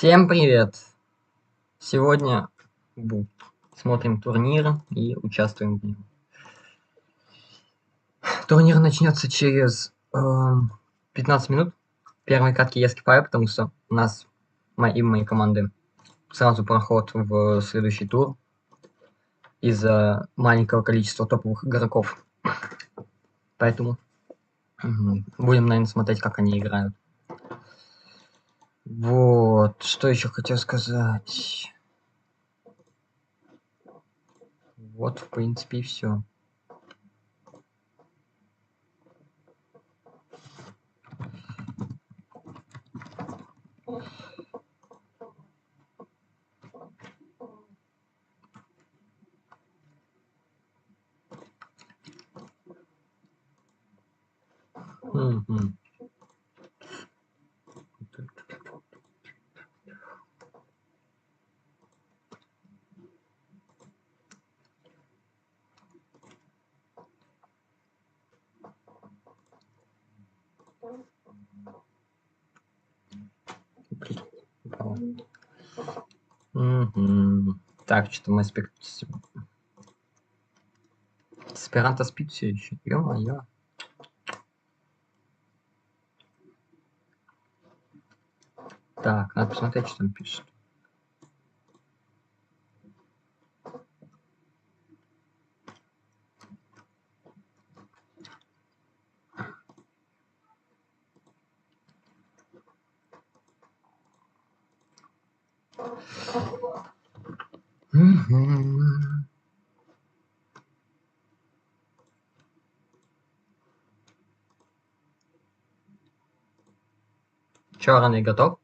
Всем привет! Сегодня смотрим турнир и участвуем в нем. Турнир начнется через 15 минут. Первые катки я скипаю, потому что у нас моей команды сразу проход в следующий тур из-за маленького количества топовых игроков. Поэтому будем, наверное, смотреть, как они играют. Вот, что еще хотел сказать. Вот, в принципе, и все. Так, что-то мы Спиранта спит все еще. Ё-моё. Так, надо посмотреть, что он пишет. Черный готов?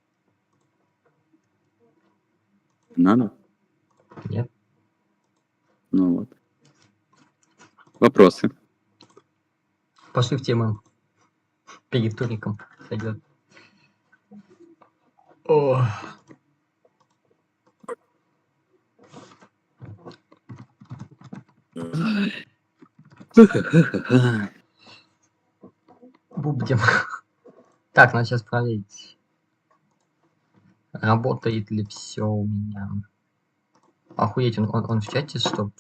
Надо? Нет. Ну вот. Вопросы? Пошли в тему. Перед турником сойдет. О. Будем. Так, надо сейчас проверить. Работает ли все у меня? Охуеть, он в чате, что?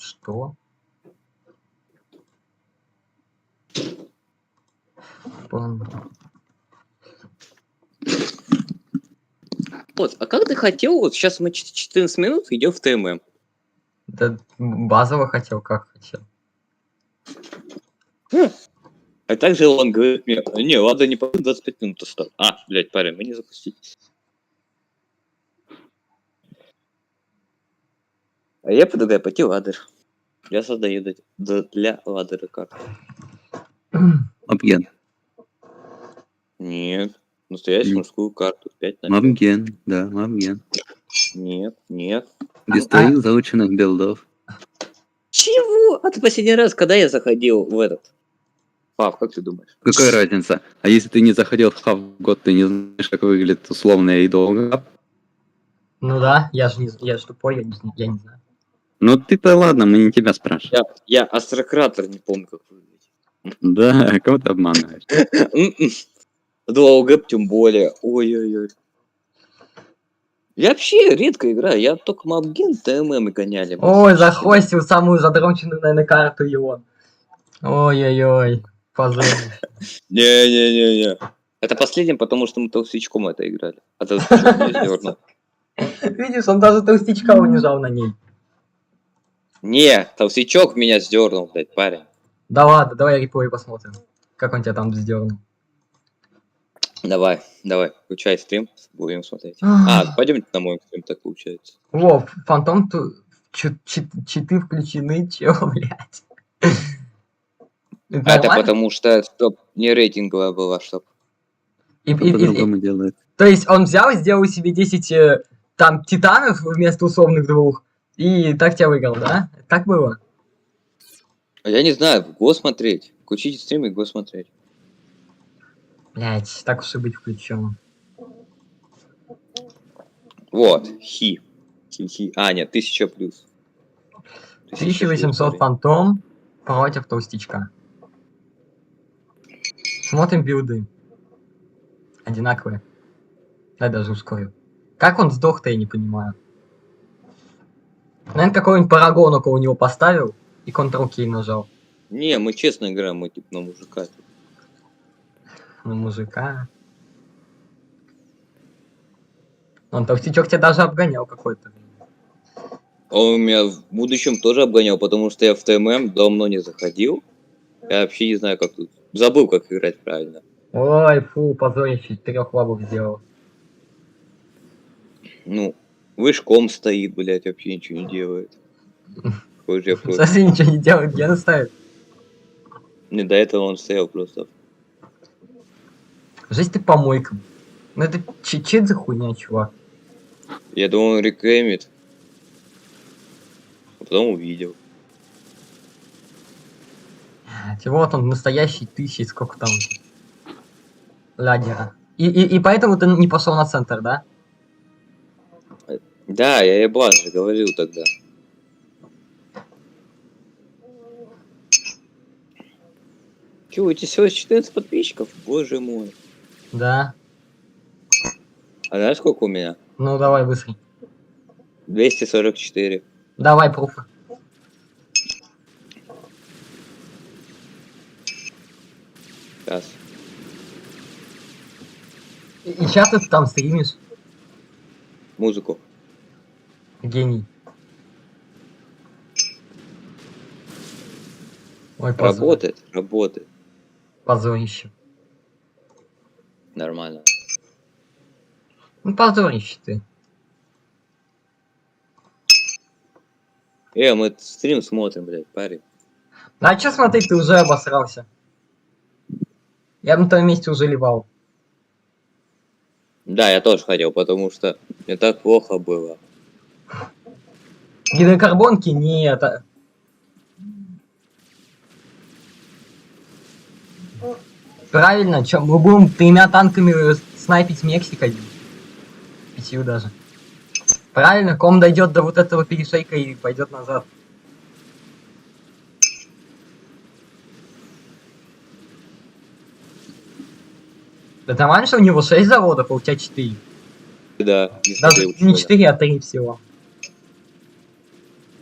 Вот, а как ты хотел, вот сейчас мы 14 минут идем в ТММ. Да базово хотел, как хотел. А также он говорит мне, не, ладно, не по 25 минут осталось. А, блядь, парень, мы не запустились. А я предлагаю пойти ладер. Я создаю для ладера карту. Мабген. Нет, настоящую мужскую карту. 5 на 5. Мабген, да, Мабген. Нет. Без твоих заученных билдов. Чего? А ты последний раз, когда я заходил в этот? Пав, как ты думаешь? Какая разница? А если ты не заходил в год, ты не знаешь, как выглядит условная и долго? Ну да, я же тупой, я не знаю. Ну ты-то ладно, мы не тебя спрашиваем. Я астрократор не помню, как выглядит. Да, кого ты обманываешь? Долго, тем более. Ой-ой-ой. Я вообще редко играю, я только Мабген, ТММ и гоняли. Ой, захостил самую задромченную, наверное, карту его. Ой-ой-ой, позор. Не. Это последним, потому что мы толстячком это играли. А толстячок меня сдернул. Видишь, он даже толстячка унижал на ней. Не, толстячок меня сдернул, блядь, парень. Да ладно, давай реплей посмотрим. Как он тебя там сдернул. Давай, включай стрим, будем смотреть. Пойдемте на мой стрим, так получается. Во, фантом, читы включены, чё, блядь? Это потому что, не рейтинговая была, чтоб. По-другому делает. То есть он взял и сделал себе 10 там титанов вместо условных 2, и так тебя выиграл, да? Так было? Я не знаю, го смотреть. Включите стрим и го смотреть. Блять, так уж и быть включен. Вот, хи. А, нет, 1000 плюс. 1800 фантом против толстячка. Смотрим билды. Одинаковые. Я даже ускорю. Как он сдох-то, я не понимаю. Наверное, какой-нибудь парагон около него поставил и Ctrl-K нажал. Не, мы честно играем, мы типа на мужика. На мужика. Он толстячок тебя даже обгонял какой-то. Он меня в будущем тоже обгонял, потому что я в ТММ давно не заходил. Я вообще не знаю, как тут. Забыл, как играть правильно. Ой, фу, позорище, 4 лабов сделал. Ну, вышком стоит, блядь, вообще ничего не делает. Какой же я просто. Совсем ничего не делает, где он ставит? Не, до этого он стоял просто. Жизнь ты помойка. Ну это че за хуйня, чувак? Я думал, он рекламит. А потом увидел. Вот он, настоящий тысячи, сколько там ладера. И поэтому ты не пошел на центр, да? Да, я ебан же говорил тогда. Чё, у тебя всего 14 подписчиков? Боже мой. Да. А знаешь, сколько у меня? Ну давай быстрей. 244. Давай пруфы. Сейчас. И сейчас ты там стримишь? Музыку. Гений. Ой, Работает, работает. позорище. Нормально. Ну позорище ты. Мы стрим смотрим, блядь, парень. А чё смотреть, ты уже обосрался? Я бы на твоем месте уже ливал. Да, я тоже хотел, потому что мне так плохо было. Гидрокарбонки нет. Правильно, чё, мы будем 3 танками снайпить Мексикой. 5 даже. Правильно, ком дойдет до вот этого перешейка и пойдет назад. Да нормально, что у него 6 заводов, а у тебя 4. Да, Даже не 4, а 3 всего.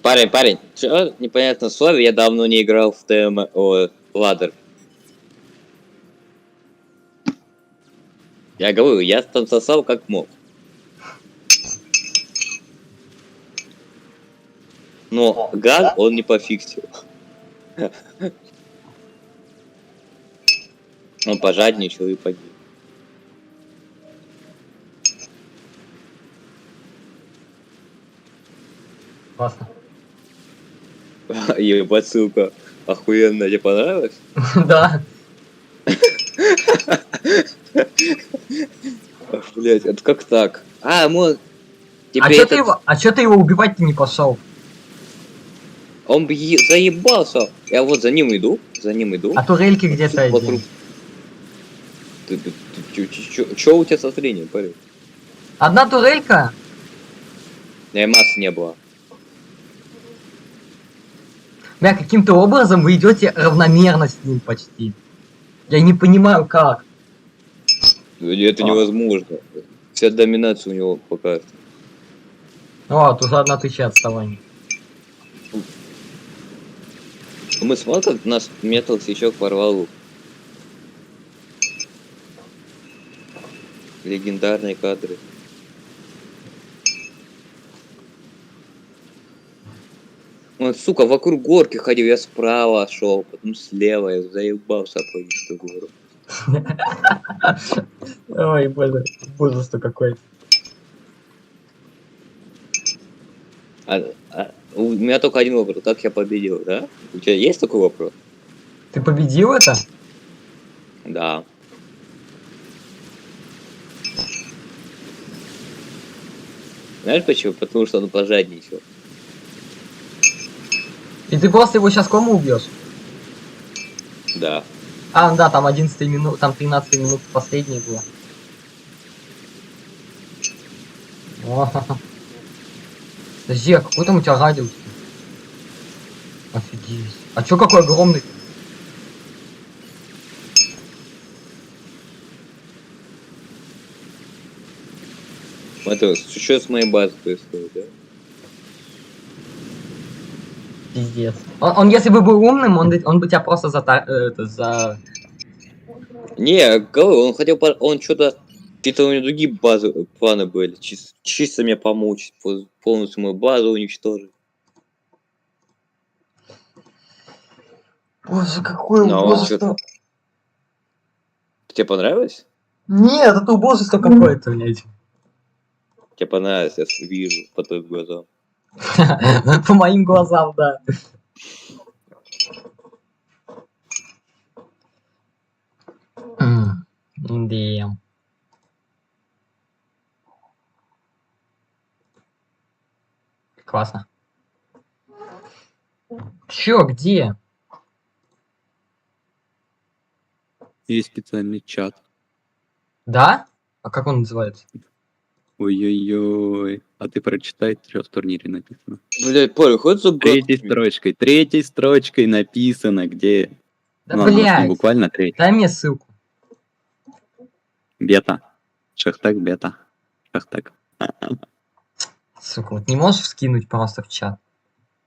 Парень, чё непонятно слове, я давно не играл в ТМ, ладер. Я говорю, я там сосал как мог. Но газ он не пофиксил. Он пожадничал и погиб. Классно. Ебать, ссылка. Охуенно, тебе понравилось? Да. Блять, это как так? А чё ты его убивать-то не пошел? Он заебался. Я вот за ним иду. А турельки где-то Вокруг. Чё у тебя со зрением, парень? Одна турелька? Массы не было. Бля, каким-то образом вы идете равномерно с ним почти. Я не понимаю как. Это невозможно. Вся доминация у него пока. Вот, уже 1000 отставаний. Мы смотрим, как нас метал сейчас порвал. Легендарные кадры. Он, сука, вокруг горки ходил, я справа шел, потом слева, я заебался по эту гору. Ой, боже, ужас-то какой. У меня только один вопрос, как я победил, да? У тебя есть такой вопрос? Ты победил это? Да. Знаешь почему? Потому что он пожадничал. И ты просто его сейчас кому убьешь? Да. А, ну да, там 11 минут, там 13 минут последняя была. Подожди, а какой там у тебя радиус? Офигеть. А чё какой огромный? Это что с моей базы происходит, да? Пиздец. Он если бы был умным, он бы тебя просто за... Не, говорю, он хотел, он что-то, какие-то у него другие базы, планы были, чисто меня помучить, полностью мою базу уничтожить. Боже, какое Ну, а он убожество. что-то... Тебе понравилось? Нет, это убожество какое-то, блядь. Тебе понравилось, я вижу по твоим глазам. По моим глазам, да. Да. Классно. Чё, где? Есть специальный чат. Да? А как он называется? Ой-ой-ой. А ты прочитай, что в турнире написано. Блять, Поль, хоть загадки. Третьей строчкой написано, где... Да, Ну, может, не блядь. буквально третьей. Дай мне ссылку. Бета. Шахтаг бета. Шахтаг. Сука, вот не можешь скинуть просто в чат?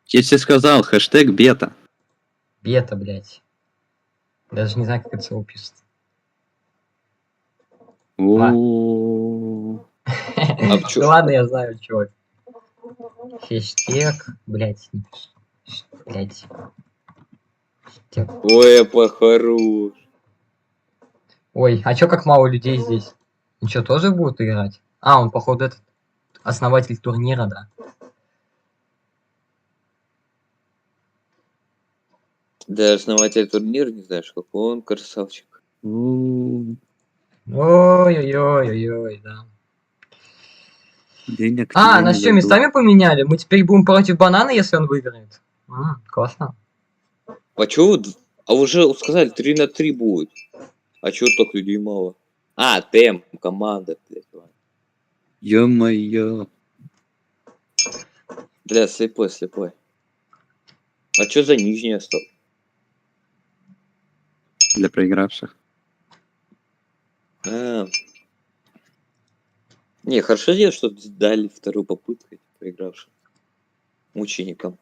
Я тебе сказал, хэштег бета. Бета, блядь. Даже не знаю, как это слово пишется. О, А чё? Да ладно, я знаю, чувак. Хэштег, блядь, не пишу. Блядь. Хэштег. Ой, я похоруш. Ой, а чё как мало людей здесь? Ну чё, тоже будут играть? А, он, походу, этот основатель турнира, да. Да, основатель турнира, не знаешь, какой он красавчик. Ой-ой-ой-ой-ой, да. денег А, тебе нас не что, дадут. местами поменяли? Мы теперь будем против банана, если он выиграет? Классно. А чё вы... А уже сказали, 3 на 3 будет. А чё так людей мало? А, темп, команда, блядь. Ладно. Ё-моё. Бля, слепой. А чё за нижняя стоп? Для проигравших. А. Не, хорошо делать, что дали вторую попытку проигравшим мученикам.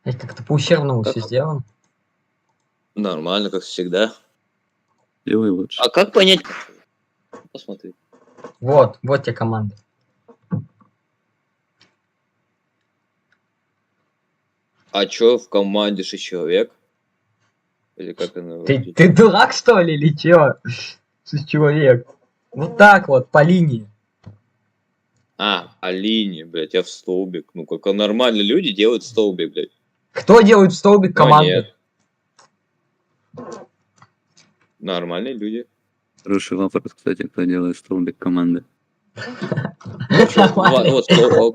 Это как-то по-ущербному Как? все сделано. Нормально, как всегда. Делай лучше. А как понять? Посмотри. Вот тебе команда. А чё в команде 6 человек? Или как она выглядит? Ты дурак, что ли, или чё? 6 человек. Вот так вот, по линии. А, по линии, блядь, я в столбик. Ну, как нормально люди делают столбик, блядь. Кто делает в столбик Но команды? нет. Нормальные люди. Хороший вопрос, кстати, кто делает столбик команды. Чё, Нормальные. вот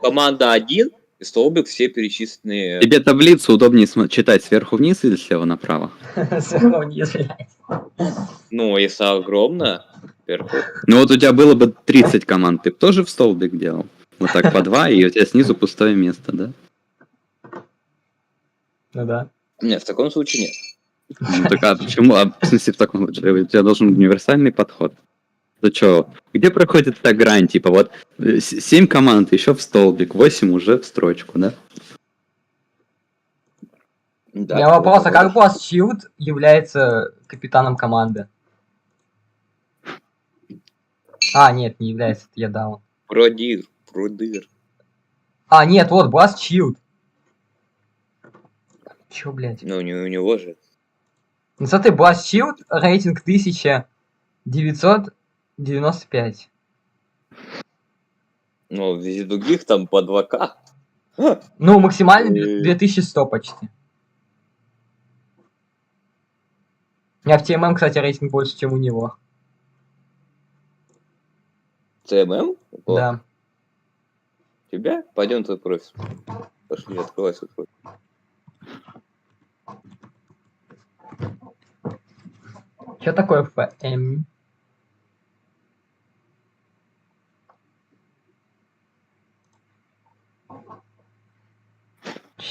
команда 1, и столбик все перечисленные. Тебе таблицу удобнее читать сверху вниз или слева направо? Сверху вниз, блядь. Ну, если огромно, вверху. Ну вот у тебя было бы 30 команд, ты бы тоже в столбик делал? Вот так по 2, и у тебя снизу пустое место, да? Ну да. Нет, в таком случае нет. Ну так а почему? А в смысле в таком случае? У тебя должен быть универсальный подход. Ну чё, где проходит эта грань? Типа вот 7 команд еще в столбик, 8 уже в строчку, да? Да, У меня вопрос, а как Blast Shield является капитаном команды? А, нет, не является, это я дал. Продир. А, нет, вот, Blast Shield. Чё, блядь? Ну, не у него же. Ну, смотри, Blast Shield, рейтинг 1995. Ну, везде других там по 2К. Ну, максимальный 2100 почти. У меня в TMM, кстати, рейтинг больше, чем у него. ЦММ? Да. Тебя? Пойдем твой профиль. Пошли, открывай свой профиль. Что такое ФМ?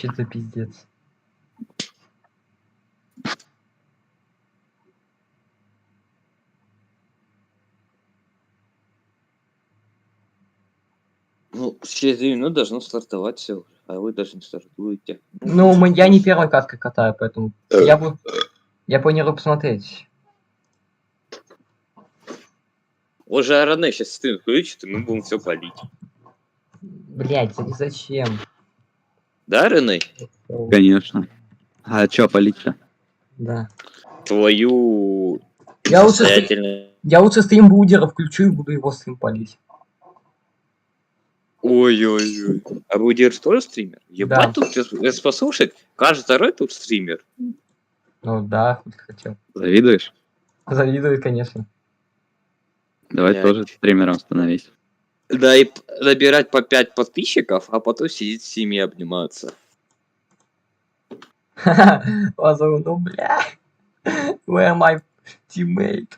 Че за пиздец? Ну, через 2 минуты должно стартовать все, а вы даже не стартуете. Ну, я не первой каткой катаю, поэтому я планирую посмотреть. Уже Ароне сейчас стрим включит, и мы будем все палить. Блять, зачем? Да, Рене? Конечно. А чё палить-то? Да. Твою Я лучше, состоятельную... я лучше стримбудера включу и буду его стрим палить. Ой-ой-ой. А Будир тоже стример? Ебать, Да. тут, послушай, каждый второй тут стример. Ну да, хоть хотел. Завидуешь? Завидую, конечно. Давай Блядь. тоже стримером становись. Да и набирать по 5 подписчиков, а потом сидеть с ними обниматься. Лазару, ну бля. Where my teammate?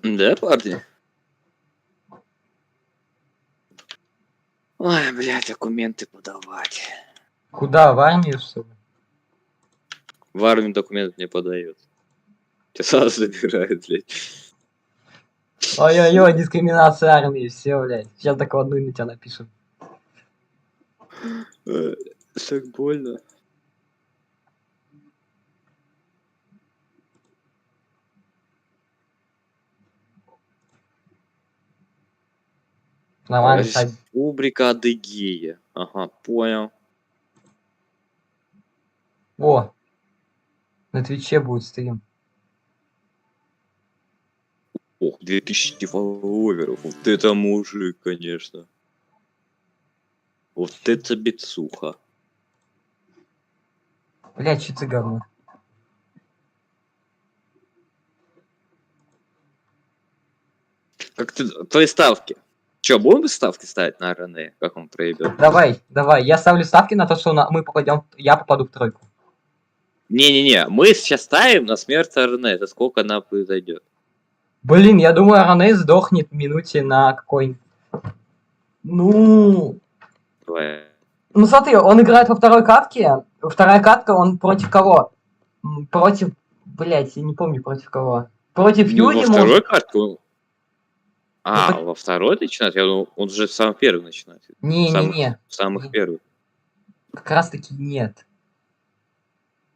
Да, парни? Ой, блядь, документы подавать. Куда, в армию, что ли? В армию документ не подают. Тебя сразу забирают, блядь. Ой-ой-ой, дискриминация армии, все, блядь. Сейчас докладную на тебя напишем. Так больно. Нормальный сайт. Республика Адыгея. Ага, понял. О, на Твиче будет стрим. Ох, 2000 фолловеров. Вот это мужик, конечно. Вот это бицуха. Блядь, что ты говно? Как ты... Твои ставки. Че, будем ставки ставить на Рене? Как он проебет? Давай, давай. Я ставлю ставки на то, что мы попадем. Я попаду в тройку. Не-не-не, мы сейчас ставим на смерть Рене. Это сколько она произойдет? Блин, я думаю, Араней сдохнет в минуте на какой-нибудь. Ну. Давай. Ну смотри, он играет во второй катке. Вторая катка, он против кого? Против. Блять, я не помню против кого. Против Ну, Юли во второй может. картке он... А, Ну, во второй начинать? Я думал, он же сам первый начинает. Не-не-не. Самых первых. Как раз таки нет.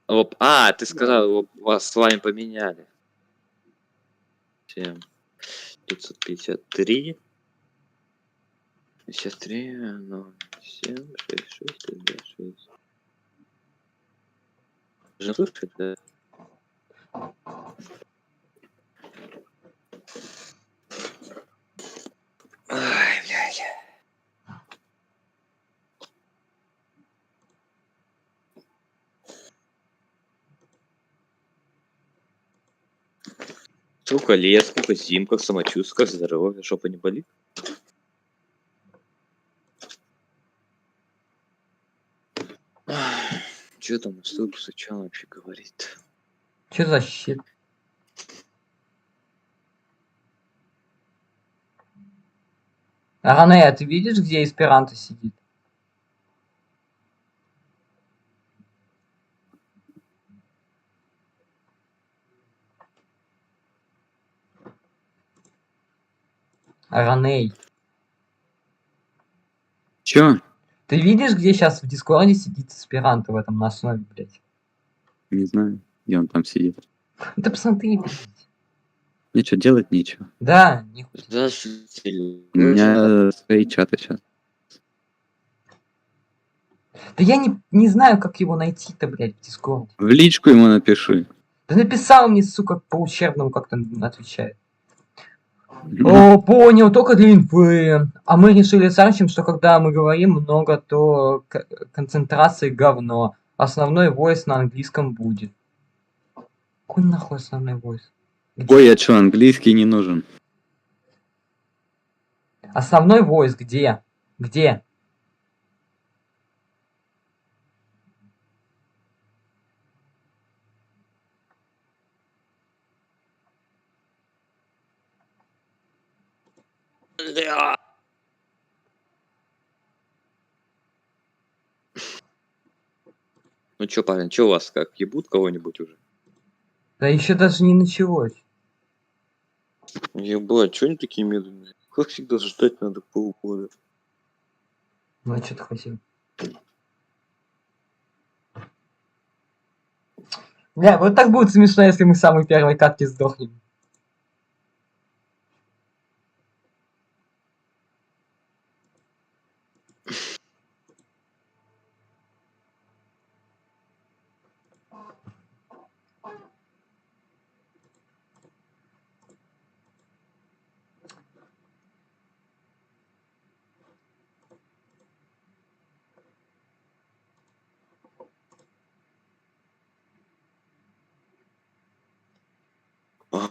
Оп. А, ты сказал, вас с вами поменяли. 7, 553. 53, 0, 7, 6, 6, 1, 6. Же слышит, да? Ай, блядь. Сколько лет, сколько зим, как самочувствие, как здоровье, жопа не болит? Че там настолько сначала вообще говорит? Че за щит? Араней, а ты видишь, где Эсперанто сидит? Араней. Чё? Ты видишь, где сейчас в Дискорде сидит Эсперанто в этом на основе, блядь? Не знаю, где он там сидит. Да посмотри, блядь. Ничего делать нечего. Да, нихуя. Здравствуйте. У меня свои чаты сейчас. Да я не знаю, как его найти-то, блядь, в Дискорде. В личку ему напиши. Да написал мне, сука, по ущербному как-то отвечает. О, понял, только для инфы. А мы решили с Арчем, что когда мы говорим много, то концентрации говно. Основной войс на английском будет. Какой нахуй основной войс? Ой, а чё, английский не нужен? Основной войс где? Где? Ну чё, парень, чё у вас как? Ебут кого-нибудь уже? Да еще даже не началось. Ебать, чё они такие медленные? Как всегда ждать надо полгода. Ну а что ты хотел? Бля, вот так будет смешно, если мы самые первые катки сдохнем. А,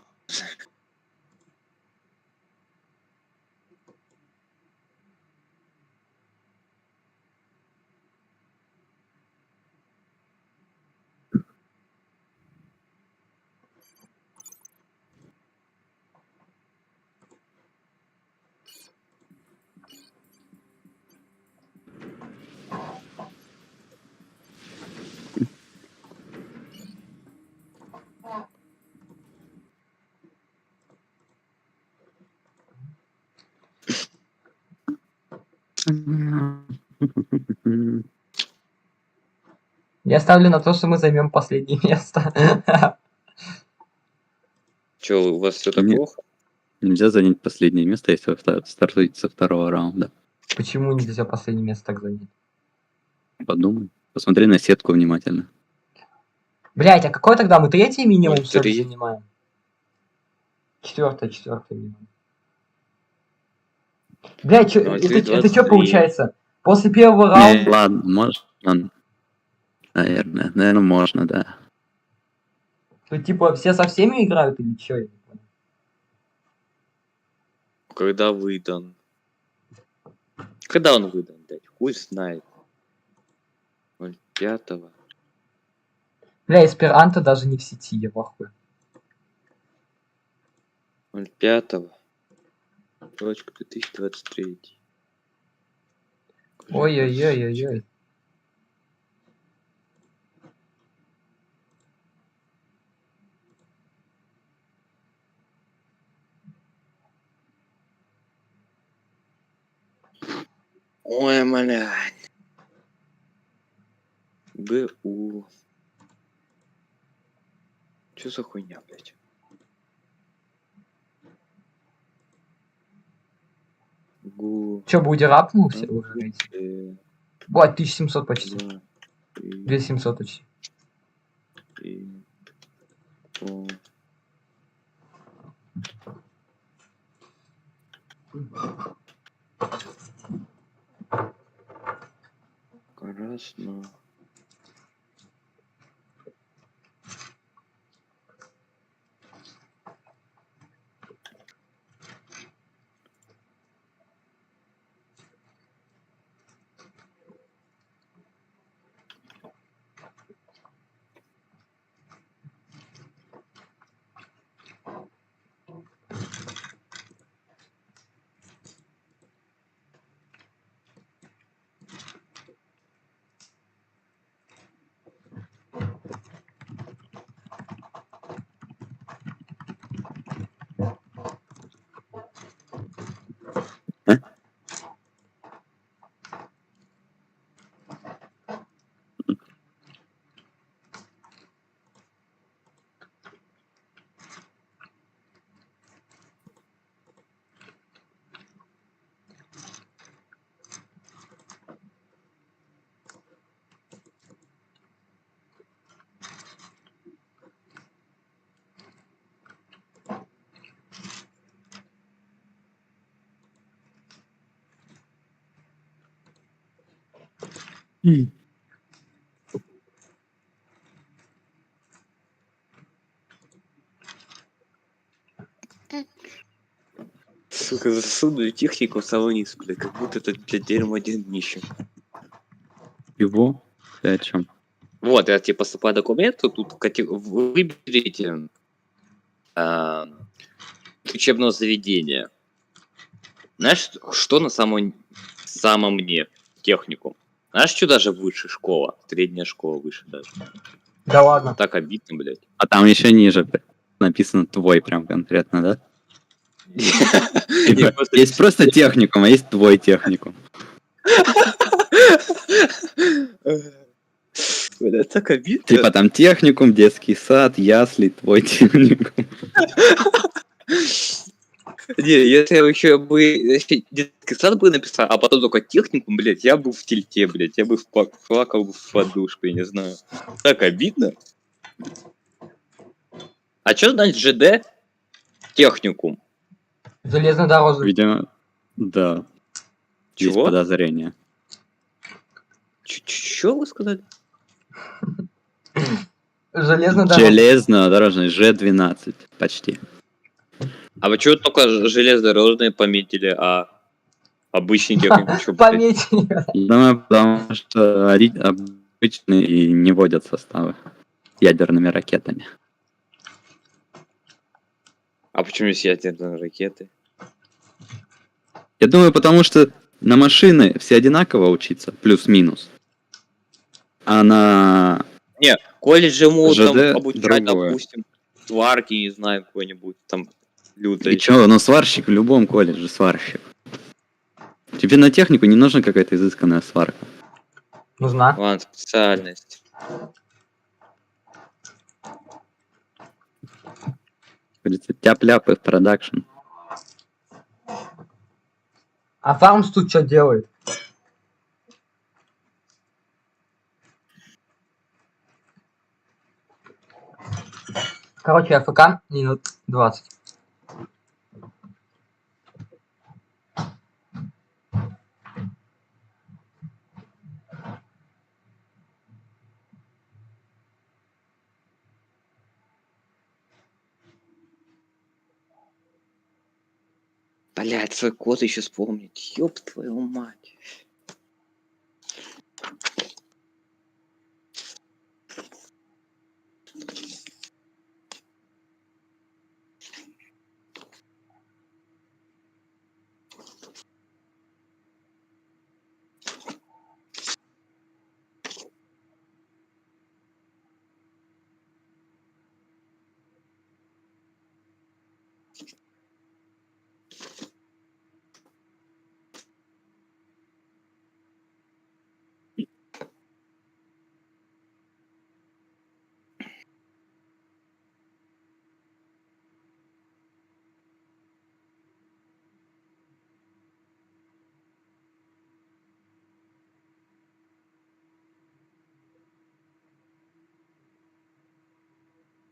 Я ставлю на то, что мы займем последнее место. чё, у вас все так Не- плохо? Нельзя занять последнее место, если вы стартуете со второго раунда. Почему нельзя последнее место так занять? Подумай. Посмотри на сетку внимательно. Блять, а какой тогда мы третий минимум что ли 0-3. занимаем? Четвертое минимум. Блять, чё, 0-3, это что 23. получается? После первого Не, раунда... ладно, можно. Наверное, можно, да. То типа все со всеми играют или чё? Я не понял. Когда выдан? Когда он выдан, блядь? Хуй знает. 0-5. Бля, эсперанто даже не в сети, я в ахуе. 0-5. Точка 2023. Ой-ой-ой-ой-ой. Ой, блядь. БУ. Чё за хуйня, блядь? ГУ. Чё, будет апнулся уже? Вот, 1700 почти. 2700 почти. Красно. А? Сука, засунули технику в самый низ, бля, как будто это для дерьма один днище. Его? Ты о чем? Вот, я тебе поступаю документы, тут выберите учебного заведения. Знаешь, что на самом дне техникум? Знаешь, что даже выше школа? Средняя школа выше даже. Да ладно. Так обидно, блядь. А там еще ниже написано твой прям конкретно, да? Типа, есть просто техникум, а есть твой техникум. Блядь, так обидно. Типа там техникум, детский сад, ясли, твой техникум. Не, если я еще бы детский сад бы написал, а потом только техникум, блядь, я бы в тельте, блядь, я бы плакал бы в подушку, я не знаю. Так обидно. А что значит ЖД техникум? Железнодорожный. Видимо, да. Есть Чего? подозрение. Чё вы сказали? Железнодорожный. Железнодорожный, Ж12, почти. А вы чего только железнодорожные пометили, а обычный техникум что? Пометили. Думаю, потому что обычные и не водят составы ядерными ракетами. А почему есть ядерные ракеты? Я думаю, потому что на машины все одинаково учиться, плюс-минус. А на Не, колледжи могут там ЖД обучать, другое. допустим, сварки, не знаю, какой-нибудь там лютой. И чё, ну сварщик в любом колледже сварщик. Тебе на технику не нужна какая-то изысканная сварка. Нужна. Ладно, специальность. Говорится, тяп-ляп и продакшн. А Фармс тут что делает? Короче, АФК минут 20. Блять, свой код еще вспомнить. Ёб твою мать.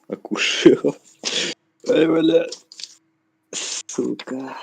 Акушер. Ай, бля. Сука.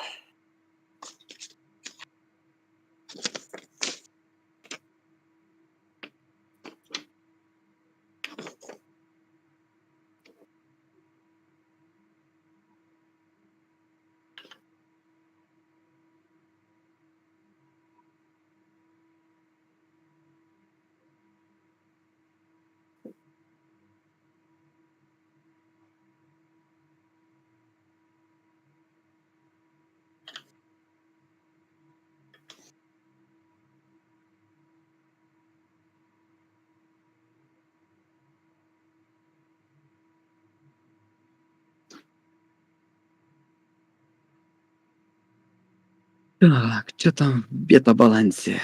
Так, что там в бета-балансе?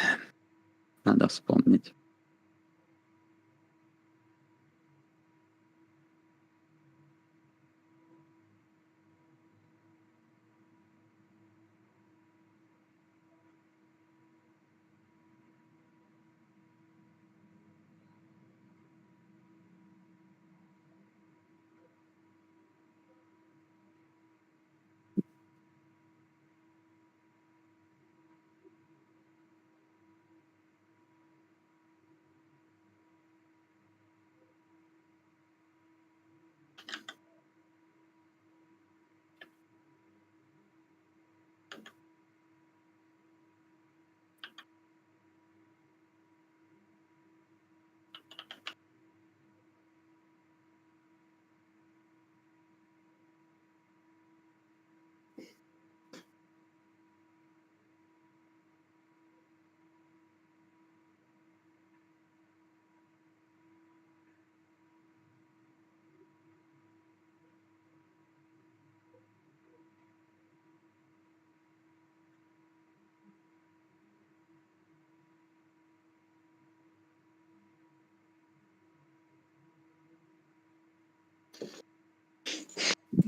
Надо вспомнить.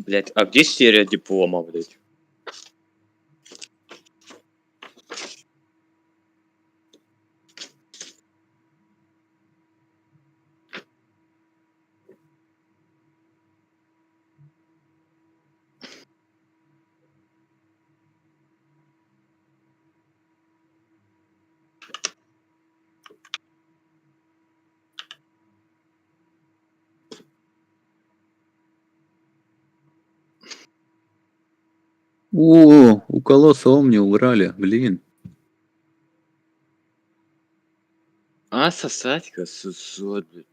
Блять, а где серия диплома, блять? О, у колосса Омни убрали, блин. А, сосать-ка, сосать, блядь.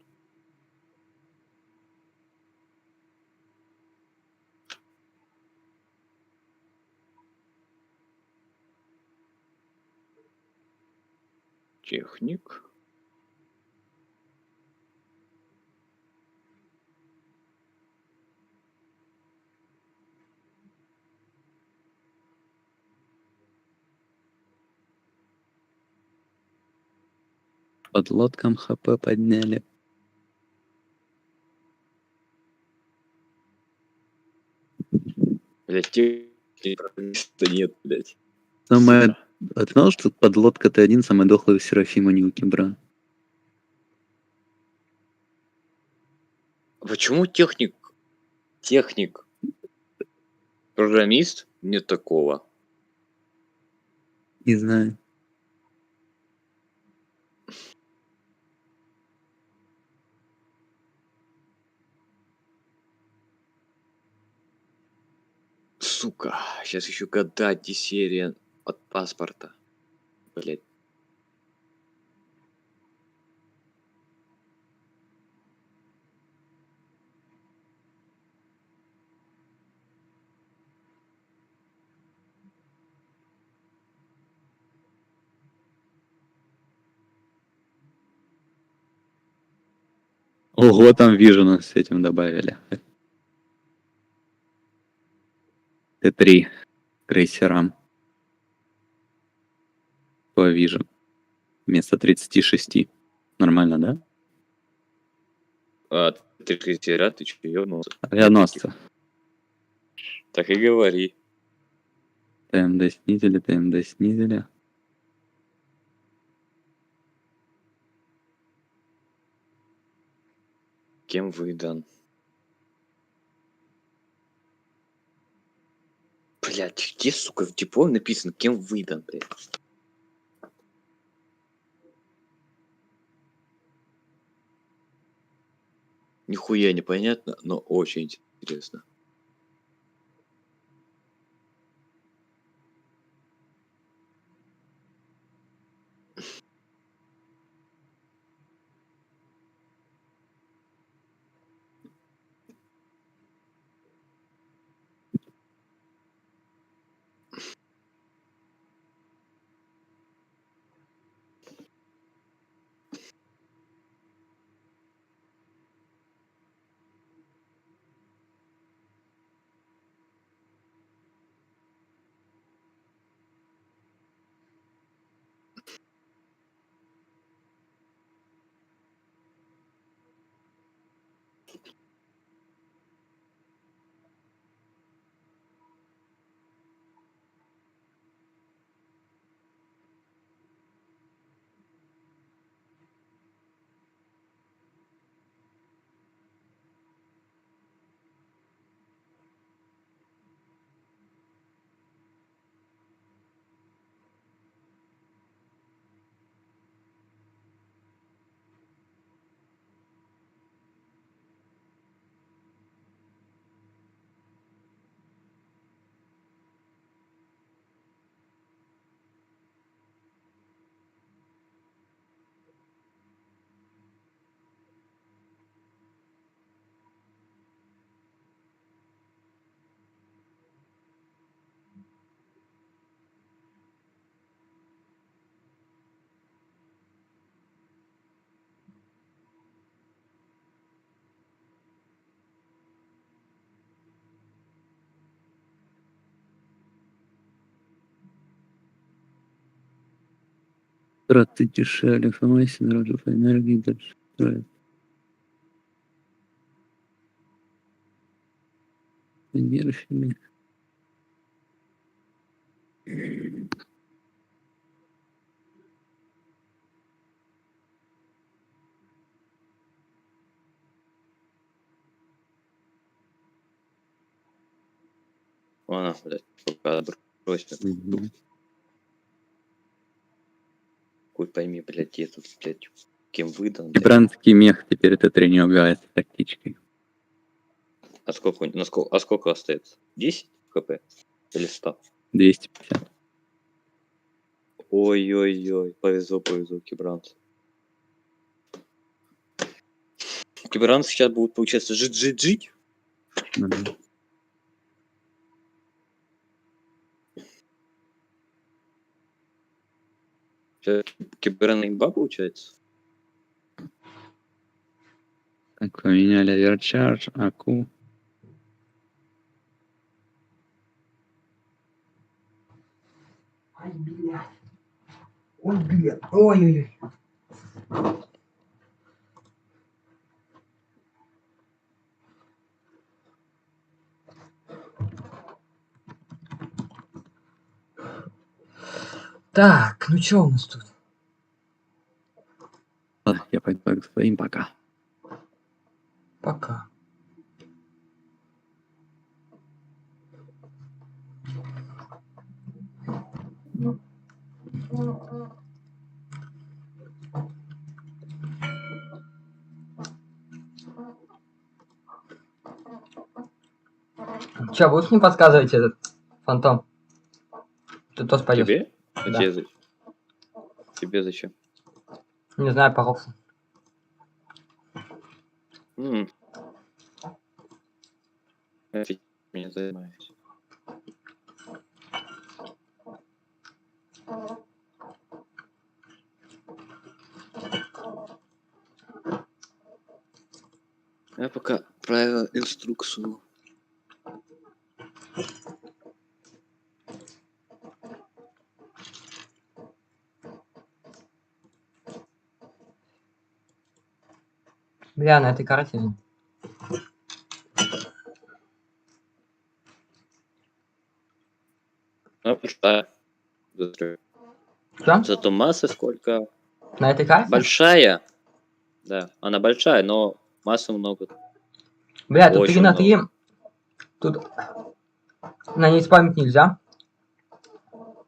Техник. Под лодком ХП подняли. Блять, техника нет, блять. Самое... А ты знал, что подлодка Т1 самая дохлая у Серафима Ньюки, брат? Почему техник, программист? Нет такого. Не знаю. Сука, сейчас еще гадать, серия от паспорта. Блять. Ого, там Вижена с этим добавили. Т3 крейсерам. По Vision. Вместо 36. Нормально, да? А, ты крейсера, ты че, ёбнулся? Авианосцы. Так и говори. ТМД снизили, ТМД снизили. Кем выдан? Блять, где, сука, в дипломе написано, кем выдан, блядь? Нихуя непонятно, но очень интересно. Траты дешевле, информации, дороже по энергии, дальше строят. Дельфины. Ладно, блядь, пока бросим. Мгм. Хуй пойми, блядь, я тут, блядь, кем выдан, блядь. Гибрантский мех теперь это тренировается тактичкой. А сколько остается? 10 хп? Или 100? 250. Ой-ой-ой, повезло, Кибранцу. Кибранцы сейчас будут, получается, жить. Мгм. Киберна имба, получается? Так, поменяли верчарж, аку. Ай, блядь. Ой, блядь. Ой-ой-ой. Так, ну чё у нас тут? Ладно, я пойду к своим пока. Пока. Чё, будешь мне подсказывать этот фантом? Ты тоже пойдешь? Тебе? А Да. Тебе зачем? Не знаю, поролся. Я фиг не занимаюсь. Я пока правила инструкцию. Бля, на этой карте. Ну, пустая. Чё? Зато масса сколько? На этой карте? Большая. Да, она большая, но массы много. Бля, тут 3 Очень на 3. много. Тут на ней спамить нельзя.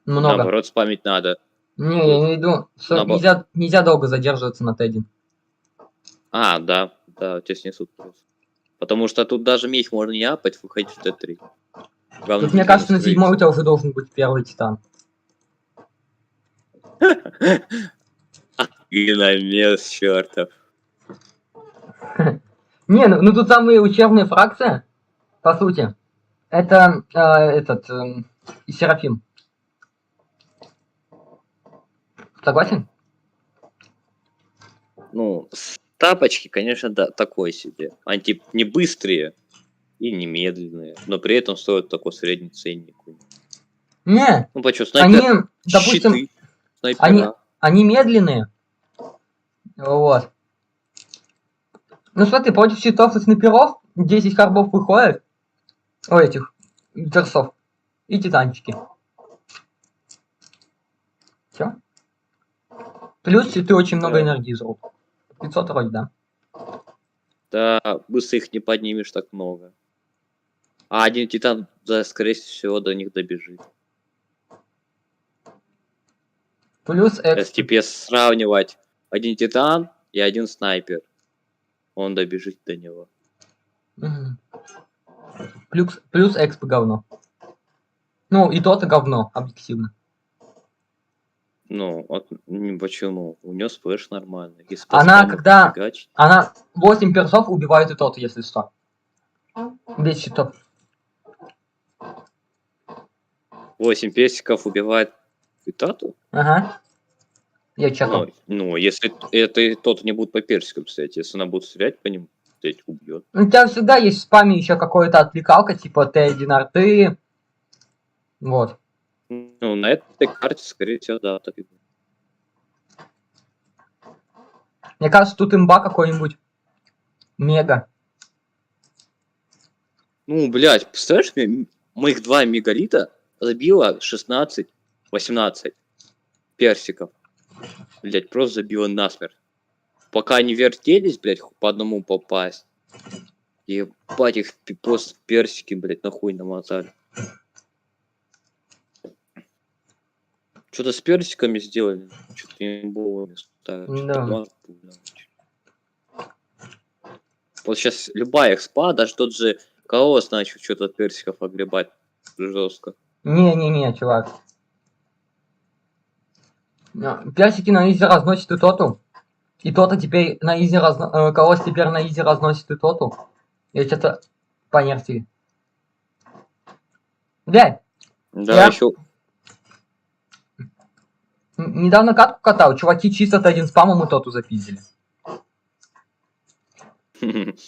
Много. Наоборот, спамить надо. Не, я имею в виду, что нельзя долго задерживаться на Т1. А, да, тебя снесут просто. Потому что тут даже меч можно не апать, выходить в Т3. Главное, Тут, мне быстрее кажется, на 7 у настроиться. тебя уже должен быть первый титан. Геномес, чертов. Не, ну тут самые учебные фракции, по сути. Это и Серафим. Согласен? Ну, тапочки, конечно, да, такой себе. Они типа не быстрые и не медленные, но при этом стоят такой средний ценник. Не, Ну, почему, они, снайпер, допустим, щиты, снайпера. они медленные. Вот. Ну смотри, против щитов и снайперов 10 харбов выходит. О, этих терсов. И титанчики. Все. Плюс щиты очень много Да. энергии жрут. 500 вроде, да. Да, быстро их не поднимешь так много. А один титан, да, скорее всего, до них добежит. Плюс Если тебе сравнивать один титан и один снайпер, он добежит до него. Мгм. Плюс экспо говно. Ну, и то-то говно, объективно. Ну, почему? У него сплэш нормальный. Если Она, поспамить, когда... фигачить. Она 8 персов убивает и тот, если что. Без щитов. 8 персиков убивает Питату? Ага. Я чекал. Ну, если это тот не будет по персикам стрелять, если она будет стрелять по ним, стрелять убьет. У тебя всегда есть в спаме еще какая-то отвлекалка, типа Т1 арты. Вот. Ну, на этой карте, скорее всего, да, так и будет. Мне кажется, тут имба какой-нибудь. Мега. Ну, блядь, представляешь, моих 2 мегалита забило 16-18 персиков. Блядь, просто забило насмерть. Пока они вертелись, блядь, по одному попасть. Ебать, их просто персики, блядь, нахуй намотали. Что-то с персиками сделали. Что-то им было Да. Вот сейчас любая экспа, даже тот же колосс начал что-то от персиков огребать жестко. Не-не-не, чувак. Персики на изи разносит и тоту. И тота теперь на изи колосс теперь на изи разносит и тоту. Я что-то понерфили. Блядь, Да, я еще. недавно катку катал, чуваки чисто Т1 спамом и тоту запиздили.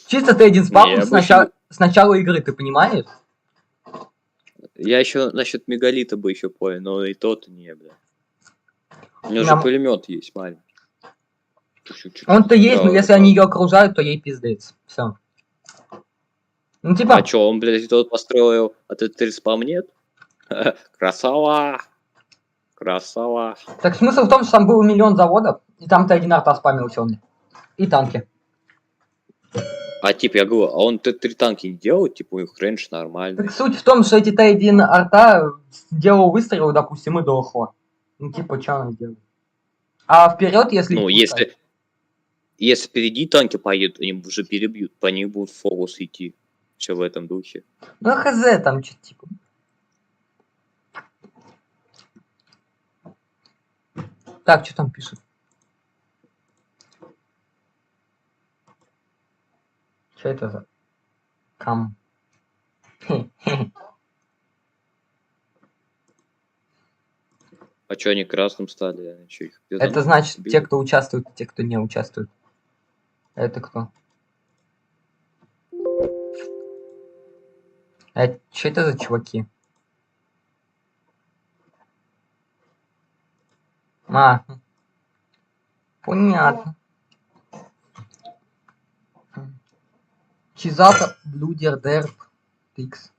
Чисто Т1 спамом с начала игры, ты понимаешь? Я еще насчет мегалита бы еще понял, но и тот не, бля. У него же пулемет есть маленький. Он-то есть, но если они ее окружают, то ей пиздец. Все. Ну типа. А чё, он, блядь, тот построил, а ты спам нет? Красава! Красава! Так смысл в том, что там было 1 000 000 заводов, и там Т1 арта спамился он. И танки. А типа, я говорю, а он Т3 танки не делал? Типа, у них рейндж нормальный. Так суть в том, что эти Т1 арта делал выстрел, допустим, и дохло. Ну типа, что она делает? А вперед, если... Ну, если впереди танки поедут, они уже перебьют, по ним будут фокус идти. Все в этом духе. Ну хз, там что-то типа. Так, что там пишут? Что это за... Кам. А что они красным стали? Это значит те, кто участвует, и те, кто не участвует. Это кто? Что это за чуваки? Понятно. Чизата, Блюдер, Дерп, Пикс.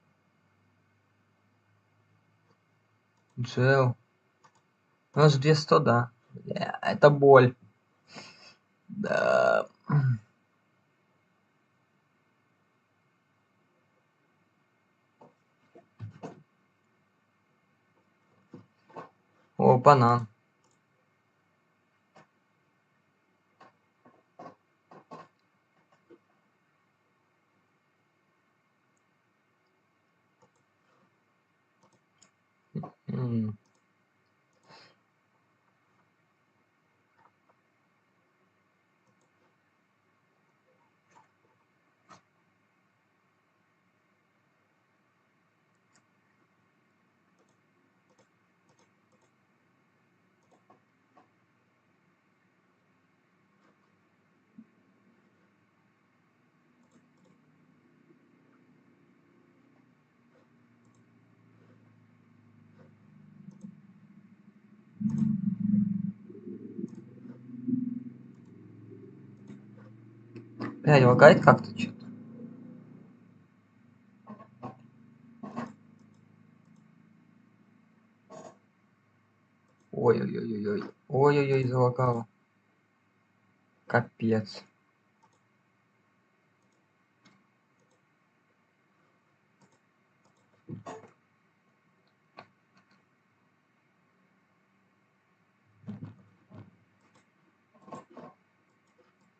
Джел. У нас же 200, да. Это боль. Да. О, банан. Блядь, лагает как-то что-то. Ой-ой-ой-ой-ой. Ой-ой-ой, залагало. Капец.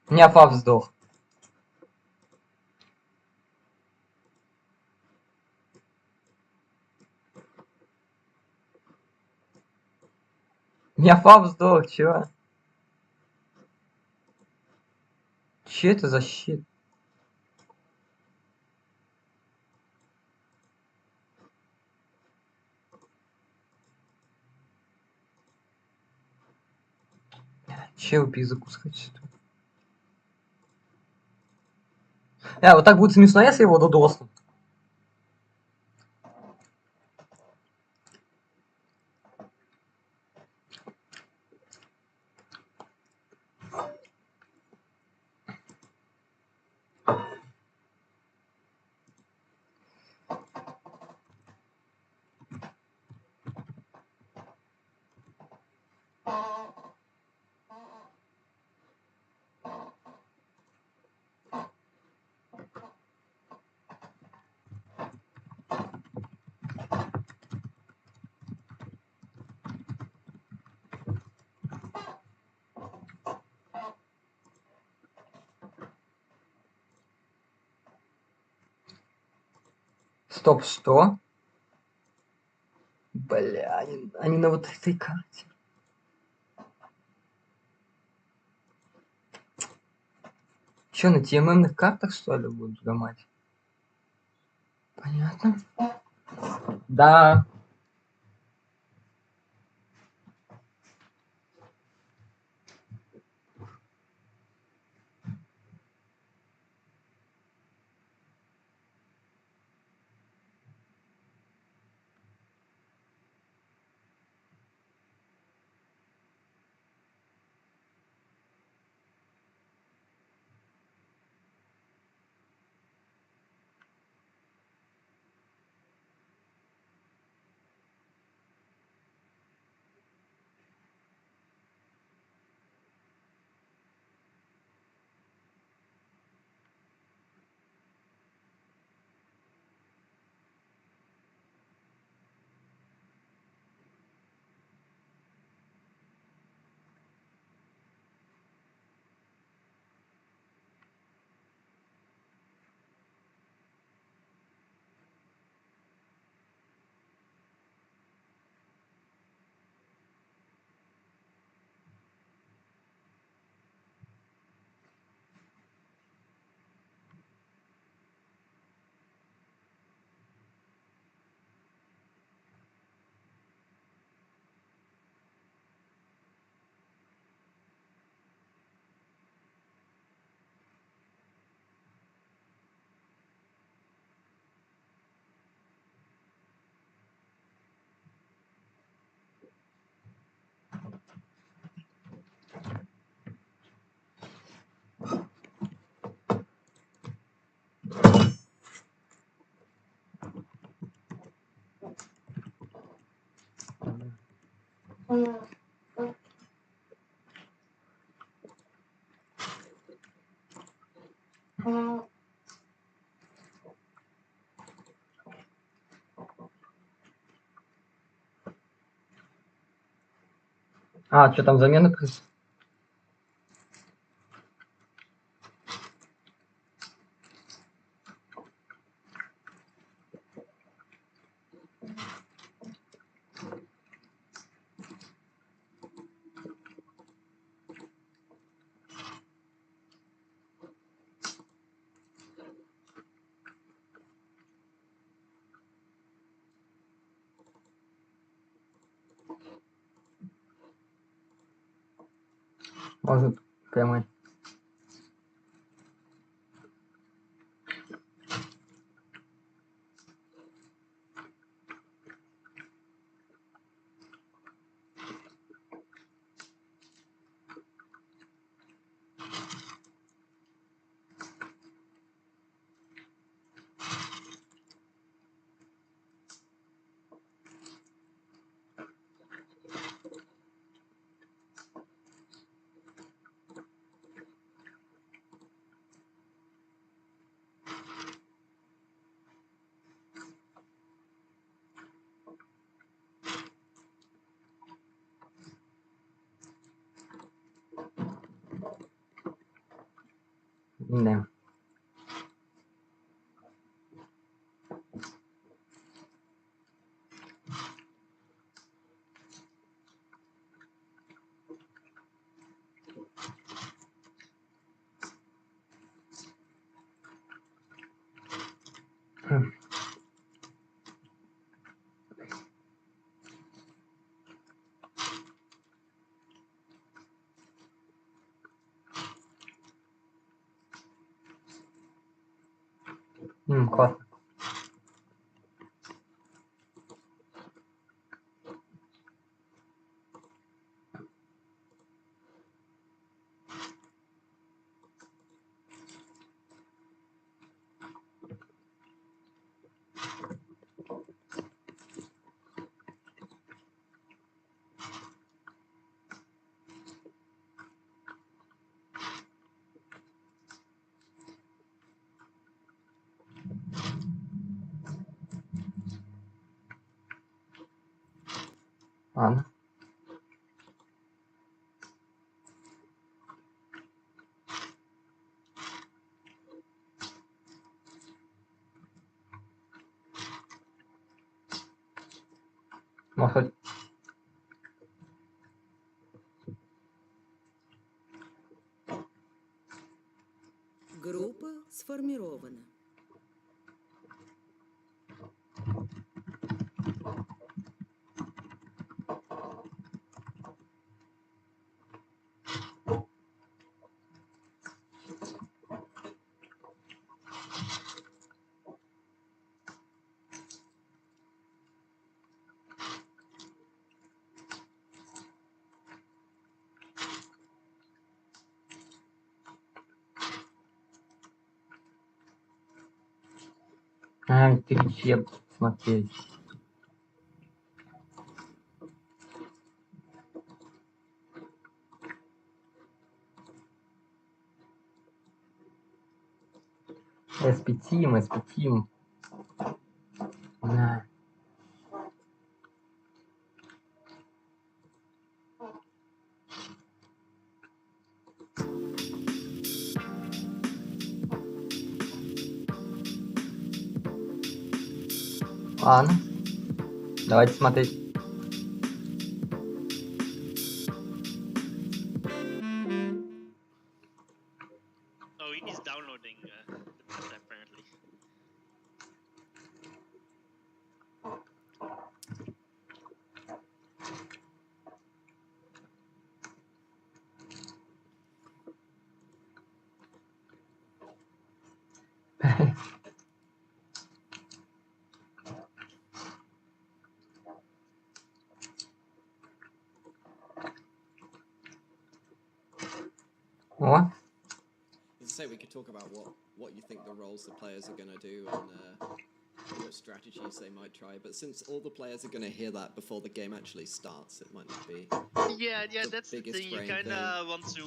У меня фав сдох. У меня фав сдох, чё? Чё это за щит? Чел пизаку хочет. Вот так будет смешно, если его додоснут. Стоп, что? Бля, они на вот этой карте. Чё, на TMM-ных картах, что ли, будут гамать? Понятно. Да. А, что там замена? Может, прямо. Да. Классно. Ладно. Может хоть... Группа сформирована. Ты все смотреть. СП-тим. На. Ладно. Давайте смотреть. Oh, he's downloading the meta apparently. О, As I say, we could talk about what you think the roles the players are going to do and what strategies they might try. But since all the players are going to hear that before the game actually starts, it might not be. Yeah, The that's the biggest thing. You brain kind of want to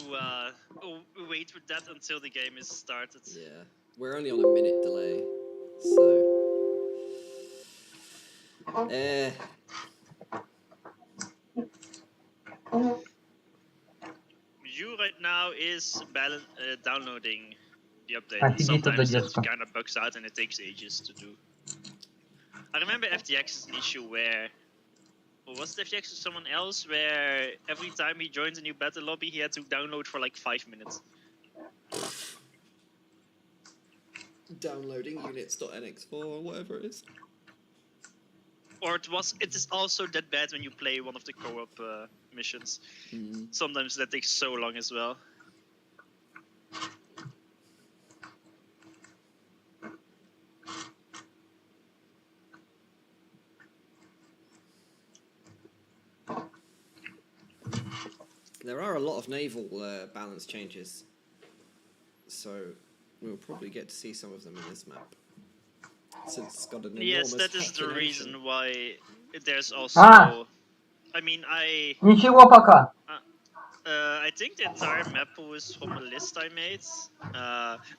wait with that until the game is started. Yeah, we're only on a minute delay, so. You right now is downloading the update. Офигеть, Sometimes это it детство. kind of bugs out and it takes ages to do. I remember FTX's issue where, or was it FTX or someone else, where every time he joins a new battle lobby, he had to download for like 5 minutes. Downloading units.nx4 or whatever it is. Or it is also that bad when you play one of the co-op missions. Sometimes that takes so long as well. There are a lot of naval balance changes, so we'll probably get to see some of them in this map. Since it's got an enormous Yes, that is the heckin' reason ocean. why there's also. I mean, Ничего пока. I think the entire map was from a list I made.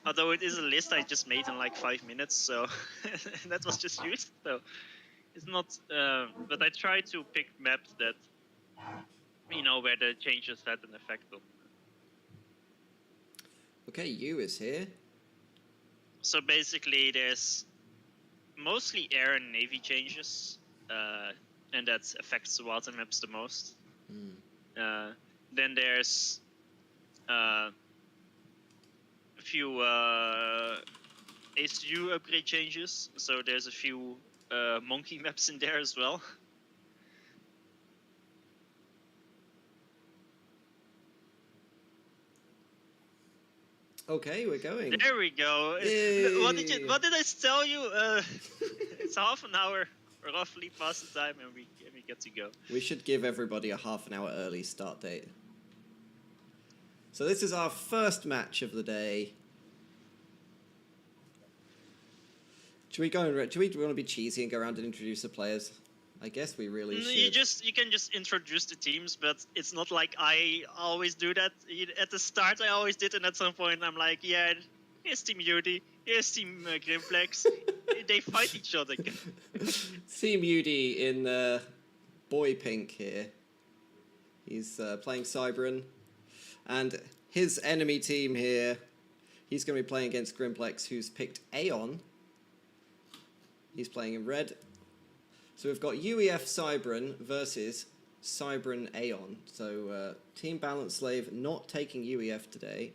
Although it is a list I just made in like 5 minutes, so that was just used. So it's not. But I try to pick maps that, where the changes had an effect on. Okay, U is here. So basically, there's mostly air and navy changes, and that affects the water maps the most. Then there's a few ACU upgrade changes, so there's a few monkey maps in there as well. Okay, we're going. There we go. Yay. What did I tell you? It's half an hour roughly past the time, and we get to go. We should give everybody a half an hour early start date. So this is our first match of the day. Should we go and do we want to be cheesy and go around and introduce the players? I guess we really should. You can just introduce the teams, but it's not like I always do that. At the start I always did, and at some point I'm like, yeah, here's Team Yudi, here's Team Grimplex. They fight each other. Team Yudi in boy pink here. He's playing Cybran. And his enemy team here, he's going to be playing against Grimplex, who's picked Aeon. He's playing in red. So we've got UEF Cybran versus Cybran Aeon. So Team Balance Slave not taking UEF today.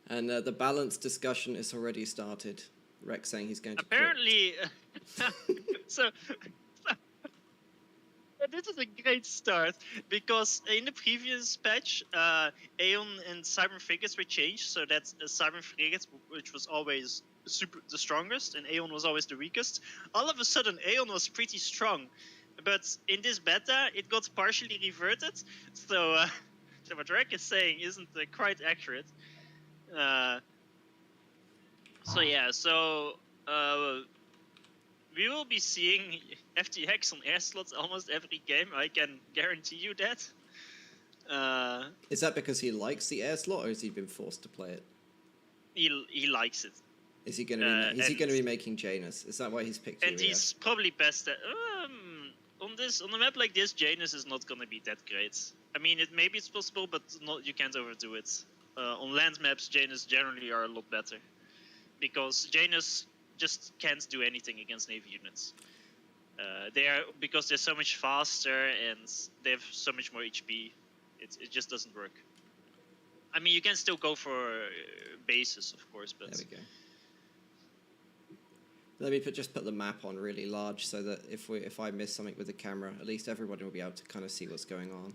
And the balance discussion is already started. Rex saying he's going to apparently. So this is a great start because in the previous patch, Aeon and Cybran Frigates were changed so that Cybran Frigates, which was always the strongest, and Aeon was always the weakest. All of a sudden, Aeon was pretty strong, but in this beta, it got partially reverted. So, so what Rex is saying isn't quite accurate. So yeah, so we will be seeing FTX on air slots almost every game. I can guarantee you that. Is that because he likes the air slot, or has he been forced to play it? He likes it. Is he going to be? Is he going to be making Janus? Is that why he's picked? And he's probably best at on a map like this. Janus is not going to be that great. I mean, maybe it's possible, but you can't overdo it. On land maps, Janus generally are a lot better because Janus just can't do anything against Navy units. Because they're so much faster and they have so much more HP. It just doesn't work. I mean, you can still go for bases, of course, but there we go. Let me just put the map on really large so that if I miss something with the camera, at least everybody will be able to kind of see what's going on.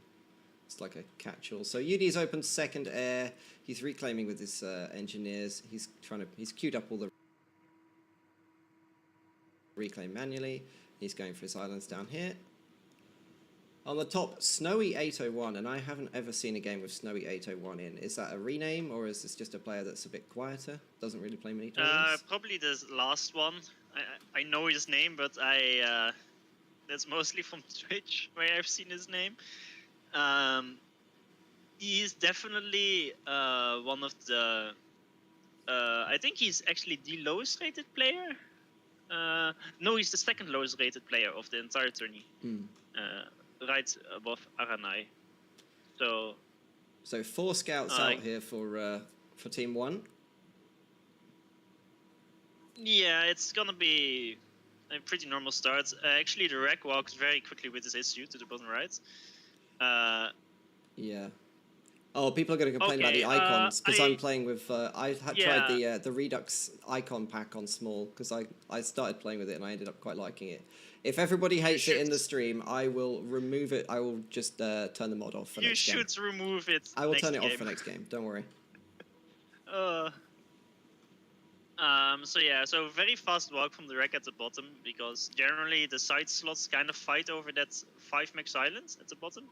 It's like a catch-all. So UD's opened second air. He's reclaiming with his engineers. He's queued up all the reclaim manually. He's going for his islands down here. On the top, Snowy 801, and I haven't ever seen a game with Snowy 801 in. Is that a rename, or is this just a player that's a bit quieter? Doesn't really play many tournaments? Probably the last one. I know his name, but that's mostly from Twitch where I've seen his name. He's definitely one of the. I think he's actually the lowest rated player. No, he's the second lowest rated player of the entire tourney. Right above Aranai. So 4 scouts out here for Team 1. Yeah, it's gonna be a pretty normal start. Actually, the Wreck walks very quickly with his issue to the bottom right. Yeah. Oh, people are going to complain about the icons because I'm playing with. I tried the Redux icon pack on small because I started playing with it and I ended up quite liking it. If everybody hates it in the stream, I will remove it. I will just turn the mod off for next game. You should remove it. I will turn it off for next game. Don't worry. So very fast walk from the Wreck at the bottom because generally the side slots kind of fight over that 5 max islands at the bottom.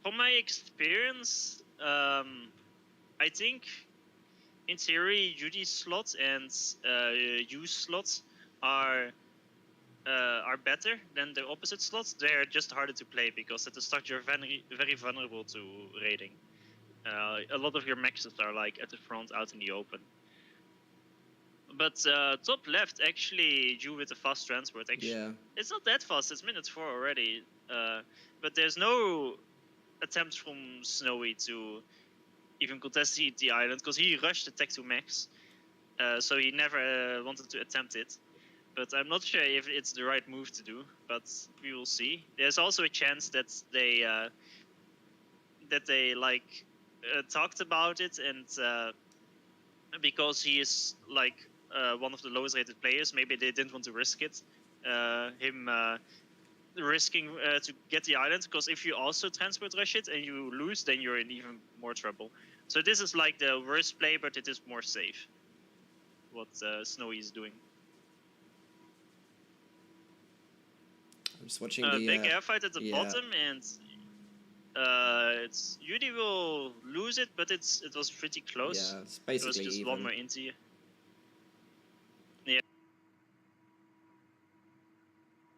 From my experience, I think in theory UD slots and U slots are better than the opposite slots. They're just harder to play because at the start you're very, very vulnerable to raiding. A lot of your maxes are like at the front, out in the open. But top left, actually, you with the fast transport, actually, it's not that fast. It's minute 4 already. But there's no attempt from Snowy to even contest the island because he rushed the tech to max. So he never wanted to attempt it. But I'm not sure if it's the right move to do. But we will see. There's also a chance that they talked about it, and because he is like one of the lowest rated players, maybe they didn't want to risk it. Risking to get the island, because if you also transport rush it and you lose, then you're in even more trouble. So this is like the worst play, but it is more safe. What Snowy is doing. I'm just watching the big air fight at the bottom, and it's UD will lose it, but it was pretty close. Yeah, it's basically it was just even. one more into.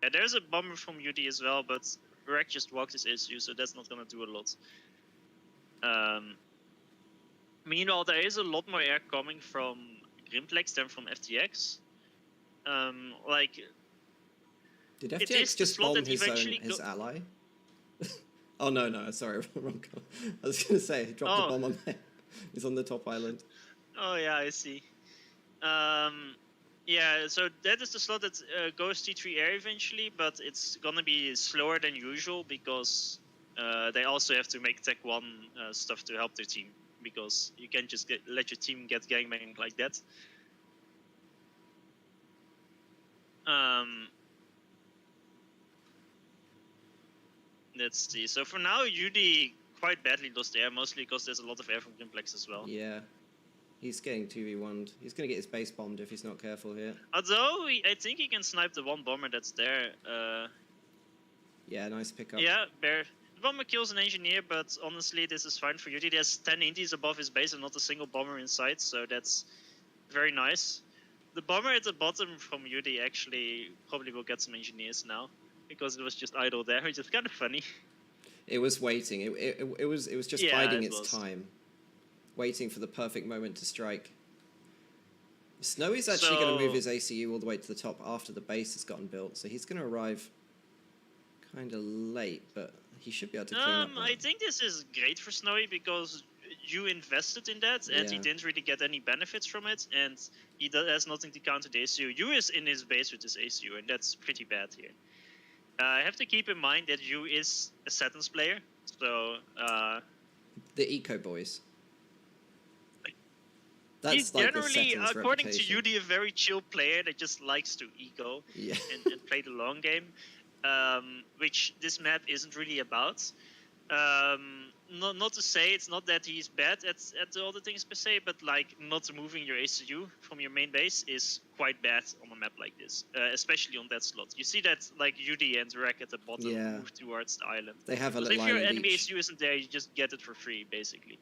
Yeah, there's a bomber from UD as well, but Rek just walked his issue, so that's not gonna do a lot. Meanwhile, there is a lot more air coming from Grimplex than from FTX. Did FTX just bomb his ally? Oh no, sorry, wrong. I was gonna say, he dropped a bomb on there. He's on the top island. Oh yeah, I see. Yeah, so that is the slot that goes T3 air eventually, but it's gonna be slower than usual because they also have to make Tech 1 stuff to help their team, because you can't just let your team get gangbanged like that. Let's see. So for now, UD quite badly lost air, mostly because there's a lot of air from Grimplex as well. Yeah. He's getting 2v1'd. He's going to get his base bombed if he's not careful here. Although, I think he can snipe the one bomber that's there. Yeah, nice pickup. Yeah, Bear. The bomber kills an engineer, but honestly, this is fine for UD. There's 10 indies above his base and not a single bomber in sight, so that's very nice. The bomber at the bottom from UD actually probably will get some engineers now, because it was just idle there, which is kind of funny. It was waiting. It was just Yeah, biding it its was. time, waiting for the perfect moment to strike. Snowy's actually going to move his ACU all the way to the top after the base has gotten built, so he's going to arrive kind of late, but he should be able to clean up that. I think this is great for Snowy because you invested in that, and he Yeah. didn't really get any benefits from it, and he has nothing to counter the ACU. Yu is in his base with his ACU, and that's pretty bad here. I have to keep in mind that Yu is a Saturn's player, so The Eco Boys. he's like the generally, Saturn's according reputation. to Yudi, a very chill player that just likes to eco Yeah. and play the long game, which this map isn't really about. Not to say it's not that he's bad at all the things per se, but like not moving your ACU from your main base is quite bad on a map like this, especially on that slot. You see that like UD and Rek at the bottom Yeah. move towards the island. They have a Because little if your island enemy each. ACU isn't there, you just get it for free, basically.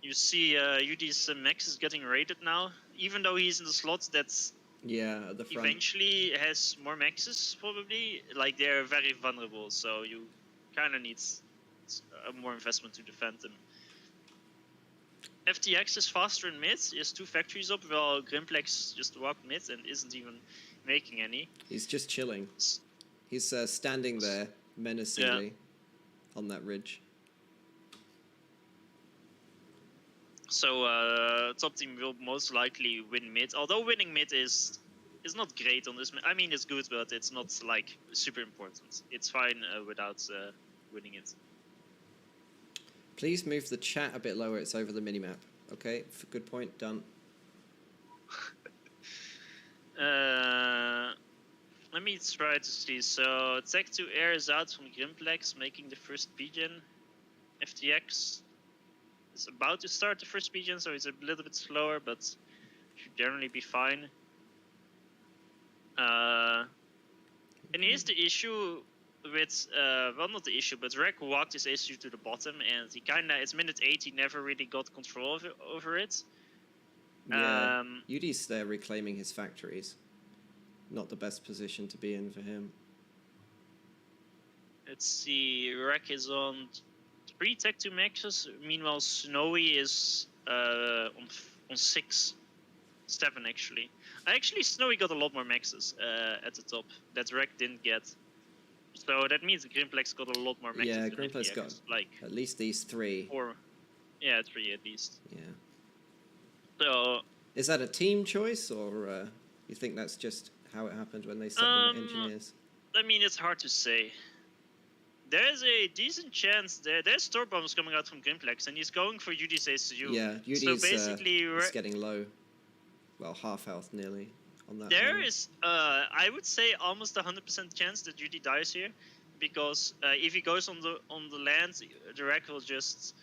You see UD's Max is getting raided now, even though he's in the slots that's Yeah, at the front. eventually has more maxes probably. Like they're very vulnerable, so you kind of need more investment to defend them. FTX is faster in mid. He has 2 factories up, while Grimplex just walked mid and isn't even making any. He's just chilling. He's standing there menacingly on that ridge. So top team will most likely win mid. Although winning mid is not great on this map. I mean, it's good, but it's not like super important. It's fine without winning it. Please move the chat a bit lower. It's over the minimap. Okay, good point. Done. Let me try to see. So Tech 2 air is out from Grimplex, making the first pigeon. FTX is about to start the first pigeon, so it's a little bit slower, but should generally be fine. And here's the issue with, well, not the issue, but Rek walked his ACU to the bottom, and he kinda, it's minute 8, he never really got control over it. Yeah, UD's there reclaiming his factories. Not the best position to be in for him. Let's see, Rek is on 3 Tech 2 maxes, meanwhile Snowy is on 6, 7 actually. Actually, Snowy got a lot more maxes at the top that Rek didn't get. So that means Grimplex got a lot more maxes. Yeah, than Grimplex FTX, got like at least these 3. 4. Yeah, 3 at least. Yeah. So Is that a team choice, or you think that's just how it happened when they set them engineers? I mean, it's hard to say. There's a decent chance there's store bombs coming out from Grimplex, and he's going for UD's ACU. Yeah, UD's so basically, is getting low. Well, half health nearly on that. there one. is, I would say, almost 100% chance that UD dies here, because if he goes on the land, the Rek will just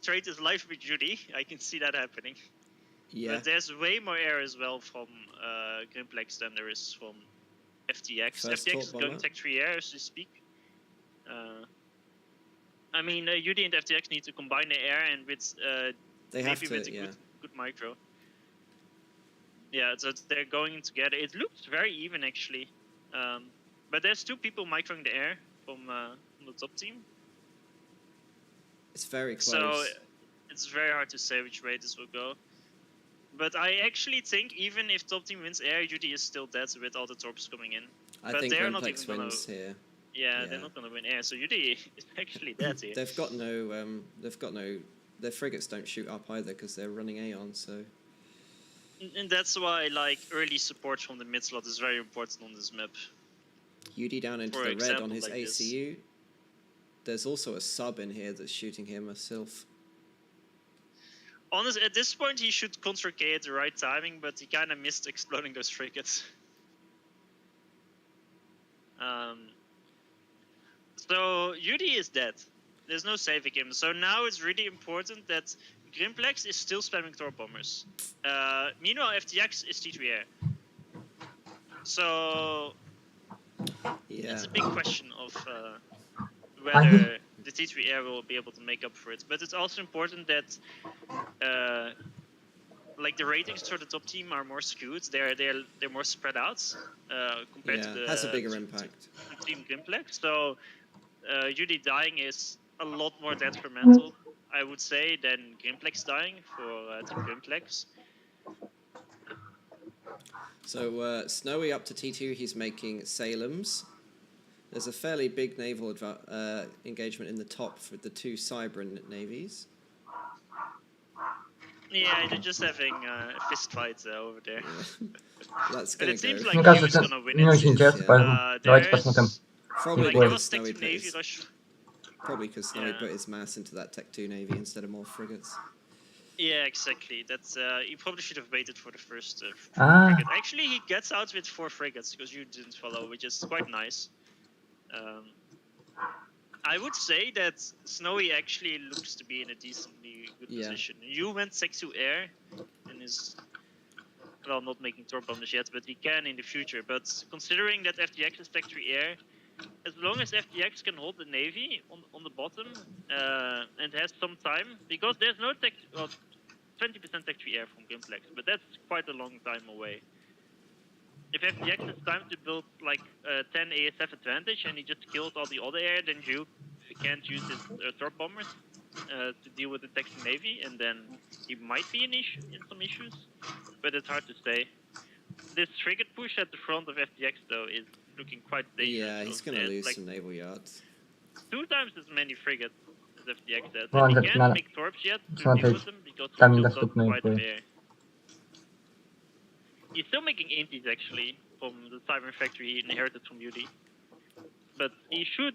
trade his life with UD. I can see that happening. Yeah. But there's way more air as well from Grimplex than there is from FTX. First FTX is top going bomber. Tech 3 air as we speak. I mean, UD and FTX need to combine the air, and with They have maybe to, with a yeah. good micro. Yeah, so they're going together. It looks very even actually, but there's 2 people microing the air from the top team. It's very close. So it's very hard to say which way this will go. But I actually think even if top team wins air, UD is still dead with all the torps coming in. I but think they're not Grimplex even gonna- wins here. Yeah, Yeah. they're not gonna win air, so UD is actually dead here. They've got no their frigates don't shoot up either because they're running Aeon. So And that's why like early support from the mid slot is very important on this map. UD down into For the red example, on his like this. ACU. There's also a sub in here that's shooting him a Sylph. Honestly, at this point he should counter K at the right timing, but he kind of missed exploding those frigates. So UD is dead. There's no saving him. So now it's really important that Grimplex is still spamming Thor bombers. Meanwhile, FTX is T3 air. So Yeah. it's a big question of whether the T3 air will be able to make up for it. But it's also important that like the ratings for the top team are more skewed. They're more spread out compared to the has a bigger impact. to Team Grimplex. So UD dying is a lot more detrimental, I would say, than Grimplex dying for Team Grimplex. So Snowy up to T2, he's making Salem's. There's a fairly big naval engagement in the top for the two Cybran navies. Yeah, they're just having fist fights over there. Yeah. That's But gonna it seems go. like Мне Q is кажется, gonna win не it. очень интересно, поэтому давайте посмотрим. Probably Like Wait. there because was Snowy Tech put 2 Navy his, rush. probably 'cause Snowy Yeah. put his mass into that Tech 2 navy instead of more frigates. Yeah, exactly. That's he probably should have waited for the first Ah. frigate. Actually, he gets out with 4 frigates because you didn't follow, which is quite nice. I would say that Snowy actually looks to be in a decently good position. You went Tech 2 air and is well not making Thor bombers yet, but he can in the future. But considering that FTX is Tech 3 air, as long as FTX can hold the navy on the bottom and has some time, because there's no tech, well, 20% Tech 3 air from Gimplex, but that's quite a long time away. If FTX has time to build like 10 ASF advantage and he just kills all the other air, then Juke can't use his Thor bombers to deal with the Tech 2 navy, and then he might be in some issues, but it's hard to say. This frigate push at the front of FTX though is looking quite dangerous. Yeah, he's gonna lose like some naval yards. 2 times as many frigates as FTX has. Ну, And he это can't надо make torps yet to смотреть. deal with them because he Там still недоступные doesn't quite have пулы. air. He's still making antis actually from the Cyber Factory he inherited from UD. But he should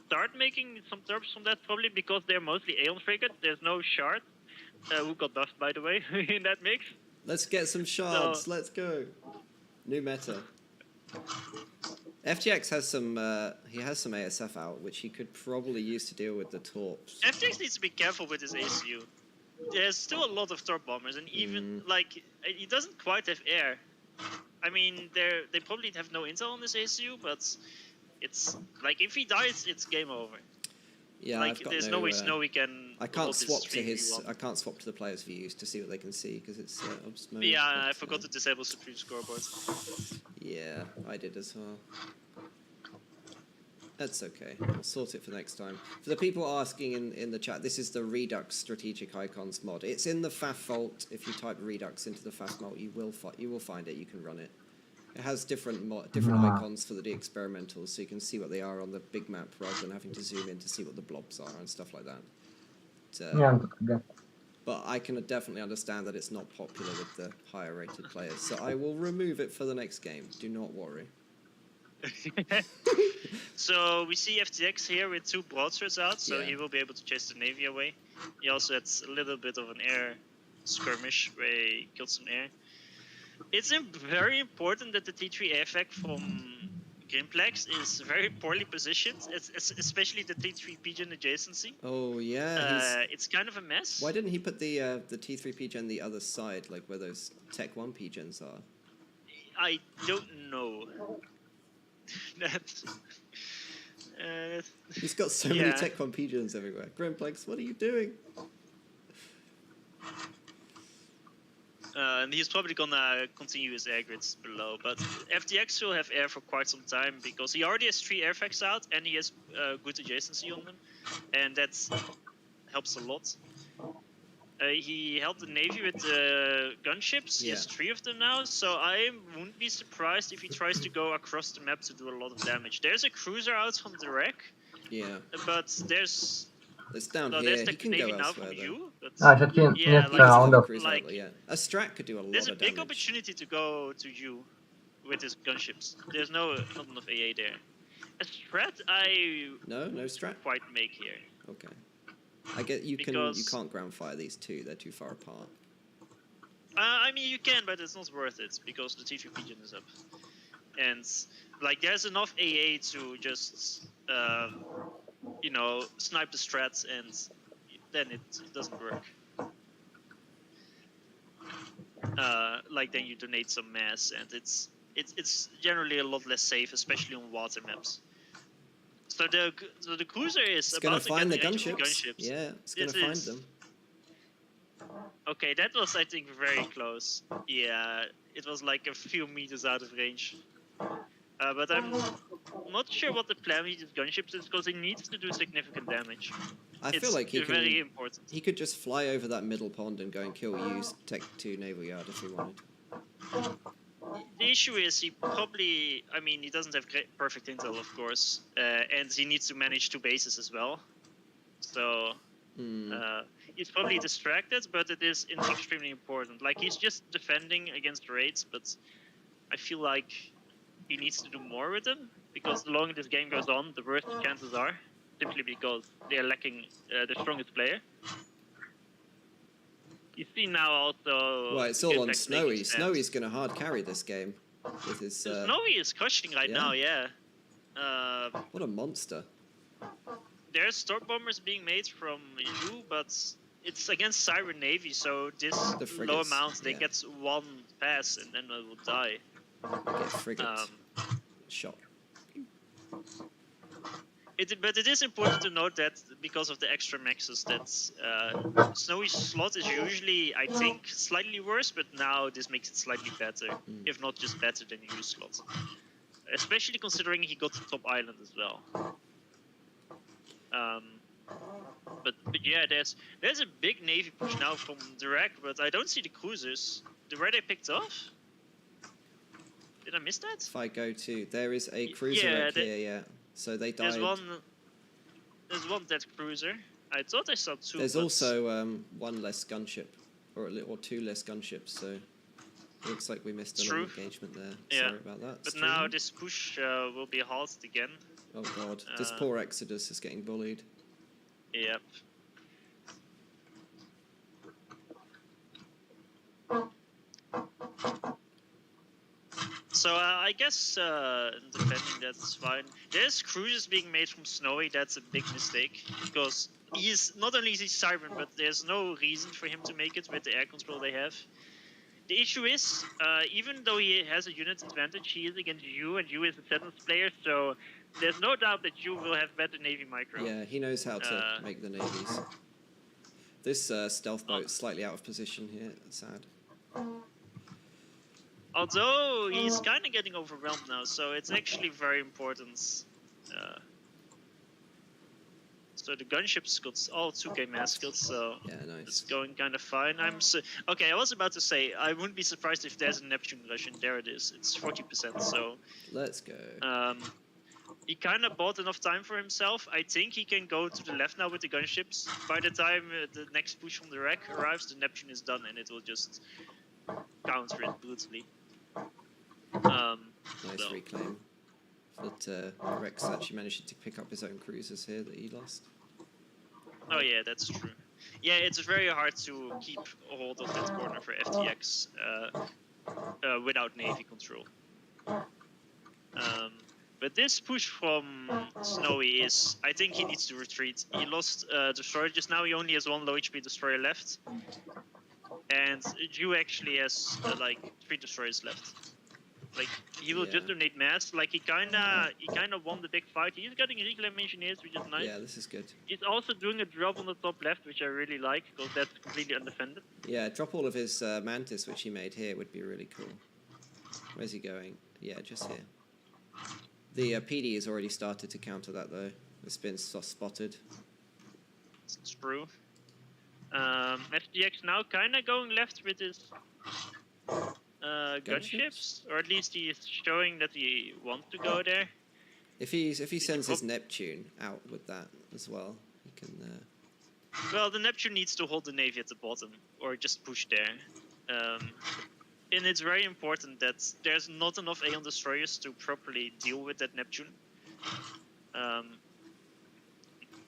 start making some torps from that probably because they're mostly Aeon frigates. There's no shard, who got buffed by the way in that mix. Let's get some shards. Let's go. New meta. FTX has some. He has some ASF out, which he could probably use to deal with the torps. FTX needs to be careful with his ACU. There's still a lot of Thor bombers, and even like he doesn't quite have air. I mean, they probably have no intel on this ACU, but it's like if he dies, it's game over. Yeah, like I've got there's no way Snowy can. I can't hold this swap to his. 3v1. I can't swap to the player's views to see what they can see because it's obs mode. Yeah, I but, forgot to disable Supreme Scoreboard. Yeah, I did as well. That's okay. We'll sort it for next time. For the people asking in the chat, this is the Redux Strategic Icons mod. It's in the FAF vault. If you type Redux into the FAF vault, you will find it. You can run it. It has different icons for the experimentals, so you can see what they are on the big map rather than having to zoom in to see what the blobs are and stuff like that. But I can definitely understand that it's not popular with the higher rated players, so I will remove it for the next game. Do not worry. So we see FTX here with 2 broadswords out, so Yeah. he will be able to chase the navy away. He also had a little bit of an air skirmish where he killed some air. It's very important that the T3 air effect from Grimplex is very poorly positioned, especially the T3 pigeon adjacency. Oh yeah. It's kind of a mess. Why didn't he put the T3 PGen the other side, like where those Tech 1 PGens are? I don't know. That's... He's got so many Tech 1 PGens everywhere. Grimplex, what are you doing? And he's probably gonna continue his air grids below, but FTX will have air for quite some time because he already has 3 air facts out and he has good adjacency on them, and that helps a lot. He helped the navy with the gunships. He has 3 of them now, so I wouldn't be surprised if he tries to go across the map to do a lot of damage. There's a cruiser out from the wreck, Yeah. but there's It's down no, here. there's He the can navy go now elsewhere from though. you, but but Все-таки Yeah, нет like- раундов. Cruise like- outlet, yeah. A strat could do a lot there's a of big damage. opportunity to go to you with his gunships. There's not enough AA there. A strat I No strat. quite make here. Okay. I get you Because- can't ground fire these two. They're too far apart. I mean, you can, but it's not worth it because the TVP gen is up, and like there's enough AA to just you know, snipe the strats, and then it doesn't work. Like then you donate some mass, and it's generally a lot less safe, especially on water maps. So the cruiser is It's gonna about to find the get range of gunships. Yeah, it's gonna It find is. them. Okay, that was, I think, very close. Yeah, it was like a few meters out of range. But I'm not sure what the plan with his gunships is, because he needs to do significant damage. I It's feel like he very can. important. He could just fly over that middle pond and go and kill U's Tech 2 Naval Yard if he wanted. The issue is he probably, I mean, he doesn't have perfect intel, of course, and he needs to manage 2 bases as well. So he's probably distracted, but it is extremely important. Like, he's just defending against raids, but I feel like he needs to do more with them, because the longer this game goes on, the worse the chances are, simply because they are lacking the strongest player. You see now also... Well, it's the all good on back Snowy. making stands. Snowy's gonna hard carry this game with his. Snowy is crushing right yeah. now, yeah. What a monster! There's storm bombers being made from you, but it's against Siren Navy, so this The low frigates, amount, they yeah. get 1 pass and then they will die. Get frigate shot. But it is important to note that because of the extra maxes, that Snowy's slot is usually, I think, slightly worse, but now this makes it slightly better, if not just better than U's slot. Especially considering he got the top island as well. But yeah, there's a big navy push now from the wreck, but I don't see the cruisers. Where they picked off? Did I miss that? If I go to, there is a cruiser yeah, wreck here. Yeah, so they died. There's one dead cruiser. I thought I saw 2. There's but also 1 less gunship, or 2 less gunships. So looks like we missed a lot of engagement there. Yeah. Sorry about that. But Stream. now this push will be halted again. Oh god, this poor Exodus is getting bullied. Yep. So I guess defending that's fine. There's cruises being made from Snowy. That's a big mistake, because he's not only is he Siren, but there's no reason for him to make it with the air control they have. The issue is, even though he has a unit advantage, he is against you, and you is a 7th player, so there's no doubt that you will have better Navy micro. Yeah, he knows how to make the navies. This stealth boat's slightly out of position here. That's sad. Although he's kind of getting overwhelmed now, so it's actually very important. So the gunships got all 2k mass kills, so Yeah, nice. it's going kind of fine. Okay, I was about to say, I wouldn't be surprised if there's a Neptune rush, and there it is. It's 40%, so... Let's go. He kind of bought enough time for himself. I think he can go to the left now with the gunships. By the time the next push from the wreck arrives, the Neptune is done, and it will just counter it brutally. Nice so. reclaim. But Rex actually managed to pick up his own cruisers here that he lost. Oh yeah, that's true. Yeah, it's very hard to keep a hold of that corner for FTX without Navy control. But this push from Snowy is, I think he needs to retreat. He lost Destroyer just now, he only has 1 low HP Destroyer left. And Ju actually has like 3 Destroyers left. Like, he will just donate mass. Like, he kinda won the big fight. He's getting reclaim engineers, which is nice. Yeah, this is good. He's also doing a drop on the top left, which I really like, because that's completely undefended. Yeah, drop all of his Mantis, which he made here, would be really cool. Where's he going? Yeah, just here. The PD has already started to counter that, though. It's been spotted. It's true. FTX now kinda going left with his gunships, or at least he is showing that he wants to go there. If he sends his Neptune out with that as well, he can Well, the Neptune needs to hold the Navy at the bottom, or just push there. And it's very important that there's not enough Aeon destroyers to properly deal with that Neptune.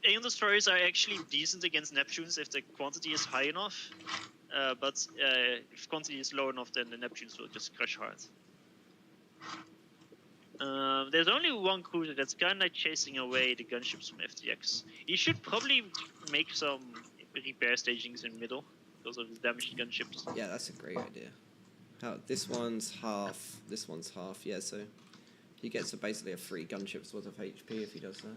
Aeon destroyers are actually decent against Neptunes if the quantity is high enough, but if quantity is low enough, then the Neptunes will just crush hard. There's only one cruiser that's kind of chasing away the gunships from FTX. He should probably make some repair stagings in middle because of his damaged gunships. Yeah, that's a great idea. Oh, this one's half. This one's half. Yeah, so he gets basically a free gunship's worth of HP if he does that.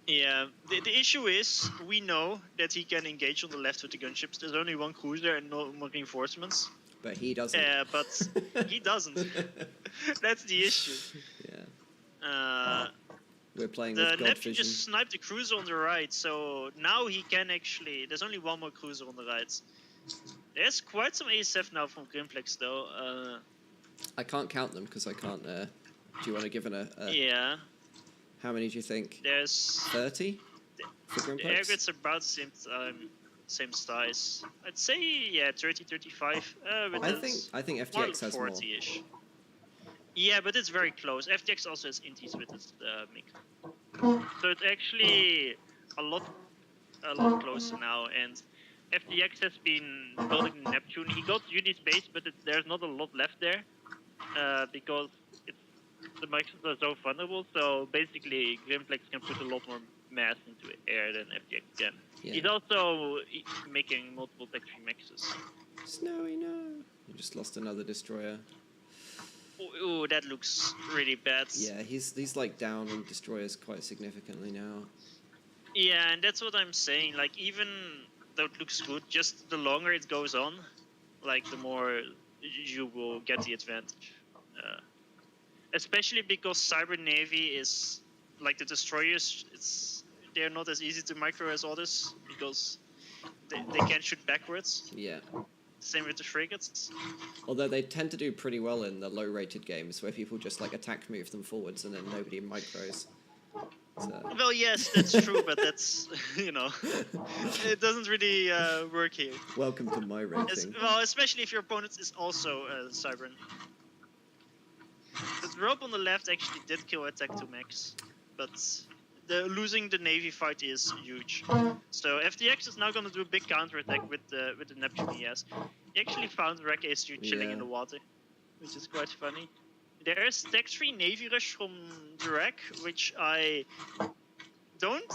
Yeah, the issue is we know that he can engage on the left with the gunships. There's only one cruiser and no more reinforcements. But he doesn't. But he doesn't. That's the issue. Yeah. We're playing the with God Neptune vision. just sniped the cruiser on the right, so now he can actually. There's only one more cruiser on the right. There's quite some ASF now from Grimplex though. I can't count them because I can't. Do you want to give it a? Yeah. How many do you think? There's 30 for the Grimplex? air grids are about the same size. I'd say yeah, 30, 35. I think FTX has more. 40-ish. Yeah, but it's very close. FTX also has inties with its MiG. So it's actually a lot closer now. And FTX has been building Neptune. He got UD space, but there's not a lot left there because the mixes are so vulnerable. So basically, Grimplex can put a lot more mass into air than FTX can. Yeah. He's also making multiple Tech 3 mixes. Snowy, no. You just lost another destroyer. Ooh, that looks really bad. Yeah, he's like down on destroyers quite significantly now. Yeah, and that's what I'm saying. Like, even though it looks good, just the longer it goes on, like, the more you will get the advantage. Especially because Cyber Navy is, like, the destroyers, they're not as easy to micro as others, because they can shoot backwards. Yeah. Same with the frigates. Although they tend to do pretty well in the low-rated games, where people just, like, attack move them forwards and then nobody micros. So. Well, yes, that's true, but that's, you know, it doesn't really work here. Welcome to my rating. Well, especially if your opponent is also Cybern. The drop on the left actually did kill Attack 2 Max, but losing the Navy fight is huge. So FTX is now going to do a big counterattack with the Neptune he has. He actually found Wreck ASU chilling in the water, which is quite funny. There is Tech 3 Navy Rush from the Wreck, which I don't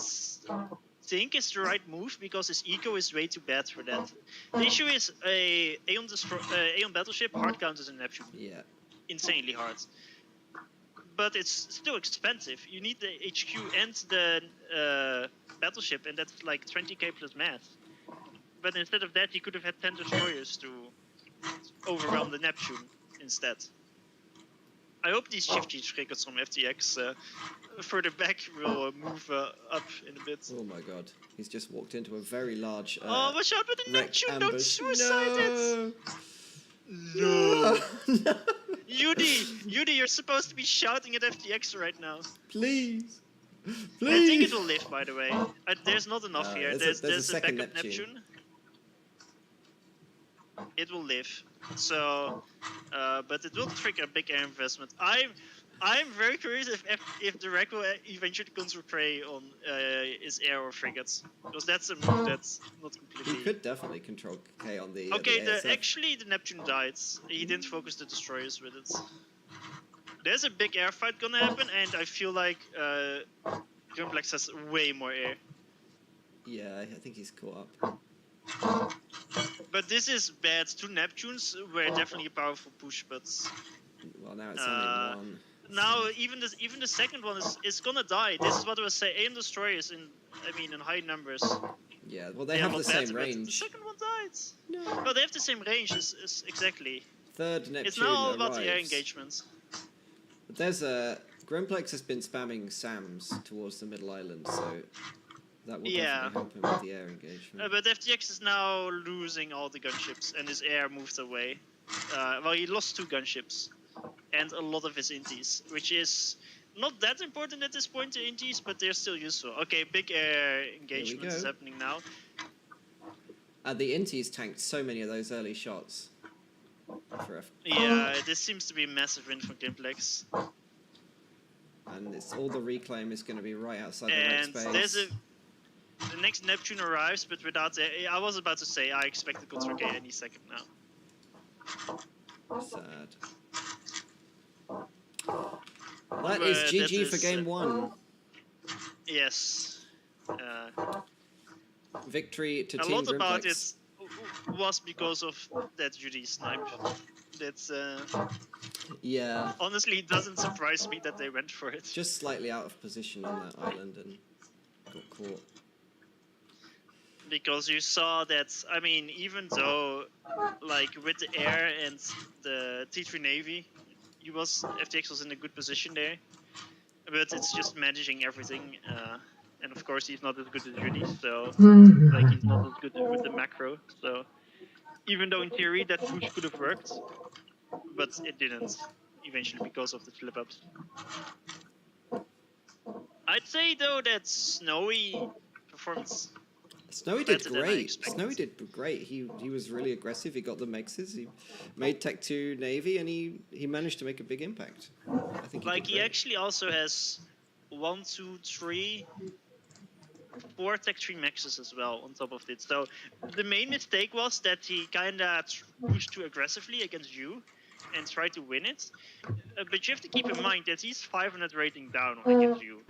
think is the right move because his eco is way too bad for that. The issue is Aeon Battleship hard counters in Neptune. Yeah. Insanely hard. But it's still expensive. You need the HQ and the battleship, and that's like 20k plus math. But instead of that, he could have had 10 destroyers to overwhelm the Neptune instead. I hope these shift cheese frigates from FTX further back will move up in a bit. Oh my god, he's just walked into a very large. Oh, watch out with the Neptune! Don't suicide it! No! No! Yudi, you're supposed to be shouting at FTX right now. Please! Please! I think it will live, by the way. There's not enough here. There's a a backup Neptune. Neptune. It will live. So, but it will trigger a big air investment. I'm very curious if the Wreck will eventually control prey on his air or frigates, because that's a move that's not completely. He could definitely control K on the. Okay, the ASF. actually the Neptune died. He didn't focus the destroyers with it. There's a big air fight gonna happen, and I feel like Grimplex has way more air. Yeah, I think he's caught up. But this is bad. 2 Neptunes were definitely a powerful push, but Well, now it's only one. now even the second one is gonna die. This is what I was saying. Aim destroyers in high numbers. Yeah, well they have the not same bad, but range. The second one died. No. No, they have the same range. Is exactly. Third Neptune It's now all about the air arrives. engagements. But there's a Grimplex has been spamming SAMs towards the middle island, so that will definitely help him with the air engagement. But FTX is now losing all the gunships, and his air moved away. Well, he lost 2 gunships, and a lot of his inties, which is not that important at this point to inties, but they're still useful. Okay, big air engagement is happening now. The Inties tanked so many of those early shots. Yeah, this seems to be a massive win for Gimplex. And it's all the reclaim is going to be right outside the red And space. there's the next Neptune arrives, but without I was about to say I expect the Contra K any second now. Sad. That is GG for game 1. Yes. Victory to a Team lot about Grimplex. it was because of that GD snipe. That's Yeah. honestly, it doesn't surprise me that they went for it. Just slightly out of position on that island and got caught. Because you saw that, I mean, even though, like, with the air and the T3 Navy, FTX was in a good position there. But it's just managing everything. And of course, he's not as good as Judy, so, like, he's not as good with the macro. So, even though in theory that push could have worked, but it didn't, eventually, because of the flip-ups. I'd say, though, that Snowy performance... Snowy did great. Snowy did great. He was really aggressive. He got the mexes. He made Tech 2 Navy, and he managed to make a big impact. I think he actually also has 1, 2, 3, 4 Tech 3 maxes as well on top of it. So the main mistake was that he kinda pushed too aggressively against you and tried to win it. But you have to keep in mind that he's 500 rating down against you,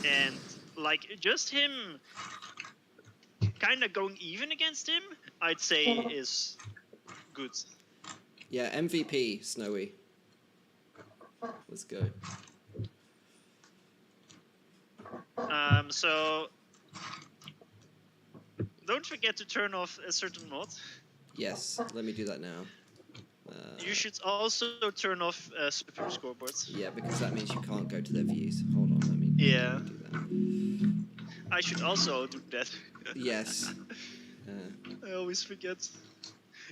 and like just him kind of going even against him, I'd say is good. Yeah, MVP Snowy. Let's go. So don't forget to turn off a certain mod. Yes, let me do that now. You should also turn off Supreme Scoreboards. Yeah, because that means you can't go to their views. Hold on, let me do that. I should also do that. Yes. I always forget.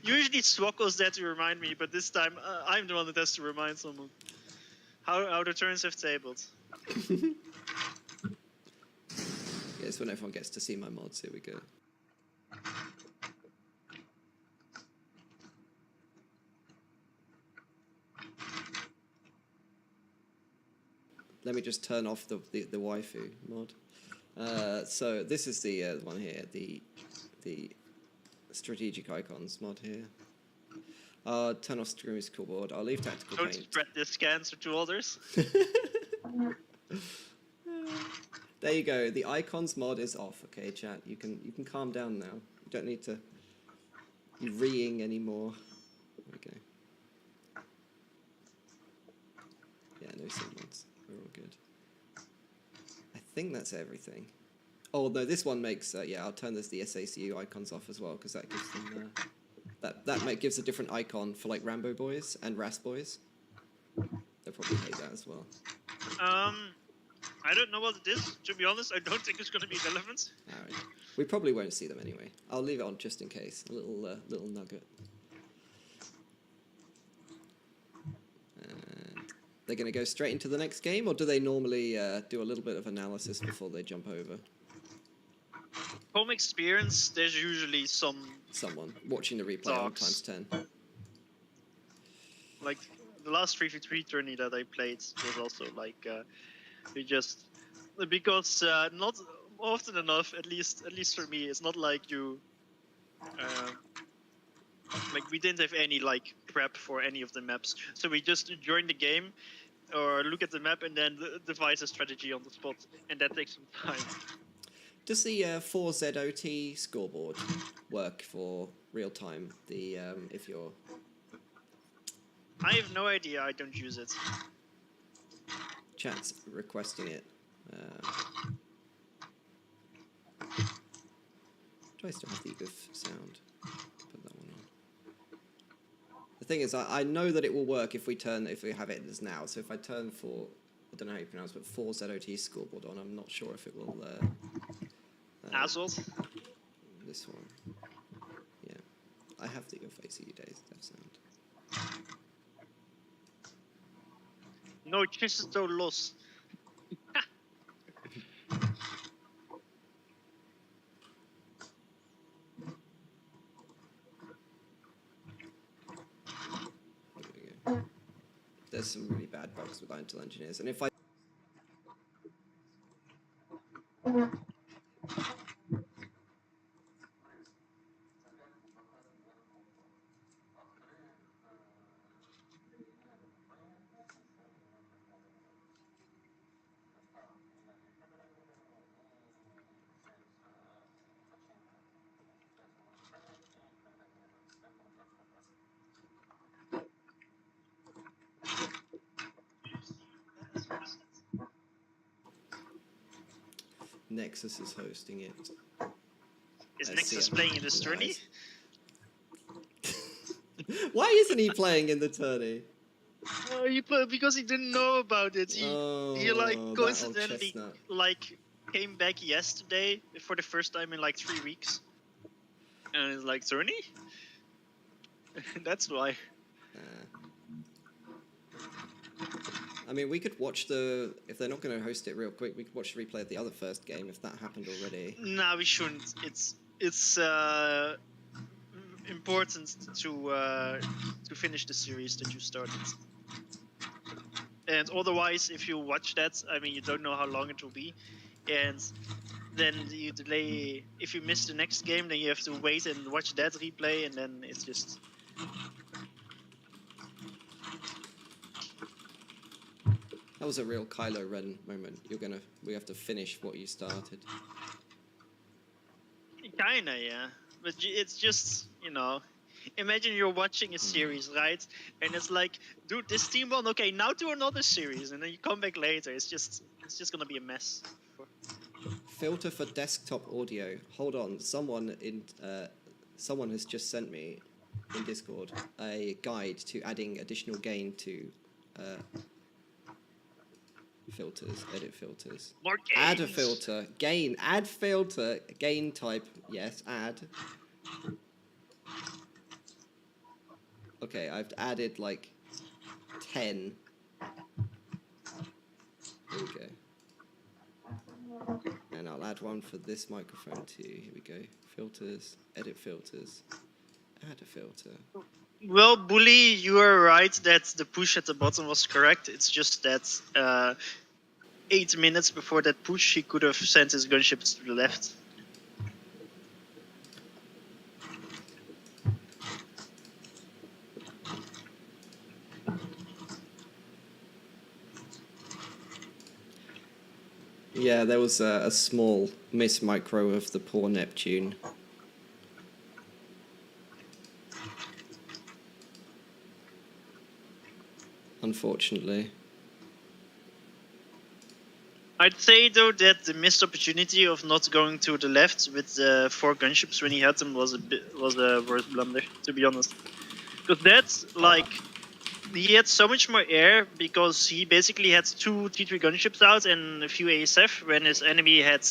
Usually Swokko's there to remind me, but this time I'm the one that has to remind someone. How the turns have tabled. Yes, when everyone gets to see my mods, here we go. Let me just turn off the waifu mod. So this is the one here, the strategic icons mod here. Turn off stream scoreboard. I'll leave tactical Don't paint. spread the scans to others. There you go. The icons mod is off. Okay, chat. You can calm down now. You don't need to be reeing anymore. Okay. Yeah, no sim mods. We're all good. I think that's everything. Oh no, this one makes. Yeah, I'll turn the SACU icons off as well because that gives them. Gives a different icon for like Rambo boys and Ras boys. They'll probably hate that as well. I don't know what it is. To be honest, I don't think it's going to be relevant. All right. We probably won't see them anyway. I'll leave it on just in case. A little nugget. And they're going to go straight into the next game, or do they normally do a little bit of analysis before they jump over? Home experience, there's usually someone watching the replay on ×10. Like the last 3v3 tourney that I played was also like we just because not often enough, at least for me, it's not like you like we didn't have any like prep for any of the maps, so we just join the game or look at the map and then devise a strategy on the spot, and that takes some time. Does the 4ZOT scoreboard work for real time? The if you're... I have no idea. I don't use it. Chat's requesting it. Do I still have the EBIF sound? Put that one on. The thing is, I know that it will work if we have it as now. So if I turn for, I don't know how you pronounce it, but 4ZOT scoreboard on, I'm not sure if it will. Assholes. This one. Yeah, I have the Your Face You Days dev sound. No, Chisto los. there's some really bad bugs with Lentil Engineers, and if I Nexus is hosting it. Is Nexus playing in this tourney? Why isn't he playing in the tourney? He because he didn't know about it. He like that old coincidentally chestnut. like came back yesterday for the first time in like 3 weeks, and it's like tourney. That's why. I mean, we could watch if they're not going to host it real quick, we could watch the replay of the other first game if that happened already. Nah, we shouldn't. It's important to finish the series that you started. And otherwise, if you watch that, I mean, you don't know how long it will be, and then you delay. If you miss the next game, then you have to wait and watch that replay, and then it's just. That was a real Kylo Ren moment. We have to finish what you started. Kinda, yeah. But it's just, you know, imagine you're watching a series, right? And it's like, dude, this team won. Okay, now do another series, and then you come back later. It's just gonna be a mess. Filter for desktop audio. Hold on, someone has just sent me in Discord a guide to adding additional gain to filters, edit filters. More gains. Add a filter, gain, add filter, gain type, yes, add. Okay, I've added like 10. There we go. And I'll add one for this microphone too. Here we go. Filters, edit filters, add a filter. Well, Bully, you are right that the push at the bottom was correct. It's just that 8 minutes before that push, he could have sent his gunships to the left. Yeah, there was a small miss micro of the poor Neptune. Unfortunately. I'd say though that the missed opportunity of not going to the left with the 4 gunships when he had them was a worse blunder, to be honest. Because that's like he had so much more air because he basically had 2 T3 gunships out and a few ASF when his enemy had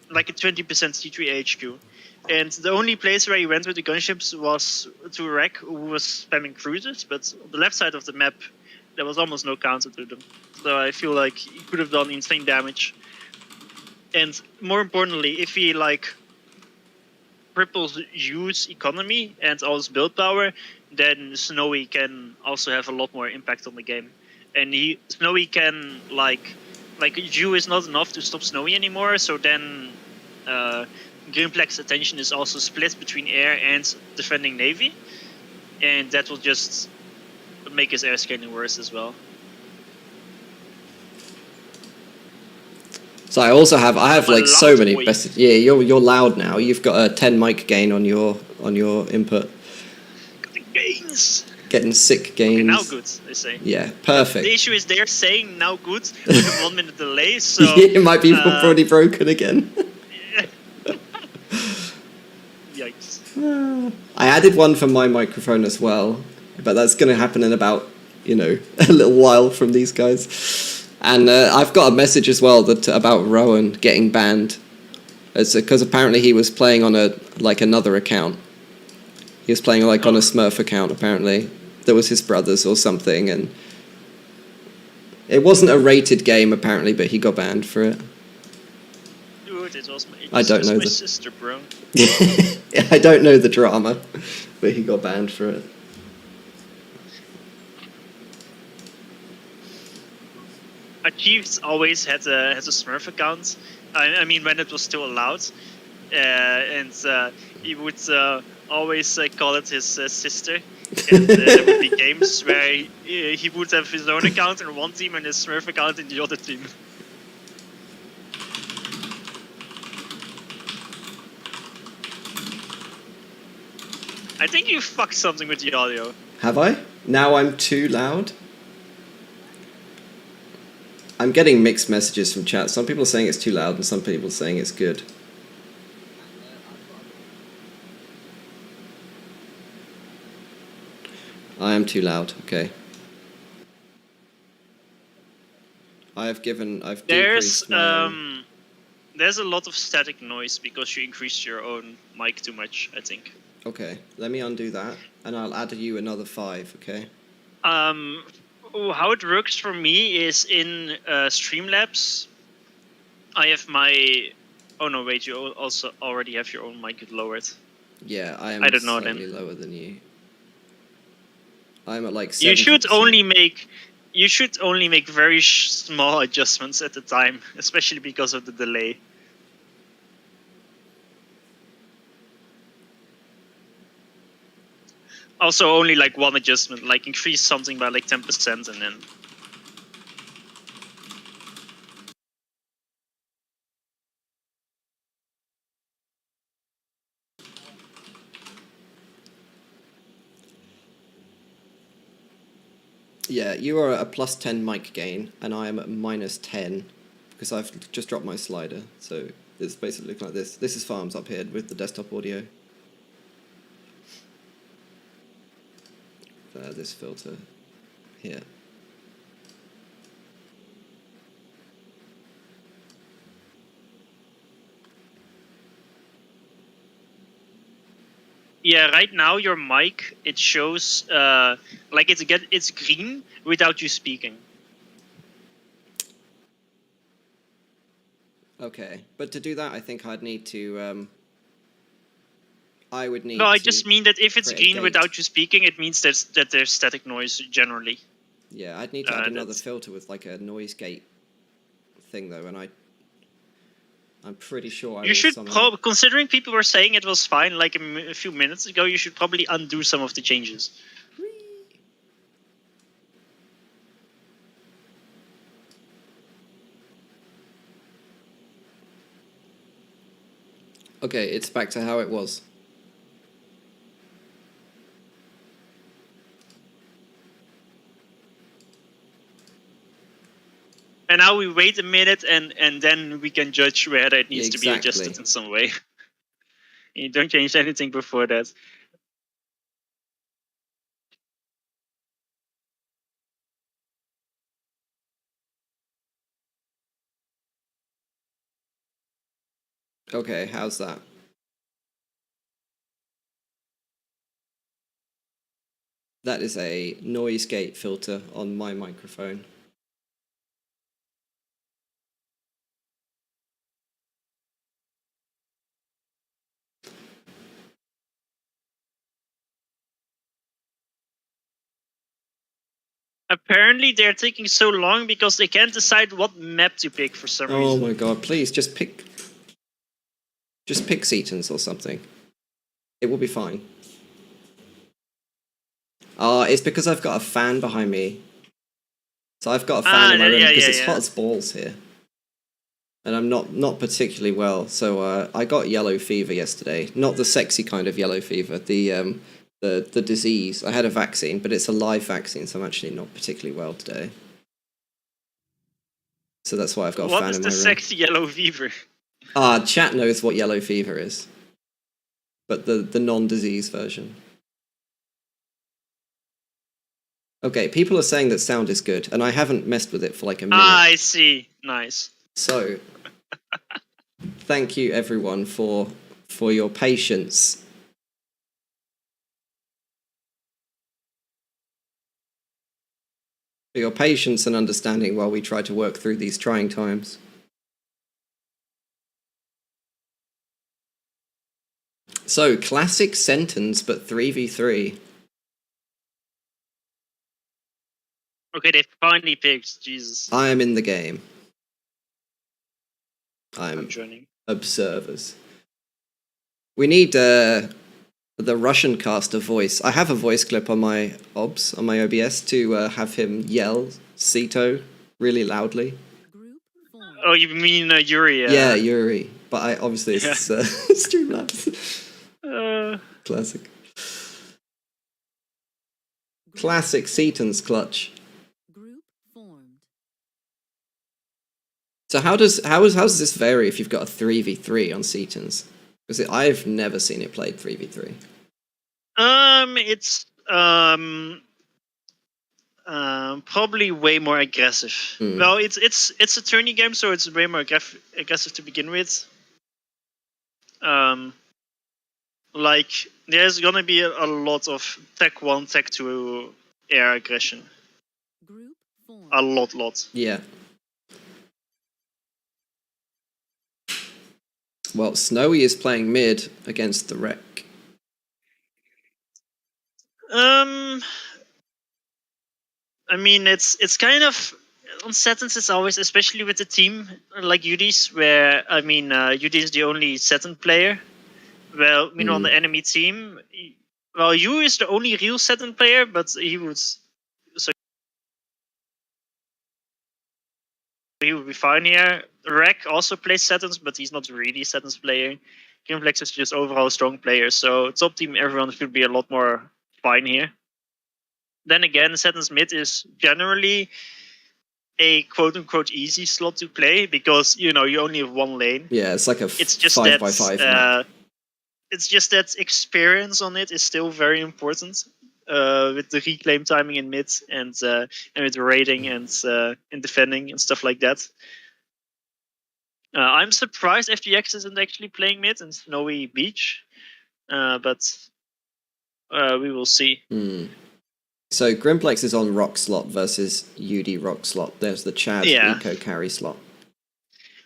like a 20% T3 HQ. And the only place where he went with the gunships was to Rek, who was spamming cruisers, but on the left side of the map there was almost no counter to them. So I feel like he could have done insane damage. And more importantly, if he like cripples Yu's economy and all his build power, then Snowy can also have a lot more impact on the game. And Snowy can like Yu is not enough to stop Snowy anymore, so then Grimplex's attention is also split between air and defending Navy, and that will just make his air scaling worse as well. So I have like so many best. Yeah, you're loud now. You've got a 10 mic gain on your input. Got the gains. Getting sick gains. Okay, now good, they say. Yeah, perfect. The issue is they're saying now good with a 1 minute delay, so it might be already broken again. Yikes. I added one for my microphone as well, but that's going to happen in about, a little while from these guys. And I've got a message as well about Rowan getting banned. It's because apparently he was playing on another account. He was playing on a Smurf account apparently. That was his brother's or something, and it wasn't a rated game apparently, but he got banned for it. dude. It was I don't just know my the- sister, bro. I don't know the drama, but he got banned for it. Chiefs always had a Smurf account. I mean, when it was still allowed, and he would always call it his sister. And there would be games where he would have his own account in one team and his Smurf account in the other team. I think you fucked something with the audio. Have I? Now I'm too loud? I'm getting mixed messages from chat. Some people are saying it's too loud and some people are saying it's good. I am too loud, okay. I've decreased my... There's a lot of static noise because you increased your own mic too much, I think. Okay, let me undo that, and I'll add you another 5, okay? How it works for me is in Streamlabs, I have my... Oh no, wait, you also already have your own mic lowered. Yeah, I am I don't know slightly then. lower than you. I'm at like 70%. You should only make very small adjustments at the time, especially because of the delay. Also, only like one adjustment, like increase something by like 10% and then... Yeah, you are at a plus 10 mic gain, and I am at minus 10, because I've just dropped my slider, so it's basically looking like this. This is Farms up here with the desktop audio. This filter here. Yeah, right now your mic, it shows like it's green without you speaking. Okay, but to do that, I think I'd need to. I would need. No, I to just mean that if it's create a green gate. without you speaking, it means that there's static noise generally. Yeah, I'd need to add another filter with like a noise gate thing though, and I'm pretty sure You should considering people were saying it was fine like a few minutes ago, you should probably undo some of the changes. Okay, it's back to how it was. And now we wait a minute and then we can judge whether it needs to be adjusted in some way. You don't change anything before that. Okay, how's that? That is a noise gate filter on my microphone. Apparently they're taking so long because they can't decide what map to pick for some reason. Oh my god, please just pick Setons or something. It will be fine. It's because I've got a fan behind me. So I've got a fan in my room because it's hot as balls here. And I'm not particularly well, so I got yellow fever yesterday. Not the sexy kind of yellow fever, the disease. I had a vaccine, but it's a live vaccine, so I'm actually not particularly well today. So that's why I've got a fan in my room. What is the sexy yellow fever? Chat knows what yellow fever is. But the non-disease version. Okay, people are saying that sound is good, and I haven't messed with it for like a minute. I see. Nice. So, thank you everyone for your patience. For your patience and understanding while we try to work through these trying times. So, classic sentence, but 3v3. Okay, they finally picked. Jesus. I am in the game. I'm I'm joining. observers. We need the Russian caster voice. I have a voice clip on my OBS to have him yell Sito really loudly. Group formed. Oh, you mean Yuri? Yeah, Yuri. But I obviously Yeah. it's Streamlabs. Classic. Classic Seaton's clutch. Group formed. So how does this vary if you've got a 3v3 on Seaton's? Because I've never seen it played 3v3. It's probably way more aggressive. Mm. Well, it's a tourney game, so it's way more aggressive to begin with. Like there's gonna be a lot of Tech 1, Tech 2 air aggression. Group formed. A lot. Yeah. Well, Snowy is playing mid against the Wreck. I mean, it's kind of on settings. It's always, especially with a team like UD's, where I mean, UD is the only Saturn player. Well, I mean, on the enemy team, well, Yu is the only real Saturn player, but he would be fine here. Rek also plays Saturns, but he's not really a Saturns player. Gimplex is just overall a strong player, so top team everyone should be a lot more fine here. Then again, Saturn's mid is generally a quote-unquote easy slot to play because you only have one lane. Yeah, it's like a It's just 5x5 map. It's just that experience on it is still very important with the reclaim timing in mid and with raiding and defending and stuff like that. I'm surprised FTX isn't actually playing mid and Snowy Beach, but we will see. So Grimplex is on rock slot versus UD rock slot. There's the Chad eco carry slot.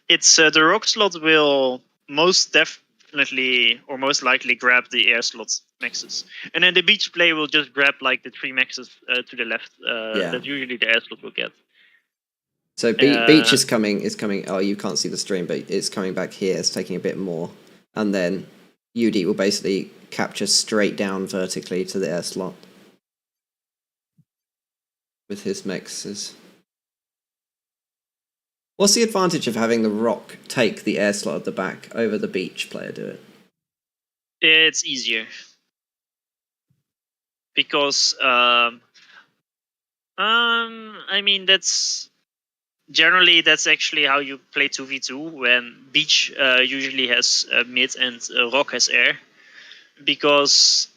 It's the rock slot will most definitely or most likely grab the air slot maxes, and then the beach play will just grab like the 3 maxes to the left. That usually the air slot will get. So Beach is coming. Oh, you can't see the stream, but it's coming back here. It's taking a bit more, and then UD will basically capture straight down vertically to the air slot with his mixes. What's the advantage of having the rock take the air slot at the back over the beach player do it? It's easier because I mean that's actually how you play 2v2 when beach usually has mid and rock has air, because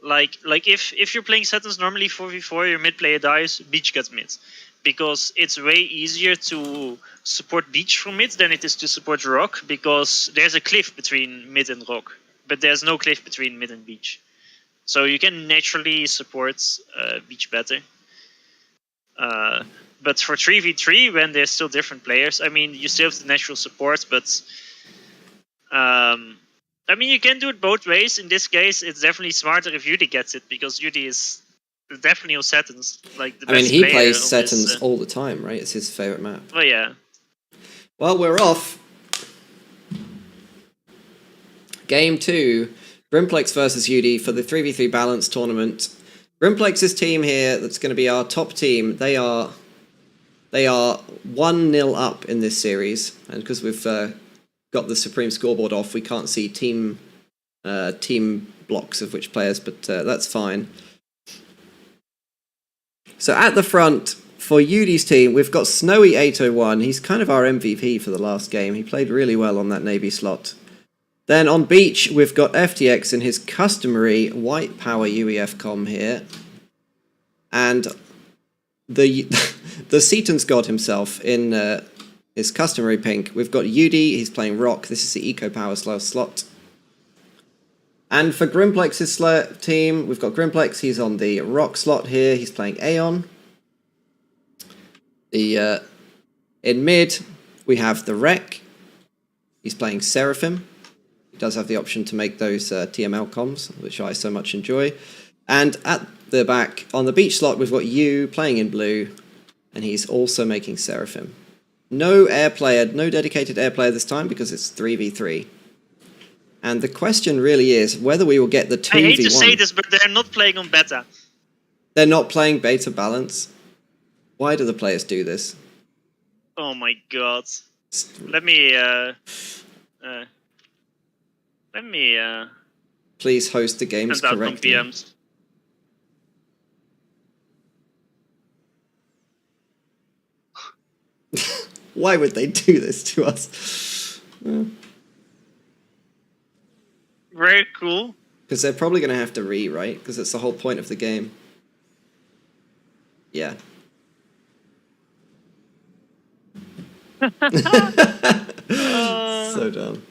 like if you're playing Saturns normally 4v4, your mid player dies, beach gets mid, because it's way easier to support beach from mid than it is to support rock, because there's a cliff between mid and rock, but there's no cliff between mid and beach, so you can naturally support beach better. But for 3v3, when there's still different players, I mean, you still have the natural support, but I mean, you can do it both ways. In this case, it's definitely smarter if Yudi gets it, because Yudi is definitely on Saturns. Like the best he player plays on Saturns this, all the time, right? It's his favorite map. Oh yeah. Well, we're off. Game 2, Grimplex versus UD for the 3v3 balance tournament. Grimplex's team here, that's going to be our top team. They are 1-0 up in this series, and because we've got the Supreme scoreboard off, we can't see team blocks of which players, but that's fine. So at the front, for UD's team, we've got Snowy 801. He's kind of our MVP for the last game. He played really well on that Navy slot. Then on Beach, we've got FTX in his customary white power UEF com here. And the Seaton's God himself in his customary pink. We've got UD, he's playing Rock. This is the Eco Power slot. And for Grimplex's team, we've got Grimplex. He's on the Rock slot here. He's playing Aeon. In mid, we have the Wreck. He's playing Seraphim. He does have the option to make those TML comms, which I so much enjoy. And at the back, on the beach slot, we've got you playing in blue, and he's also making Seraphim. No air player, no dedicated air player this time because it's 3v3. And the question really is whether we will get the 2v1. I hate to say this, but they're not playing on beta. They're not playing beta balance. Why do the players do this? Oh my god. Let me Please host the games send out some correctly. PMs. Why would they do this to us? Very cool. Because they're probably going to have to right? Because it's the whole point of the game. Yeah. So dumb.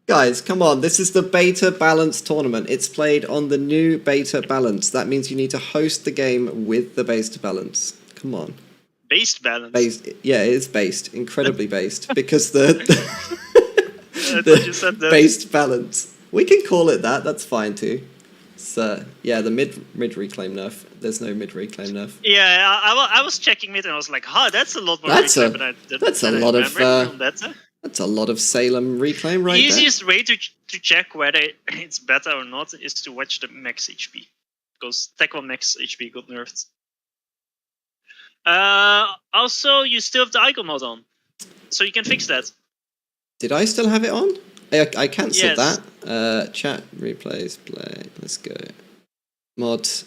Guys, come on. This is the beta balance tournament. It's played on the new beta balance. That means you need to host the game with the beta balance. Come on. Based balance. Based, yeah, it is based. Incredibly based. Because the, I thought you said that. based balance. We can call it that. That's fine too. So, yeah, the mid reclaim nerf. There's no mid reclaim nerf. Yeah, I was checking mid and I was like, that's a lot more That's reclaim than that's a than I lot of remember. that's a lot of Salem reclaim right The there. easiest way to check whether it's better or not is to watch the max HP. Because Tackle max HP got nerfed. Also, you still have the icon mod on. So you can fix that. Did I still have it on? I cancelled Yes. that. Chat, replays, play. Let's go. Mods.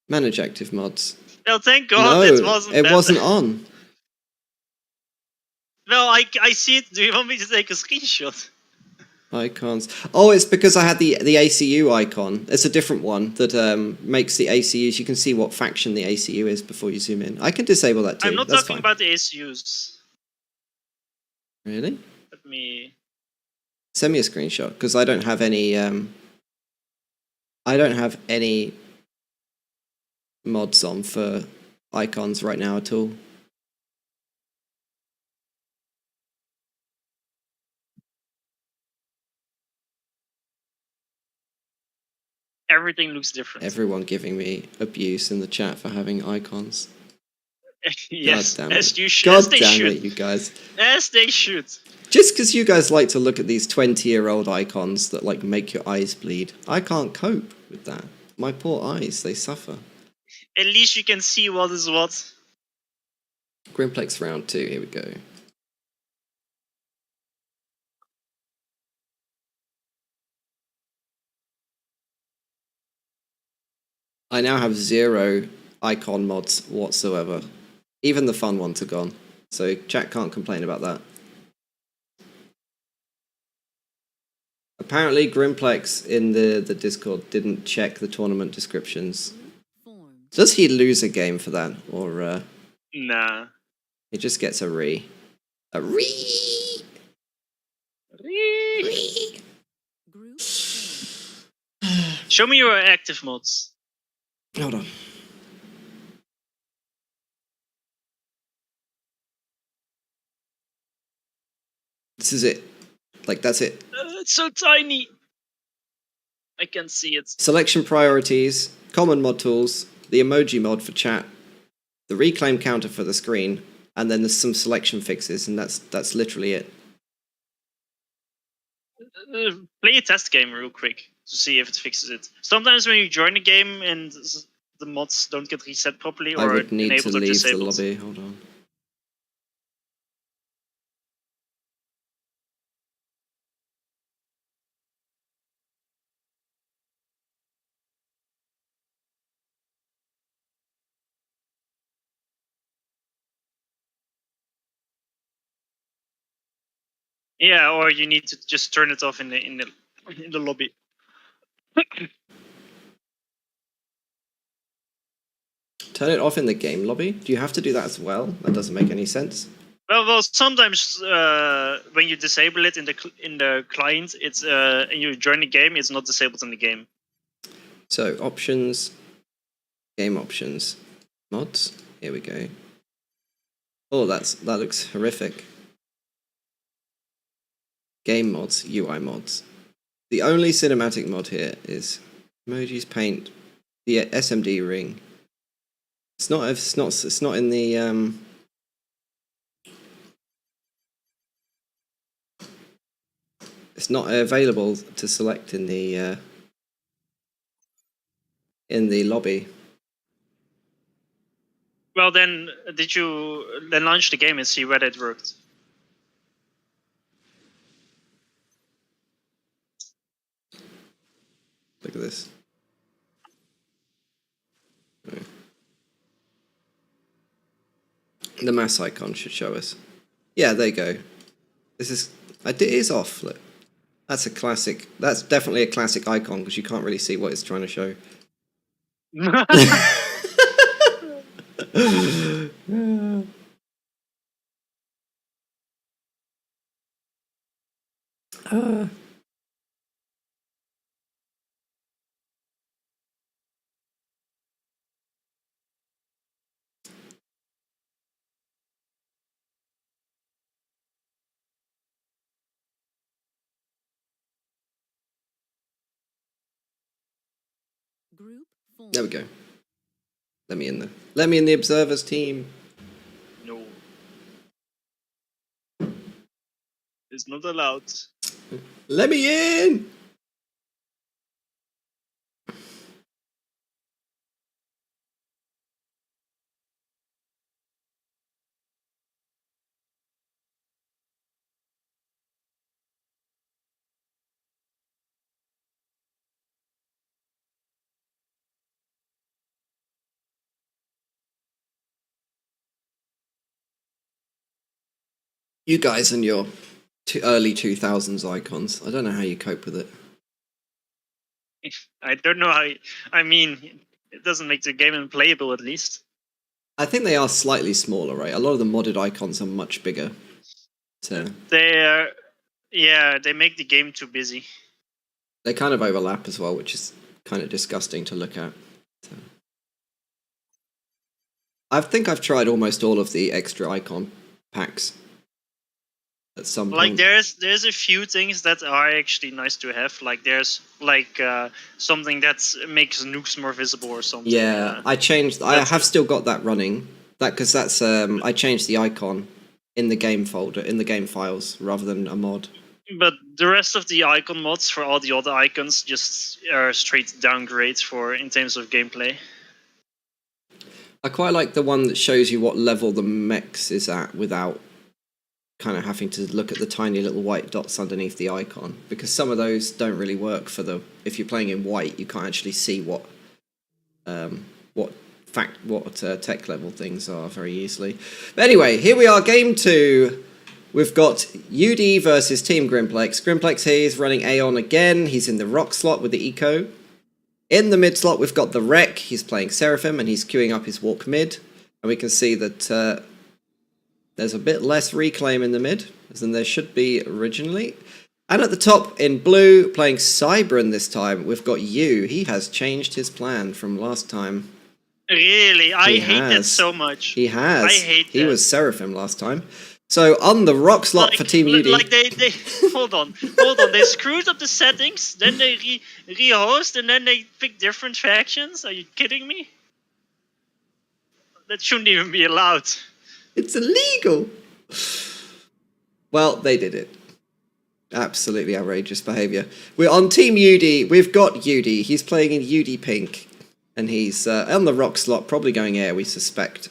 Manage active mods. Oh, thank God it No, wasn't it that. wasn't on. No, I see it. Do you want me to take a screenshot? Icons. Oh, it's because I had the ACU icon. It's a different one that makes the ACUs. You can see what faction the ACU is before you zoom in. I can disable that too. I'm not That's talking fine. about the ASUs. Really? Let me... Send me a screenshot because I don't have any. I don't have any mods on for icons right now at all. Everything looks different. Everyone giving me abuse in the chat for having icons. Yes, God damn as it. you should. God As they damn should. it, you guys. As they should. Just because you guys like to look at these 20-year-old icons that like make your eyes bleed, I can't cope with that. My poor eyes, they suffer. At least you can see what is what. Grimplex round 2, here we go. I now have 0 icon mods whatsoever. Even the fun ones are gone. So chat can't complain about that. Apparently Grimplex in the Discord didn't check the tournament descriptions. Formed. Does he lose a game for that? Or Nah. he just gets a re? A re! Group formed. Show me your active mods. Hold on. This is it. Like, that's it. It's so tiny. I can see it. Selection priorities, common mod tools, the emoji mod for chat, the reclaim counter for the screen, and then there's some selection fixes, and that's literally it. Play a test game real quick to see if it fixes it. Sometimes when you join a game and the mods don't get reset properly I or would need to enabled or leave the disabled. lobby. Hold on. Yeah, or you need to just turn it off in the lobby. Turn it off in the game lobby? Do you have to do that as well? That doesn't make any sense. Well, sometimes when you disable it in the client, it's and you join the game, it's not disabled in the game. So options, game options, mods. Here we go. Oh, that looks horrific. game mods, UI mods. The only cinematic mod here is Emoji's Paint, the SMD ring. It's not in the it's not available to select in the lobby. Well, then, did you then launch the game and see whether it worked? Look at this. The mass icon should show us. Yeah, there you go. This is... It is off, look. That's a classic... That's definitely a classic icon, because you can't really see what it's trying to show. Group formed. There we go. Let me in there. Let me in the observers team. No. It's not allowed. Let me in! You guys and your early 2000s icons. I don't know how you cope with it. I don't know how. I mean, it doesn't make the game unplayable, at least. I think they are slightly smaller, right? A lot of the modded icons are much bigger. So They yeah, they make the game too busy. they kind of overlap as well, which is kind of disgusting to look at. So. I think I've tried almost all of the extra icon packs. At some Like point. there's a few things that are actually nice to have. Like there's like something that makes nukes more visible or something. Yeah, I changed. I that's have it. still got that running. That because that's I changed the icon in the game folder in the game files rather than a mod. But the rest of the icon mods for all the other icons just are straight downgrades for in terms of gameplay. I quite like the one that shows you what level the mechs is at without kind of having to look at the tiny little white dots underneath the icon, because some of those don't really work for the... If you're playing in white, you can't actually see what tech level things are very easily. But anyway, here we are, game 2. We've got UD versus Team Grimplex. Grimplex here is running Aeon again. He's in the rock slot with the eco. In the mid slot, we've got the Wreck. He's playing Seraphim, and he's queuing up his walk mid. And we can see that there's a bit less reclaim in the mid than there should be originally. And at the top, in blue, playing Cybran this time, we've got Yu. He has changed his plan from last time. Really, I He hate that has. so much. He has. I hate He that. was Seraphim last time. So on the rock slot for Team UD. Like they hold on. They screwed up the settings, then they re-host, and then they pick different factions. Are you kidding me? That shouldn't even be allowed. It's illegal. Well, they did it. Absolutely outrageous behaviour. We're on Team UD. We've got UD. He's playing in UD pink. And he's on the rock slot, probably going air, we suspect.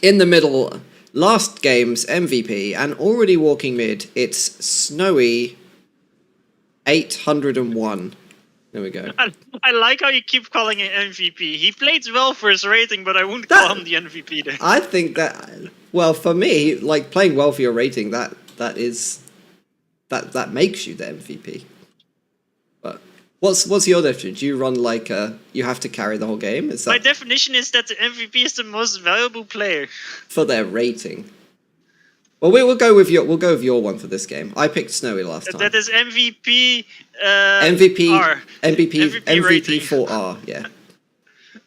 In the middle, last game's MVP, and already walking mid, it's Snowy 801. There we go. I like how you keep calling him MVP. He played well for his rating, but I wouldn't call him the MVP there. I think that, well, for me, like playing well for your rating, that makes you the MVP. But what's your definition? Do you run like you have to carry the whole game? Is that My definition is that the MVP is the most valuable player. for their rating? Well, we'll go with your one for this game. I picked Snowy last time. That is MVP. MVP R. MVP rating. for R. Yeah.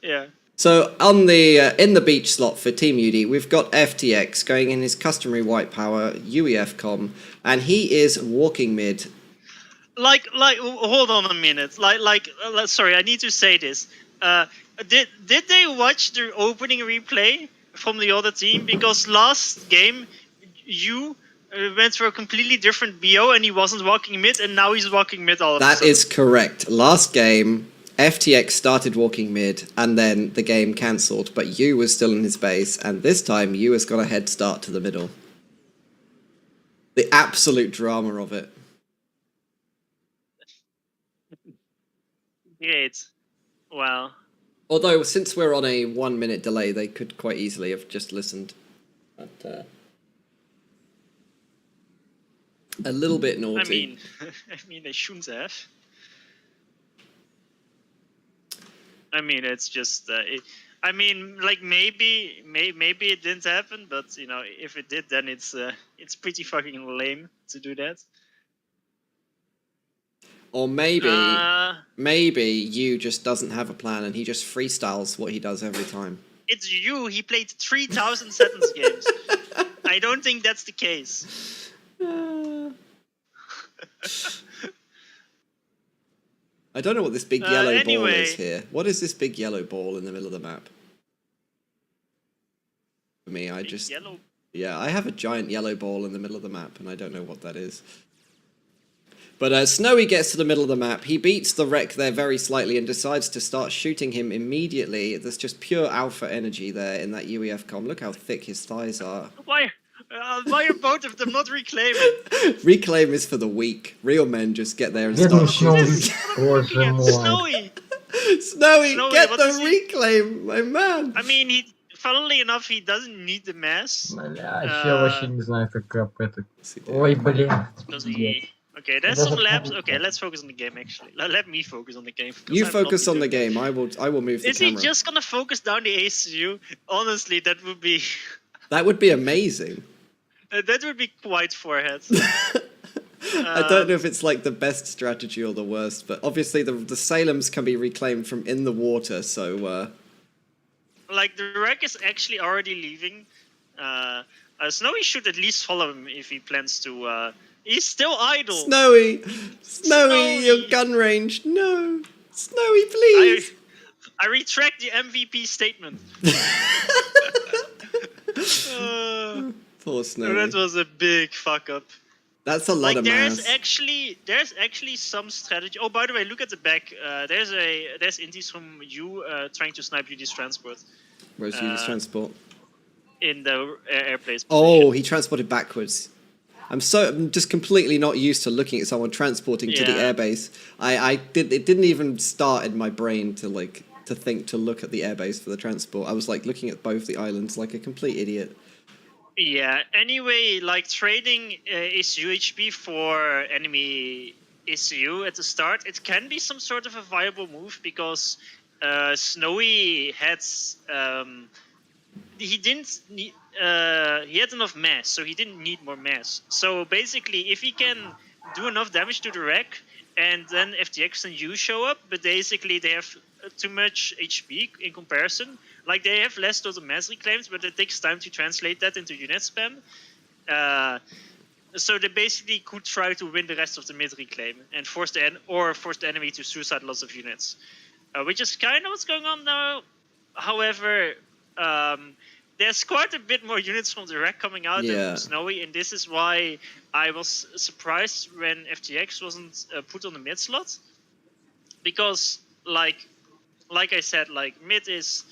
Yeah. So on the in the beach slot for Team UD, we've got FTX going in his customary white power UEF com, and he is walking mid. Like, hold on a minute. Sorry, I need to say this. Did they watch the opening replay from the other team? Because last game, you went for a completely different BO and he wasn't walking mid, and now he's walking mid all of a That sudden. is correct. Last game, FTX started walking mid, and then the game cancelled, but Yu was still in his base, and this time Yu has got a head start to the middle. The absolute drama of it. Great. Well, Although, since we're on a 1 minute delay, they could quite easily have just listened. But, a little bit naughty. I mean, they shouldn't have. I mean, it's just. I mean, like maybe it didn't happen, but you know, if it did, then it's pretty fucking lame to do that. Or maybe Yu just doesn't have a plan and he just freestyles what he does every time. It's you. He played 3,000 seconds games. I don't think that's the case. I don't know what this big yellow ball anyway. is here. What is this big yellow ball in the middle of the map? For me, I just... Yellow. Yeah, I have a giant yellow ball in the middle of the map, and I don't know what that is. But Snowy gets to the middle of the map. He beats the wreck there very slightly and decides to start shooting him immediately. There's just pure alpha energy there in that UEF com. Look how thick his thighs are. Why are both of them not reclaiming? Reclaim is for the weak. Real men just get there and Бедный start Сноуи. shooting. Боже мой. Snowy. Snowy, get what the is he- reclaim, my man. I mean, funnily enough, he doesn't need the mass. Бля, я вообще не знаю, как это... Ой, бля. Because he... Okay, there's some labs. Okay, let's focus on the game actually. Let me focus on the game. 'cause You I'm focus not on the doing game. I will move the Is he camera. just gonna focus down the ACU? Honestly, that would be That would be amazing. quite forehead. I don't know if it's like the best strategy or the worst, but obviously the Salems can be reclaimed from in the water, so Like the wreck is actually already leaving. Snowy should at least follow him if he plans to. He's still idle. Snowy, Snowy. your gun range, no, Snowy, please. I retract the MVP statement. Poor Snowy. That was a big fuck up. That's a lot of there's mass. actually some strategy. Oh, by the way, look at the back. There's inties from you trying to snipe you this transport Where's Udi's transport? in the airplanes. Oh, he transported backwards. I'm just completely not used to looking at someone transporting to the Yeah. airbase. It didn't even start in my brain to think to look at the airbase for the transport. I was like looking at both the islands like a complete idiot. Yeah. Anyway, like trading ACU HP for enemy ACU at the start, it can be some sort of a viable move because Snowy had he didn't need, he had enough mass, so he didn't need more mass. So basically, if he can do enough damage to the wreck, and then FTX and U show up, but basically they have too much HP in comparison. Like they have less total mass reclaimed, but it takes time to translate that into unit spam. So they basically could try to win the rest of the mid reclaim and force the enemy to suicide lots of units, which is kind of what's going on now. However, there's quite a bit more units from the wreck coming out than from Snowy, and this is why I was surprised when FTX wasn't put on the mid slot, because like I said, like mid is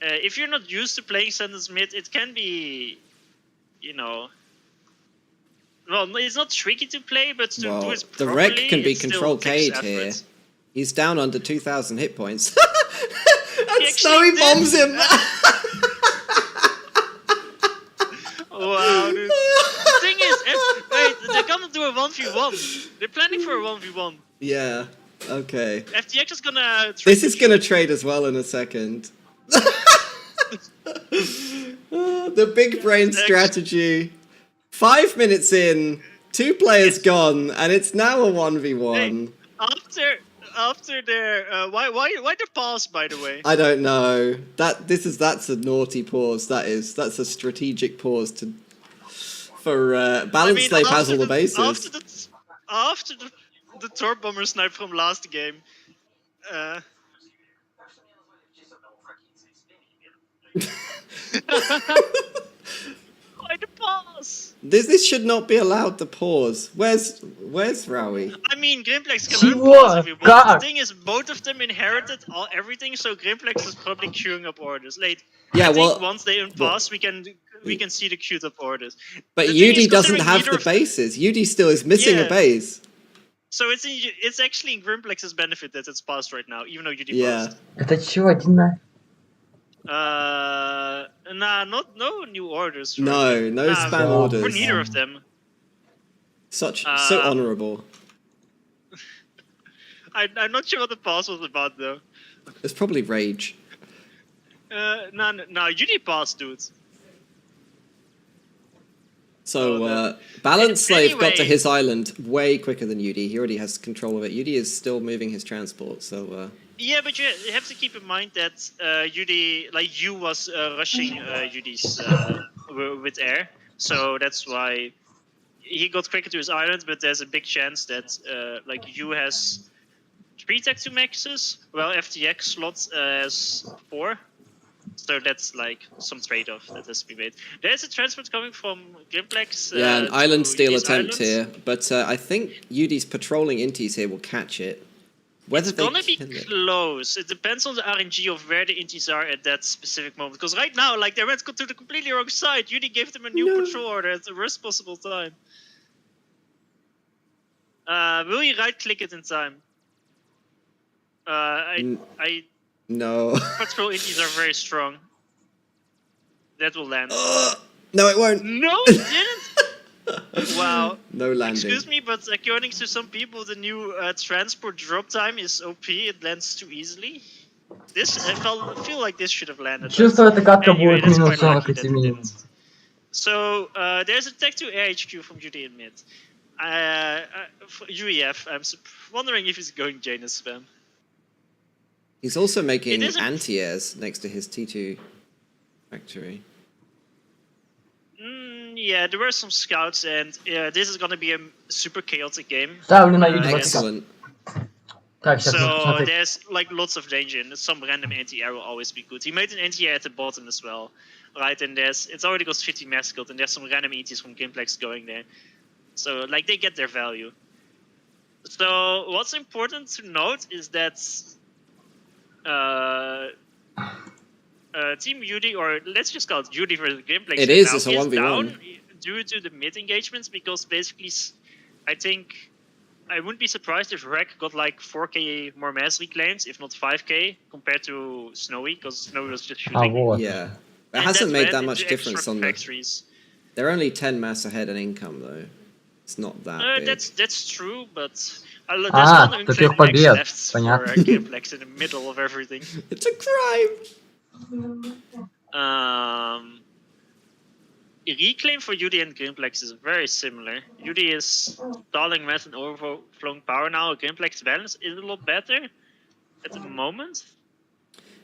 if you're not used to playing sentence mid, it can be, you know. Well, it's not tricky to play, but to do it properly, the wreck can be it still control takes K'd here. effort. He's down under 2,000 hit points. He And Snowy actually bombs did. him. Wow, dude. The thing is, wait, they're gonna do a 1v1. They're planning for a 1v1. Yeah. Okay. FTX is gonna. This is gonna trade as well in a second. The big brain strategy. 5 minutes in, 2 players gone, and it's now a 1v1. Hey, after their why the pause, by the way? I don't know. That's a naughty pause. That's a strategic pause for Balance Slave has all the bases. After the Torp Bomber snipe from last game. Why the pause? This should not be allowed to pause. Where's Rowie? I mean, Grimplex can learn pause if you want. God. The thing is, both of them inherited everything, so Grimplex is probably queuing up orders. Like, Yeah, I think well, once they unpause, we can see the queued up orders. but The thing is, Yudi doesn't considering have neither the of them- bases. Yudi still is missing a Yeah. base. So it's actually in Grimplex's benefit that it's paused right now, even though you Yeah. paused. Это чё, один на... No new orders. For No, no Nah, spam for orders. For neither of them. So Uh, honourable. I'm not sure what the pause was about though. It's probably rage. No, you did pass, dude. So Balance Slave got to anyway. his island way quicker than Yudi. He already has control of it. Yudi is still moving his transport. So Yeah, but you have to keep in mind that you was rushing Yudi's with air, so that's why he got quicker to his island. But there's a big chance that you has 3 tech 2 maxes, while FTX slots has 4. So that's like some trade-off that has to be made. There's a transport coming from Grimplex. yeah, an island to steal these attempt islands. here. But I think Yudi's patrolling Intis here will catch it. Whether It's they gonna be kill it- close. It depends on the RNG of where the intis are at that specific moment. Because right now, they went to the completely wrong side. Yudi gave them a new No. patrol order at the worst possible time. Will you right-click it in time? I No. patrol intis are very strong. That will land. No, it won't. No, it didn't. Wow. No landing. Excuse me, but according to some people, the new transport drop time is OP. It lands too easily. I feel like this should have landed. Чувствую, эта катка Anyway, будет that's минус quite lucky 45 that it минут. didn't. So there's a tech to air HQ from Judy in mid. For UEF, I'm wondering if he's going Janus spam. He's also making It isn't- anti-airs next to his T2 factory. Yeah, there were some scouts, and this is gonna be a super chaotic game. Ставлю на Юди I 20. guess. Excellent. Так, сейчас нужно So посмотреть. there's lots of danger, and some random anti-air will always be good. He made an anti-air at the bottom as well, right? And it's already got 50 mascot, and there's some random ETs from Gameplex going there. So they get their value. So what's important to note is that Team Yudi, or let's just call it Yudi versus Gameplex. It is, now it's a 1v1. down due to the mid engagements, because basically, I think I wouldn't be surprised if Rek got 4k more mastery claims, if not 5k, compared to Snowy, because Snowy was just shooting. А, вот. Yeah. It And hasn't that made went that much into difference extra on the... factories. They're only 10 mass ahead in income, though. It's not that big. That's true, but there's Ah, one теперь unfed max побед. left for Понятно. Gameplex in the middle of everything. It's a crime! Reclaim for Yudi and Gameplex is very similar. Yudi is stalling mass and overflowing power now. Gameplex balance is a lot better at the moment.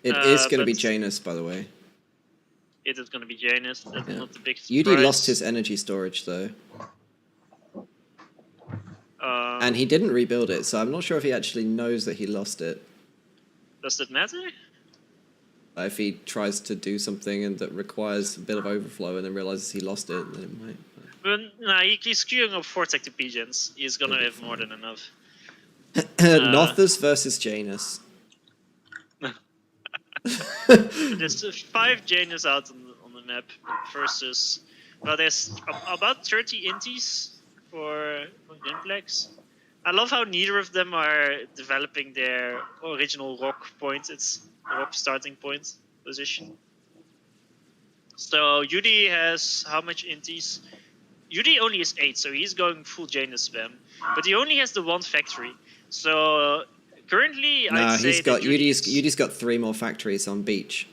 It is going to be but- Janus, by the way. It is going to be Janus. That's Yeah. not the big surprise. Yudi lost his energy storage, though. And he didn't rebuild it, so I'm not sure if he actually knows that he lost it. Does that matter? If he tries to do something and that requires a bit of overflow and then realizes he lost it, then it might. Well, nah, he's queuing up 4 tech to pigeons. He's going to have more than enough. Nothus versus Janus. There's 5 Janus out on the map versus... Well, there's about 30 inties for Gameplex. I love how neither of them are developing their original rock point. It's rock starting point position. So Yudi has how much inties? Yudi only has 8, so he's going full Janus spam. But he only has the 1 factory. So currently, Nah, I'd say he's got that Yudi's got 3 more factories on beach.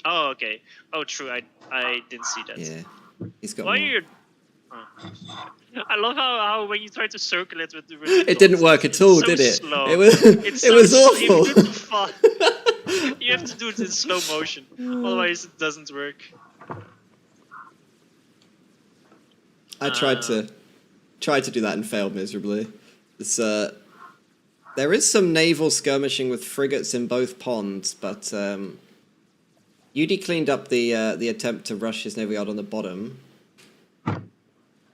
Oh, okay. Oh, true. I didn't see that. Yeah, he's got Why more. are you I love how when you try to circle it with the It didn't dots, work it's at all, so did it? slow. It was It's it so was slow. If awful. you do it too fast, you have to do it in slow motion. Otherwise, it doesn't work. I tried to do that and failed miserably. It's there is some naval skirmishing with frigates in both ponds, but UD cleaned up the attempt to rush his navy yard on the bottom,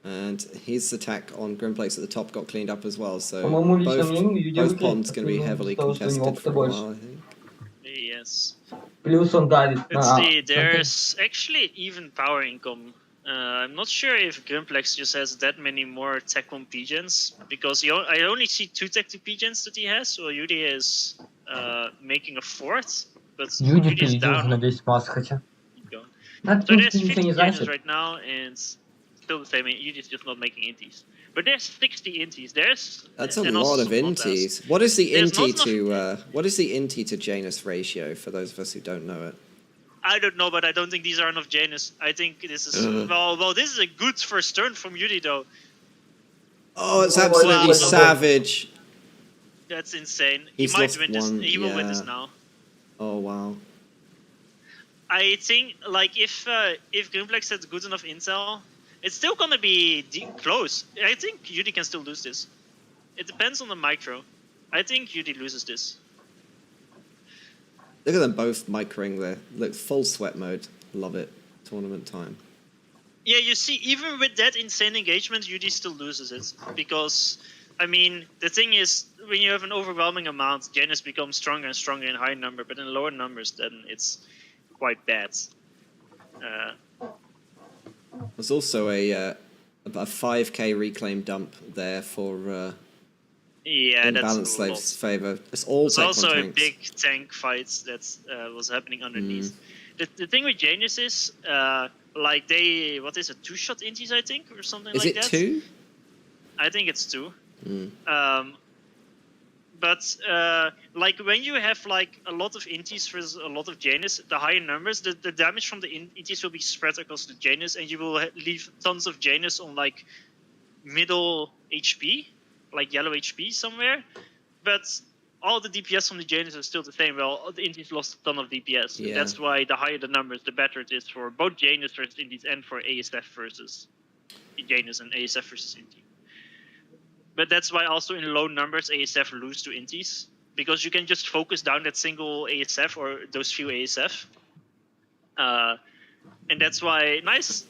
and his attack on Grimplace at the top got cleaned up as well. So По-моему, лично мне both UD ponds going to be heavily потому что у него contested опыта for a больше. while, I think. Yes. Плюс он давит Let's на... see. There's actually even power income. I'm not sure if Grimplex just has that many more Tech 1 pigeons, because I only see 2 Tech 2 pigeons that he has, so Yudi is making a 4th, but Юди Yudi is перейдет уже на down. 10 масс, хотя. Go. Да, в So there's принципе, ничего 50 не pigeons значит. right now, and still the same. Yudi is just not making inties. But there's 60 inties. That's a and lot also of not as- inties. What is the There's intie not to what is the intie to Janus ratio for those of us who don't know it? I don't know, but I don't think these are enough Janus. I think this is well. This is a good first turn from Yudi, though. Oh, it's Oh, absolutely wow. savage. That's insane. He's he might lost win this. one, He will win this yeah. now. Oh wow. I think, like, if Grimplex has good enough intel, it's still gonna be close. I think Yudi can still lose this. It depends on the micro. I think Yudi loses this. Look at them both microing there. Look, full sweat mode. Love it. Tournament time. Yeah, you see, even with that insane engagement, Yudi still loses it. Because, I mean, the thing is, when you have an overwhelming amount, Janus becomes stronger and stronger in high number, but in lower numbers, then it's quite bad. There's also a 5k reclaim dump there for Yeah, in that's Balanced a Slave's lot. favour. It's all It's Tech 1 also a tanks. big tank fight that was happening underneath. The thing with Janus is, like they, what is it, 2-shot inties, I think, or something Is like it that? 2? I think it's 2. Mm. But like when you have like a lot of inties versus a lot of Janus, the higher numbers, the damage from the inties will be spread across the Janus, and you will leave tons of Janus on like middle HP, like yellow HP somewhere. But all the DPS from the Janus are still the same. Well, the inties lost a ton of DPS. Yeah. That's why the higher the numbers, the better it is for both Janus versus inties and for ASF versus Janus and ASF versus inties. But that's why also in low numbers ASF lose to inties, because you can just focus down that single ASF or those few ASF. And that's why, nice,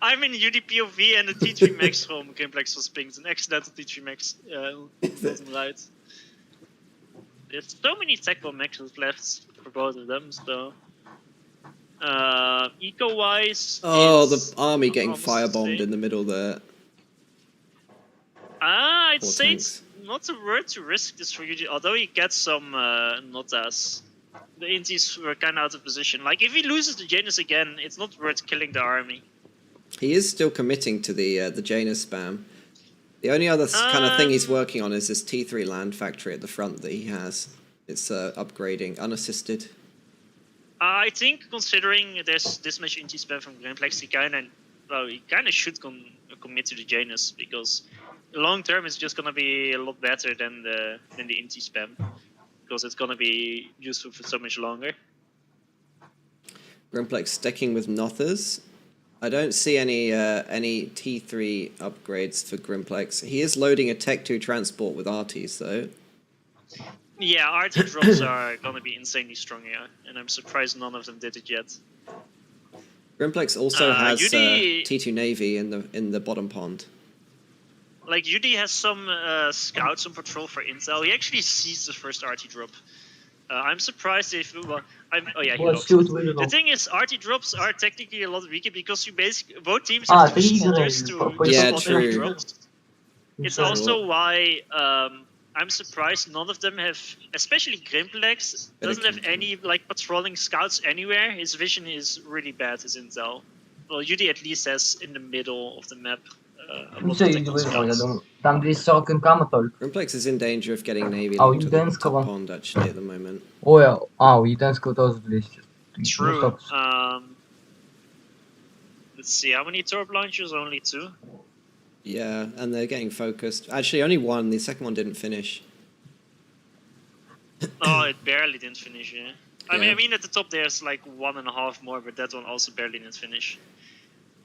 I'm in UDPOV and the T3 Max from Gameplex was pinged, an accidental T3 Max wasn't right. There's so many Tech 1 Maxes left for both of them, so... Eco-wise... Oh, it's the army getting almost the firebombed same. in the middle there. I'd Poor say tanks. it's not a word to risk this for UG, although he gets some not as. The inties were kind of out of position. Like, if he loses the Janus again, it's not worth killing the army. He is still committing to the Janus spam. The only other kind of thing he's working on is this T3 land factory at the front that he has. It's upgrading, unassisted. I think, considering there's this much inti spam from Grandplex, he kind of should commit to the Janus, because long term it's just gonna be a lot better than the inti spam, because it's gonna be useful for so much longer. Grimplex sticking with Nothers. I don't see any T3 upgrades for Grimplex. He is loading a Tech 2 transport with Arties though. Yeah, RT drops are gonna be insanely strong here, and I'm surprised none of them did it yet. Grimplex also has UD T2 Navy in the bottom pond. Like, UD has some scouts on patrol for intel. He actually sees the first RT drop. I'm surprised if... Well, oh yeah, he Вот, lost. сил выиграл. The thing is, RT drops are technically a lot weaker, because you basically... Both teams have two spotters to Yeah, spot RT true. drops. It's also why I'm surprised none of them have... Especially Grimplex doesn't have any, like, patrolling scouts anywhere. His vision is really bad, his intel. Well, UD at least has in the middle of the map. Ну все, Юди выиграл, я думаю. Там 240 инкама только. Grimplex is in danger of getting Navy А у locked to the Юденского? top pond actually at the moment. Ой, у Юденского тоже 200. True. Ну, стоп. Let's see, how many torp launchers? Only 2. Yeah, and they're getting focused. Actually, only one. The second one didn't finish. Oh, it barely didn't finish, yeah. I Yeah. mean, at the top there's like 1.5 more, but that one also barely didn't finish.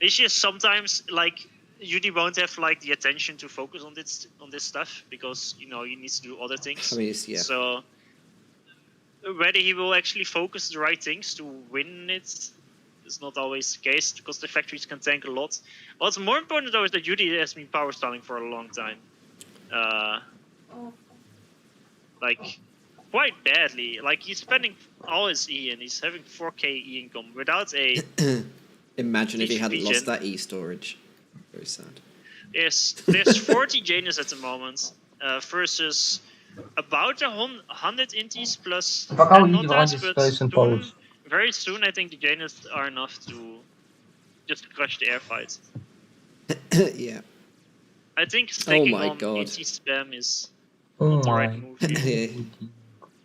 It's just sometimes, like, Yudi won't have, like, the attention to focus on this stuff, because, you know, he needs to do other things. I mean, yeah. So, whether he will actually focus the right things to win it is not always the case, because the factories can tank a lot. What's more important, though, is that Yudi has been power stalling for a long time. Like, quite badly. Like, he's spending all his E, and he's having 4k E income without a... Imagine if he hadn't Vision. lost that E storage. Very sad. There's 40 Janus at the moment, versus about 100 inties plus Пока 10 увидел notas, Радис but Space and soon, Pose. very soon I think the Janus are enough to just crush the air fight. Yeah. I think sticking my on God. inti spam is Oh not the right my. move here. Yeah.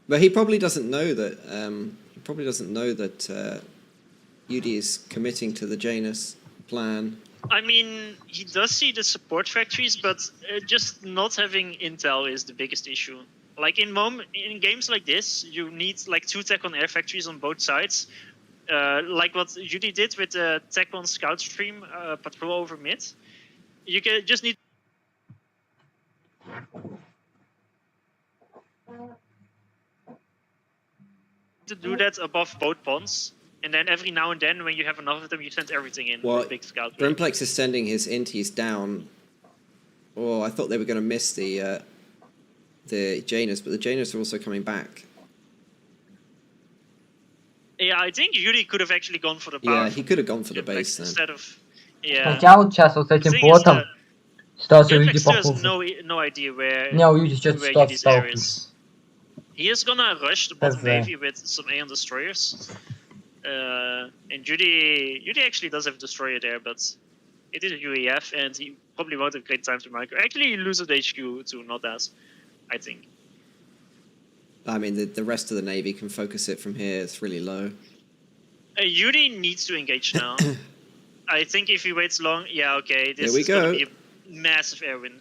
But he probably doesn't know that. Yudi is committing to the Janus plan. I mean, he does see the support factories, but just not having intel is the biggest issue. Like in games like this, you need like 2 tech on air factories on both sides. Like what Judy did with the tech on scout stream patrol over mid. You can just need to do that above both ponds. And then every now and then, when you have enough of them, you send everything in Well, with big scout. wing. Grimplex is sending his inties down. Oh, I thought they were going to miss the Janus, but the Janus are also coming back. Yeah, I think Yuri could have actually gone for the power. Yeah, he could have gone for the Grimplex base then. instead of. Yeah. Хотя вот сейчас вот с The этим thing is плотом that ситуация у Grimplex Юди still has похуже. no idea where Не, у Юди сейчас where ситуация Yudi's стала area хуже. is. He is gonna rush the bottom That's navy with some Aeon destroyers. And Judy actually does have a destroyer there, but it is a UEF, and he probably won't have great time to micro. Actually, he loses HQ to not as, I think. I mean, the rest of the navy can focus it from here. It's really low. Yuri needs to engage now. I think if he waits long, yeah, okay, this Here we is gonna go. be a massive air win.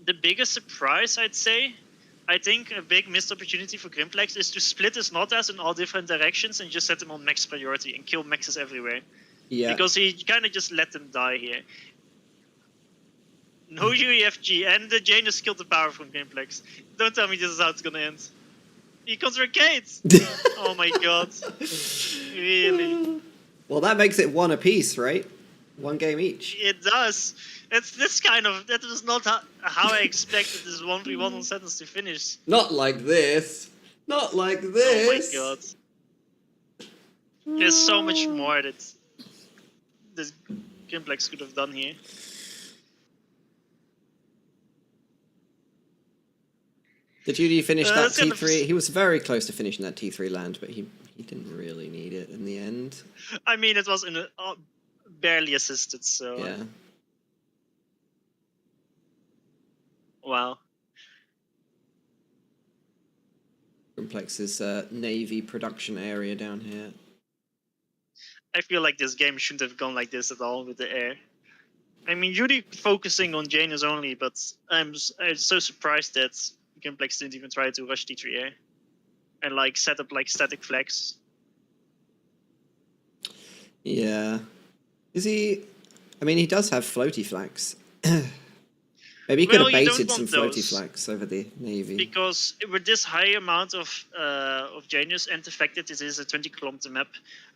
The biggest surprise, I'd say, I think a big missed opportunity for Grimplex is to split his Notas in all different directions and just set them on max priority and kill maxes everywhere. Yeah. Because he kind of just let them die here. No UEFG, and the Janus killed the power from Grimplex. Don't tell me this is how it's gonna end. He contra Kate! Oh my god. Really? Well, that makes it 1 apiece, right? 1 game each. It does. That was not how I expected this 1v1 on sentence to finish. Not like this. Not like Oh my this. god. There's so much more that this Grimplex could have done here. Did Judy finish that that's gonna T3? He was very close to finishing that T3 land, but he didn't really need it in the end. I mean, it was in a, barely assisted, so. Yeah. Wow. Complex's navy production area down here. I feel like this game shouldn't have gone like this at all with the air. I mean, Yuri focusing on Janus only, but I'm so surprised that Grimplex didn't even try to rush T3 air and like set up like static flags. Yeah. Is he... I mean, he does have floaty flags. Maybe he could Well, have you don't baited some want floaty those. flags over the navy. Because with this high amount of Janus and the fact that it is a 20-kilometer map,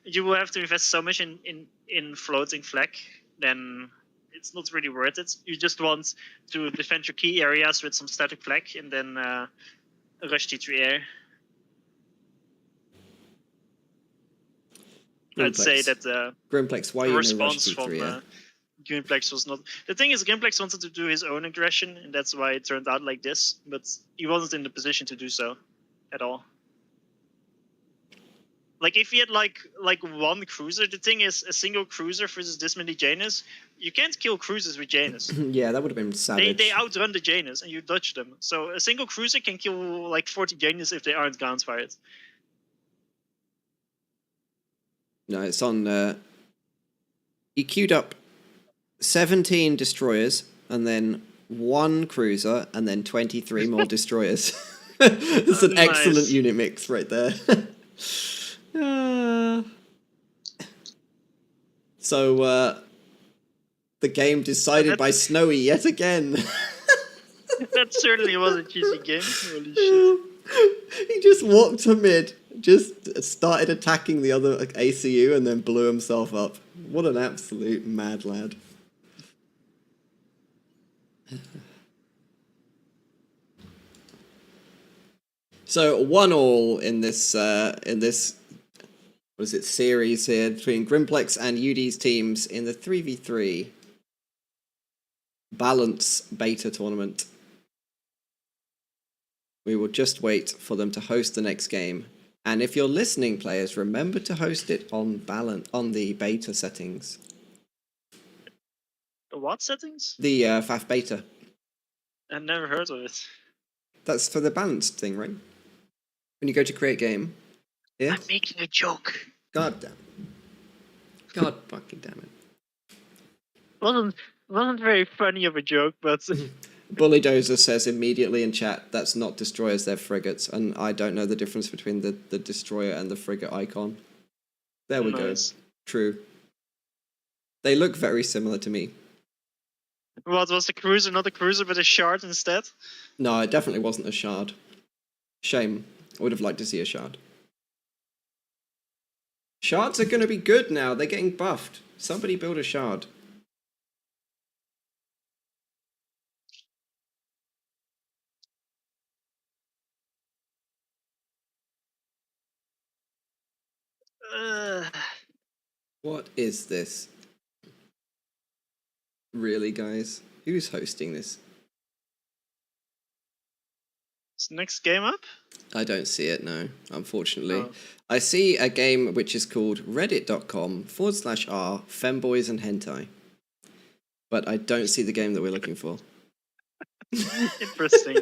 you will have to invest so much in floating flag, then it's not really worth it. You just want to defend your key areas with some static flag and then rush T3 air. I'd say that the Grimplex, why are you no rush response T3 from air? Grimplex was not... The thing is, Grimplex wanted to do his own aggression, and that's why it turned out like this, but he wasn't in the position to do so at all. Like, if he had, like one cruiser, the thing is, a single cruiser versus this many Janus, you can't kill cruisers with Janus. Yeah, that would have been savage. They outrun the Janus, and you dodge them. So a single cruiser can kill, like, 40 Janus if they aren't ground fired. No, it's on. He queued up 17 destroyers and then 1 cruiser and then 23 more destroyers. It's an excellent Nice. unit mix right there. So the game decided by Snowy yet again. That certainly was a cheesy game. Holy shit. He just walked to mid, just started attacking the other ACU and then blew himself up. What an absolute mad lad. So 1-1 in this what is it, series here between Grimplex and UD's teams in the 3v3 balance beta tournament. We will just wait for them to host the next game. And if you're listening, players, remember to host it on the beta settings. The what settings? The FAF beta. I've never heard of it. That's for the balanced thing, right? When you go to create game. Yeah? I'm making a joke. God damn. God fucking damn it. Wasn't very funny of a joke, but Bully Dozer says immediately in chat, that's not destroyers, they're frigates. And I don't know the difference between the destroyer and the frigate icon. There we nice. go. True. They look very similar to me. What was the cruiser? Not a cruiser, but a shard instead? No, it definitely wasn't a shard. Shame. I would have liked to see a shard. Shards are going to be good now. They're getting buffed. Somebody build a shard. What is this? Really, guys? Who's hosting this? Is the next game up? I don't see it, no, unfortunately. Oh. I see a game which is called reddit.com/r femboys and hentai. But I don't see the game that we're looking for. Interesting.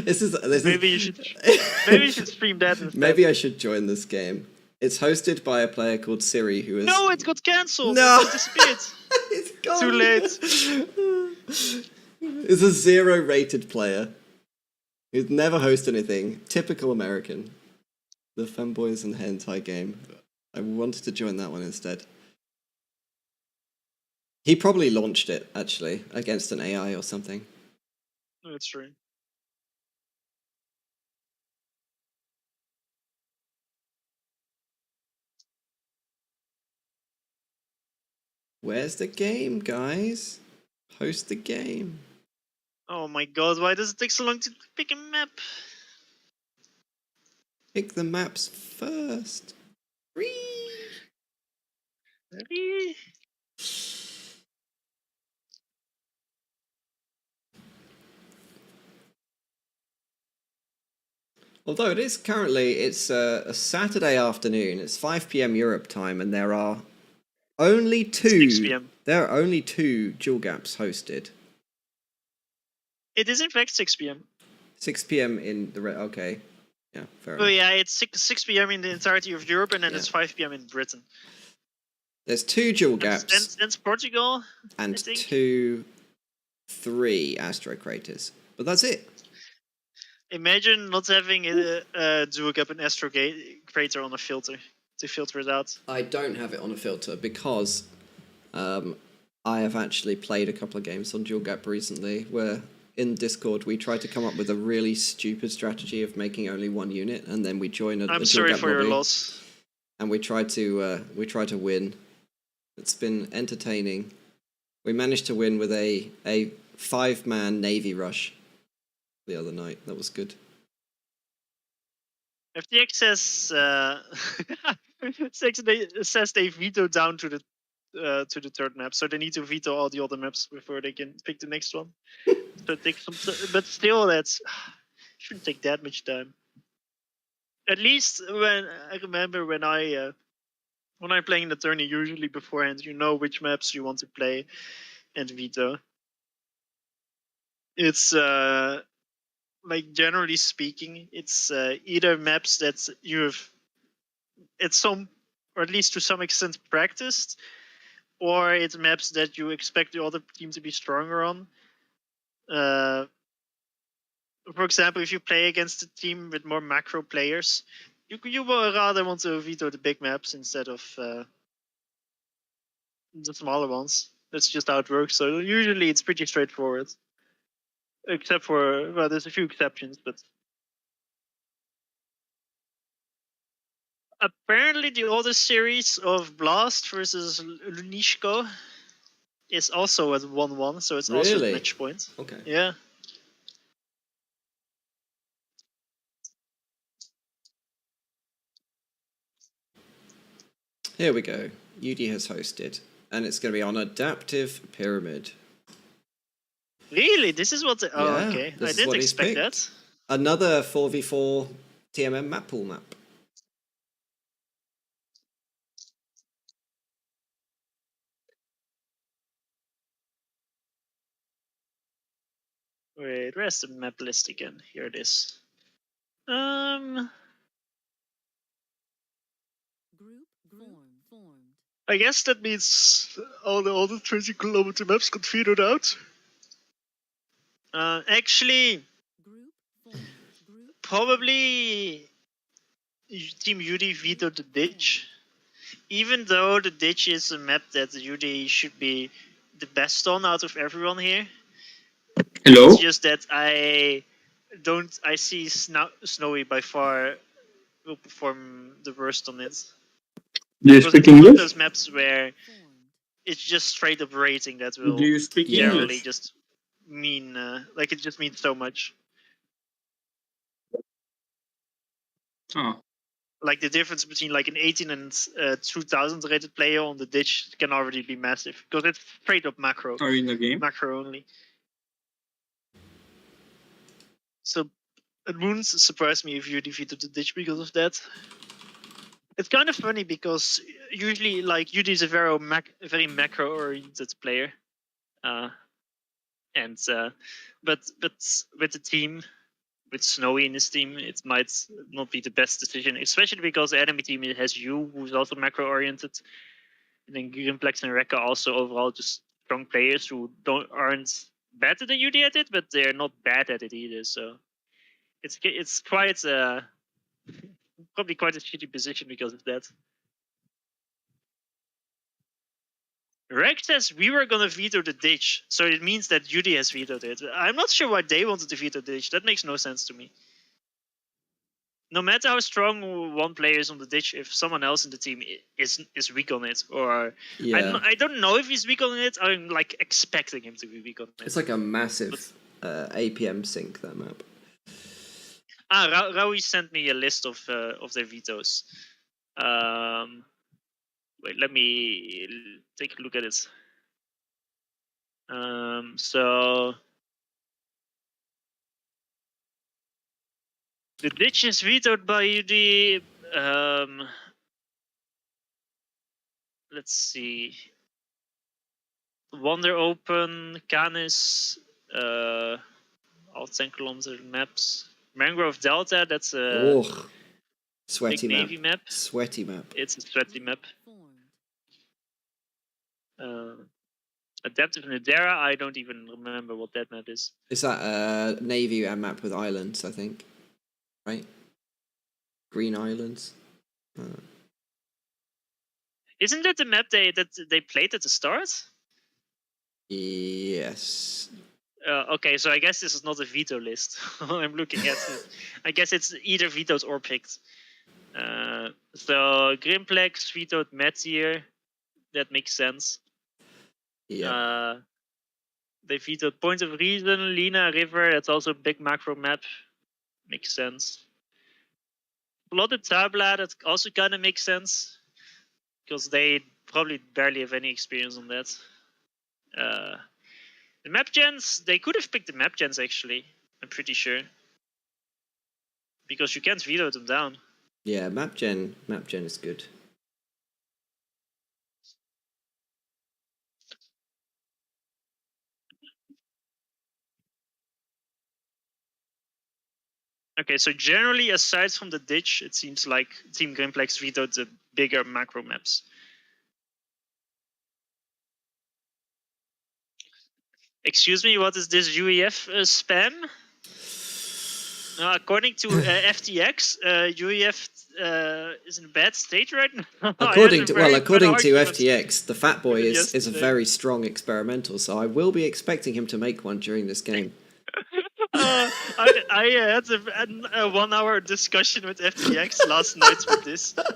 this is Maybe you should stream that instead. Maybe I should join this game. It's hosted by a player called Siri, who is... No, it got cancelled. No! It disappeared. It's gone. Too late. It's a 0-rated player who's never hosted anything. Typical American. The Femboys and Hentai game. I wanted to join that one instead. He probably launched it, actually, against an AI or something. No, it's true. Where's the game, guys? Host the game. Oh my god, why does it take so long to pick a map? Pick the maps first. Whee! Really? Although it is currently, it's a Saturday afternoon. It's 5 p.m. Europe time, and there are only 2. 6 p.m. There are only 2 dual gaps hosted. It is in fact 6 p.m. 6 p.m. in the okay, yeah, fair Oh enough. yeah, it's 6 p.m. in the entirety of Europe, and then Yeah. it's 5 p.m. in Britain. There's 2 dual gaps And Portugal, and I think. 3 asteroid craters, but that's it. Imagine not having a dual gap and Astro Crater on a filter to filter it out. I don't have it on a filter because I have actually played a couple of games on dual gap recently where in Discord we tried to come up with a really stupid strategy of making only 1 unit, and then we join a I'm dual sorry gap for your lobby, loss. and we tried to win. It's been entertaining. We managed to win with a 5-man Navy rush the other night. That was good. FTX says they veto down to the 3rd map, so they need to veto all the other maps before they can pick the next one. So it takes some but still, that's shouldn't take that much time. At least when I remember when I'm playing the tourney, usually beforehand, you know which maps you want to play and veto. It's like generally speaking, it's either maps that you have at some or at least to some extent practiced, or it's maps that you expect the other team to be stronger on. For example, if you play against a team with more macro players, you will rather want to veto the big maps instead of the smaller ones. That's just how it works. So usually it's pretty straightforward, except for, well, there's a few exceptions, but apparently the other series of Blast versus Lunishko is also at 1-1, so it's also Really? a match point. Okay. Yeah. Here we go. UD has hosted, and it's going to be on Adaptive Pyramid. Really? This is what the... Oh, Yeah, okay. this I is didn't what he's expect picked. that. Another 4v4 TMM map pool map. Wait, where's the map list again? Here it is. Group formed. I guess that means all the 20-kilometer maps got vetoed out. Actually, Group formed. Group probably Team UD vetoed the ditch. Even though the ditch is a map that UD should be the best on out of everyone here. Hello? It's just that I see Snowy by far will perform the worst on it. Do you Because speak it's one of English? those maps where formed. it's just straight up rating that will Do you speak Yeah. generally English? just mean like it just means so much. Oh, Like the difference between like an 18 and 2000 rated player on the ditch can already be massive because it's straight up macro, are you in the game? macro only. So it wouldn't surprise me if you defeated the ditch because of that. It's kind of funny because usually like UD is a very macro oriented player, and but with the team, with Snowy in his team, it might not be the best decision, especially because the enemy team has you, who's also macro oriented, and then Grimplex and Rekka also overall just strong players who aren't better than UD at it, but they're not bad at it either. So it's quite probably quite a shitty position because of that. Rex says we were gonna veto the ditch, so it means that UD has vetoed it. I'm not sure why they wanted to veto the ditch. That makes no sense to me. No matter how strong one player is on the ditch, if someone else in the team is weak on it, or Yeah. I don't know if he's weak on it. I'm like expecting him to be weak on it. It's like a massive APM sync, that map. Raui sent me a list of their vetoes. Wait, let me take a look at it. So the ditch is vetoed by UD. Let's see. Wonder Open, Canis, all 10 kilometer maps. Mangrove Delta, that's a Ugh. Sweaty big map. navy map. Sweaty map. It's a sweaty map. Formed. Adaptive Nadera, I don't even remember what that map is. Is that navy map with islands, I think? Right? Green islands? Isn't that the map that they played at the start? Yes. Okay, so I guess this is not a veto list. I'm looking at it. I guess it's either vetoed or picked. So Grimplex vetoed Meteor. That makes sense. Yeah. They vetoed Point of Reason, Lina River. That's also a big macro map. Makes sense. Plotted Tabla, that also kind of makes sense. Because they probably barely have any experience on that. The map gens, they could have picked the map gens actually. I'm pretty sure. Because you can't veto them down. Yeah, map gen is good. Okay, so generally, aside from the ditch, it seems like Team Grimplex vetoed the bigger macro maps. Excuse me, what is this UEF spam? According to FTX, UEF is in a bad state right now. According to argument. FTX, the Fat Boy is a Yesterday. very strong experimental, so I will be expecting him to make one during this game. I had a 1 hour discussion with FTX last night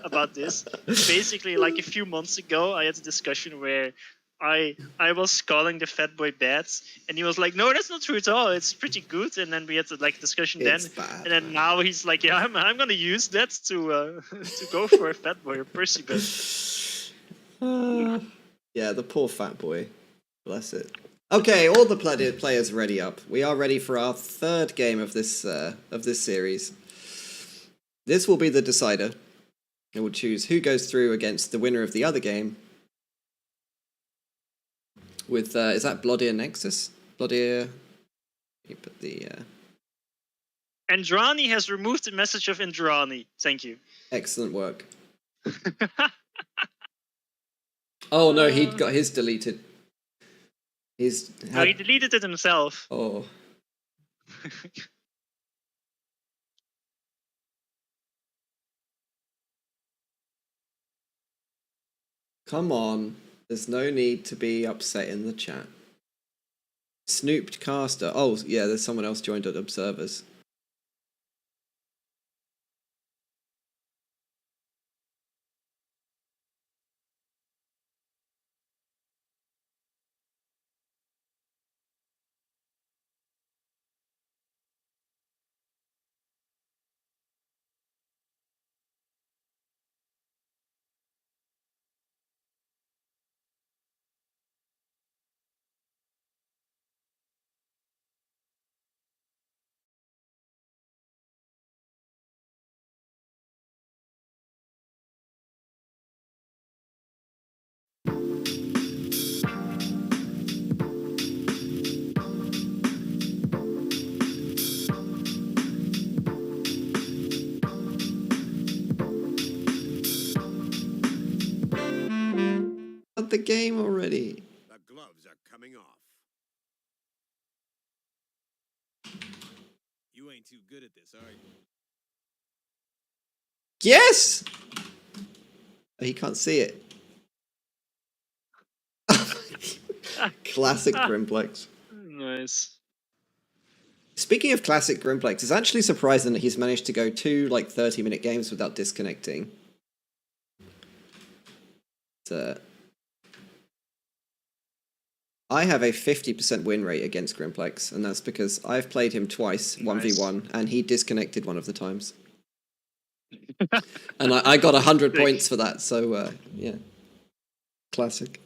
about this. Basically, like a few months ago, I had a discussion where I was calling the Fat Boy bad, and he was like, "No, that's not true at all. It's pretty good." And then we had a discussion It's then, bad. and then now he's like, "Yeah, I'm gonna use that to go for a Fat Boy or Percy bet." Yeah, the poor Fat Boy. Bless it. Okay, all the players are ready up. We are ready for our third game of this series. This will be the decider. It will choose who goes through against the winner of the other game. With is that Bloodier Nexus? Bloodier. You put the. Andrani has removed the message of Andrani. Thank you. Excellent work. Oh no, he'd got his deleted. He deleted it himself. Oh. Come on. There's no need to be upset in the chat. Snooped caster. Oh, yeah, there's someone else joined at observers. The game already. The gloves are coming off. You ain't too good at this, are you? Yes! Oh, he can't see it. Classic Grimplex. Nice. Speaking of classic Grimplex, it's actually surprising that he's managed to go 2 30-minute games without disconnecting. I have a 50% win rate against Grimplex, and that's because I've played him twice, 1v1, and he disconnected one of the times. And I got 100 points for that, so yeah. Classic.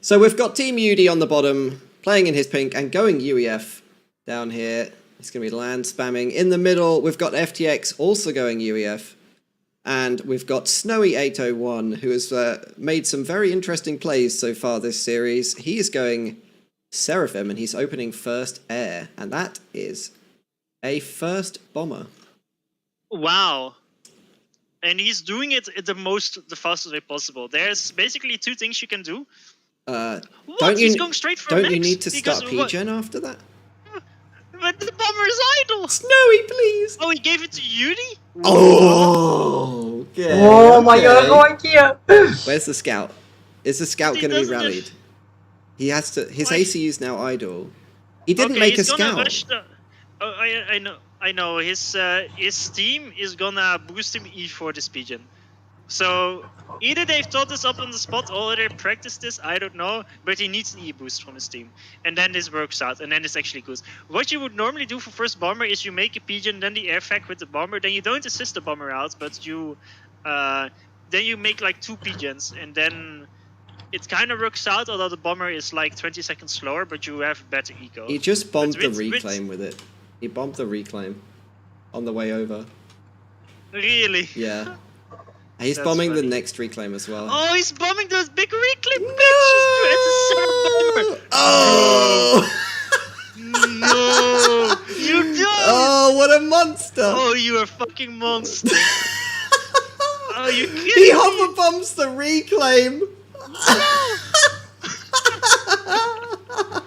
So we've got Team Udi on the bottom, playing in his pink, and going UEF down here. It's going to be land spamming. In the middle, we've got FTX also going UEF. And we've got Snowy801, who has made some very interesting plays so far this series. He is going Seraphim, and he's opening first air. And that is a first bomber. Wow. And he's doing it the fastest way possible. There's basically 2 things you can do. He's going straight for Don't you need to start PGen after that? But the bomber is idle! Snowy, please! Oh, he gave it to Yuri? Oh, okay. Oh my god, right here! Where's the scout? Is the scout going to be rallied? He has to. His ACU's now idle. He didn't make a scout. I know. His team is gonna boost him E4 this pigeon. So either they've taught this up on the spot or they practiced this, I don't know, but he needs an E-boost from his team. And then this works out, and then it's actually good. What you would normally do for first bomber is you make a pigeon, then the air fac with the bomber, then you don't assist the bomber out, but you then you make 2 pigeons, and then it kind of works out, although the bomber is 20 seconds slower, but you have better eco. He just bombed the reclaim with it. He bombed the reclaim on the way over. Really? Yeah. He's bombing the next reclaim as well. Oh, he's bombing those big reclaim No! bitches! It's a bomber! Oh! No! You don't! Oh, Oh, what a monster! Oh, you are a fucking monster. Oh, you kidding He me? hover bumps the reclaim.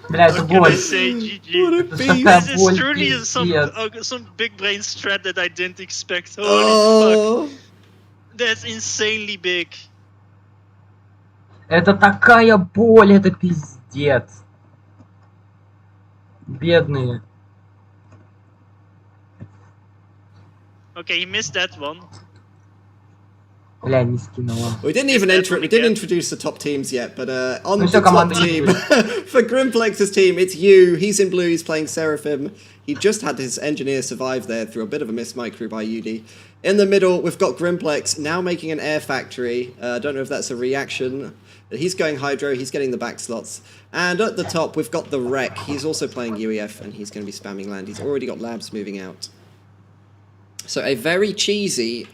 Бля, это What can I боль. say, What GG? a Это beast! такая This is боль, truly пиздец. some big brain strat that I didn't expect. Holy Oh. fuck. That's insanely big. Это такая боль, это пиздец. Бедные. Okay, he missed that one. Бля, не скинула. We didn't even introduce the top teams yet, but on Ну the всё, top команда team есть. for Grimplex's team, it's you. He's in blue. He's playing Seraphim. He just had his engineer survive there through a bit of a miss micro by UD. In the middle, we've got Grimplex now making an air factory. I don't know if that's a reaction. He's going Hydro. He's getting the back slots. And at the top, we've got the Wreck. He's also playing UEF, and he's going to be spamming land. He's already got labs moving out. So a very cheesy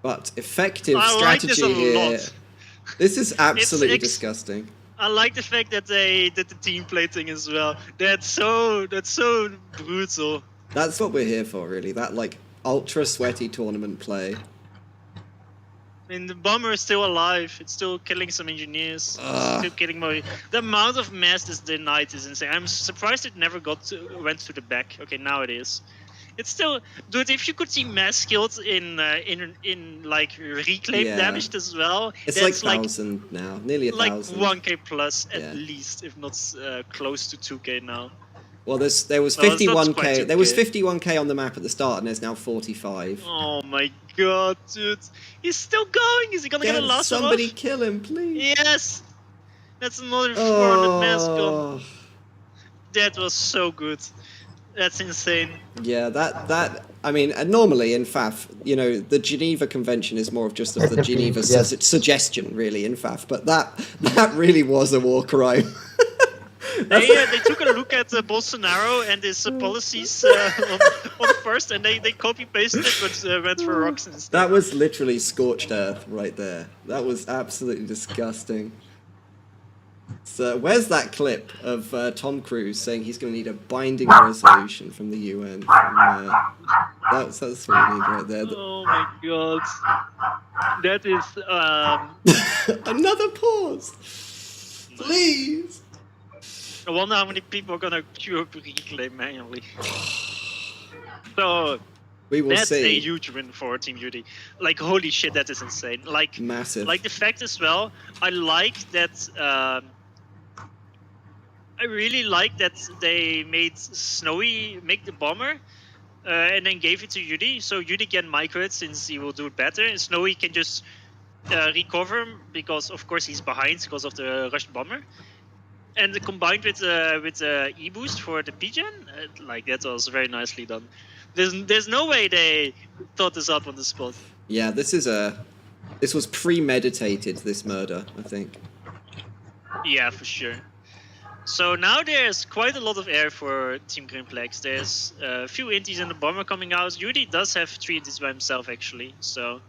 but effective I like this strategy a here. lot. This is absolutely It's disgusting. I like the fact that they did the team play thing as well. That's so brutal. That's what we're here for, really. That, like, ultra sweaty tournament play. I mean, the bomber is still alive. It's still killing some engineers. Still killing more. The amount of mass this denied is insane. I'm surprised it never went to the back. Okay, now it is. It's still, dude. If you could see mass killed in like reclaim Yeah. damaged as well, It's like that's 1,000 now. Nearly like 1,000. 1k plus Yeah. at least, if not close to 2k now. Well, there was Well, it's not 51k. quite There was 2K. 51k on the map at the start, and there's now 45. Oh my god, dude! He's still going. Is he gonna get a last one somebody off? kill him, please. Yes, that's another 400 mass gone. Oh. That was so good. That's insane. Yeah, that. I mean, normally in FAF, you know, the Geneva Convention is more of just of the Geneva Yes. suggestion, really, in FAF. But that really was a war crime. They took a look at Bolsonaro and his policies on first, and they copy pasted it, but went for rocks instead. That was literally scorched earth right there. That was absolutely disgusting. So where's that clip of Tom Cruise saying he's going to need a binding resolution from the UN? That's what we need right there. Oh my god, that is Another pause, please. I wonder how many people are gonna queue up reclaim manually. So We will that's a see. huge win for Team Duty. Like holy shit, that is insane. Like Massive. Like the fact as well, I like that. I really like that they made Snowy make the bomber, and then gave it to Yudi. So Yudi can micro it since he will do it better. And Snowy can just recover him because, of course, he's behind because of the rushed bomber. And combined with E boost for the P-gen, like that was very nicely done. There's no way they thought this up on the spot. Yeah, this was premeditated, this murder, I think. Yeah, for sure. So now there's quite a lot of air for Team Grimplex. There's a few inties in the bomber coming out. Yudi does have 3 inties by himself actually. So,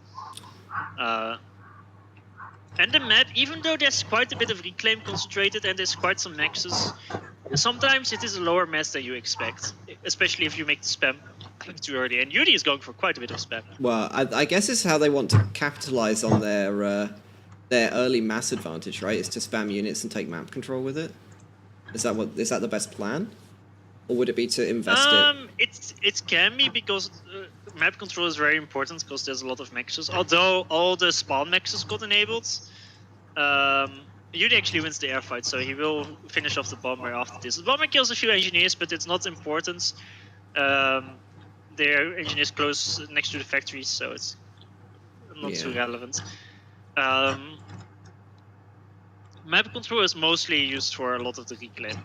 and the map, even though there's quite a bit of reclaim concentrated and there's quite some nexus, sometimes it is a lower mass than you expect, especially if you make the spam too early. And Yudi is going for quite a bit of spam. Well, I guess it's how they want to capitalize on their early mass advantage, right? Is to spam units and take map control with it. Is that the best plan, or would it be to invest it? It can be because map control is very important because there's a lot of nexus. Although all the spawn nexus got enabled, Yudi actually wins the air fight, so he will finish off the bomber after this. The bomber kills a few engineers, but it's not important. Their engineers close next to the factories, so it's not too relevant. Map control is mostly used for a lot of the reclaim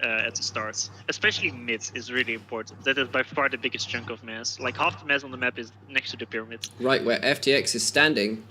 at the start. Especially mid is really important. That is by far the biggest chunk of mass. Like half the mass on the map is next to the pyramid. Right, where FTX is standing,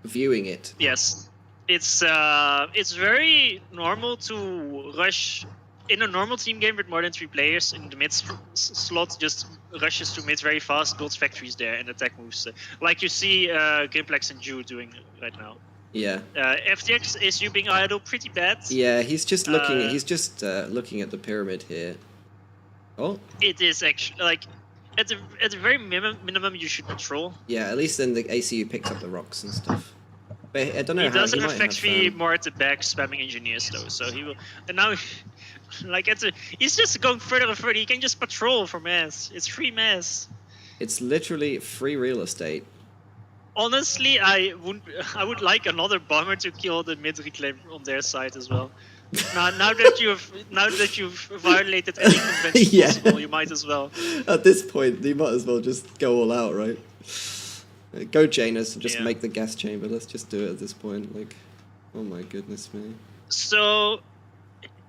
viewing it. Yes. It's very normal to rush in a normal team game with more than 3 players in the mid slot. Just rushes to mid very fast, builds factories there, and attack moves. Like you see Grimplex and Ju doing right now. Yeah. FTX is you being idle pretty bad. Yeah, he's just looking. He's just looking at the pyramid here. Oh. It is actually like at the very minimum, you should patrol. Yeah, at least then the ACU picks up the rocks and stuff. But I don't know He how doesn't he have might have. factory more at the back spamming engineers though, so he will. And now, like he's just going further and further. He can just patrol for mass. It's free mass. It's literally free real estate. Honestly, I would like another bomber to kill the mid reclaim on their side as well. now that you've violated any convention Yeah. possible, you might as well. At this point, you might as well just go all out, right? Go Janus and just Yeah. make the gas chamber. Let's just do it at this point. Like, oh my goodness me. So,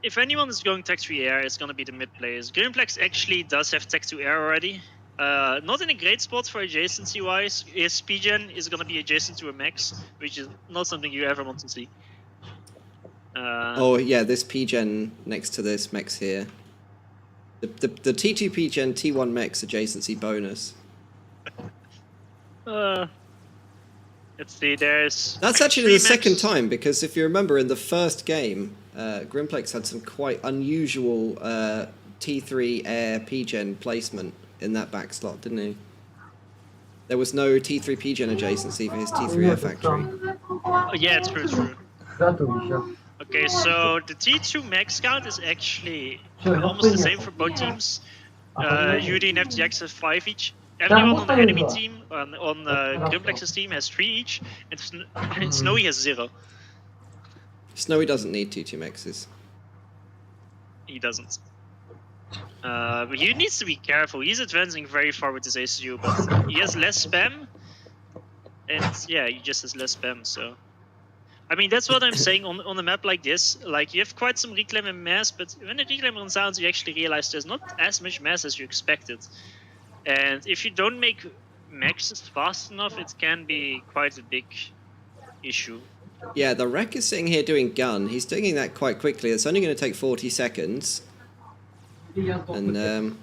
if anyone is going tech 3 air, it's gonna be the mid players. Greenplex actually does have tech 2 air already. Not in a great spot for adjacency wise. His P-Gen is gonna be adjacent to a max, which is not something you ever want to see. Oh yeah, this P-Gen next to this mechs here. The T2 P-Gen T1 mechs adjacency bonus. Let's see, there's... That's actually three the second mechs. time, because if you remember in the first game, Grimplex had some quite unusual T3 air P-Gen placement in that back slot, didn't he? There was no T3 P-Gen adjacency for his T3 air factory. Yeah, true. Статую еще. Okay, so the T2 max count is actually almost the same for both teams. UD and FTX have 5 each. Everyone on the enemy team, on Grimplex's team, has 3 each, and Snowy has 0. Snowy doesn't need T2 mexes. He doesn't. But he needs to be careful. He's advancing very far with his ACU, but he has less spam. And yeah, he just has less spam, so... I mean, that's what I'm saying on a map like this. Like, you have quite some reclaim and mass, but when the reclaim runs out, you actually realize there's not as much mass as you expected. And if you don't make maxes fast enough, it can be quite a big issue. Yeah, the Wreck is sitting here doing gun. He's doing that quite quickly. It's only going to take 40 seconds. And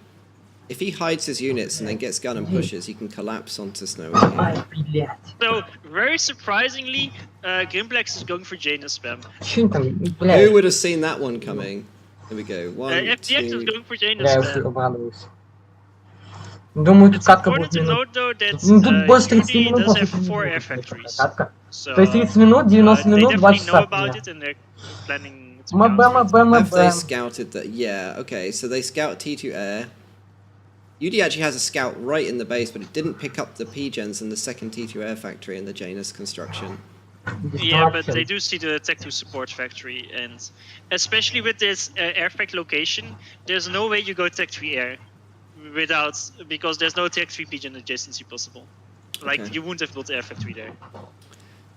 if he hides his units and then gets gun and pushes, he can collapse onto Snowy. So, very surprisingly, Grimplex is going for Janus spam. Чё там, Who блядь. would have seen that one coming? Here we go. One, FTX is two... going for Janus Бля, я уже spam. обрадовался. Думаю, тут It's катка important будет to минут. note though that Ну тут больше 30 UD минут does после have 4 air 30 factories. катка. So, То есть 30 минут, 90 they минут, 2 definitely know часа. about бля. it and they're planning to Мы counter it. бэм. Have they scouted that? Yeah, okay, so they scout T2 air. UD actually has a scout right in the base, but it didn't pick up the P-Gens in the second T2 air factory in the Janus construction. Yeah, but they do see the Tech 2 support factory, and especially with this air fact location, there's no way you go Tech 3 air because there's no Tech 3 Pigeon adjacency possible. Like, Okay. you wouldn't have built the air factory there.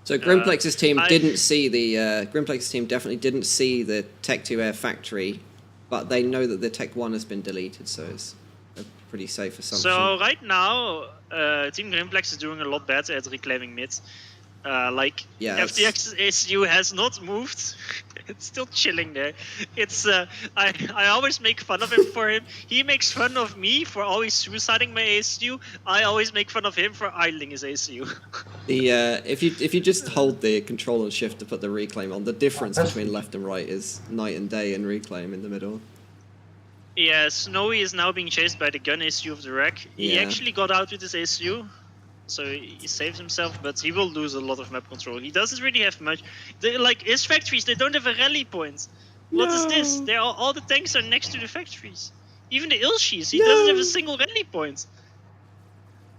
So Grimplex's team I- didn't see the Grimplex's team definitely didn't see the Tech 2 air factory, but they know that the Tech 1 has been deleted, so it's a pretty safe assumption. So right now, Team Grimplex is doing a lot better at reclaiming mid. Like, Yeah, it's- FTX's ACU has not moved. It's still chilling there. It's I always make fun of him for him. He makes fun of me for always suiciding my ACU. I always make fun of him for idling his ACU. The if you just hold the control and shift to put the reclaim on, the difference between left and right is night and day in reclaim in the middle. Yeah, Snowy is now being chased by the gun ACU of the wreck. He Yeah. actually got out with his ACU, so he saves himself, but he will lose a lot of map control. He doesn't really have much. Like, his factories, they don't have a rally point. What is this? They are, all the tanks are next to the factories. Even the Ilshis, he doesn't have a single rally point.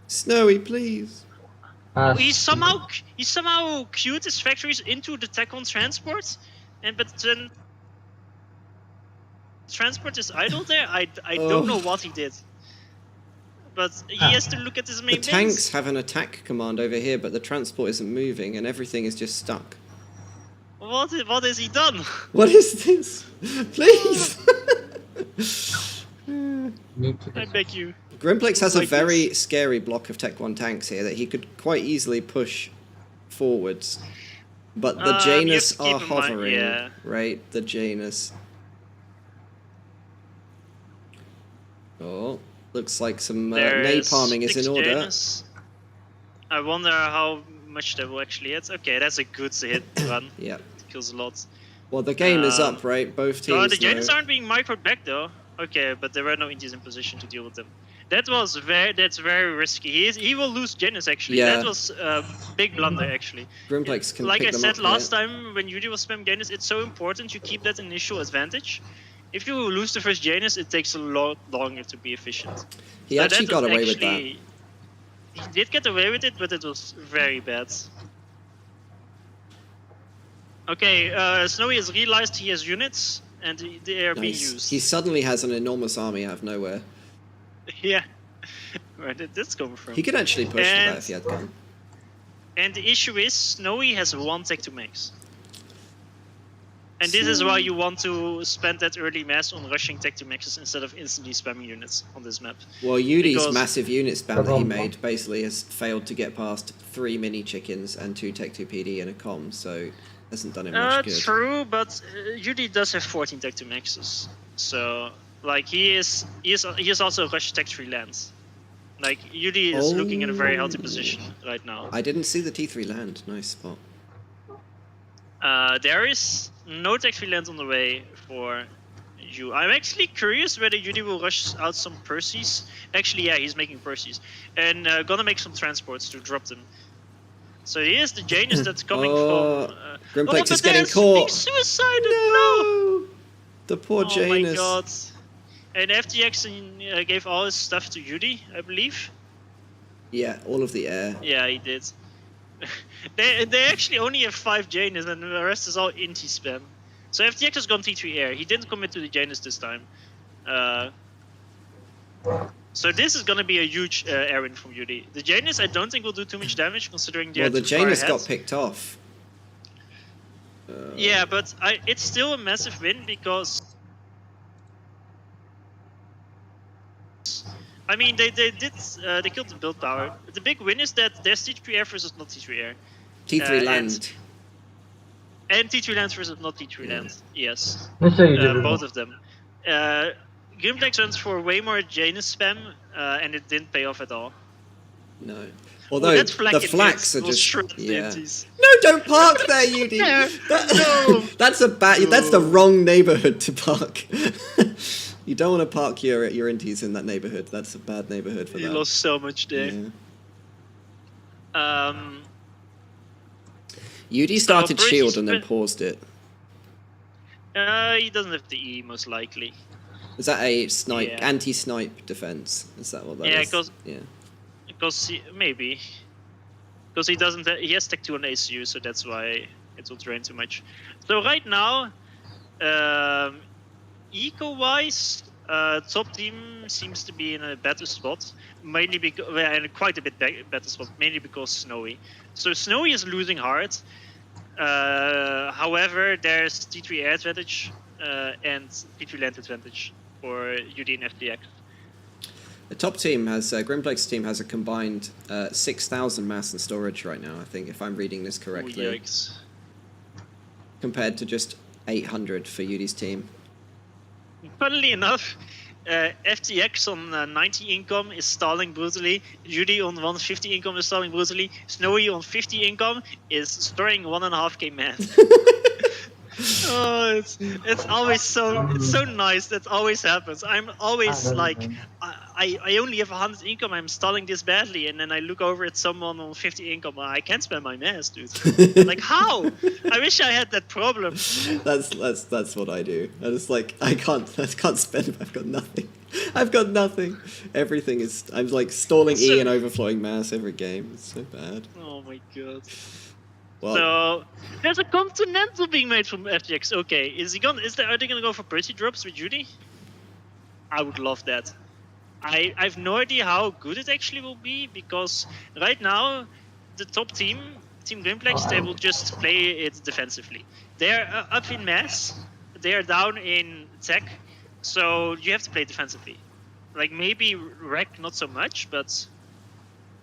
Snowy, please. He somehow queued his factories into the Tech 1 transport, but then transport is idle there. I don't know what he did, but he has to look at his main The tanks have an attack command over here, but the transport isn't moving and everything is just stuck. What has he done? What is this? Please! I beg you. Grimplex has a Like very scary block of Tech 1 tanks here that he could quite easily push forwards. But the You have Janus to keep are in mind, hovering, yeah. right? The Janus. Oh, looks like some There's napalming is 6 in order. Janus. I wonder how much they will actually hit. Okay, that's a good hit run. Yeah. Kills a lot. Well, the game is Um, up, right? Both Oh, teams the Janus know. aren't being microed back though. Okay, but there were no Indies in position to deal with them. That's very risky. He will lose Janus actually. Yeah. That was a big blunder actually. Grimplex can Like pick I them said up last here. time when Yudi was spam Janus, it's so important you keep that initial advantage. If you lose the first Janus, it takes a lot longer to be efficient. He So actually that got was away with that. actually- He did get away with it, but it was very bad. Okay, Snowy has realized he has units, and they are being Nice. used. He suddenly has an enormous army out of nowhere. Yeah. Where did this come from? He could actually push for that if he had gun. And the issue is, Snowy has one tech to max. And this is why you want to spend that early mass on rushing tech to maxes instead of instantly spamming units on this map. Well, Yudi's Because- massive unit spam that he made basically has failed to get past 3 mini chickens and 2 tech 2 PD and a com, so hasn't done him much good. True, but Yudi does have 14 tech to maxes. So, like, he is also rush tech 3 lands. Like, Yudi is looking in a very healthy position right now. I didn't see the T3 land. Nice spot. There is no tech 3 lands on the way for you. I'm actually curious whether Yudi will rush out some Percies. Actually, yeah, he's making Percies. And gonna make some transports to drop them. So here's the Janus that's coming from... Grimplex but is getting there's caught. being suicided! No! The poor Oh Janus. my god. And FTX gave all his stuff to Yudi, I believe. Yeah, all of the air. Yeah, he did. they actually only have 5 Janus and the rest is all Inti spam. So FTX has gone T3 air. He didn't commit to the Janus this time. So this is gonna be a huge air win from Yudi. The Janus I don't think will do too much damage considering they're Well, the too far Janus ahead. got picked off. Yeah, but it's still a massive win because... I mean, they killed the build tower. The big win is that there's T3 air versus not T3 air. T3 land. And T3 lands versus not T3 lands. Yes. Let's say you did it. Both of them. Grimplex runs for way more Janus spam, and it didn't pay off at all. No. Although that flag the in flags mid are will just shred the yeah. empties. No, don't park there, Yudi. No. That's a bad. That's the wrong neighborhood to park. You don't want to park your inties in that neighborhood. That's a bad neighborhood for He that. lost so much there. Yeah. Yudi started Percy's shield and then been- paused it. He doesn't have the E, most likely. Is that a snipe Yeah. anti-snipe defense? Is that what that is? Yeah, 'cause- yeah. Because maybe. Because he doesn't. He has Tech 2 on ACU, so that's why it will drain too much. So right now, eco-wise, top team seems to be in a better spot. Mainly because, and quite a bit better spot. Mainly because Snowy. So Snowy is losing hard. However, there's T3 air advantage and T3 land advantage for UD and FDX. The top team has Grimplex's team has a combined 6,000 mass and storage right now. I think, if I'm reading this correctly, Oh, yikes. compared to just 800 for Yudi's team. Funnily enough, FTX on 90 income is stalling brutally. Judy on 150 income is stalling brutally. Snowy on 50 income is storing 1.5k man. Oh, it's always so nice. That always happens. I'm always like, I only have 100 income. I'm stalling this badly, and then I look over at someone on 50 income. I can't spend my mass, dude. Like how? I wish I had that problem. That's what I do. I just like I can't spend. I've got nothing. I've got nothing. Everything is. I'm like stalling E and overflowing mass every game. It's so bad. Oh my god. Well, So there's a continental being made from FTX. Okay, are they gonna go for Percy drops with Judy? I would love that. I've no idea how good it actually will be, because right now the top team, Team Grimplex, they will just play it defensively. They're up in mass, they are down in tech, so you have to play defensively. Like maybe wreck not so much, but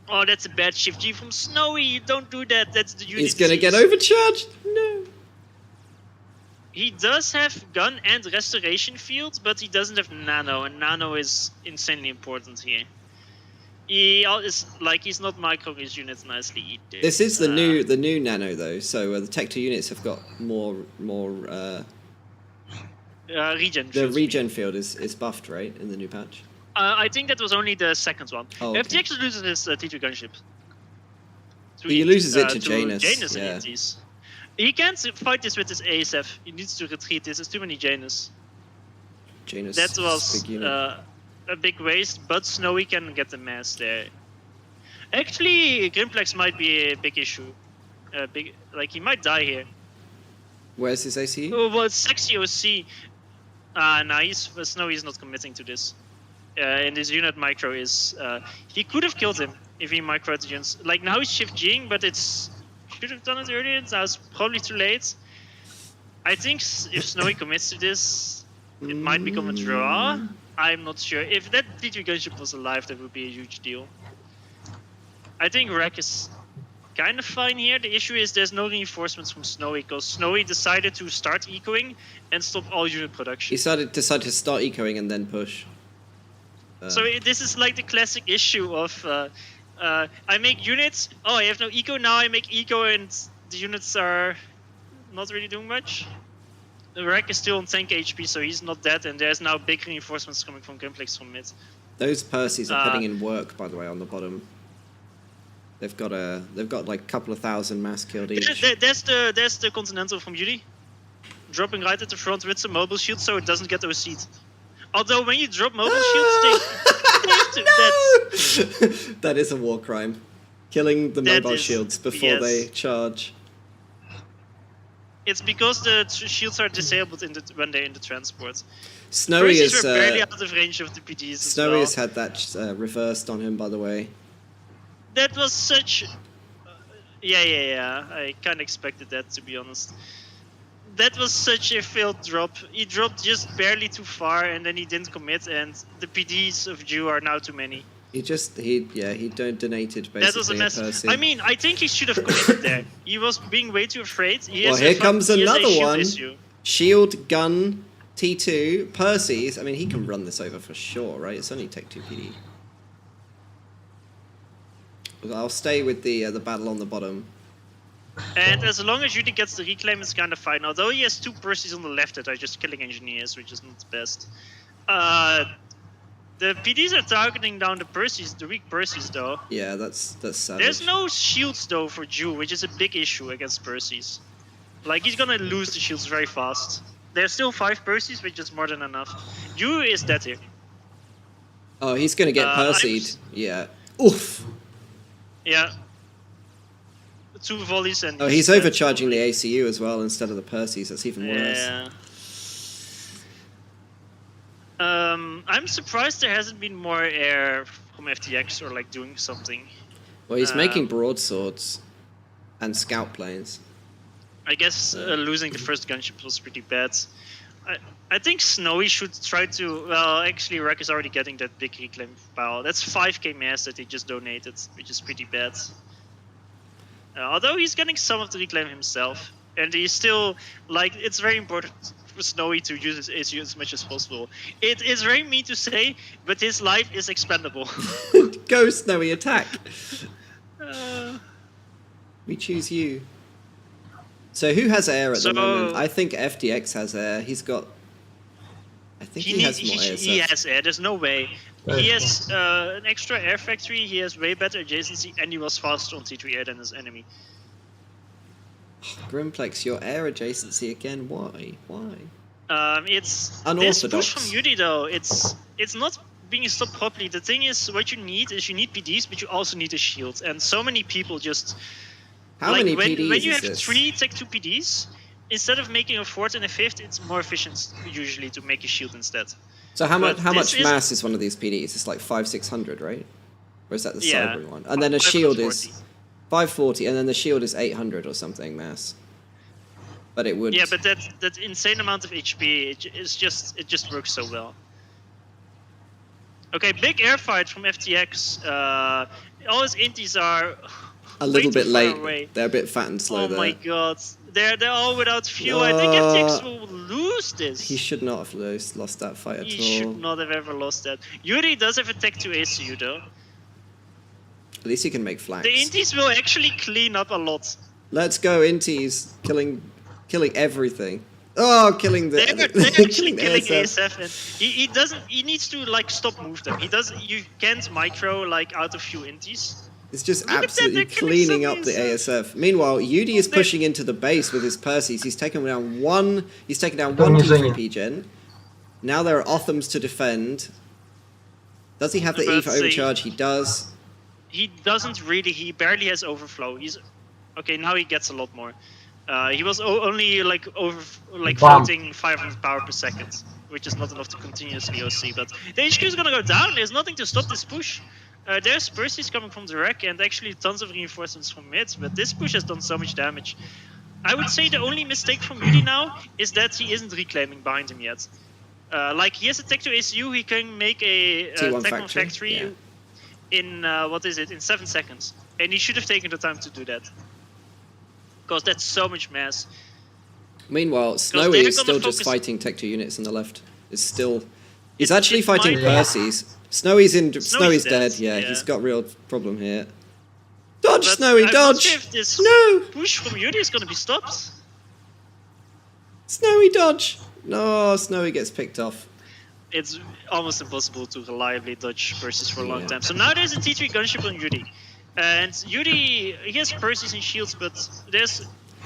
oh, that's a bad shift G from Snowy. You don't do that. That's the unit. he's gonna get overcharged. No. He does have gun and restoration field, but he doesn't have nano, and nano is insanely important here. He's not microing his units nicely either. This is the new nano though, so the Tech 2 units have got more regen. the field. regen field is buffed, right, in the new patch. I think that was only the second one. Oh, okay. FTX loses his T2 gunship. He loses it to to Janus, Janus yeah. and ETs. He can't fight this with his ASF. He needs to retreat. This is too many Janus. Janus. That was big unit. a big waste, but Snowy can get the mass there. Actually, Grimplex might be a big issue. Like he might die here. Where's his ACE? Oh, well, it's sexy OC. Nice, but Snowy is not committing to this. And his unit micro is. He could have killed him if he micro gens. Like now he's shift G'ing, but it's should have done it earlier. Now it's probably too late. I think if Snowy commits to this, it might become a draw. I'm not sure. If that T3 gunship was alive, that would be a huge deal. I think Wreck is kind of fine here. The issue is there's no reinforcements from Snowy because Snowy decided to start ecoing and stop all unit production. He decided to start ecoing and then push. So this is like the classic issue of I make units. Oh, I have no eco now. I make eco and the units are not really doing much. The Wreck is still on 10k HP, so he's not dead, and there's now big reinforcements coming from Grimplex from mid. Those Percys are putting in work, by the way, on the bottom. They've got like a couple of thousand mass killed each. There's the Continental from Beauty, dropping right at the front with some mobile shield, so it doesn't get OC'd. Although when you drop mobile shields, That is a war crime. Killing the That mobile is shields before BS. they charge. it's because the shields are disabled when they're in the transport. Snowy Percys is were barely out of range of the PDs. Snowy as well. has had that reversed on him, by the way. That was such. Yeah. I kind of expected that, to be honest. That was such a failed drop. He dropped just barely too far, and then he didn't commit, and the PDs of Jew are now too many. He donated basically. That was a mess. Percy. I mean, I think he should have committed there. He was being way too afraid. Well, here comes another one. Issue. Shield, gun, T2, Percy's. I mean, he can run this over for sure, right? It's only Tech 2 PD. I'll stay with the battle on the bottom. And as long as Judy gets the reclaim, it's kind of fine. Although he has two Percys on the left that are just killing engineers, which is not the best. The PDs are targeting down the Percys, the weak Percys, though. Yeah, that's savage. There's no shields, though, for Jew, which is a big issue against Percys. Like, he's gonna lose the shields very fast. There's still 5 Percys, which is more than enough. Jew is dead here. Oh, he's gonna get Percy'd. Yeah. Oof. Yeah. 2 volleys and... Oh, he's overcharging the ACU as well instead of the Percys. That's even worse. Yeah. I'm surprised there hasn't been more air from FTX or like doing something. Well, he's making broadswords and scout planes. I guess losing the first gunship was pretty bad. I think Snowy should try to... Well, actually, Wreck is already getting that big reclaim power. That's 5k mass that he just donated, which is pretty bad. Although he's getting some of the reclaim himself. And he's still... Like, it's very important for Snowy to use his ACU as much as possible. It is very mean to say, but his life is expendable. Go, Snowy, attack! We choose you. So who has air at the moment? I think FTX has air. He's got... I think he has more air. He has air, there's no way. He has an extra air factory, he has way better adjacency, and he was faster on T3 air than his enemy. Grimplex, your air adjacency again. Why? It's unorthodox. This push from Yuri though. It's not being stopped properly. The thing is, what you need is you need PDs, but you also need a shield. And so many people just how many PDs when you is have this? 3 Tech 2 PDs, instead of making a 4th and a 5th, it's more efficient usually to make a shield instead. So how much mass is one of these PDs? It's like 500-600, right? Or is that the Cybering one? And then a shield is 540, and then the shield is 800 or something mass. But it would. Yeah, but that insane amount of HP, it just works so well. Okay, big air fight from FTX. All his inties are a little bit late. Away. They're a bit fat and slow there. Oh my god, they're all without fuel. I think FTX will lose this. He should not have lost that fight at all. He should not have ever lost that. Yuri does have a Tech 2 ACU though. At least he can make flanks. The inties will actually clean up a lot. Let's go, inties, killing everything. Oh, killing the. They're actually killing killing ASF. ASF, and he doesn't. He needs to like stop move them. He does. You can't micro like out of few inties. It's just Look at that, absolutely they're killing cleaning some up the ASF. ASF. Meanwhile, Yudi is They're- pushing into the base with his Perseus. He's taken down one. He's taken down Don't one use any. T3P gen. Now there are Othams to defend. Does he have the But E for see- overcharge? He does. He doesn't really. He barely has overflow. He's okay now. He gets a lot more. He was only like Bam. floating 500 power per second, which is not enough to continuously OC. But the HQ is gonna go down. There's nothing to stop this push. There's Percy's coming from the wreck and actually tons of reinforcements from mid. But this push has done so much damage. I would say the only mistake from Yudi now is that he isn't reclaiming behind him yet. Like he has a tech to ACU, he can make a T1 tech on factory, factory yeah. in in 7 seconds, and he should have taken the time to do that. Because that's so much mass. Meanwhile, Snowy they're is gonna still just focus- fighting Tech 2 units on the left. Is still. He's It- actually it fighting might- Perseus. Snowy's in. Snowy's Snowy's dead. dead, Yeah, yeah. he's got real problem here. Dodge, But Snowy, I'm not dodge! sure if this No! push from Yudi is gonna be stopped. Snowy, dodge! No, Snowy gets picked off. It's almost impossible to reliably dodge Perseus for a long Yeah. time. So now there's a T3 gunship on Yudi. And Yudi, he has Perseus and shields, but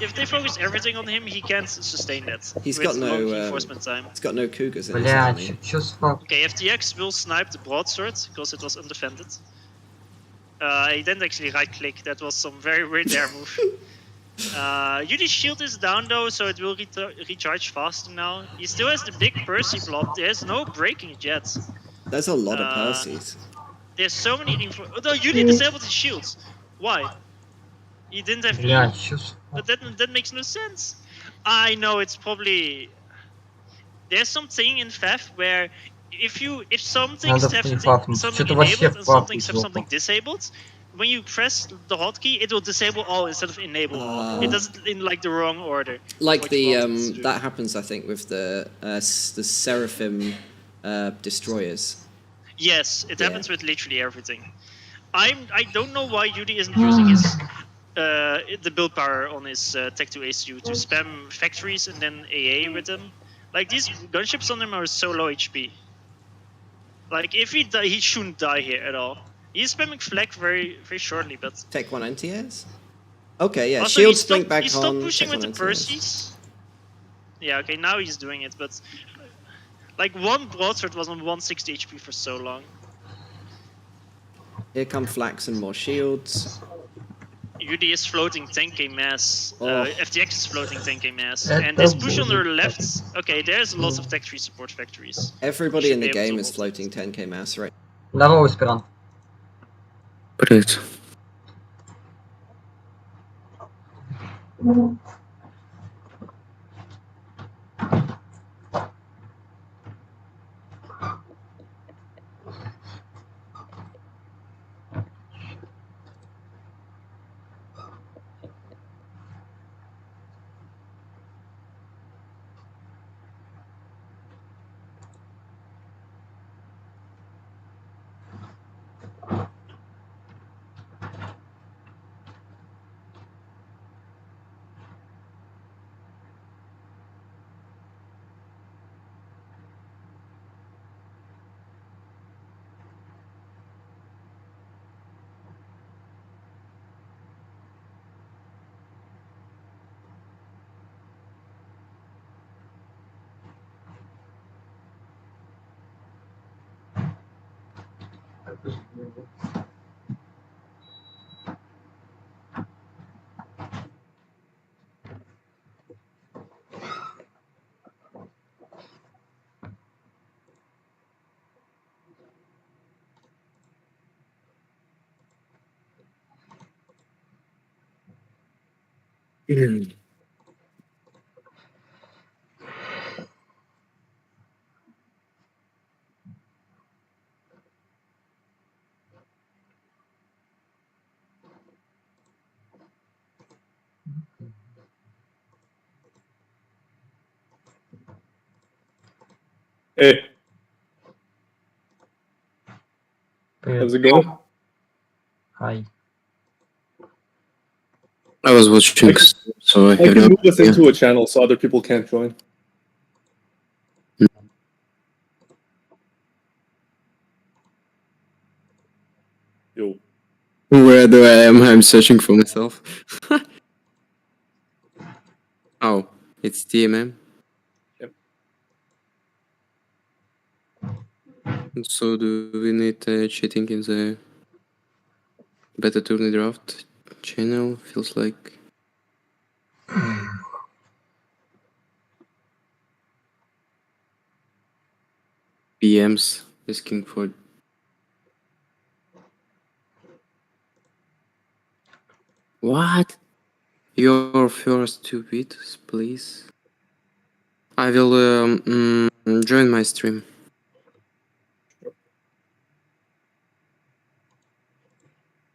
if they focus everything on him, he can't sustain that. He's with got no, long reinforcement time. He's got no Cougars in his Блядь, army. чё fuck? Okay, FTX will snipe the broadsword because it was undefended. He didn't actually right click, that was some very weird air move. Yudi's shield is down though, so it will recharge faster now. He still has the big Percy blob, there's no breaking it yet. There's a lot of Uh, Perseus. There's so many reinforcements. Oh, no, Yudi disabled his shields. Why? He didn't have Блядь, E. чё But that makes no sense. I know it's probably there's something in FAF where if some things Надо have припапнуть. something Что-то вообще enabled and some things have папнуть something жопу. disabled, when you press the hotkey, it will disable all instead of enable all. It does it in like the wrong order. Like what the you want it to do. that happens, I think, with the Seraphim destroyers. Yes, it Yeah. happens with literally everything. I don't know why Yudi isn't using his the build power on his Tech 2 ACU to spam factories and then AA with them. Like these gunships on him are so low HP. Like if he die, he shouldn't die here at all. He's spamming flag very shortly, but Tech 1 anti-airs? Okay, yeah. also Shield he sprint stopped, back he stopped on. pushing Tech with 1 the anti-airs. Perseus. Yeah, okay, now he's doing it, but like one broadsword was on 160 HP for so long. Here come Flax and more shields. Yudi is floating 10k mass, Oh. FTX is floating 10k mass, That and this does push on the bullshit. left, okay, there's lots of Tech 3 support factories. Everybody Should in the be able game to is hold floating 10k mass right. Здорово, Спиран. Привет. Hey, Привет. how's it going? Hi. I was watching, so I I have can no move us idea. into a channel so other people can't join. Where do I am? I'm searching for myself. Oh, it's TMM. Yep. So do we need cheating in the Beta Tourney draft channel? Feels like. PMs asking for. What? Your first 2 bits, please. I will join my stream.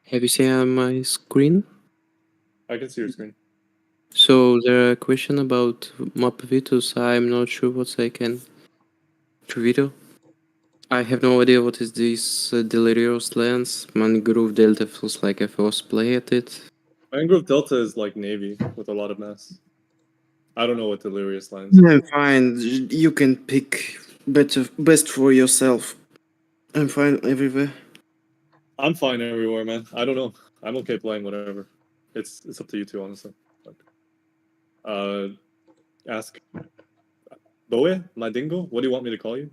Have you seen my screen? I can see your screen. So there a question about map Vitus. I'm not sure what I can video. I have no idea what is this Delirious Lens. Mangrove Delta feels like I first play at it. Mangrove Delta is like Navy with a lot of mass. I don't know what Delirious Lines is. I'm fine. You can pick best for yourself. I'm fine everywhere. I'm fine everywhere, man. I don't know. I'm okay playing whatever. It's up to you two, honestly. Ask Boe, Madingo, what do you want me to call you?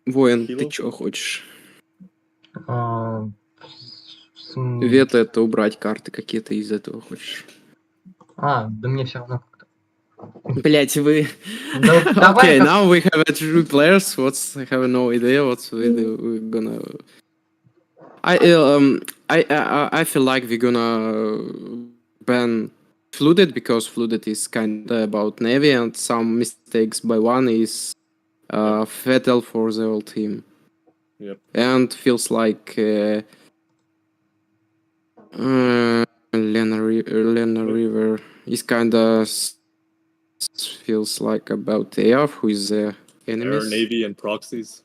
Воин, Кило? ты чё хочешь? См, Вето это убрать карты какие-то из этого хочешь? да мне все равно как-то. Блять, вы... Да давай Okay, как... now we have 3 players. I have no idea what we're gonna... I feel like we're gonna ban Flooded because Flooded is kind of about Navy and some mistakes by one is fatal for the whole team. Yep. And feels like Lena River is kind of feels like about AF, who is the Air, enemies. Navy, and proxies,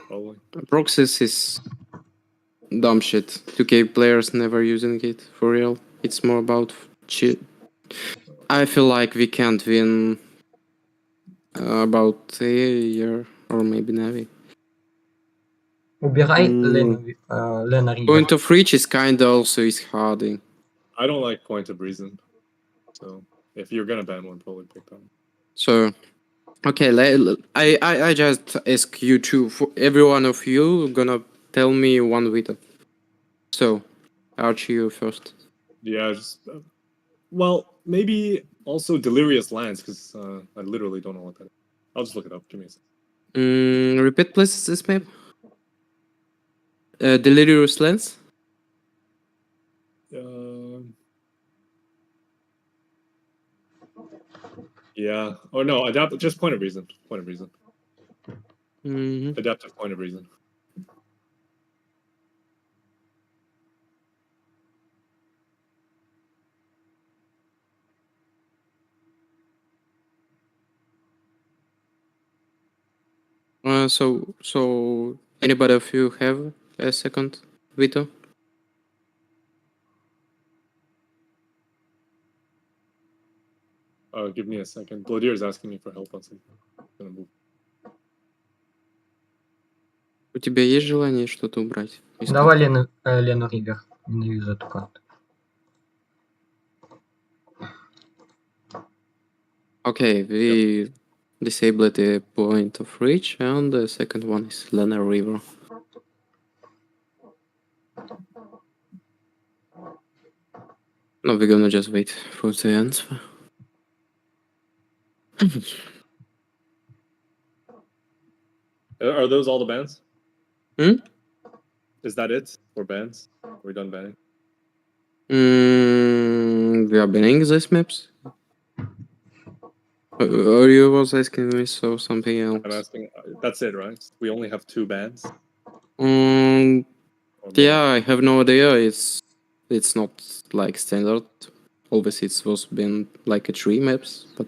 probably. Proxies is dumb shit. 2K players never using it for real. It's more about cheat. I feel like we can't win about a year or maybe Navy. Убирай Лена Ривер. Point of reach is kind of also is harding. I don't like Point of Reason. So if you're gonna ban one, probably pick that one. So, okay, I just ask you two. For every one of you, gonna tell me one veto. So, Archie, you first. Yeah, just well, maybe also Delirious Lands because I literally don't know what that is. I'll just look it up. Give me a second. Repeat, please, this map. Delirious Lens. Yeah. Oh no, adapt. Just Point of Reason. Point of Reason. Mm-hmm. Adaptive Point of Reason. So anybody of you have a second veto? Give me a second. Bloodier is asking me for help on something. I'm gonna move. У тебя есть желание что-то убрать? Давай Лену Ривер. Ненавижу эту карту. Okay, we disabled the point of reach, and the second one is Lena River. No, we're gonna just wait for the answer. Are those all the bans? Hmm? Is that it for bans? We're done banning. We are banning these maps. Or you was asking me so something else? I'm asking. That's it, right? We only have 2 bans. Yeah, I have no idea. It's not like standard. Always it was been like a 3 maps, but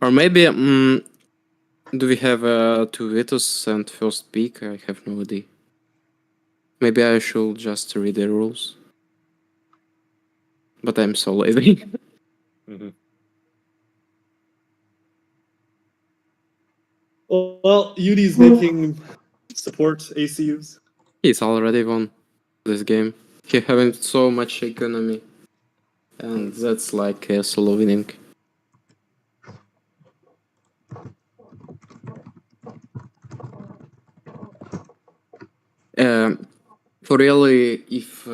or maybe do we have 2 vetoes and first pick? I have no idea. Maybe I should just read the rules. But I'm so lazy. Mm-hmm. Well, UD's making support ACUs. He's already won this game. He having so much economy, and that's like a solo winning. For really, if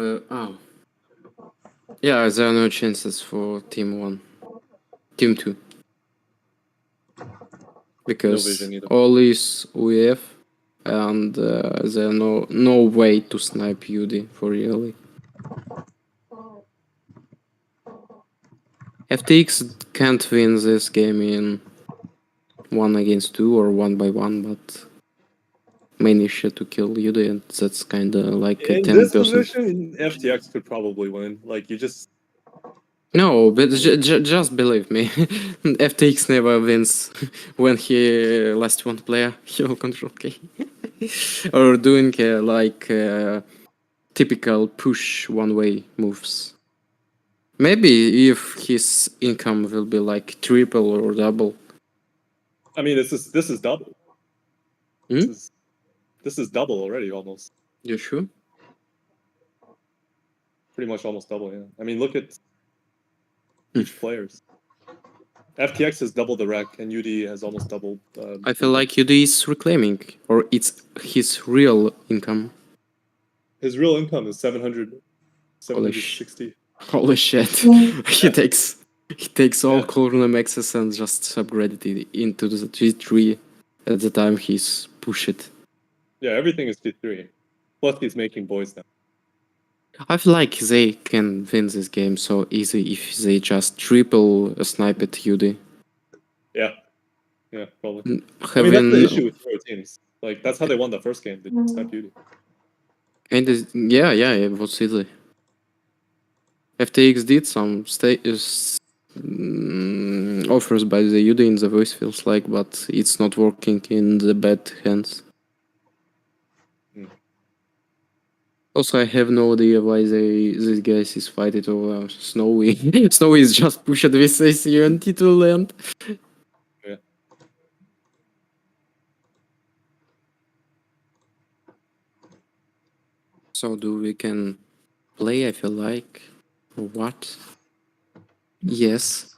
yeah, there are no chances for team 1, team 2, because vision either. all is UEF, and there are no way to snipe Yudi for really. FTX can't win this game in 1 against 2 or 1 by 1, but main issue to kill Yudi, and that's kinda like a In 10%. this position, FTX could probably win. Like, you just... No, but just believe me, FTX never wins when he last one player, he will control K. Or doing typical push one-way moves. Maybe if his income will be like triple or double. I mean, this is double. Hmm? This is double already, almost. You sure? Pretty much almost double, yeah. I mean, look at each players. FTX has doubled the rec, and UD has almost doubled. I feel like UD is reclaiming, or it's his real income. His real income is 760. Holy shit! he takes all corner maxes and just upgraded it into the G3 at the time he's push it. Yeah, everything is G3. Plus, he's making boys now. I feel like they can win this game so easy if they just triple snipe at UD. Yeah, probably. Having, I mean, that's the issue with pro teams. Like, that's how they won the first game. They sniped UD. And yeah, it was easy. FTX did some offers by the UD in the voice feels like, but it's not working in the bad hands. Also, I have no idea why these guys is fighting over Snowy. Snowy is just pushed with ACUNT to land. Yeah. So do we can play, I feel like. Or what? Yes.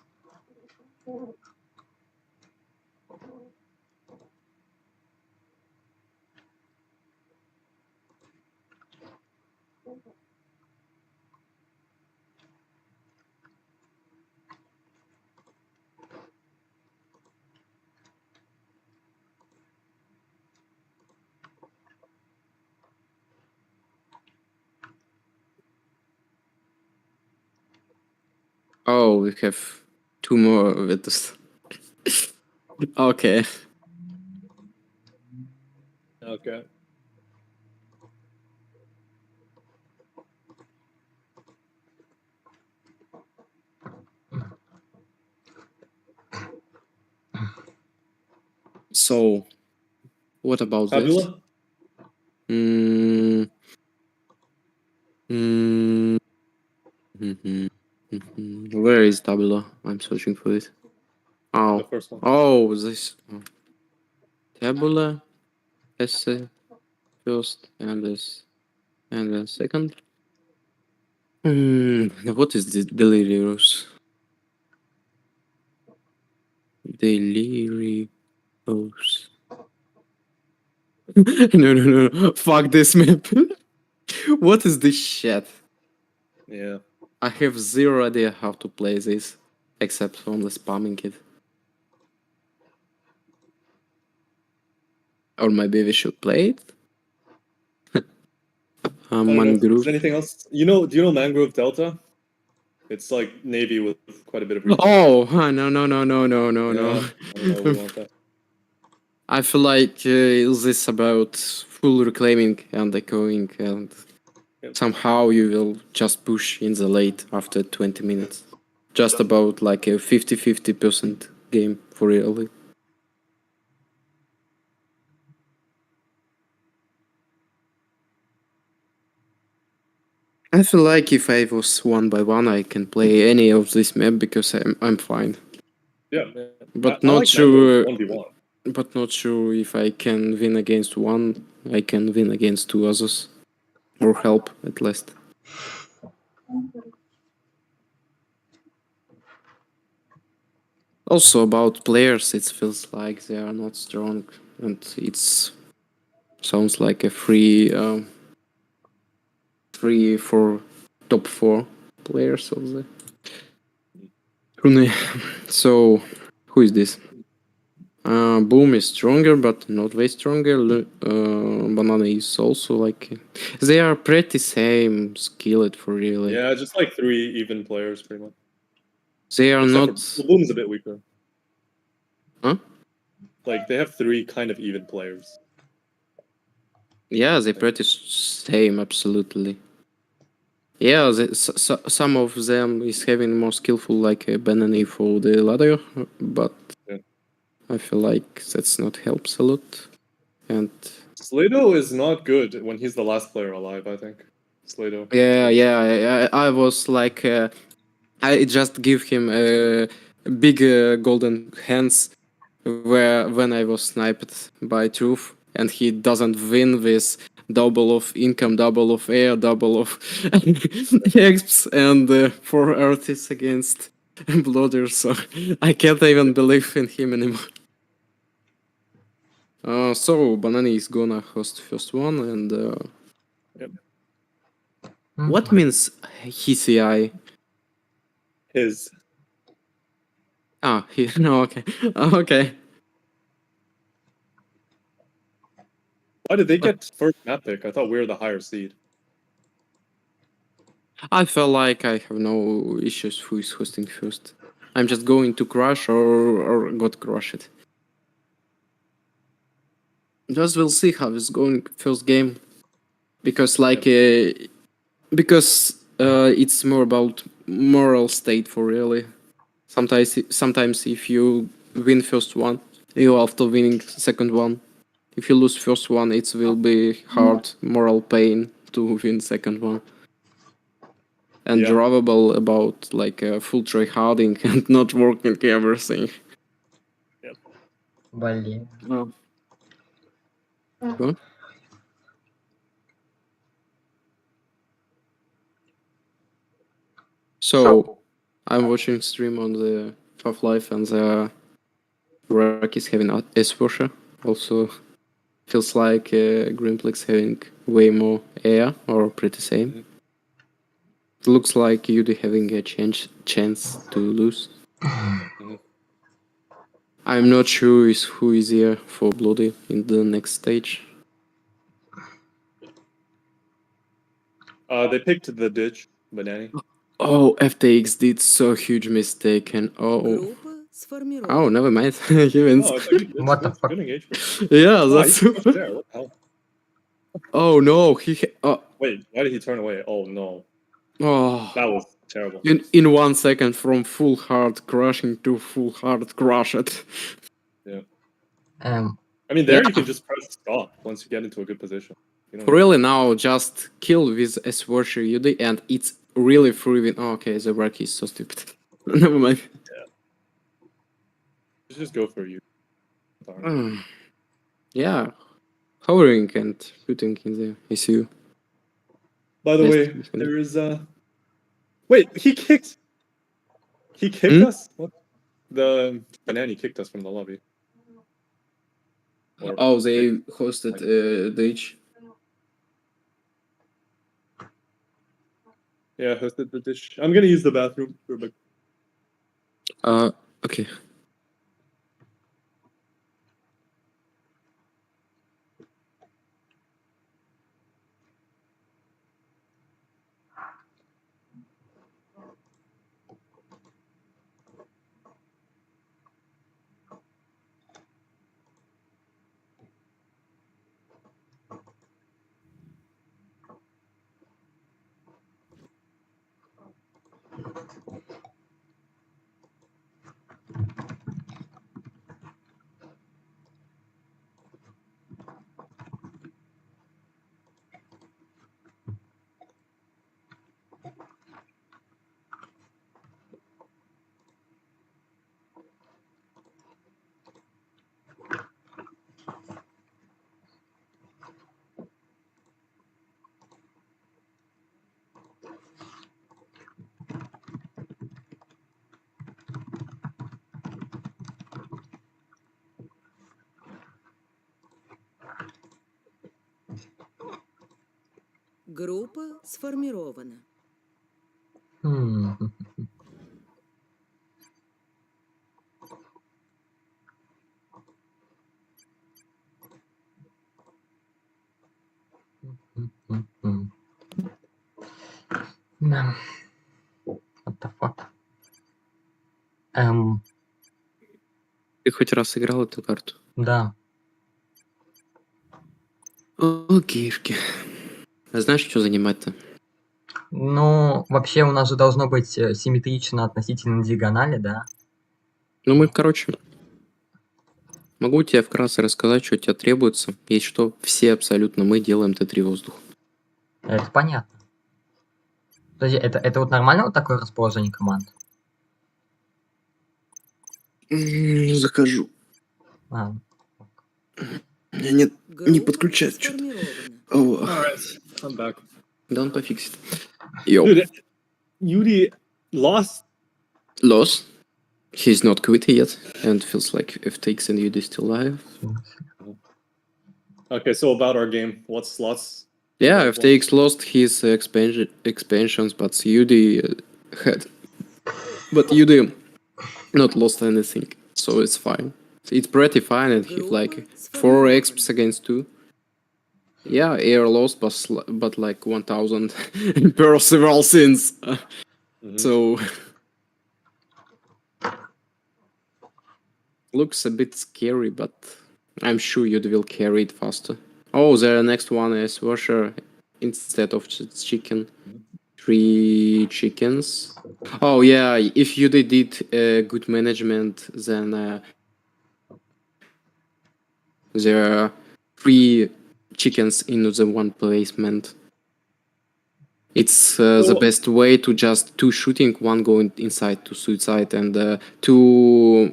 Oh, we have 2 more with this. Okay. Okay. So, what about Tabula? this? Where is Tabula? I'm searching for it. Oh, The first one. oh, this Tabula, essay, first, and this, and then second. What is this Delirious? Delirious. No. Fuck this map. What is this shit? Yeah. I have zero idea how to play this, except only spamming it. Or maybe we should play it? I don't know if Mangrove. there's anything else. Do you know Mangrove Delta? It's like Navy with quite a bit of research. Oh, no. I don't know if we want that. I feel like this about full reclaiming and echoing, and somehow you will just push in the late after 20 minutes. Just about like a 50-50% game for real. I feel like if I was 1 by 1, I can play any of this map because I'm fine. Yeah. But I not like sure. Mangrove 1v1. But not sure if I can win against one. I can win against 2 others. or help at least. Also about players, it feels like they are not strong, and it's sounds like a free for top 4 players of the Turnier. So who is this? Boom is stronger, but not way stronger. Banana is also like they are pretty same skilled for really. Yeah, just like 3 even players, pretty much. They are Except not. for Bloom's a bit weaker. Huh? Like they have 3 kind of even players. Yeah, they pretty same, absolutely. Yeah, some of them is having more skillful like Banana for the ladder, but Yeah. I feel like that's not helps a lot. And Slato is not good when he's the last player alive, I think. Slato. yeah, I was like, I just give him big golden hands where when I was sniped by Truth, and he doesn't win with double of income, double of air, double of exps, and 4 artists against Blooders, so I can't even believe in him anymore. So Banani is gonna host first one, and Yep. what means HCI? His. He no, okay, okay. Why did they get first map pick? I thought we were the higher seed. I feel like I have no issues who is hosting first. I'm just going to crush or got crushed. Just we'll see how it's going first game, because like it's more about moral state for really. Sometimes if you win first one, you after winning second one. If you lose first one, it will be hard moral pain to win second one. And Yeah. drawable about like full try harding and not working everything. Блин. Huh? So I'm watching stream on the Half-Life, and the Rack is having S-Washer. Also feels like Grimplex having way more air, or pretty same. It looks like Yudi having a chance to lose. I'm not sure who is here for Bloody in the next stage. They picked the ditch, Banani. Oh, FTX did so huge mistake, and oh, never mind. He wins. Oh, it's What the good fuck? engagement. Yeah, Oh, that's he's just there. What the hell? Oh no, Wait, why did he turn away? Oh no, oh. that was terrible. In 1 second from full hard crushing to full hard crushed. Yeah. I mean, there yeah. you can just press stop once you get into a good position. You don't Really now, just kill with S-Washer UD, and it's really free. Oh, okay, the work is so stupid. Never mind. Yeah. Just go for you. Yeah, hovering and putting in the ECU. By the way, there is Wait, he kicked. He kicked us. What? The Banani kicked us from the lobby. Oh, they hosted Ditch. Yeah, hosted the dish. I'm gonna use the bathroom for a bit. Okay. Группа сформирована. Хм. Да. What the fuck? Ты хоть раз играл эту карту? Да. Окейшки. А знаешь, что занимать-то? Ну, вообще у нас же должно быть симметрично относительно диагонали, да? Ну, мы, короче, могу тебе вкратце рассказать, что тебе требуется. Есть что, все абсолютно мы делаем Т3 воздух. Это понятно. Подожди, это вот нормально вот такое расположение команд? Не захожу. А, Меня не Группа подключает что-то. сформирована. Alright, I'm back. Да он пофиксит. Йоу. Dude, Yuri lost. Lost. He's not quit yet. And feels like FTX and UD still alive. Okay, so about our game, what slots? Yeah, Like, FTX lost his expansions, but UD had. But UD not lost anything, so it's fine. It's pretty fine, and he like 4 exps against 2. Yeah, air lost, but like 1000 per several sins. So looks a bit scary, but I'm sure you will carry it faster. Oh, the next one is washer instead of chicken. 3 chickens. Oh yeah, if you did good management, then there are 3 chickens in the one placement. It's the best way to just 2 shooting, 1 going inside to suicide, and 2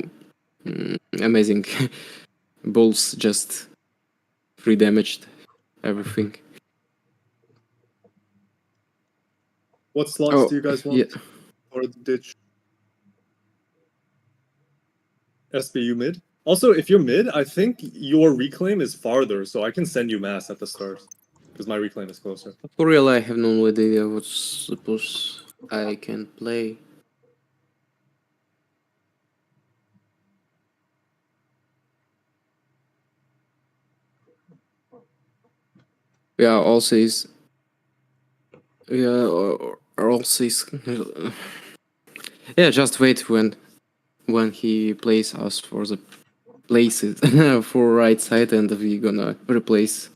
amazing balls just 3 damaged everything. what slots do you guys want Yeah. for the ditch? SBU mid. Also, if you're mid, I think your reclaim is farther, so I can send you mass at the start because my reclaim is closer. For real, I have no idea what suppose I can play. Yeah, also is. Yeah, or also is. Yeah, just wait when he plays us for the places for right side, and we gonna replace.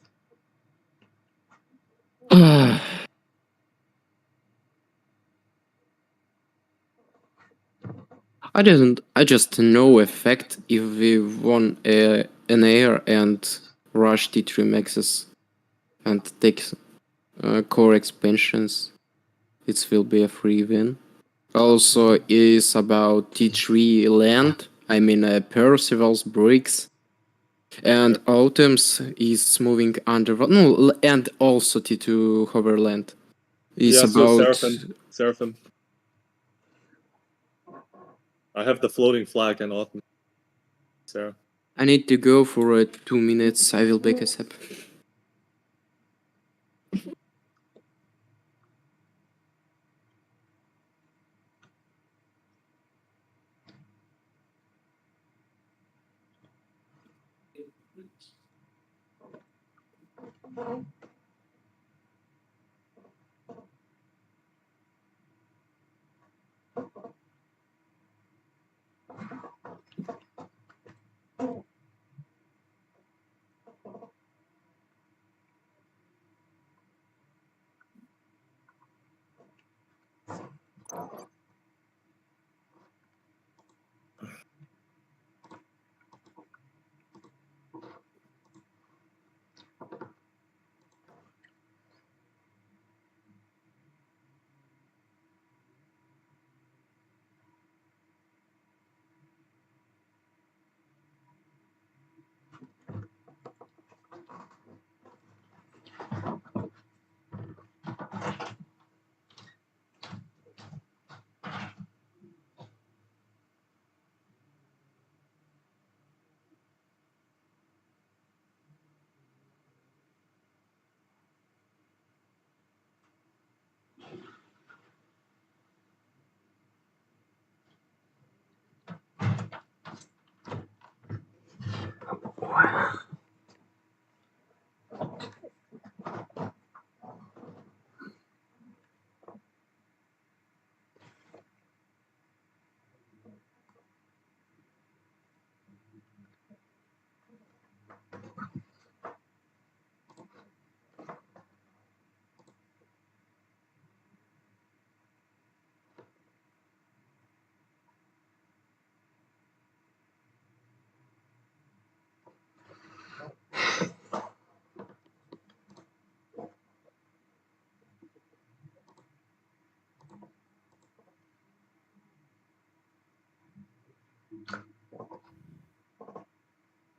I just know effect if we won an air and rush T3 maxes and take core expansions. It will be a free win. Also is about T3 land. I mean Percival's bricks. And Autumn's is moving under. No, and also T2 hoverland. Is Yeah, so about. Seraphim. I have the floating flag and Autumn. Sarah. I need to go for 2 minutes. I will back us up.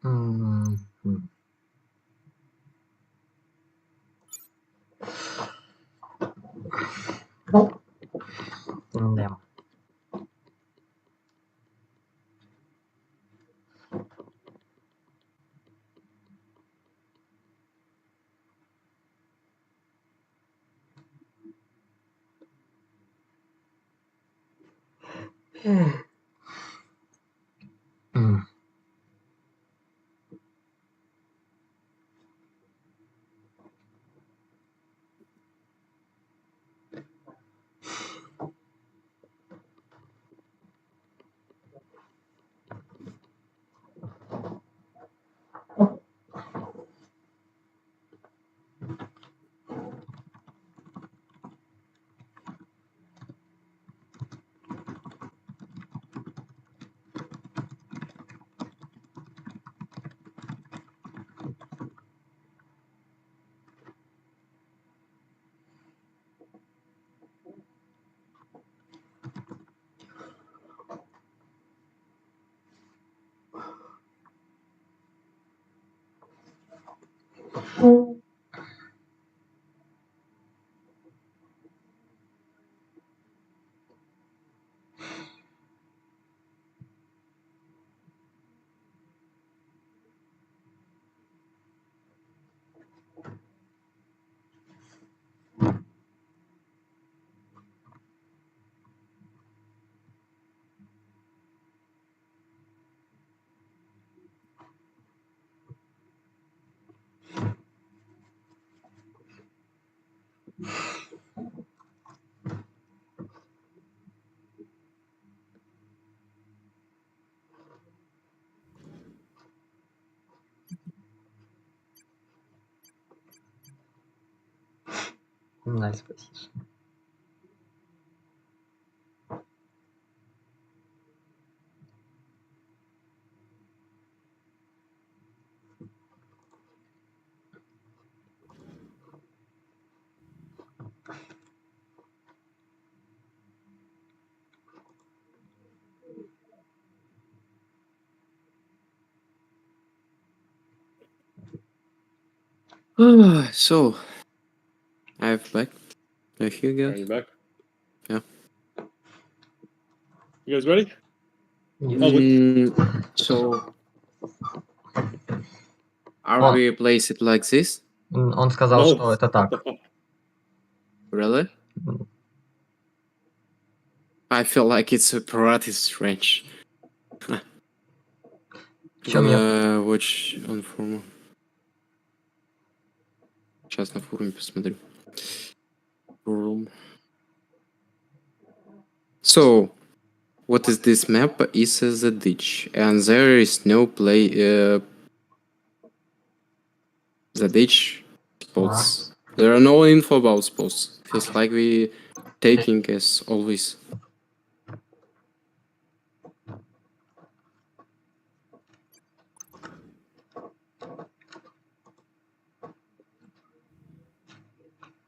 М, Да. М. Nice position. So, I've back. Are you Are guys? you back? Yeah. You guys ready? Yes. Oh, So, are Oh. we place it like this? Он сказал, No. что это так. Really? М. I feel like it's a practice range. Чё мне... Gonna watch on forum. Сейчас на форуме посмотрю. Forum. So, what is this map? Is the ditch, and there is no play. The ditch spots. There are no info about spots. Feels like we taking as always.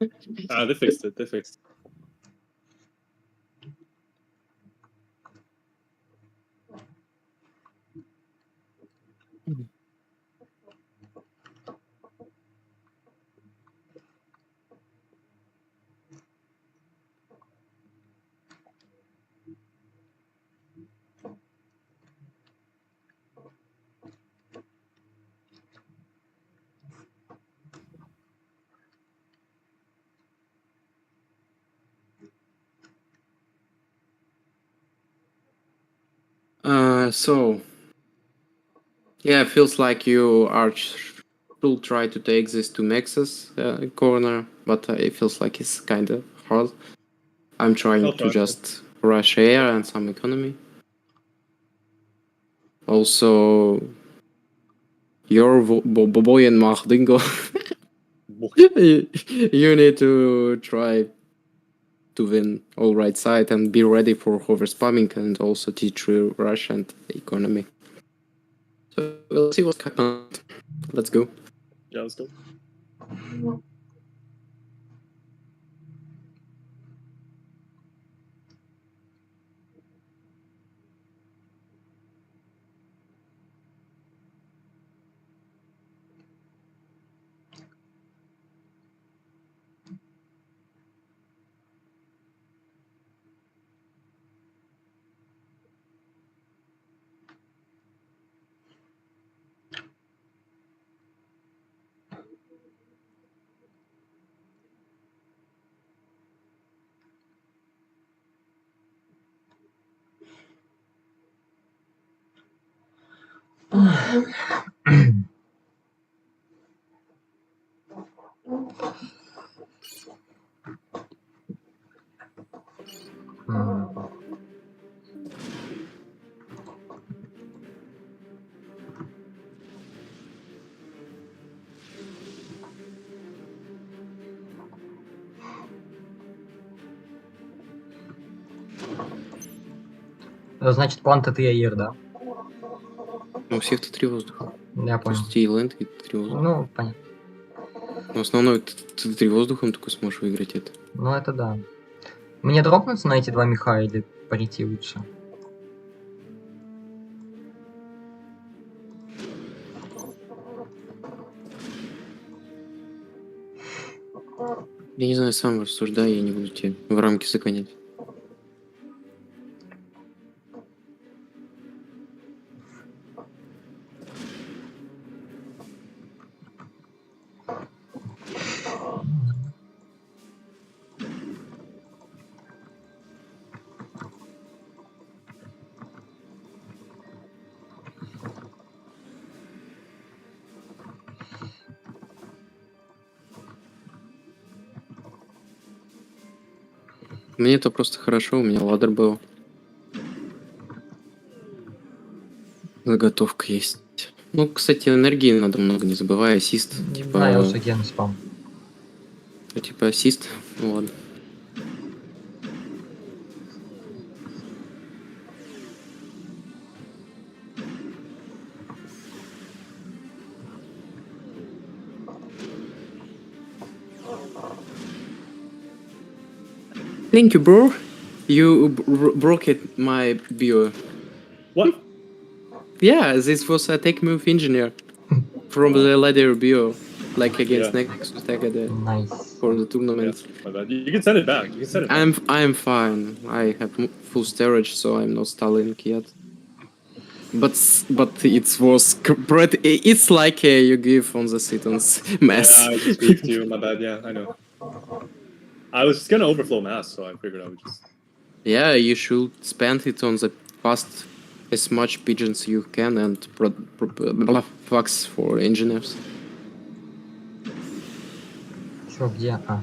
They fixed it. They fixed it. So yeah, feels like you are should try to take this to Max's corner, but it feels like it's kind of hard. I'm trying I'll to try. just rush air and some economy. Also, your boy and Mahdingo, you need to try to win all right side and be ready for hover spamming and also T3 rush and economy. So we'll see what's happening. Let's go. Yeah, let's go. Значит, план ТТ Аир, да? Ну, у всех-то 3 воздуха. Я То понял. есть и ленд, и 3 воздуха. Ну, понятно. Но основной ты 3 воздухом только сможешь выиграть это. Ну, это да. Мне дропнуться на эти два меха или прийти лучше? Я не знаю, сам рассуждай, я не буду тебе в рамки загонять. Мне это просто хорошо, у меня ладер был. Заготовка есть. Ну, кстати, энергии надо много, не забывай, ассист. Да, я Типа, уже ген спам. типа ассист, ну ладно. Thank you, bro. You broke it, my bio. What? Yeah, this was a tech move engineer from the ladder bio, like against Yeah. Nexus Tagada Nice. for the Yeah, tournament. my bad. You can send it back. You can send it back. I'm fine. I have full storage, so I'm not stalling yet. But it was it's like you give on the Citons mess. Yeah, I just beefed you. My bad. Yeah, I know. I was gonna overflow mass, so I figured I would just. Yeah, you should spend it on the past as much pigeons you can and fucks for engineers. Чё, где? А.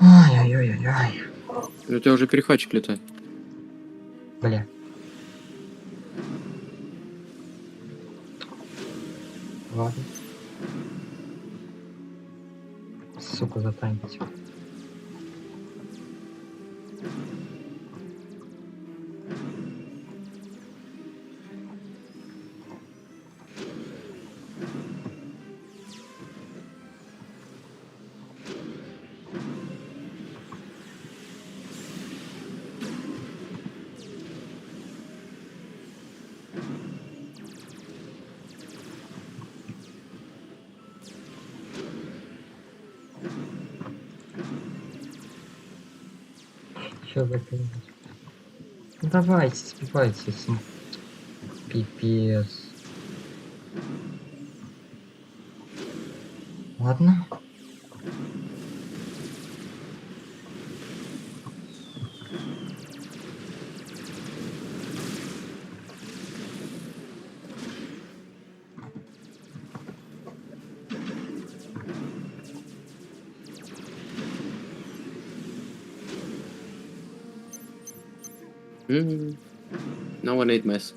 Ай-яй-яй-яй. У тебя уже перехватчик летает. Бля. Ладно. Сука, затаймить. Чё за фигня? Ну давайте, сбивайте. Пипец. Ладно. No one ate mess.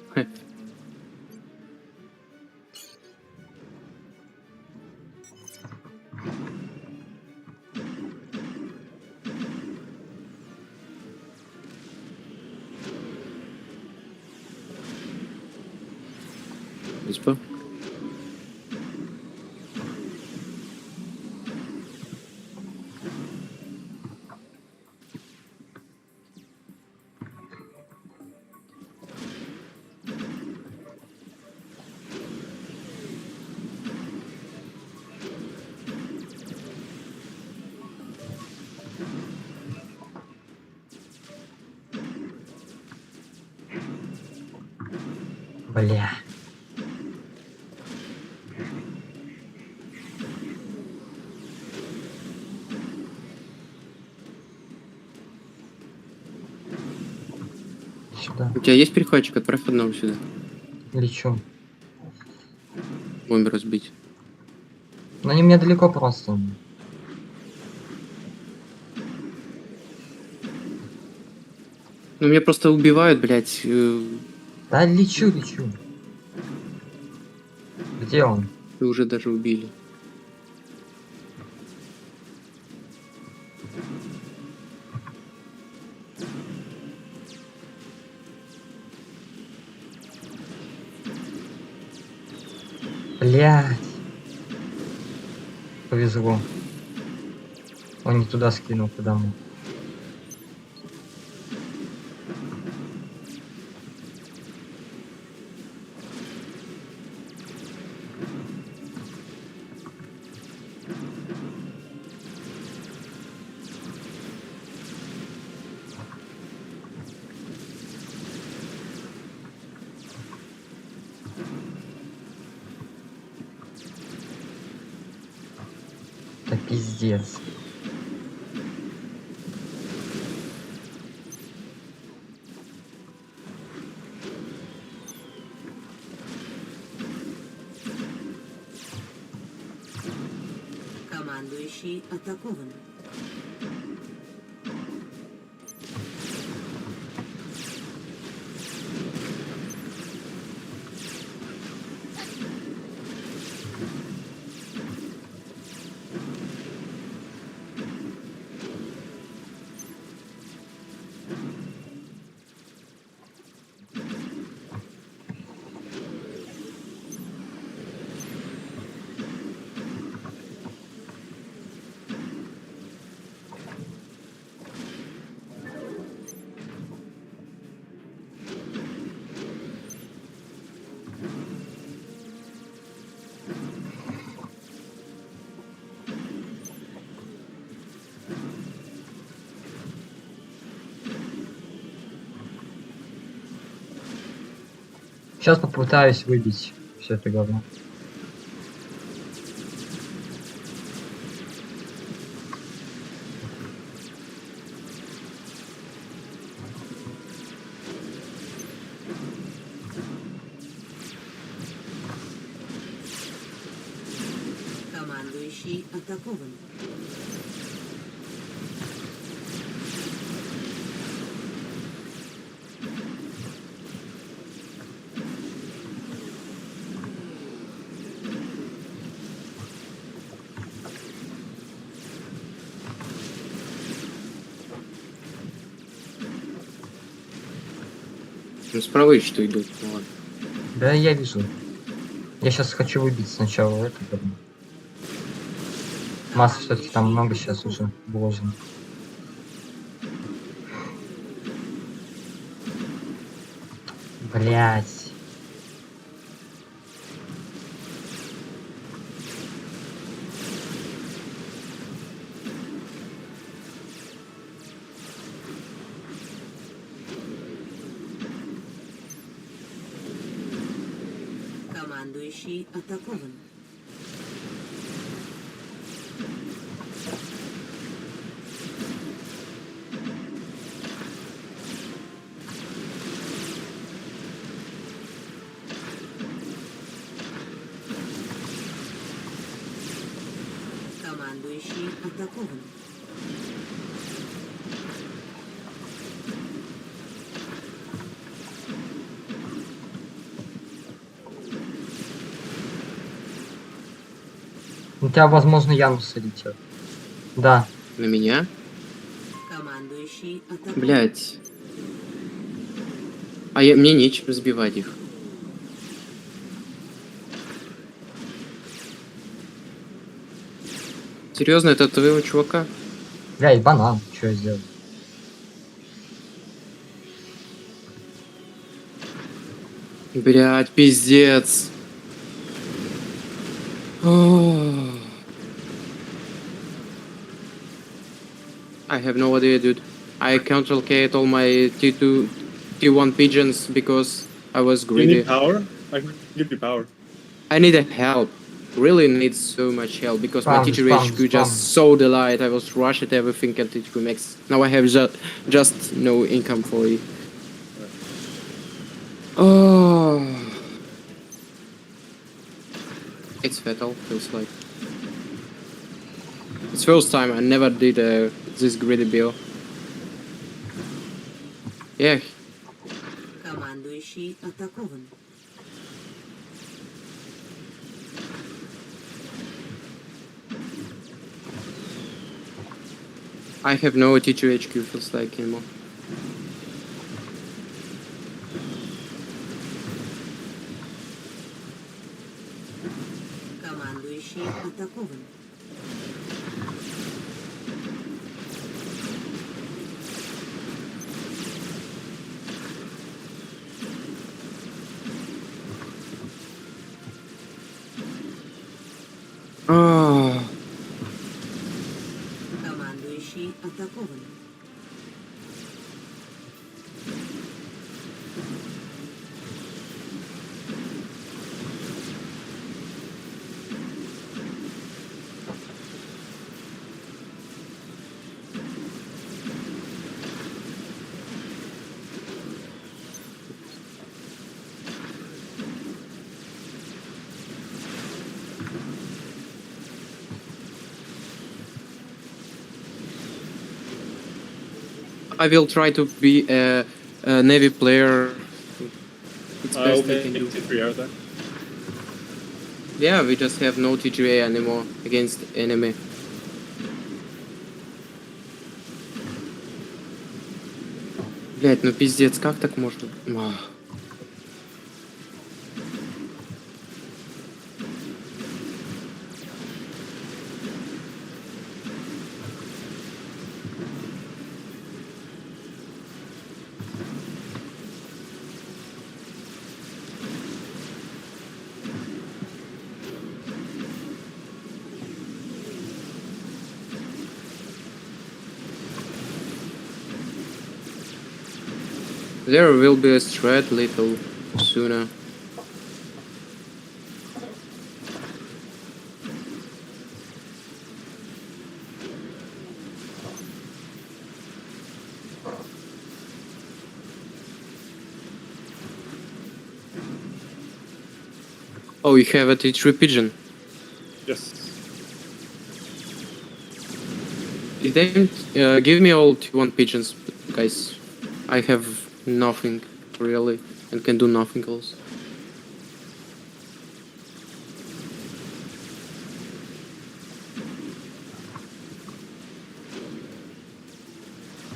Whisper. Бля. Сюда. У тебя есть перехватчик? Отправь одного сюда. Лечу. Бомбер разбить. Но они мне далеко просто. Ну, меня просто убивают, блядь. Да, лечу. Где он? И уже даже убили. Блядь. Повезло. Он не туда скинул, куда мы. Да пиздец. Командующий атакован. Сейчас попытаюсь выбить все это говно. Командующий атакован. Ну, справа еще что идут. Ну, ладно. Да, я вижу. Я сейчас хочу выбить сначала это говно. Массы все-таки там много сейчас уже вложено. Блять. Командующий атакован. Командующий атакован. У тебя, возможно, Янус летел. Да. На меня? Командующий атакован. Блять. Мне нечем сбивать их. Серьезно, это твоего чувака? Бля, и банан. Что я сделал? Блять, пиздец. Oh. I have no idea, dude. I counter-locate all my T2, T1 pigeons because I was You greedy. need power? I can give you power. I need help. Really need so much help because my Spam, teacher spam, HQ just spam. so delayed. I was rushed at everything at HQ max. Now I have just no income for it. Oh, it's fatal. Feels like it's first time I never did this greedy build. Yeah, Командующий атакован. I have no teacher HQ. Feels like anymore. Командующий атакован. Oh. Командующий атакован. I will try to be a Navy player. It's I'll best I make can do. it 3 hours then. Yeah, we just have no TGA anymore against enemy. Блять, ну пиздец, как так можно? Ах. There will be a strat little sooner. Oh, you have a T3 pigeon. Yes. Then give me all T1 pigeons, guys. I have nothing really and can do nothing else.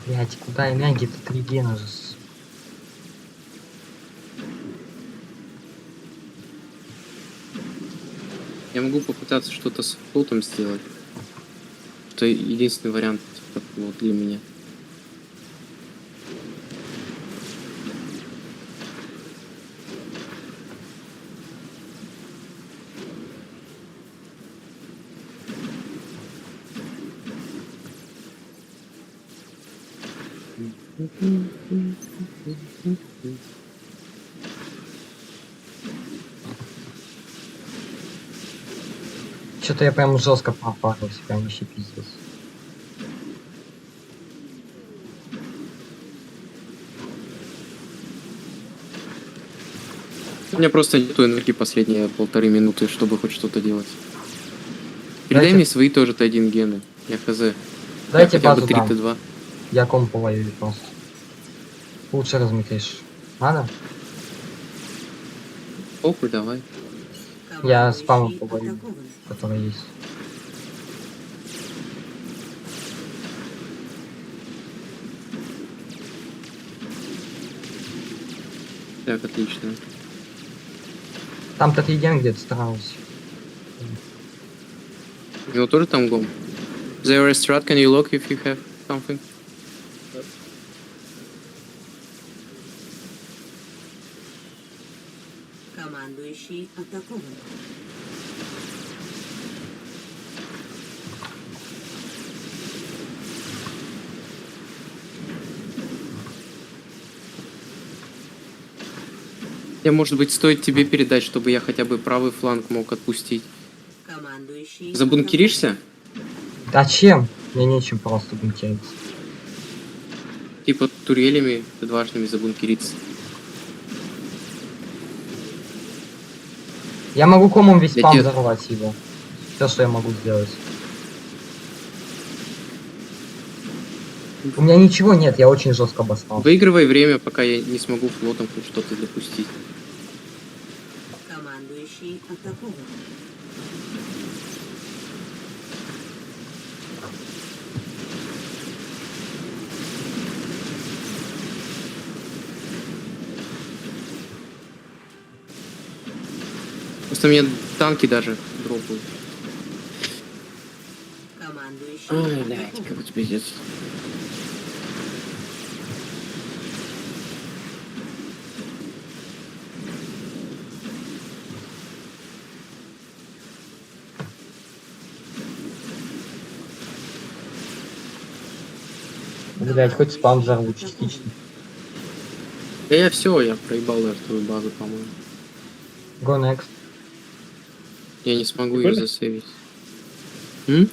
Блять, куда я мягкий-то 3 гена же. Я могу попытаться что-то с флотом сделать. Это единственный вариант вот, для меня. Что-то я прям жестко пропарился, прям вообще пиздец. У меня просто нету энергии последние 1,5 минуты, чтобы хоть что-то делать. Передай Дайте- мне свои тоже Т1 гены. Я хз. Дайте Я хотя бы базу 3 дам. Т2. Я комп воюю просто. Лучше разметаешь. Надо? Похуй, давай. Я спамом Командующий повалю. атакован. Который есть. Так, отлично. Там Татьян где-то старался. У него тоже там гом? There is strat, can you lock if you have something? Командующий атакован. Я, может быть, стоит тебе передать, чтобы я хотя бы правый фланг мог отпустить. Командующий Забункеришься? А чем? Мне нечем просто бункериться. Типа турелями Т2-шными забункериться. Я могу комом весь Я спам тебе- взорвать его. Все, что я могу сделать. У меня ничего нет, я очень жестко обосрал. Выигрывай время, пока я не смогу флотом хоть что-то допустить. Командующий атакован. Просто мне танки даже дропают. Командующий Ой, блядь, атакован. какой-то пиздец. Блять, хоть спам взорву частично. Да я все, я проебал даже твою базу, по-моему. Go next. Я не смогу Ты ее понял? засейвить. Are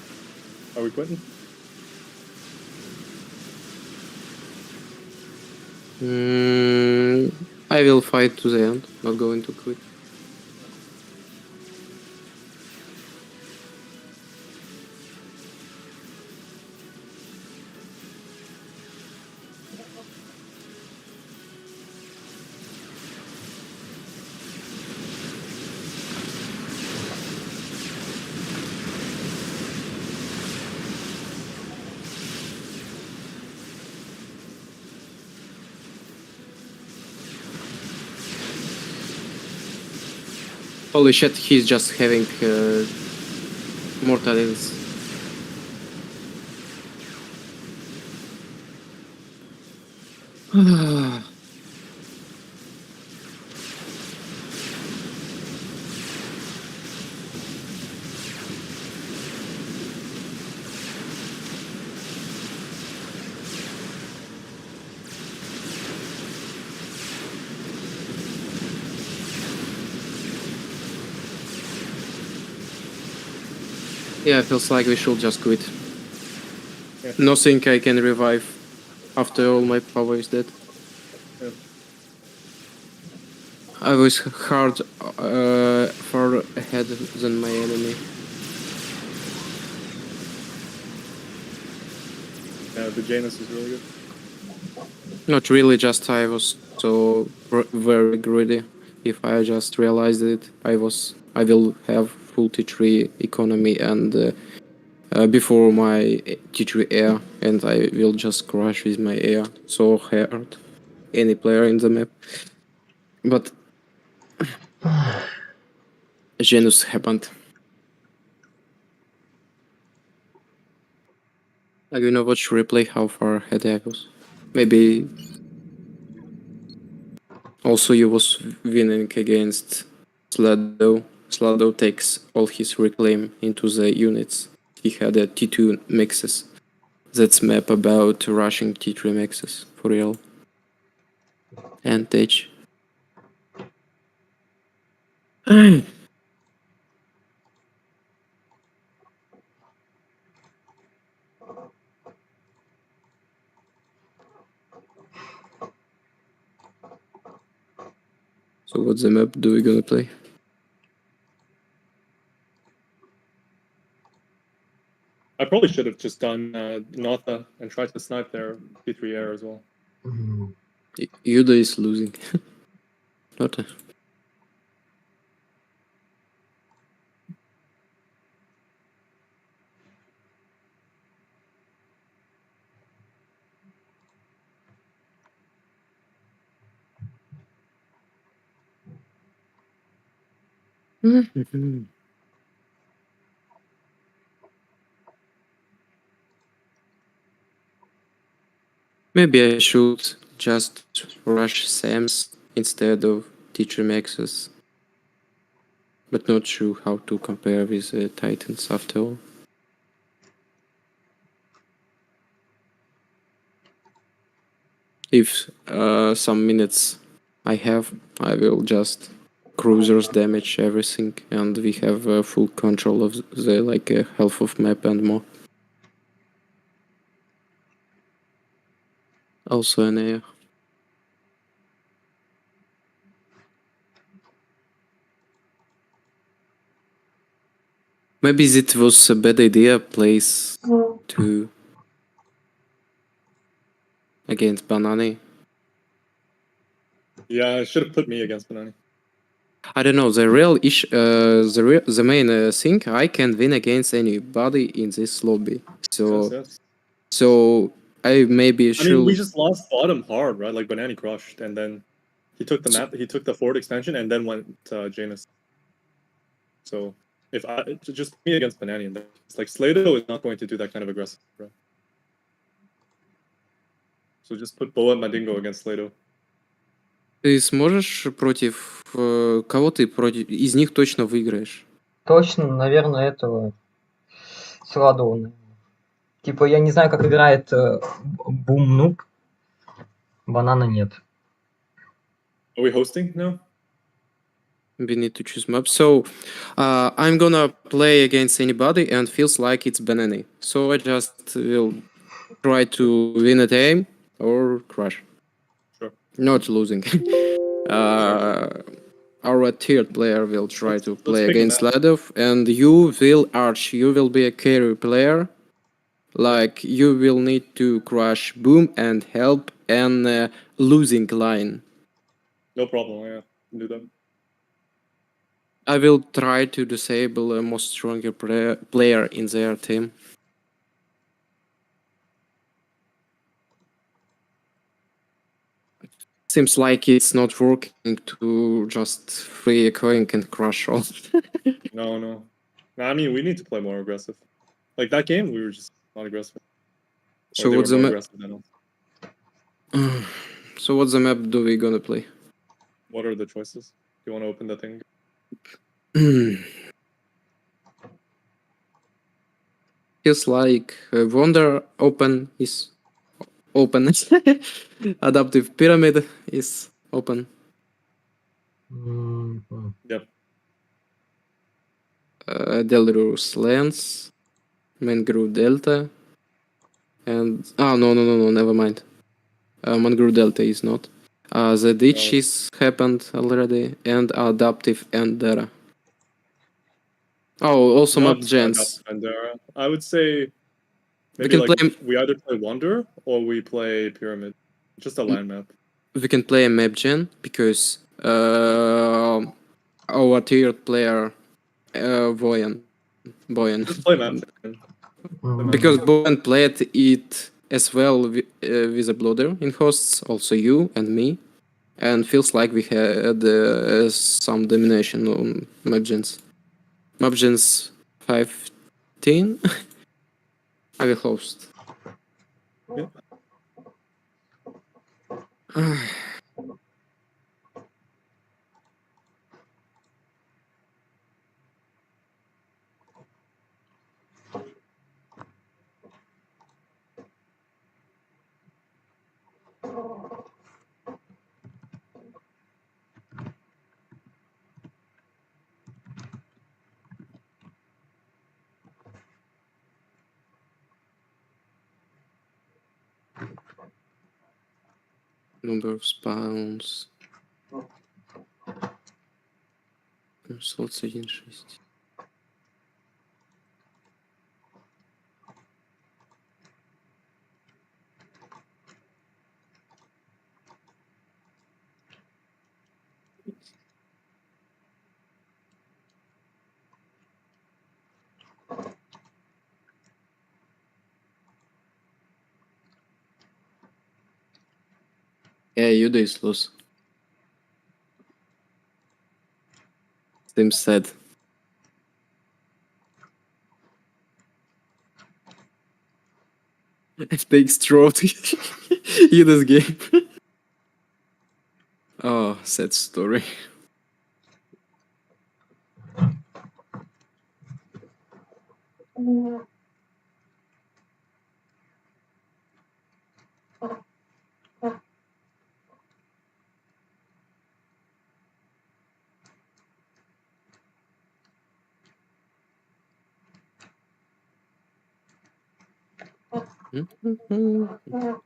we quitting? I will fight to the end, not going to quit. Holy shit, he's just having mortals. Yeah, feels like we should just quit. Yeah. Nothing I can revive after all my power is dead. Yeah. I was hard far ahead than my enemy. Yeah, the Janus is really good. Not really, just I was so very greedy. If I just realized it, I will have full T3 economy and before my T3 air, and I will just crush with my air so hard any player in the map. But Janus happened. I'm gonna watch replay how far ahead I was. Maybe also you was winning against Slado. Slado takes all his reclaim into the units. He had a T2 mixes. That's map about rushing T3 mixes for real. And H. So what's the map do we gonna play? I probably should have just done Notha and tried to snipe their P3 air as well. Yuda is losing. Not a... Maybe I should just rush Sam's instead of teacher Max's. But not sure how to compare with the Titans after all. If some minutes I have, I will just cruisers damage everything, and we have full control of the half of map and more. Also an air. Maybe it was a bad idea place to against Banani. Yeah, I should have put me against Banani. I don't know. The real issue, the main thing, I can win against anybody in this lobby. So, Yes. so I maybe should. I mean, we just lost bottom hard, right? Like Banani crushed, and then he took the map. He took the forward expansion, and then went to Janus. So if I just put me against Banani, and it's like Slato is not going to do that kind of aggressive, right? So just put Boa and Mandingo against Slato. Ты сможешь против кого ты против из них точно выиграешь? Точно, наверное, этого Сладона. Типа, я не знаю, как играет Бум-Нуб. Банана нет. Are we hosting now? We need to choose map. So I'm gonna play against anybody and feels like it's Banani. So I just will try to win at aim or crush. Sure. Not losing. Our third player will try to play against Ladov, and you will Arch. You will be a carry player. Like you will need to crush Boom and help and losing line. No problem. Yeah, do that. I will try to disable a most stronger player in their team. Seems like it's not working to just free echoing and crush all. No. I mean, we need to play more aggressive. Like that game, we were just not aggressive. So what's the map? So what's the map do we gonna play? What are the choices? Do you want to open the thing? Feels like Wonder Open is open. Adaptive Pyramid is open. Yep. Delirus Lens, Mangrove Delta, and no, never mind. Mangrove Delta is not. The ditch is happened already, and Adaptive Endera. Oh, also map gens. I would say maybe we either play Wonder or we play Pyramid. Just a land map. We can play a map gen because our third player Boyan. Just play map. Because Boyan played it as well with a bloater in hosts, also you and me, and feels like we had some domination on map gens. Map gens 15. I will host. Yeah. Number of spawns. Slots 1.6. Yeah, Yuda is loose. Seems sad. FTX throat in this game. Oh, sad story.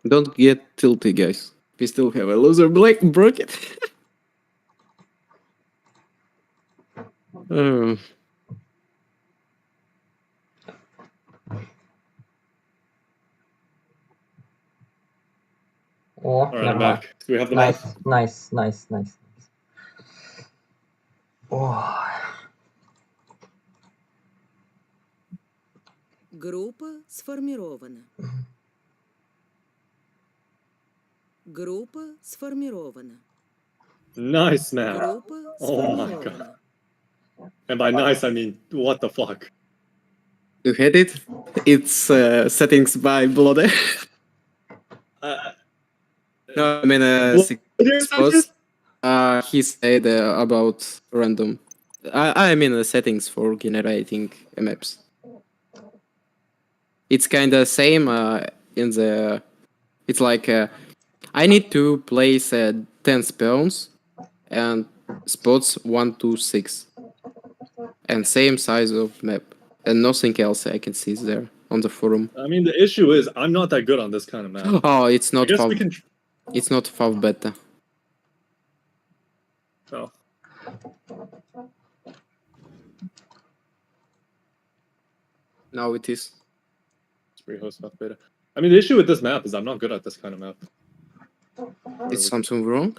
Don't get tilty, guys. We still have a loser black bracket. Oh. О, Alright, I'm нормально. back. Do we have the Nice, map? nice, nice, nice. О, Группа сформирована. Группа сформирована. Nice map. Группа Oh my сформирована. And by nice, I mean, what the fuck? You had it? It's settings by Bloody. No, I mean, suppose he said about random. I mean, the settings for generating maps. It's kind of same in the. It's like I need to place 10 spawns and spots 1 to 6, and same size of map, and nothing else I can see there on the forum. I mean, the issue is I'm not that good on this kind of map. Oh, it's I not guess fav. we can. It's not fav beta. Oh. Now it is. It's pre-host stuff beta. I mean, the issue with this map is I'm not good at this kind of map. Is something wrong?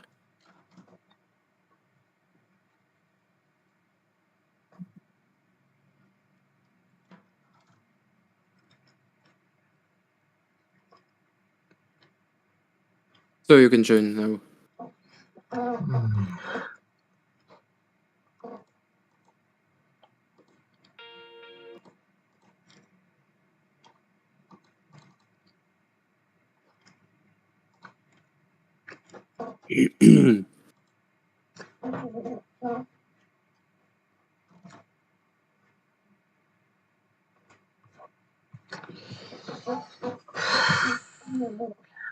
So you can join now.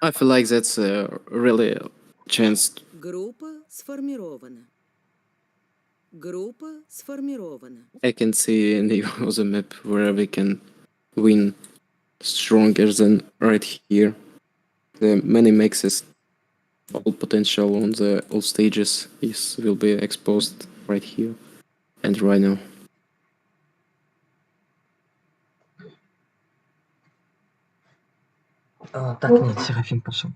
I feel like that's really a chance. Группа сформирована. Группа сформирована. I can see in the other map where we can win stronger than right here. The many maxes, all potential on the all stages will be exposed right here and right now. так, нет, Серафим пошел.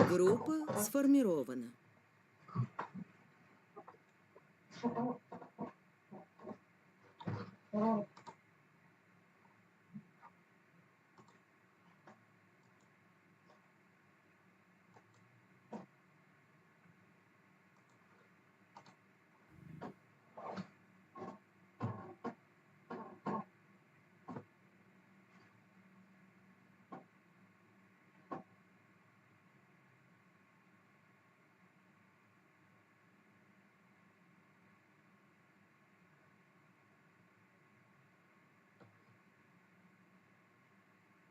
Группа сформирована.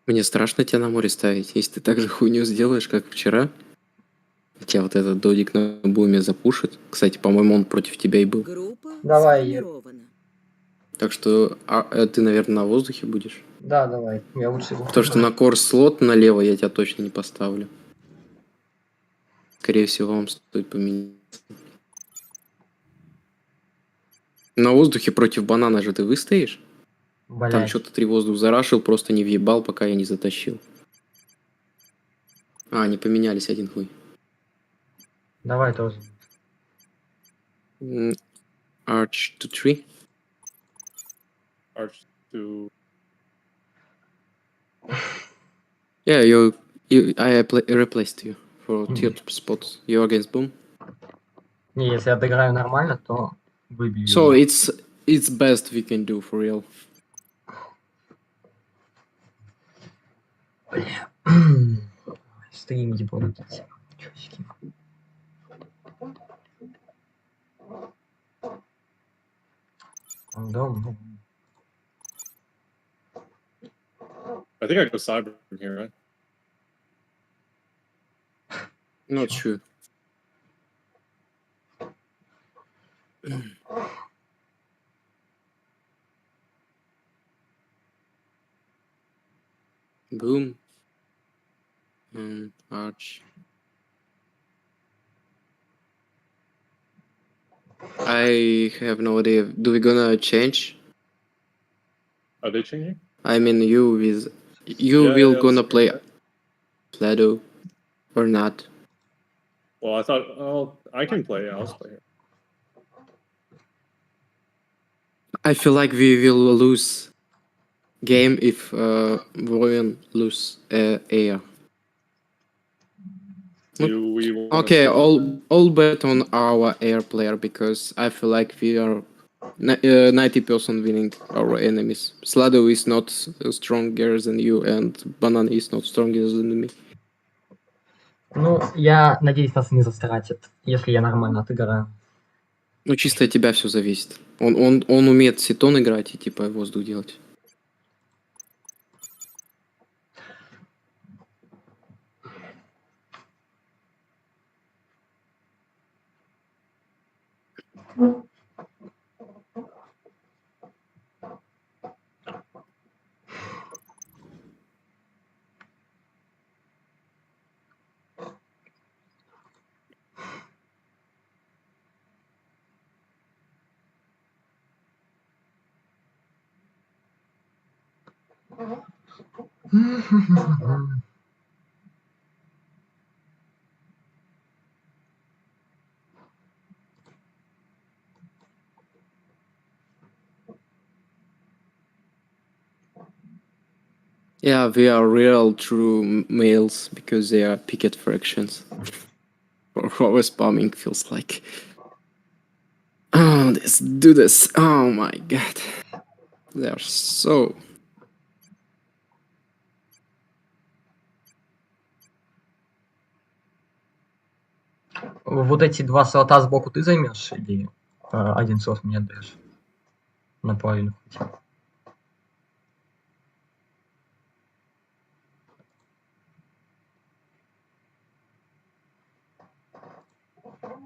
Мне страшно тебя на море ставить. Если ты так же хуйню сделаешь, как вчера, тебя вот этот додик на буме запушит. Кстати, по-моему, он против тебя и был. Группа Давай. сформирована. Так что ты, наверное, на воздухе будешь. Да, давай, я лучше его. Потому что на корс-слот налево я тебя точно не поставлю. Скорее всего, вам стоит поменять. На воздухе против банана же ты выстоишь? Там Блядь. что-то 3 воздух зарашил, просто не въебал, пока я не затащил. А, они поменялись один хуй. Давай тоже. Arch to 3. Arch to. Yeah, I replaced you for third spot. You against Boom. Не, если я доиграю нормально, то выбью So его. it's best we can do for real. Бля. Стрим не будут идти. Чёсики. Фондом. I think I go cyber from here, right? Not sure. Boom. Arch. I have no idea. Do we gonna change? Are they changing? I mean, you Yeah, will yeah, gonna let's- play Plado or not? Well, I thought, oh, I can play. Yeah, I'll play here. I feel like we will lose game if Voyan lose air. Do we wanna Okay, switch? all bet on our air player because I feel like we are 90% winning our enemies. Slado is not stronger than you, and Banana is not stronger than me. Ну, я надеюсь, нас не застратит, если я нормально отыграю. Ну, чисто от тебя все зависит. Он умеет сетон играть и типа воздух делать. Yeah, we are real true males because they are picket fractions. Or how spamming feels like. Oh, let's do this. Oh my god. They are so... Вот эти два слота сбоку ты займешь или один слот мне отдаешь? Наполовину хотя бы.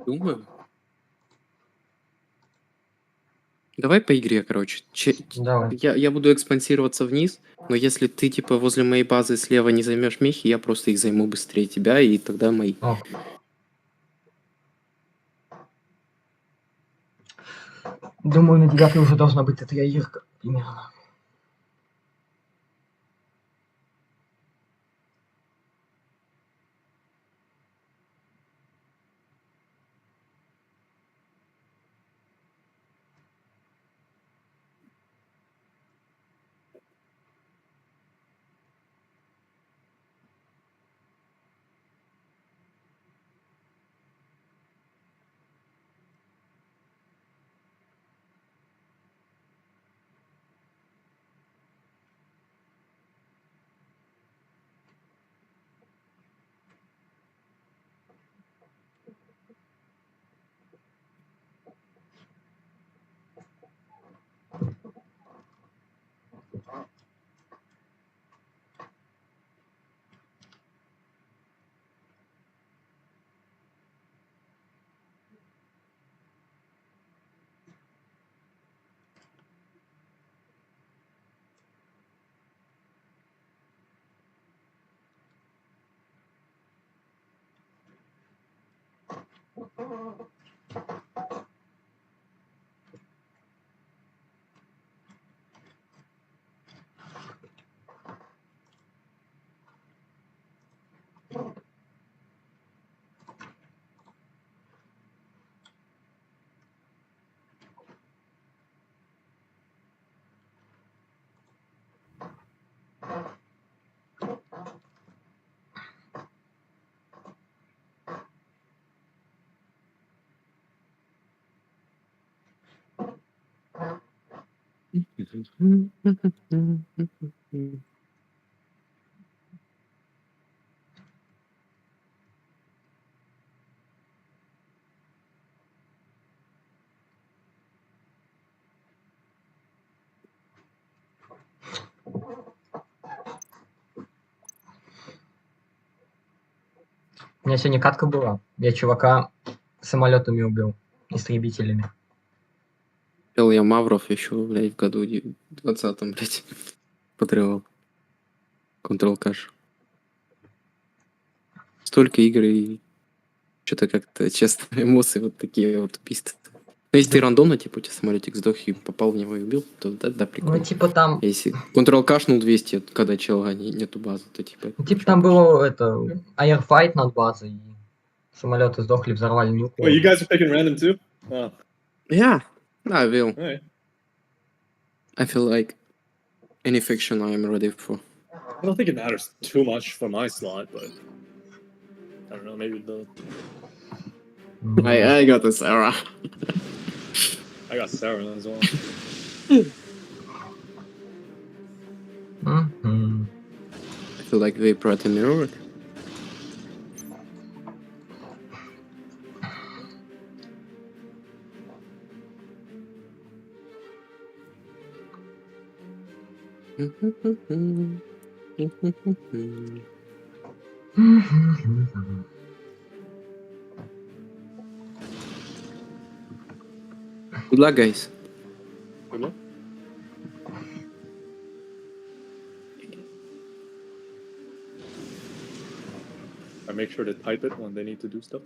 Думаю. Давай по игре, короче. Давай. Я буду экспансироваться вниз, но если ты типа возле моей базы слева не займешь мехи, я просто их займу быстрее тебя, и тогда мои. О. Думаю, на 9 уже должна быть эта яирка примерно. У меня сегодня катка была. Я чувака самолетами убил. Истребителями. Пел я Мавров еще, блядь, в году 20-м, блядь, подрывал. Control Cash. Столько игр и что-то как-то, честно, эмоции вот такие вот убийства. Но если ты рандомно, типа, у тебя самолетик сдох и попал в него и убил, то да, прикольно. Ну, типа там... Если Control кашнул 200, когда чела нету базы, то типа... Ну, типа там было это... Аирфайт над базой. Самолеты сдохли, взорвали нюк. Wait, you guys are picking random too? Oh, Yeah, I will. alright. I feel like any fiction I am ready for. I don't think it matters too much for my slot, but I don't know, maybe the I got this era. I got Sarah as well. Мгм. I feel like they brought a mirror. Good luck, guys. Good luck. I make sure to type it when they need to do stuff.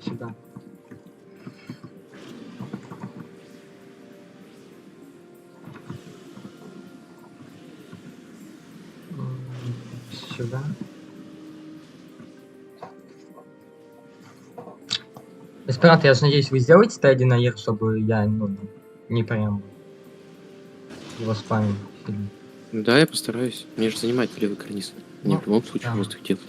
Сюда. Сюда. Эсперанто, я же надеюсь, вы сделаете Т1 на Ир, чтобы я не прям его спамил сильно. Да, я постараюсь. Мне же занимать левый карниз. Мне Ну, в любом случае да. воздух делать.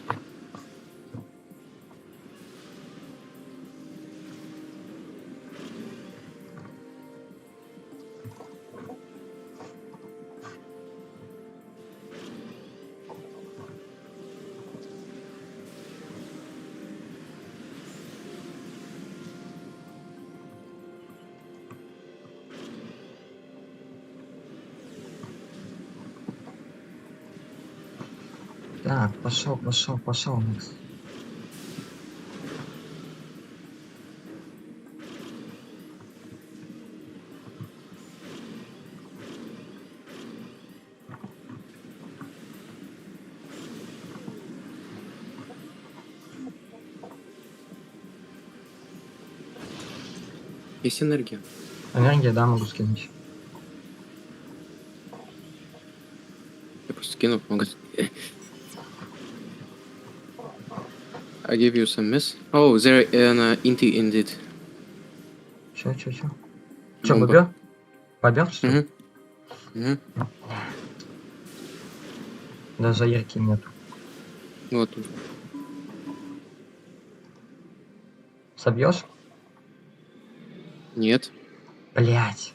Так, пошел, Макс. Есть энергия. Энергия, да, могу скинуть. Я просто кину. Он говорит, I give you some miss. Oh, there an inti indeed. Чё? Чё, Бомба. бобер? Бобер, что ли? Мгм. Даже ярки нету. Вот тут. Собьешь? Нет. Блять.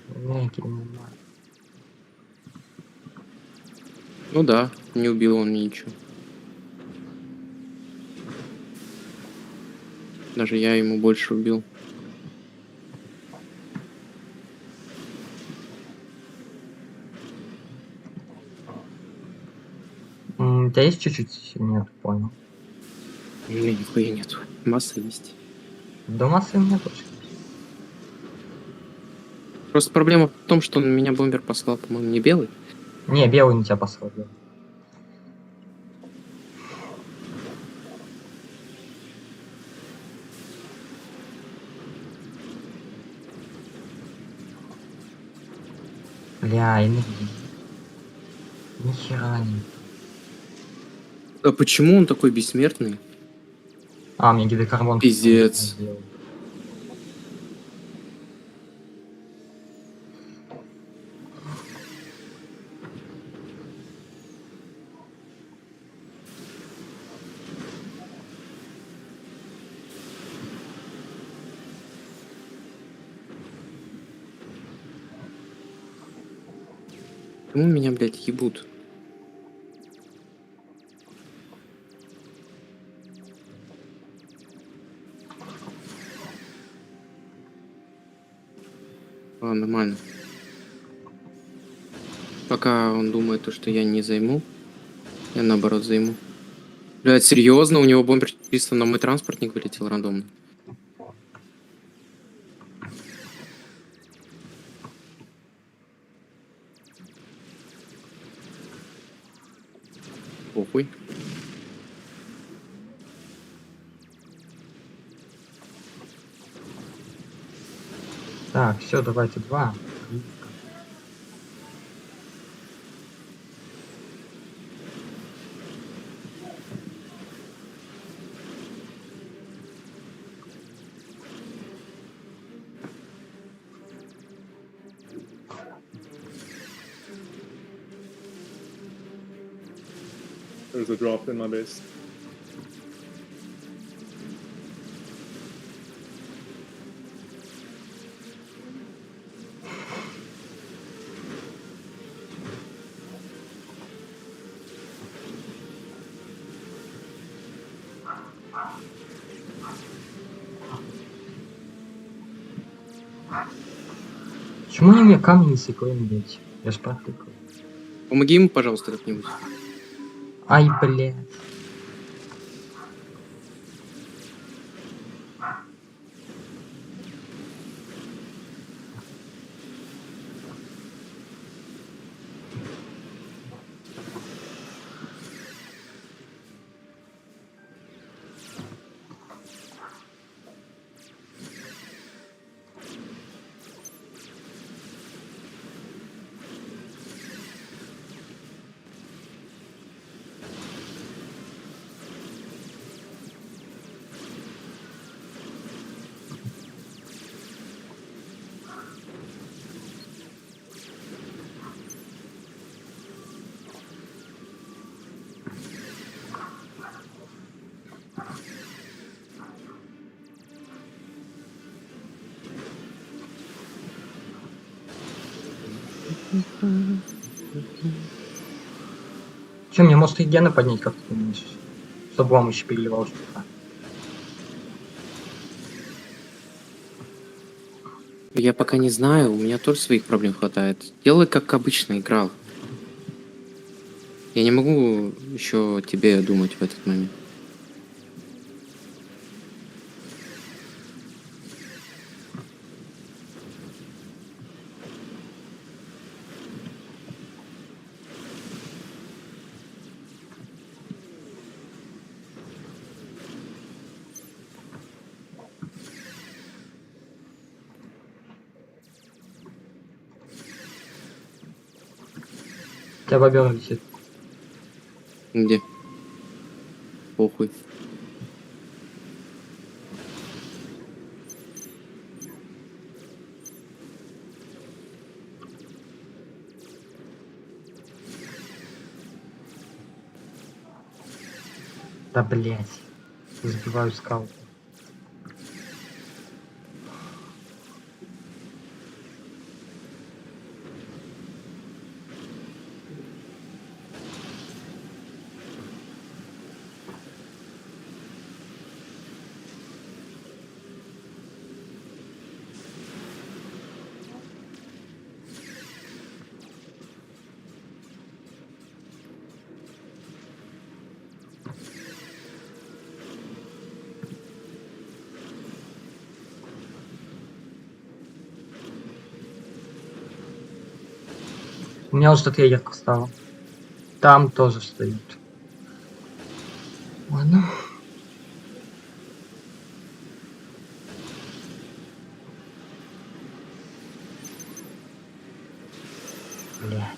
Ярки нема. Ну да, не убил он ничего. Даже я ему больше убил. У тебя есть чуть-чуть? Нет, понял. Нихуя нету. Масса есть. Да массы нет вообще. Просто проблема в том, что он меня бомбер послал, по-моему, не белый. Не, белый на тебя послал. Белый. Бля, энергии. Нихера не. А почему он такой бессмертный? А, мне гидрокарбон Пиздец. сделал. Почему меня, блядь, ебут? Ладно, нормально. Пока он думает, то, что я не займу, я наоборот займу. Блядь, серьезно? У него бомбер чисто на мой транспортник вылетел рандомно. Похуй. Так, все, давайте два. There's a drop in my base. Почему они мне камни не секают, блядь? Я ж протыкал. Помоги ему, пожалуйста, как-нибудь. Ай, блядь. Че, мне может и гена поднять, как ты думаешь? Чтобы вам еще переливал что-то. Я пока не знаю, у меня тоже своих проблем хватает. Делай, как обычно играл. Я не могу еще тебе думать в этот момент. У тебя бобер летит. Где? Похуй. Да блять. Забиваю скаут. У меня уже тут егерка встала. Там тоже стоит. Ладно. Бля.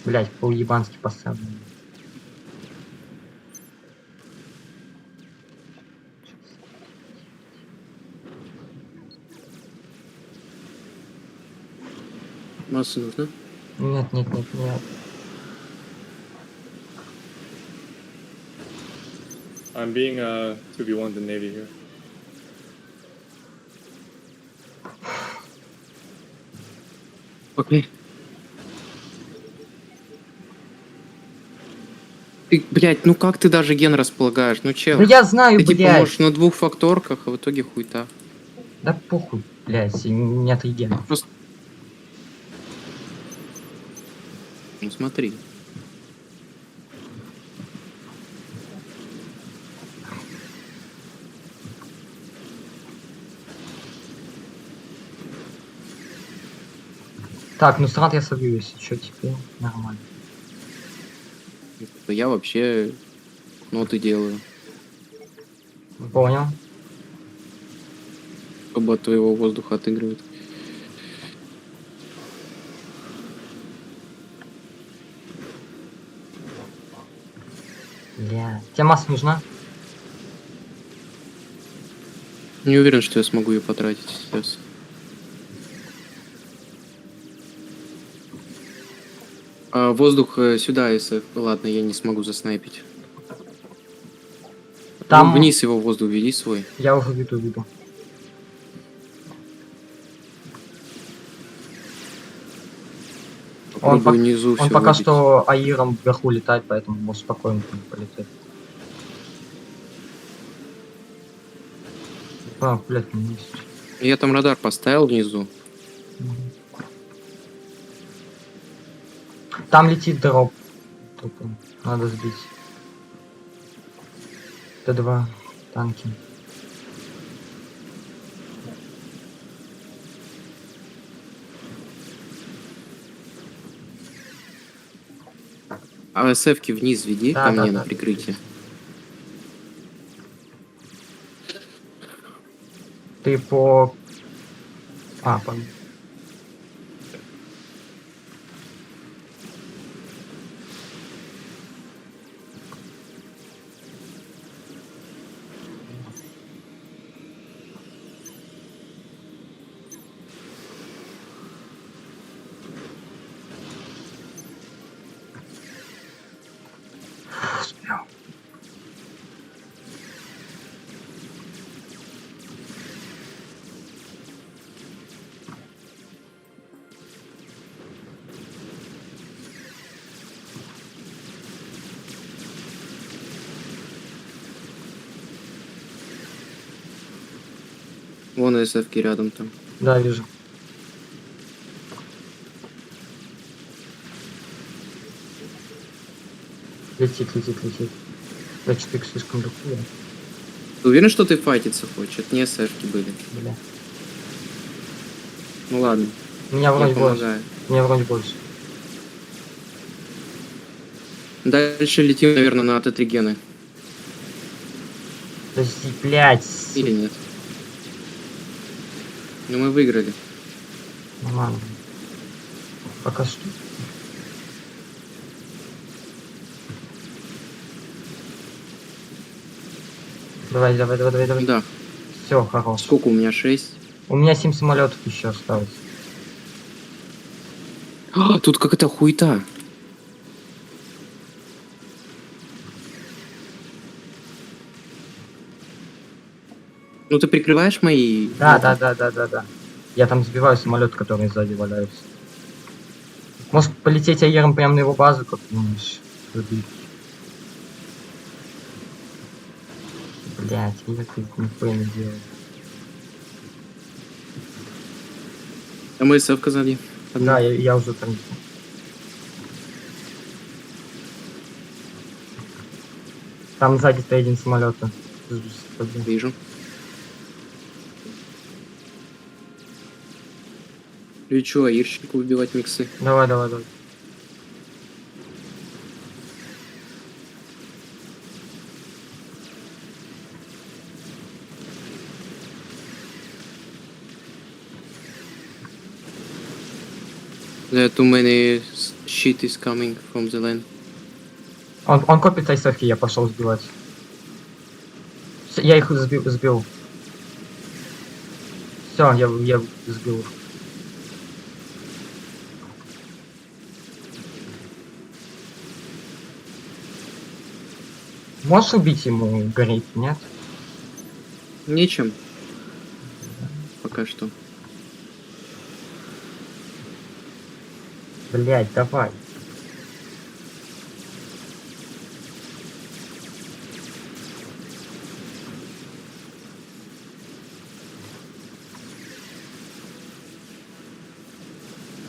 Блять, полъебански поставлен. Массу нужно? Нет, нет, нет, нет. I'm being 2v1 the Navy here. Окей. Ты, блядь, ну как ты даже ген располагаешь? Ну чел. Да я знаю, Ты типа блядь. можешь на 2 факторках, а в итоге хуйта. Да похуй, блядь, нет ген. Просто... Ну смотри. Так, ну страт я собью, если что, теперь нормально. Я вообще ноты делаю. Понял. Чтобы от твоего воздуха отыгрывать. Бля. Тебе масса нужна? Не уверен, что я смогу ее потратить сейчас. А, воздух сюда, если... Ладно, я не смогу заснайпить. Там... Ну, вниз его воздух веди свой. Я уже веду. Попробую внизу Он всё пока выбить. что аиром вверху летает, поэтому может спокойно полететь. А, блядь, не есть. Я там радар поставил внизу. Там летит дроп. Только надо сбить. Т2 танки. А СФ-ки вниз веди Да, ко да, мне да. на прикрытие. Ты по... А, по... Успел. Вон СФ-ки рядом там. Да, вижу. Летит. Я что-то слишком дохуя. Ты уверен, что ты файтиться хочешь? Это не СФ-ки были. Бля. Ну ладно, Меня я вроде больше. помогаю. Меня вроде больше. Дальше летим, наверное, на тетригены. Подожди, блядь. Или нет? Ну мы выиграли. Ладно. Пока что. Давай. Да. Все, хорош. Сколько у меня? 6. У меня 7 самолетов еще осталось. А, тут какая-то хуета. Ну ты прикрываешь мои... Да. Я там сбиваю самолет, которые сзади валяются. Может полететь аэром прямо на его базу, как ты думаешь? Блять, я ты нихуя не делаю. Там СФ сзади. Да, я уже там. Там сзади стоит один самолет. Вижу. Лечу аирщику убивать миксы. Давай. There are too many shit is coming from the land. Он копит айсофи, я пошел сбивать. Я их сбил. Все, я сбил их. Можешь убить ему гореть, нет? Нечем. Пока что. Блять, давай.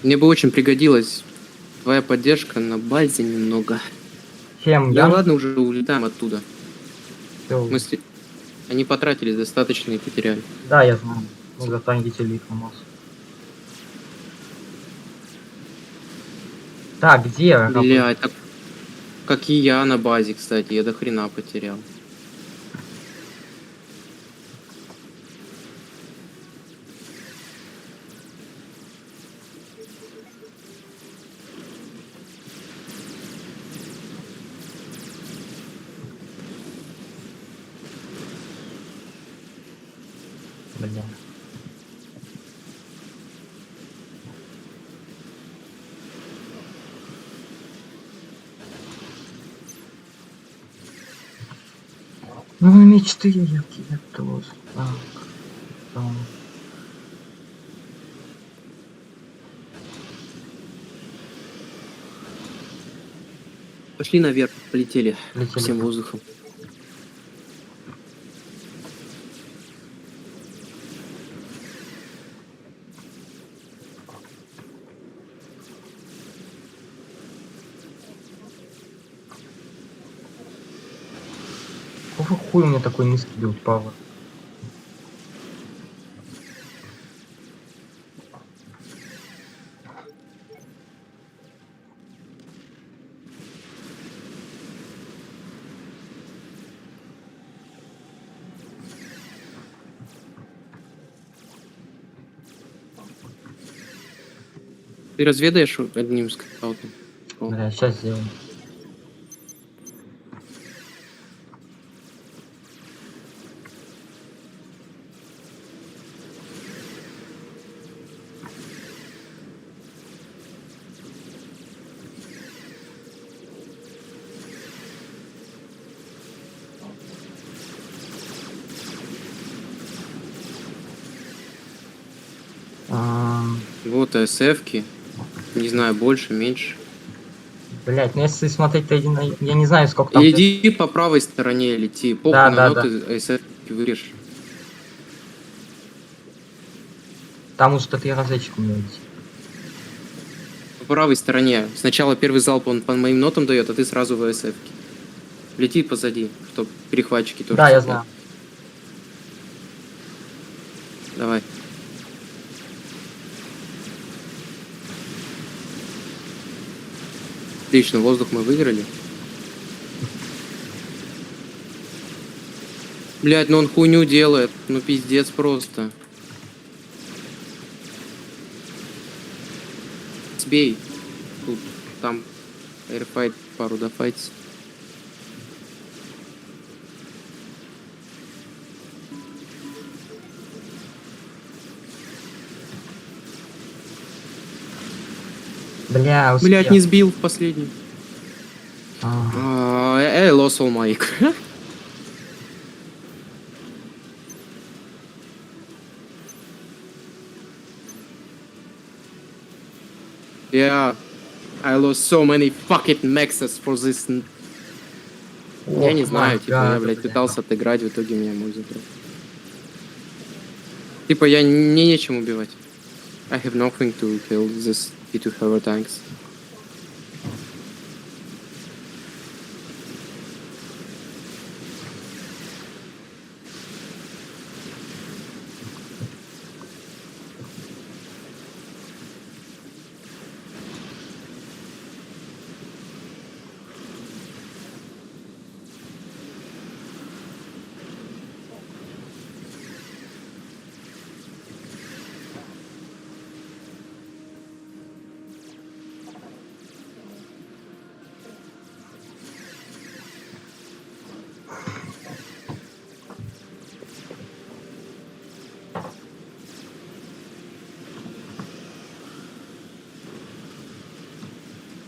Мне бы очень пригодилась твоя поддержка на базе немного. Чем Да я? ладно, уже улетаем оттуда. Всё. В смысле, они потратили достаточно и потеряли. Да, я знаю. Ну, зато они видели их на мозг. Так, где? Блядь, так... как и я на базе, кстати, я до хрена потерял. Бля. Ну, мечты я тоже. Так. Там. Пошли наверх, полетели. Полетели. Всем воздухом. Какого хуй у меня такой низкий билд пауэр? Ты разведаешь одним скаутом? Бля, сейчас сделаем. Вот АСФ-ки. Не знаю, больше, меньше. Блять, ну если смотреть, то я не знаю, сколько там. Иди по правой стороне, лети. Похуй Да, на да, ноты АСФ-ки вырежь. Там уже что-то и разведчик у меня есть. По правой стороне. Сначала первый залп он по моим нотам дает, а ты сразу в АСФ-ки. Лети позади, чтобы перехватчики тоже. Да, я цепляют. знаю. Давай. Отлично, воздух мы выиграли. Блять, ну он хуйню делает. Ну пиздец просто. Сбей. Тут, там, airfight, пару дофайтс. Бля, успел. Блять, не сбил в последний. А, I lost all my... Yeah, I lost so many fucking maxes for this. Я не знаю, типа, я, блядь, пытался отыграть, в итоге меня мой забрал. Типа, мне нечем убивать. I have nothing to kill this T2 hover tanks.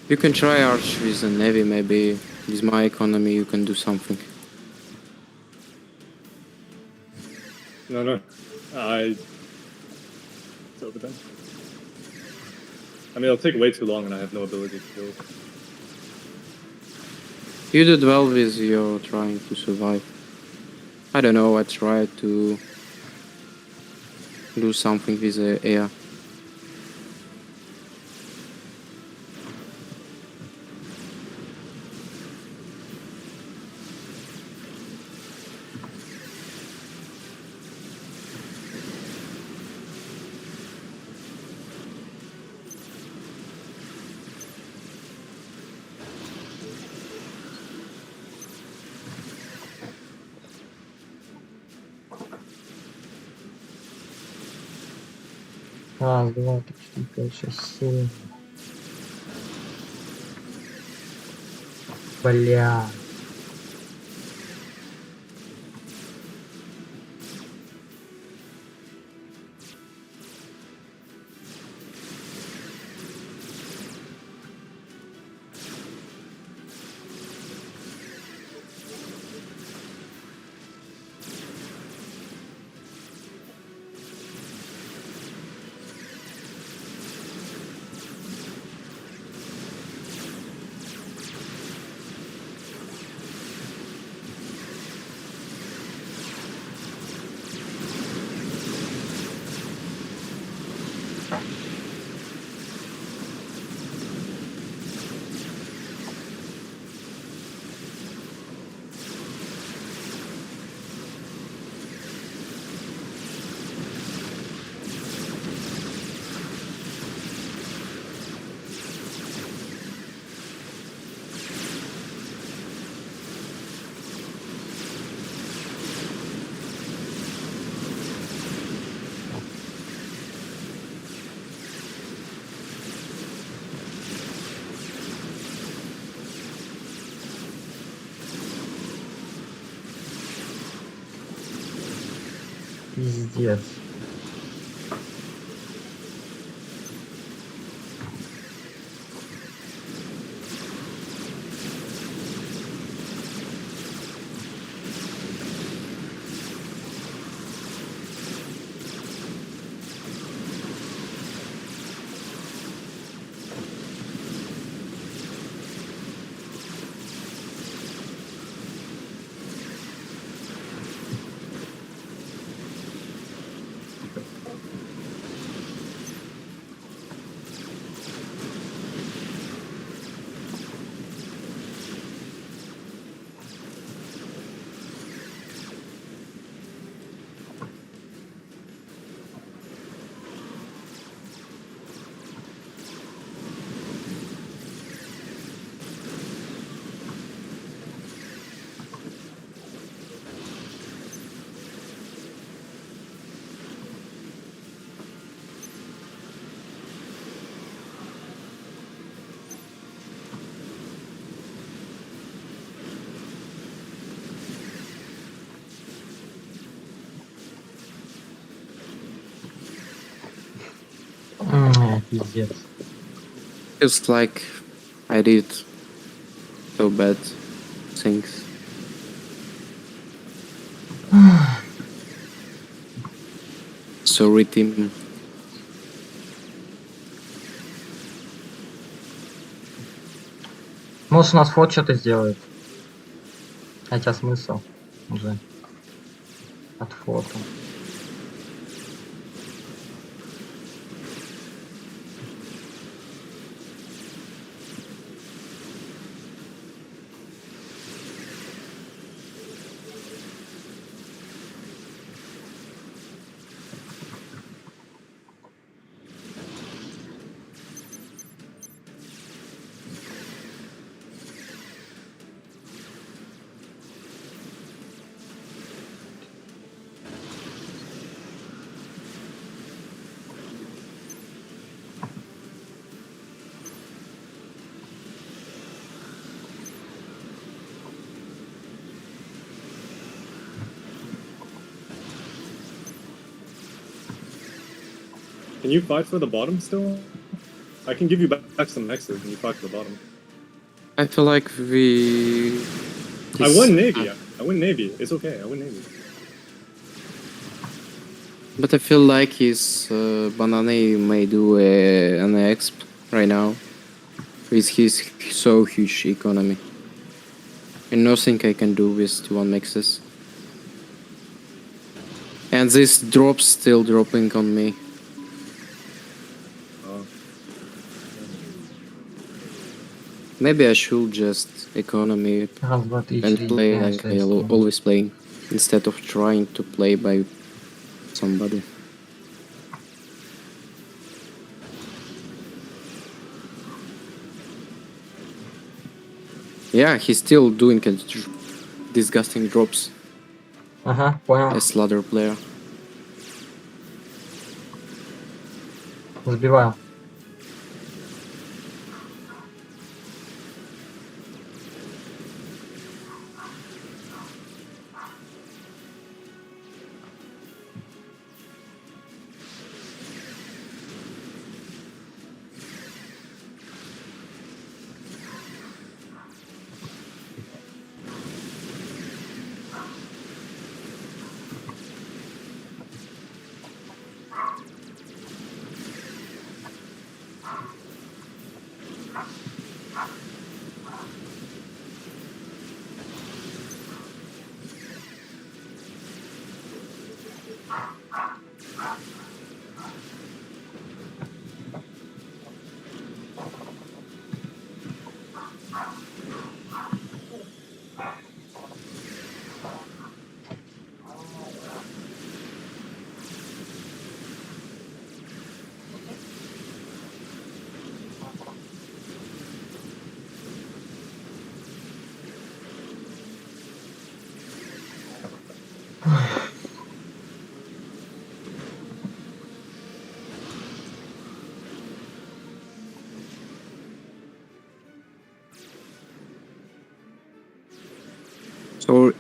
You can try Arch with a Navy, maybe. With my economy, you can do something. No. It's overdone. I mean, it'll take way too long and I have no ability to do it. You did well with your trying to survive. I don't know, I tried to do something with the air. Раз, два, три, четыре, пять, шесть, семь. Бля. Пиздец. Пиздец. Feels like I did so bad things. Sorry, team. Может, у нас фот что-то сделает. Хотя смысл уже от фото. Can you fight for the bottom still? I can give you back some X's when you fight for the bottom. I feel like we. I won Navy. I win Navy. It's okay. I win Navy. But I feel like his Banane may do an exp right now with his so huge economy. And nothing I can do with 1 mixes. And this drop's still dropping on me. Maybe I should just economy Раз, два, три, and четыре, play пять, like I шесть, семь. always play, instead of trying to play by somebody. Yeah, he's still doing disgusting drops Ага, понял. as ladder player. Забиваю.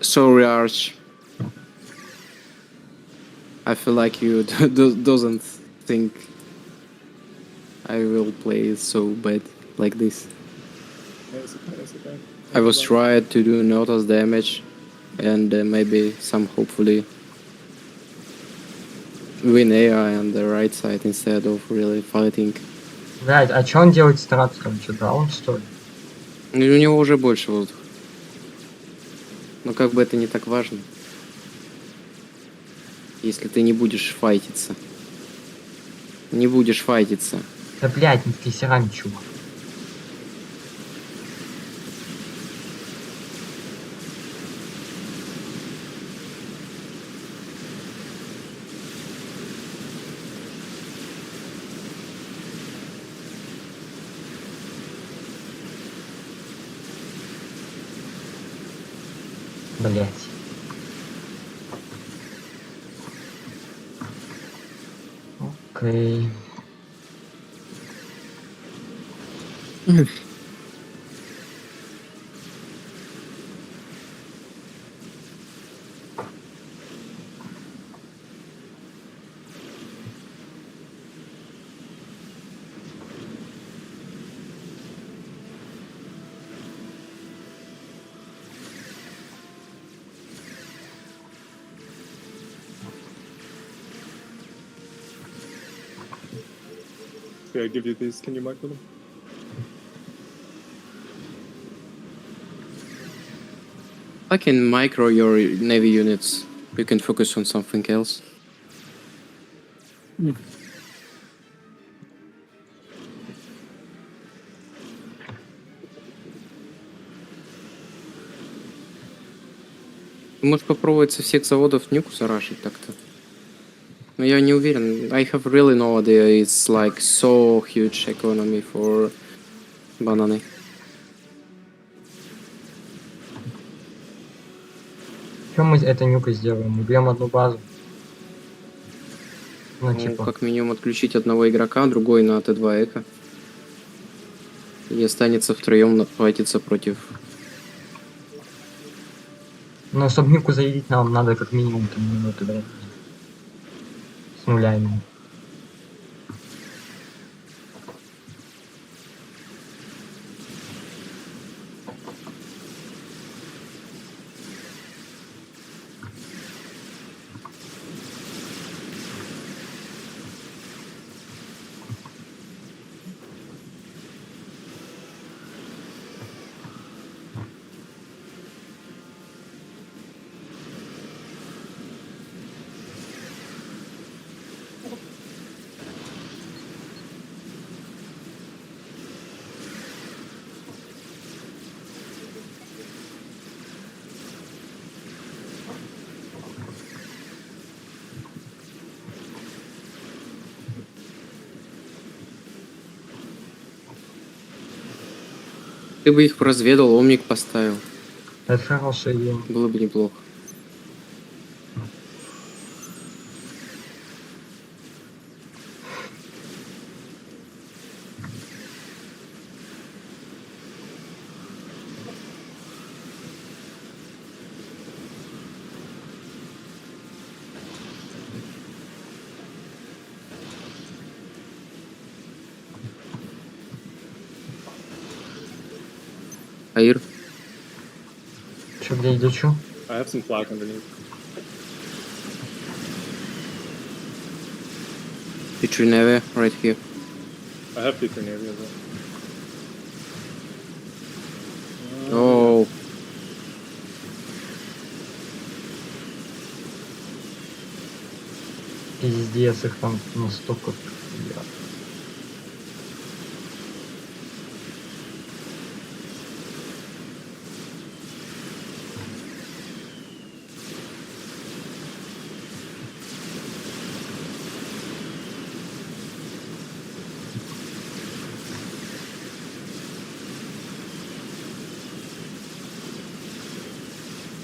Sorry, Arch. I feel like you doesn't think I will play so bad like this. Yeah, it's okay. It's okay. I was trying to do notice damage and maybe some hopefully win AI on the right side instead of really fighting. Блядь, а чё он делает страту там? Чё, даун, что ли? Ну, у него уже больше воздуха. Но как бы это не так важно. Если ты не будешь файтиться. Не будешь файтиться. Да, блядь, ни хера ничего. Блять. Окей. Okay, I give you these. Can you mark them? I can micro your navy units. You can focus on something else. Ты можешь попробовать со всех заводов нюку зарашить так-то. Но я не уверен. I have really no idea. It's like so huge economy for бананы. Чем мы это нюкой сделаем? Мы берем одну базу. Ну, Ну, типа. как минимум отключить одного игрока, другой на Т2 эко. И останется втроем хватиться против. Но чтобы нюку зарядить, нам надо как минимум 3 минуты времени. С нуля именно. Ты бы их разведал, омник поставил. Это хорошая идея. Было бы неплохо. Аир, Чё, где идет чё? I have some flak underneath. Petri Neve, right here. I have Peter Navy as well. Oh, Пиздец, их там настолько.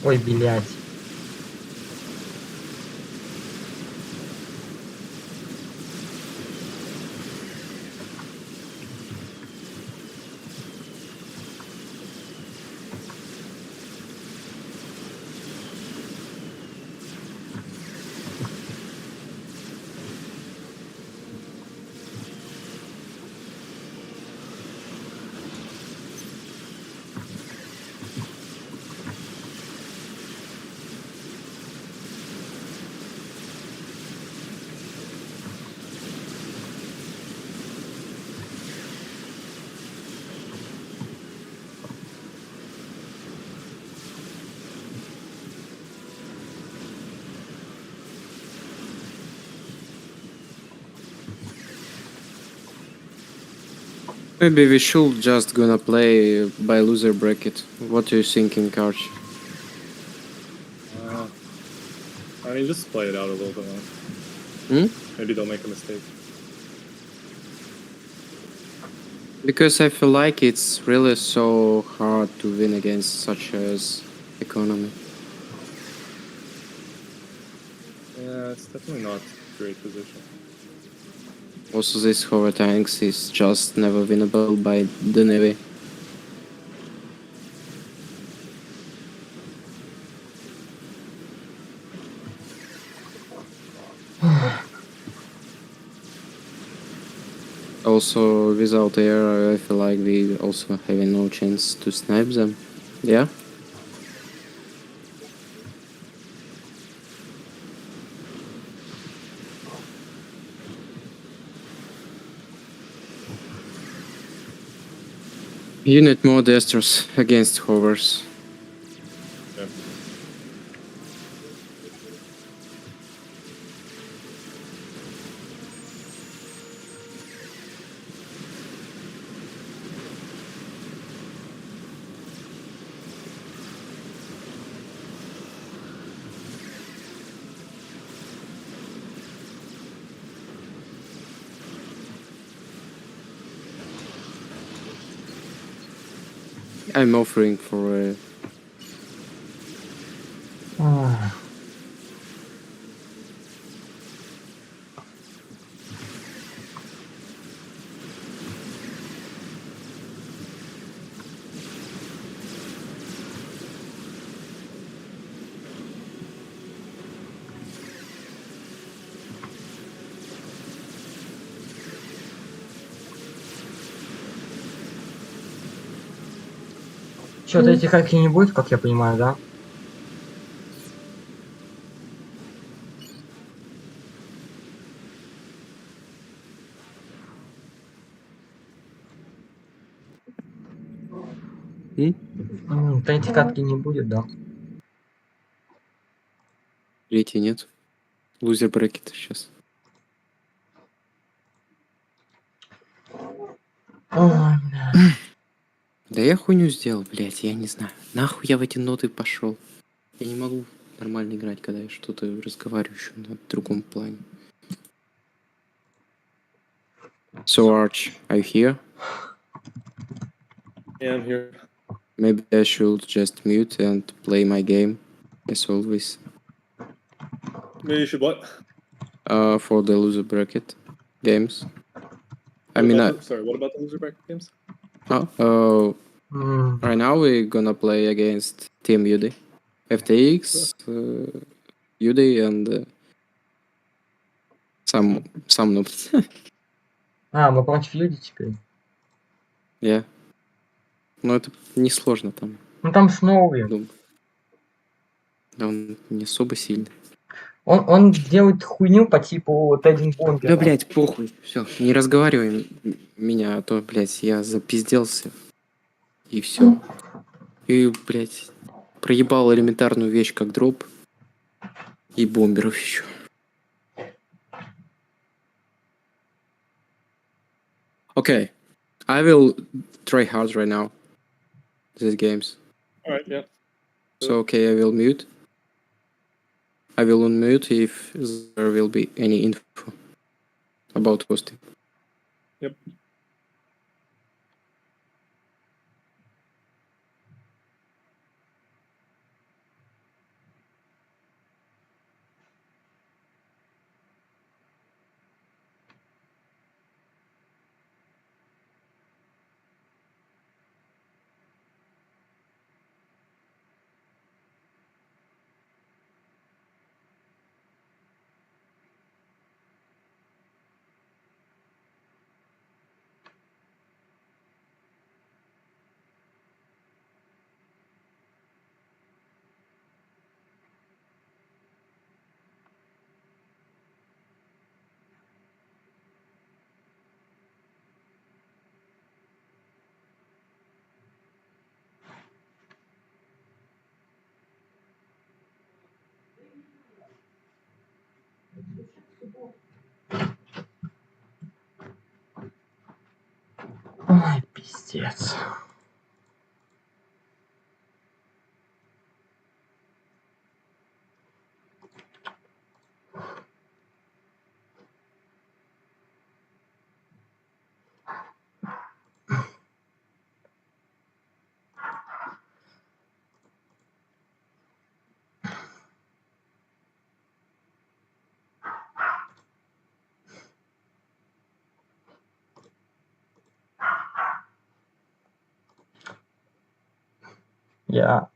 Ой, блядь. maybe we should just gonna play by loser bracket. What are you thinking, Arch? I mean, just play it out a little bit more. Maybe they'll make a mistake. Because I feel like it's really so hard to win against such as economy. Yeah, it's definitely not a great position. Also, this hover tanks is just never winnable by the Navy. Also, without air, I feel like we also having no chance to snipe them. Yeah? You need more destros against hovers. Yeah. I'm offering for Ах, Чё-то эти катки не будет, как я понимаю, да? Третьей катки не будет, да? третий нет. Лузер брекет сейчас. Ой, бля. Да я хуйню сделал, блядь, я не знаю. Нахуй я в эти ноты пошел. Я не могу нормально играть, когда я что-то разговариваю еще на другом плане. So Arch, are you here? Yeah, I'm here. Maybe I should just mute and play my game, as always. Maybe you should what? For the loser bracket games. What about the loser bracket games? Right now we're gonna play against Team UD. FTX, UD and some noobs. Мы против Юди теперь. Yeah. Но это несложно там. Ну там Сноуи. Думаю. Да он не особо сильный. Он делает хуйню по типу вот один бомбер. Да, блядь, похуй. Все, не разговаривай меня, а то, блядь, я запизделся. И все. И, блядь, проебал элементарную вещь, как дроп. И бомберов еще. Okay. I will try hard right now. These games. Alright, yeah. So, okay, I will mute. I will unmute if there will be any info about hosting. Yep. Ой, пиздец. Я...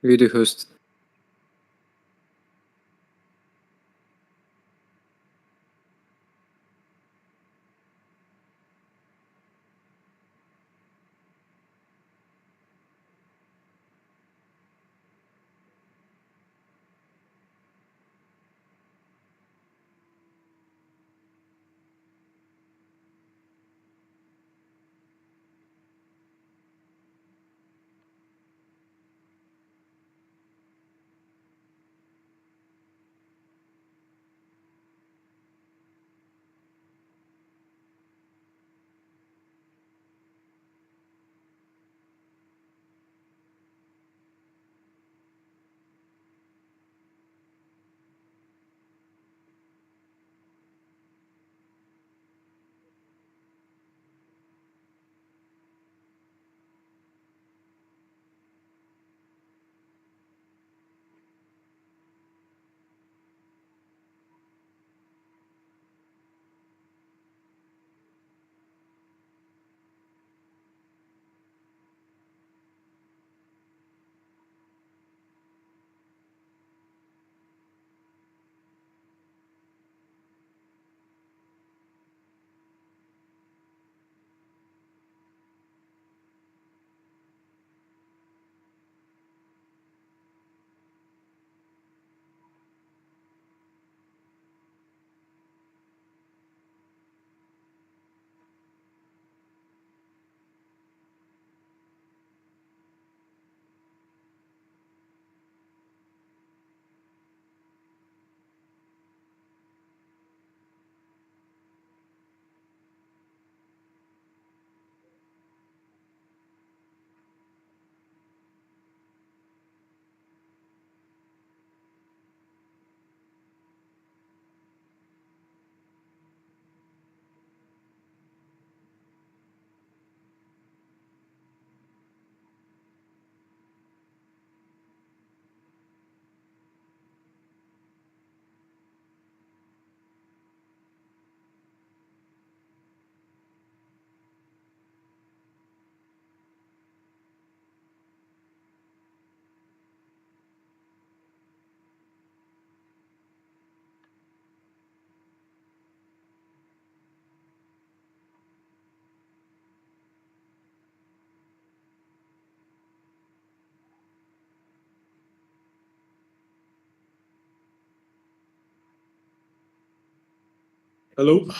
Video host. Hello.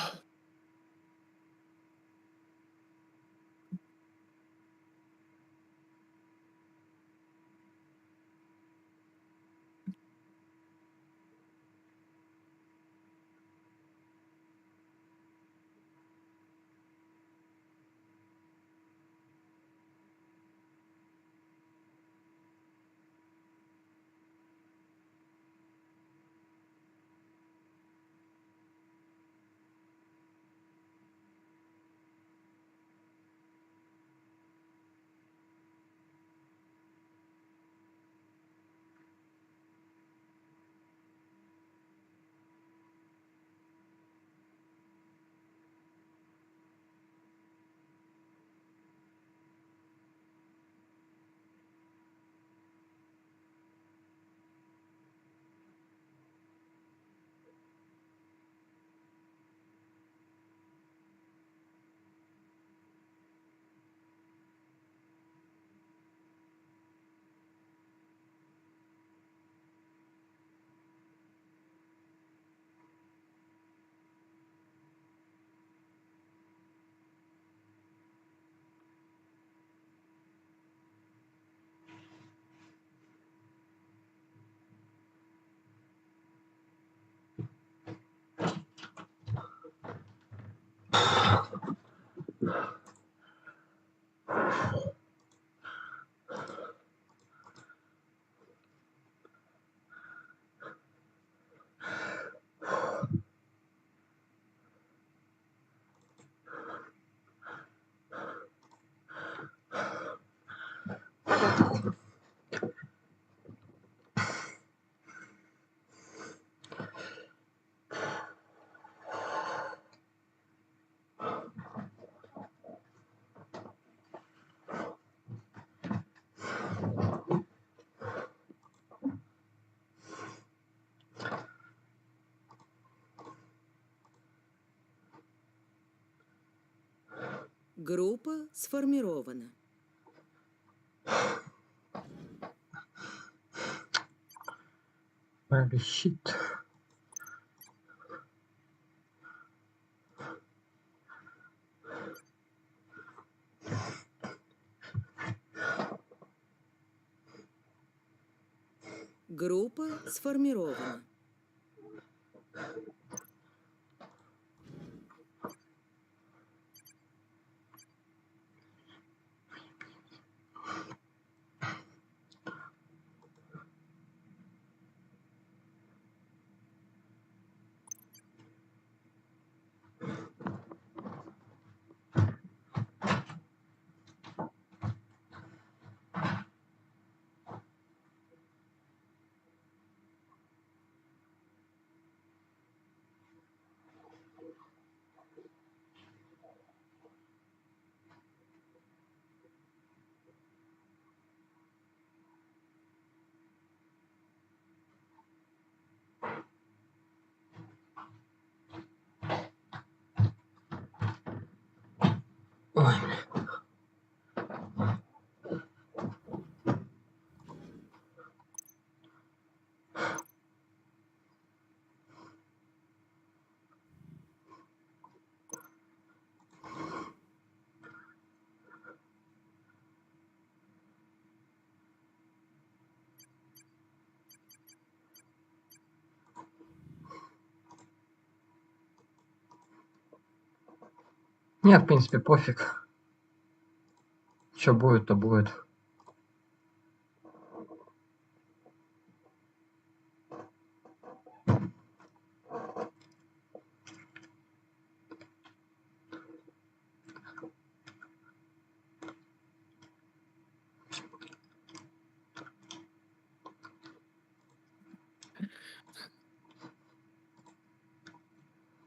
Группа сформирована. Holy shit. Группа сформирована. Ой, не, в принципе, пофиг. Что будет, то будет.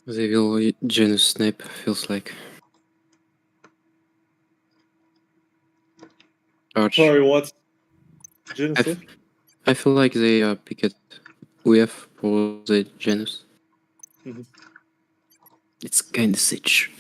They will Janus snipe, feels like. Arch. Sorry, what? I, Genesis? I feel like they picked UF for the Janus. Mhm. It's kinda siege.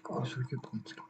Консульки пунктики.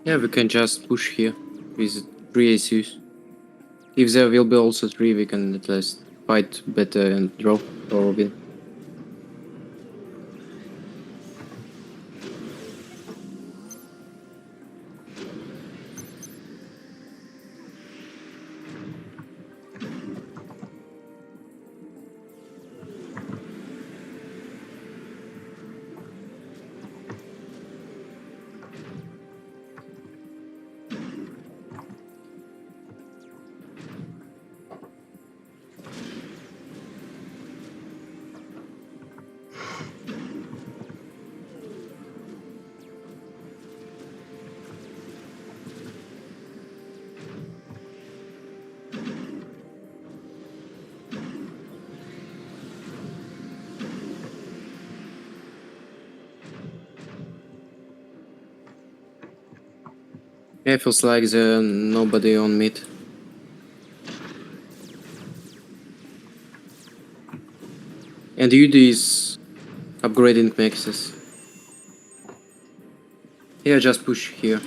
Yeah, we can just push here with 3 ACs. If there will be also 3, we can at least fight better and draw or win. Yeah, it feels like there's nobody on mid. And UD is upgrading maxes. Yeah, just push here.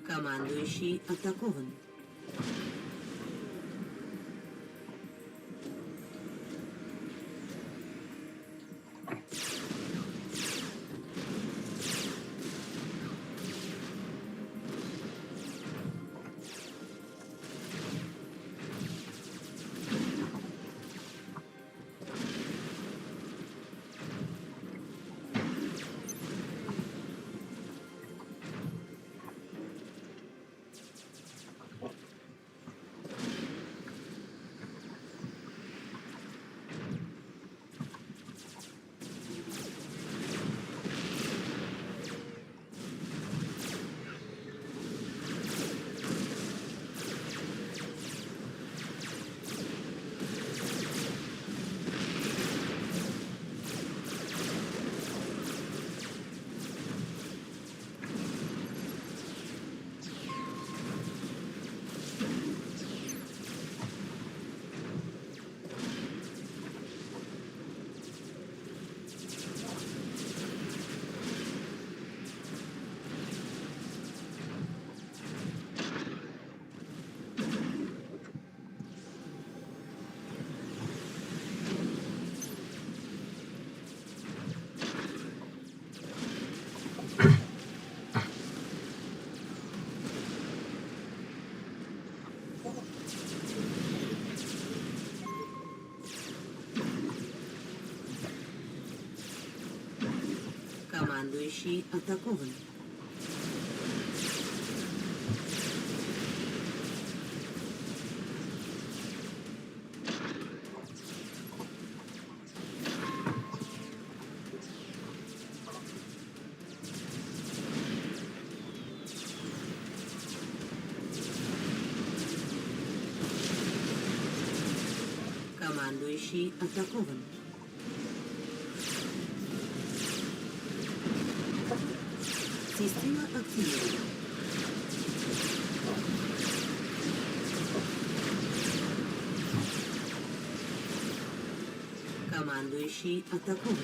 Командующий атакован. Командующий атакован. Командующий атакован. Система активирована. Командующий атакован.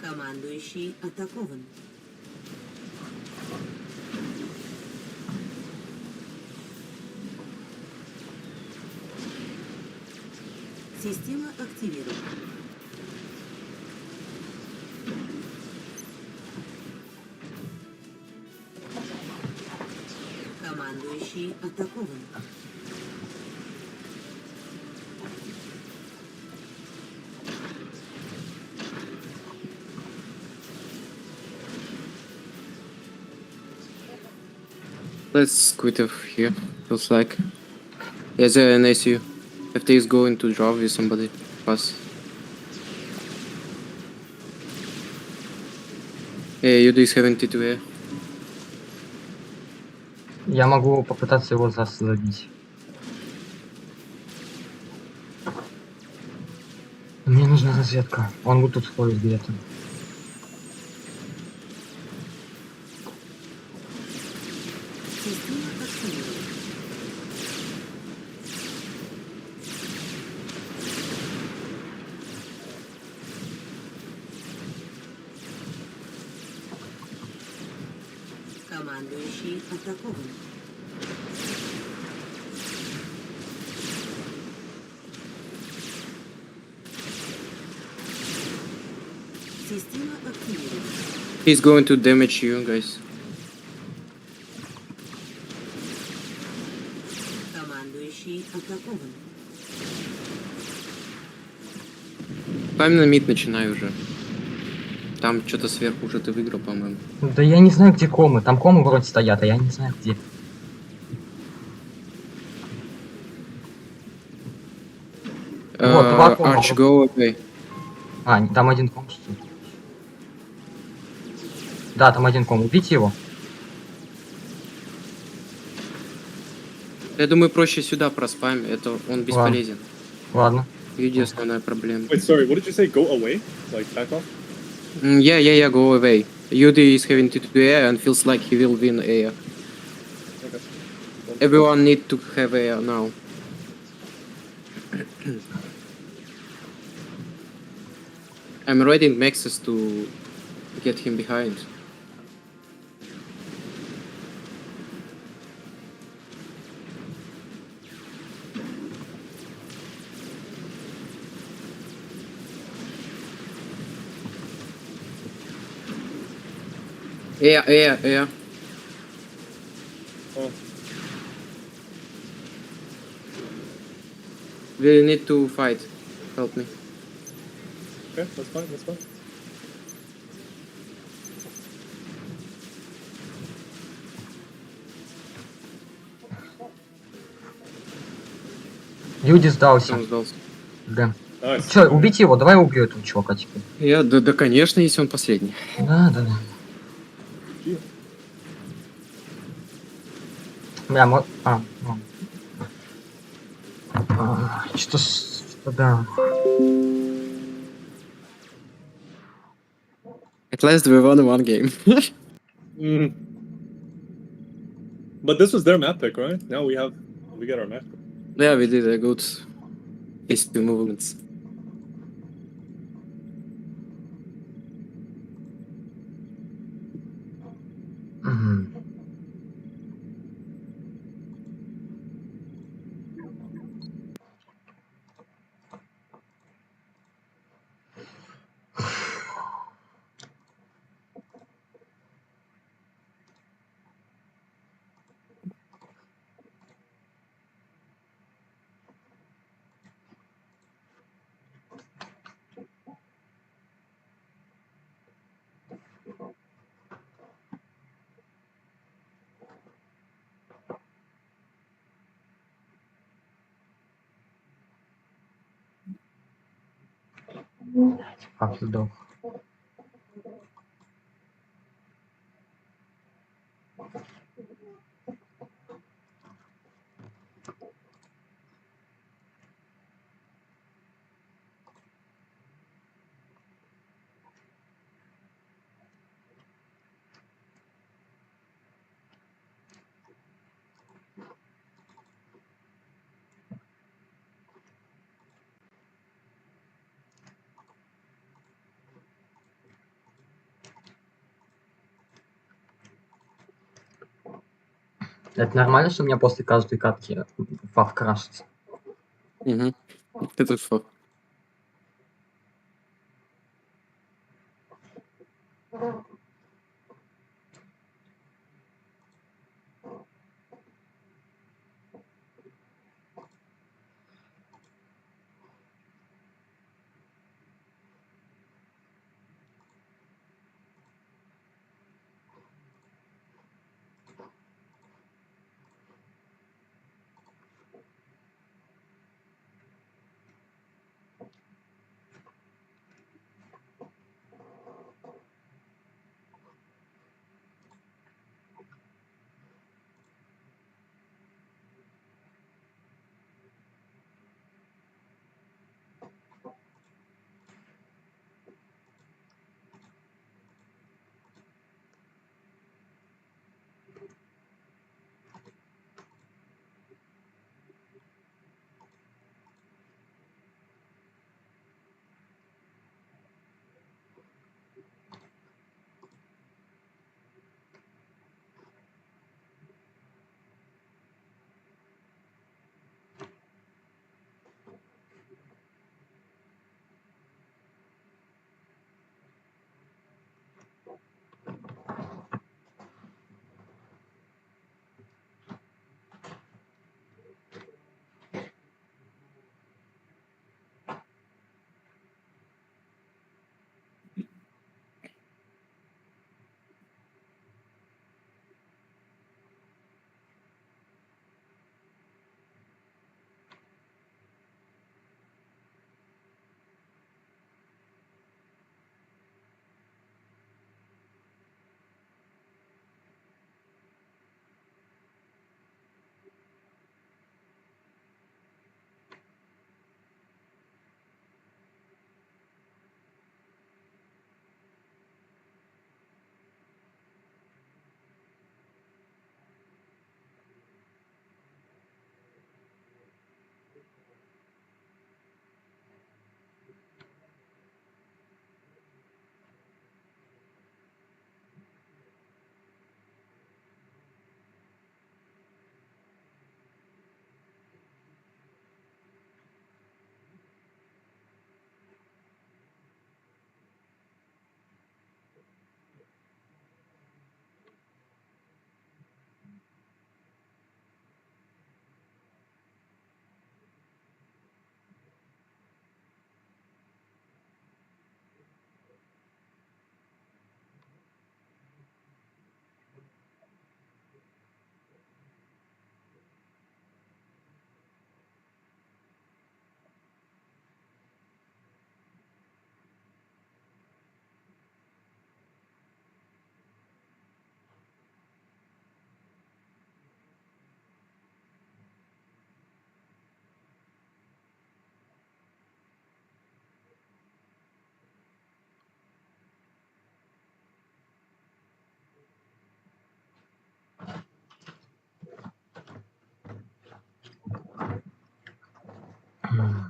Командующий атакован. Система активирована. Командующий атакован. Let's quit off here. Feels like. Yeah, there's an SU. FT is going to draw with somebody. Pass. Yeah, UD is having T2A. Я могу попытаться его забить. Мне нужна разведка. Он вот тут ходит где-то. Система активирована. Командующий атакован. Система активирована. He's going to damage you, guys. Командующий атакован. Пойми на мид начинай уже. Там что-то сверху уже ты выиграл, по-моему. Да я не знаю, где комы. Там комы вроде стоят, а я не знаю, где. Вот, два кома. Arch, go away. А, там один ком, что ли? Да, там один ком. Убейте его. Я думаю, проще сюда проспамить, это он бесполезен. Ладно. Юди основная проблема. Wait, sorry, what did you say? Go away? Like back off? Yeah, go away. Yudi is having to do air and feels like he will win air. Okay. Everyone need to have air now. I'm raiding maxes to get him behind. Air. Oh. We need to fight. Help me. Okay, that's fine, that's fine. Юди сдался. Он сдался. Да. Nice. Чё, убейте его, давай убью этого чувака теперь. Да, конечно, если он последний. Да. Бля, что да. At last we won one game. Mm. But this was their map pick, right? Now we get our map pick. Yeah, we did a good easy movements. Мгм. Как сдох. Это нормально, что у меня после каждой катки фав крашится? Угу. Это что?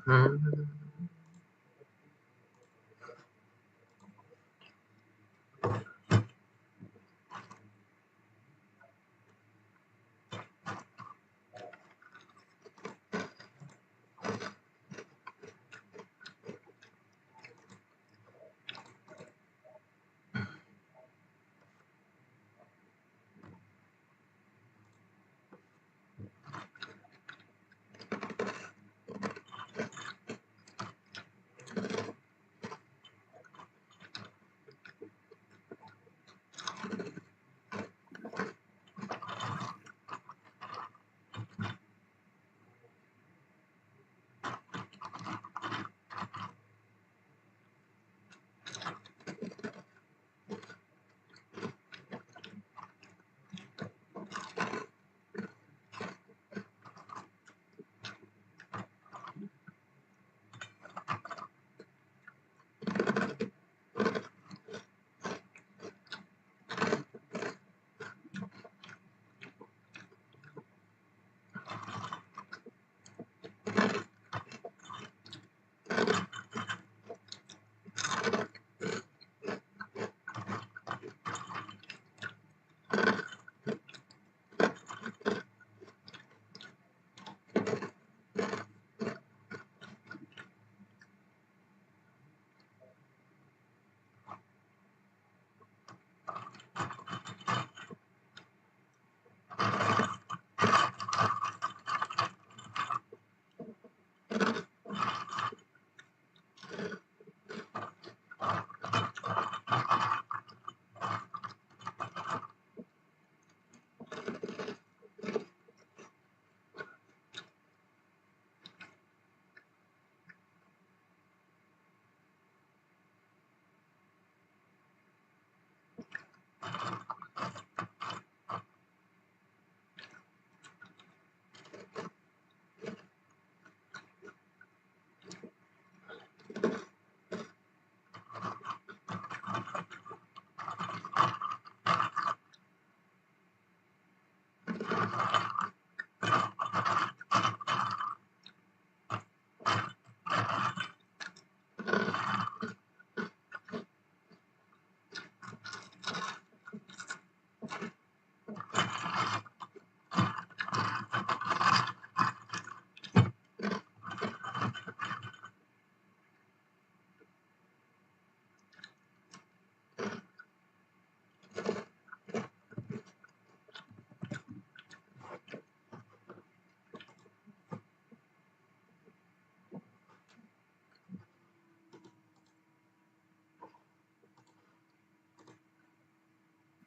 Мгм.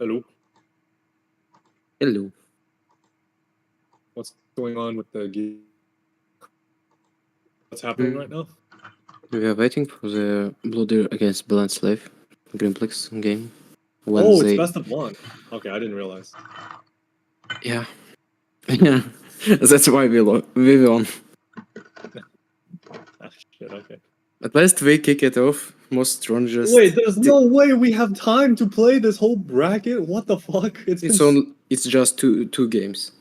Hello. Hello. What's going on with the game? What's happening right now? We are waiting for the Bloody against Blind Slave Grimplex game. Oh, it's best of one. Okay, I didn't realize. Yeah. Yeah. That's why we won. Ah, shit, okay. At least we kick it off. Most strongest. Wait, there's no way we have time to play this whole bracket? What the fuck? It's just two games.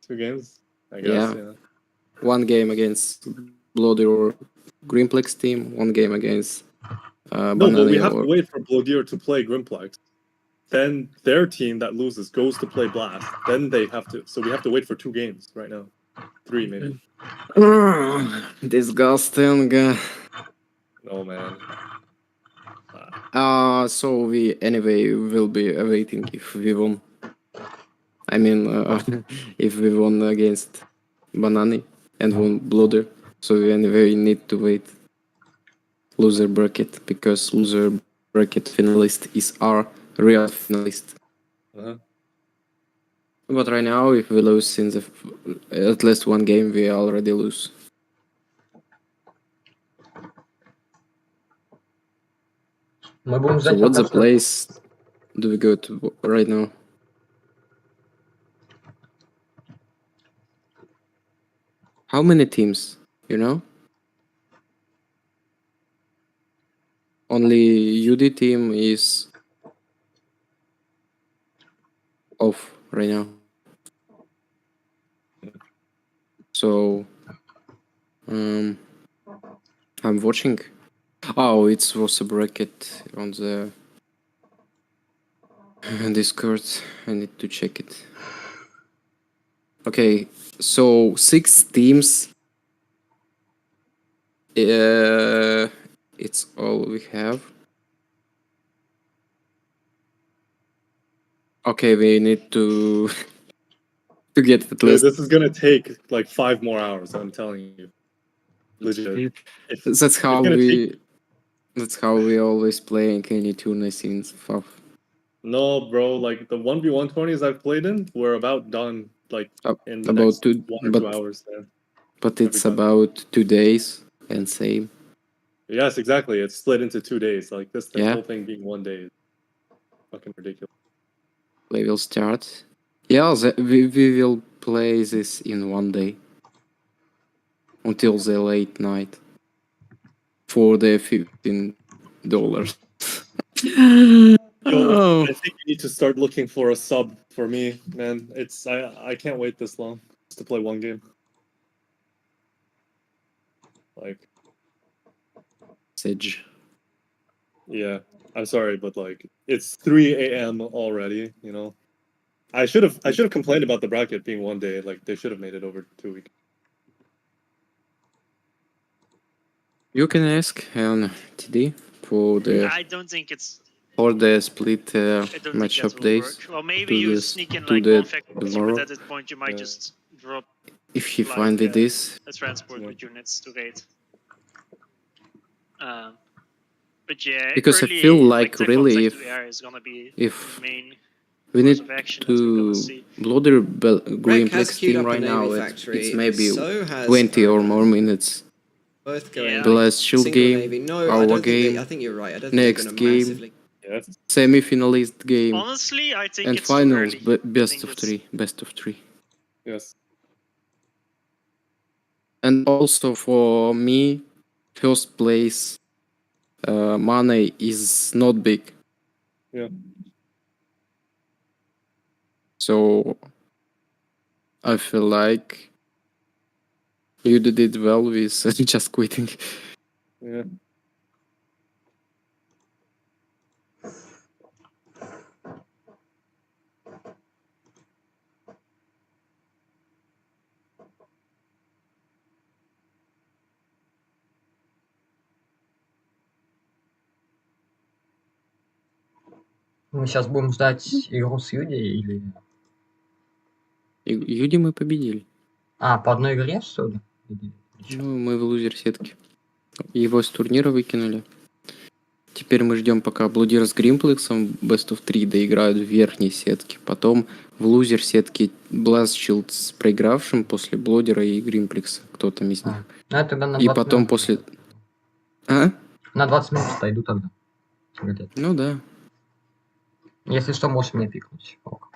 2 games? I guess, yeah. One game against Bloody or Grimplex team, one game against No, but we Banana have to or... wait for Blodir to play Grimplex. Then their team that loses goes to play Blast. Then they have to... So we have to wait for 2 games right now. 3, maybe. Disgusting. Oh, man. So we anyway will be waiting if we won. I mean, if we won against Banani and won Bloody, so we anyway need to wait loser bracket, because loser bracket finalist is our real finalist. But right now, if we lose in the at least one game, we already lose. So what's the place do we go to right now? How many teams, you know? Only UD team is off right now. So I'm watching. Oh, it was a bracket on the Discord. I need to check it. Okay, so 6 teams. It's all we have. Okay, we need to to get at Dude, least. this is gonna take like 5 more hours. I'm telling you. Legit. That's how it's gonna we. take. That's how we always playing any tournaments in FAF. No, bro. Like the 1v1 20s I've played in, we're about done. Like in the About next 2, 1 or 2 hours. Yeah. but Every it's time. about 2 days and same. Yes, exactly. It's split into 2 days. Like this Yeah. whole thing being 1 day is fucking ridiculous. We will start. Yeah, we will play this in 1 day until the late night for the $15. Yo, I think you need to start looking for a sub for me, man. It's I can't wait this long just to play one game. Like, Sedge. yeah, I'm sorry, but like it's 3 a.m. already. You know, I should have complained about the bracket being 1 day. Like they should have made it over 2 weeks. You can ask on TD for the I don't think it's. split I don't think that matchup will days work. Well, maybe to you this sneak in to like the one faction, but tomorrow. at that point you might just drop If he like find this, a transport with units to raid. But yeah, because I early, feel like the really contact if to air is gonna be if the main we course need of action that we're gonna to see. bloody Rec has Greenplex queued team up a right now, navy it's factory. maybe So has 20 or Oman. more minutes. Both going Yeah. The last shield single game, navy. No, I our don't think game, I think you're right. I don't think next they're gonna game, massively. Yes. semi-finalist game, Honestly, I think and it's too finals, early. but I best think of it's- 3, best of 3. Yes. And also for me, first place money is not big. Yeah. So I feel like you did well with just quitting. Yeah. Мы сейчас будем ждать игру с Юди или... Юди мы победили. А, по одной игре, что ли? Или чё? Ну, мы в лузер сетке. Его с турнира выкинули. Теперь мы ждем, пока Блудир с Гримплексом Best of 3 доиграют в верхней сетке. Потом в лузер сетке Blastchild с проигравшим после Блудера и Гримплекса. Кто там из них. Ну, это тогда на И 20 потом минут. после... А? На 20 минут отойду тогда. Где-то. Ну да. Если что, можешь меня пикнуть. Ок.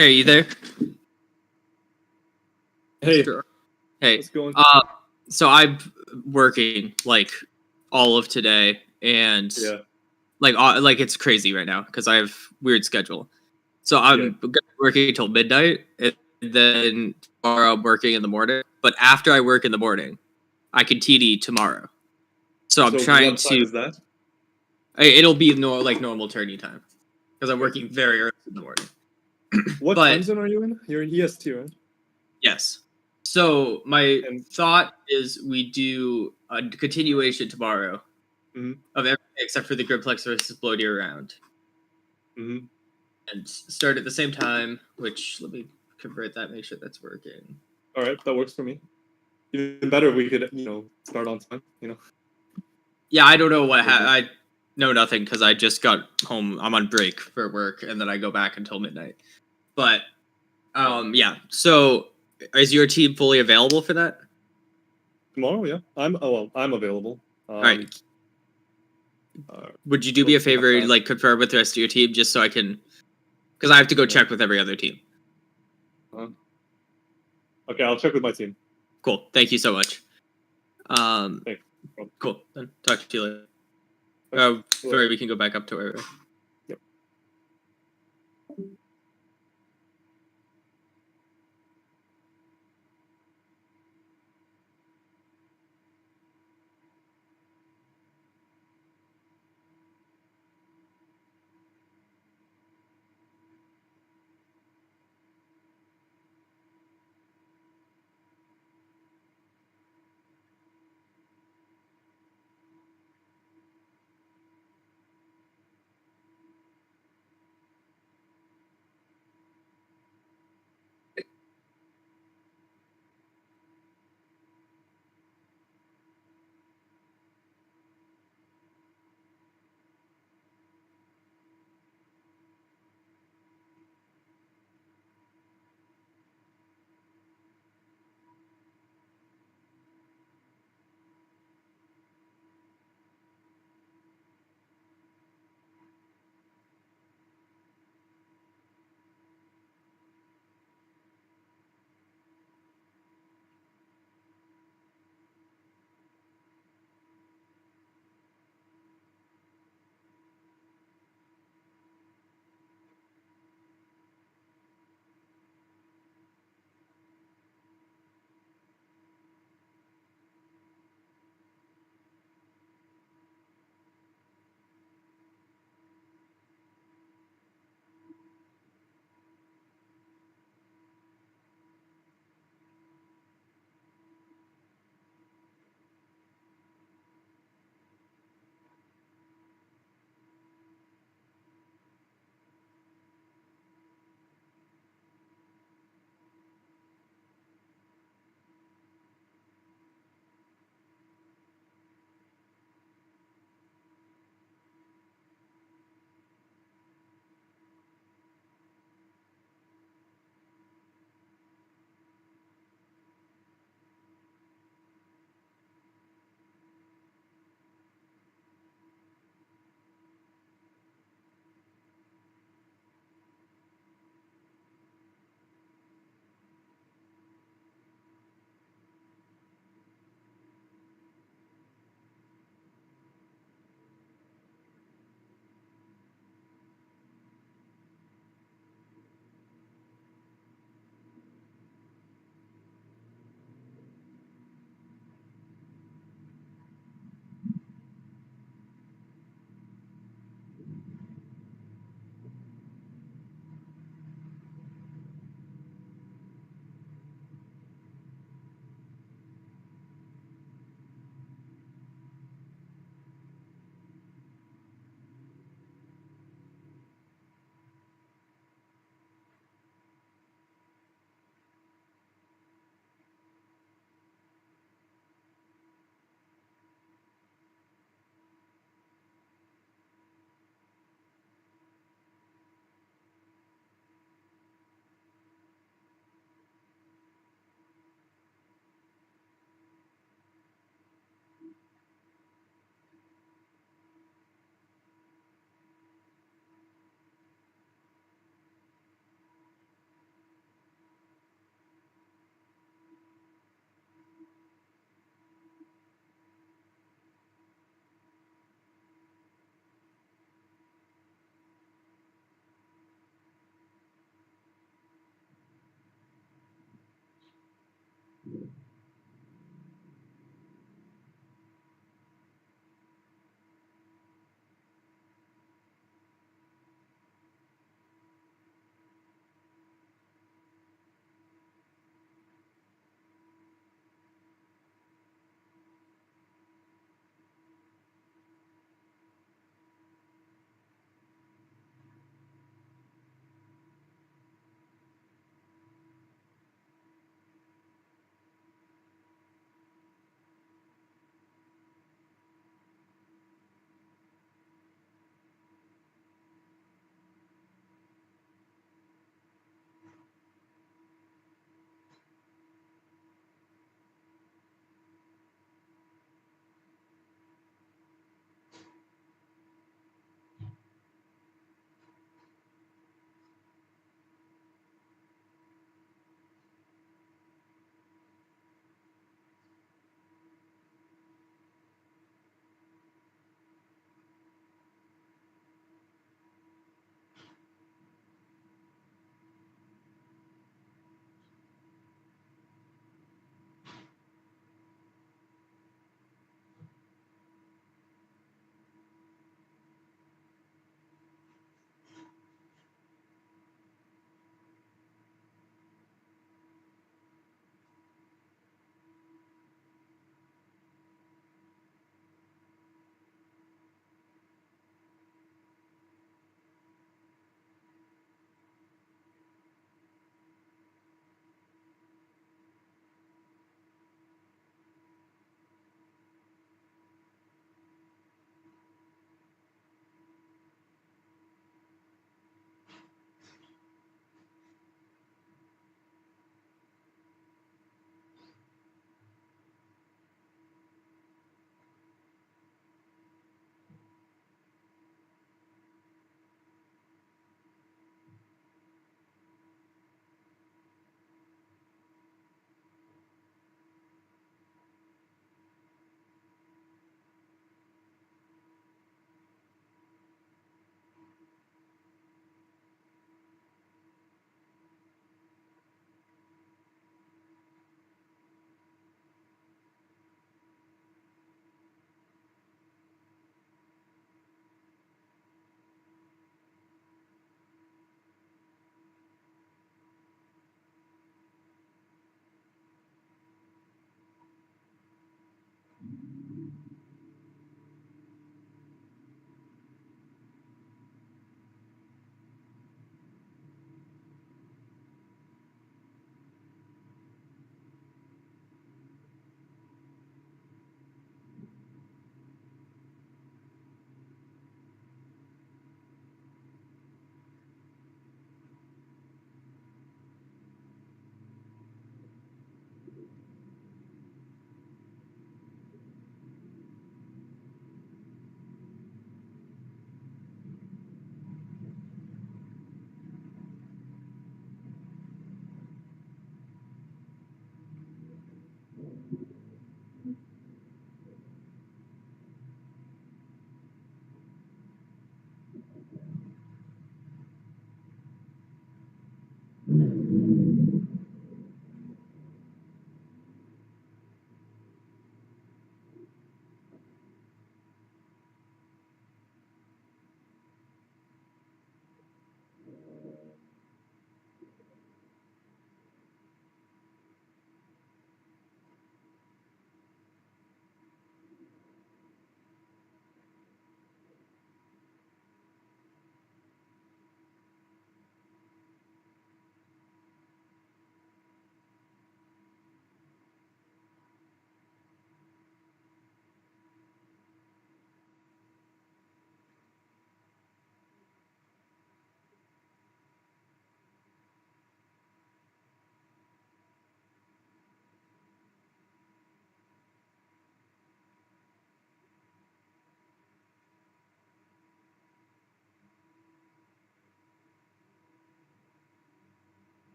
Hey, you there? Hey, Hey. what's going? So I'm working like all of today, and Yeah. like it's crazy right now because I have weird schedule. So I'm gonna be working until midnight, and then tomorrow I'm working in the morning. But after I work in the morning, I can TD tomorrow. So I'm trying what time to. is that? It'll be normal turning time because I'm working very early in the morning. What But- time zone are you in? You're in EST, right? Yes. So my And- thought is we do a continuation tomorrow Mhm. of everything except for the Gridplex versus Bloatier round, Mm-hmm. and start at the same time. Which let me convert that, make sure that's working. All right, that works for me. Even better if we could, start on time. Yeah, I don't know what I know nothing because I just got home. I'm on break for work, and then I go back until midnight. But yeah. So is your team fully available for that? Tomorrow, yeah. I'm available. All right. Would you do me a favor, like confirm with the rest of your team, just so I can, because I have to go check with every other team. Okay, I'll check with my team. Cool. Thank you so much. Thanks. Cool. Then talk to you later. Okay. Sorry, we can go back up to where. Yep.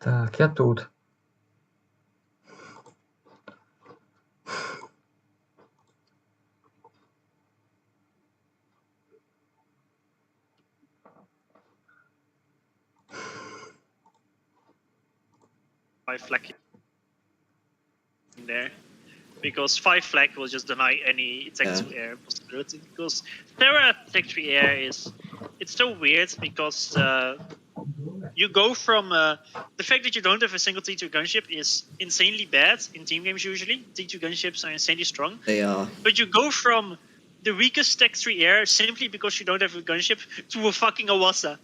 Так, я тут. Five flag in there. Because 5 flag will just deny any attack to air possibility. Because Terra attack to air is, it's so weird because you go from the fact that you don't have a single T2 gunship is insanely bad in team games usually. T2 gunships are insanely strong. They are. But you go from the weakest tech 3 air simply because you don't have a gunship to a fucking Awasa.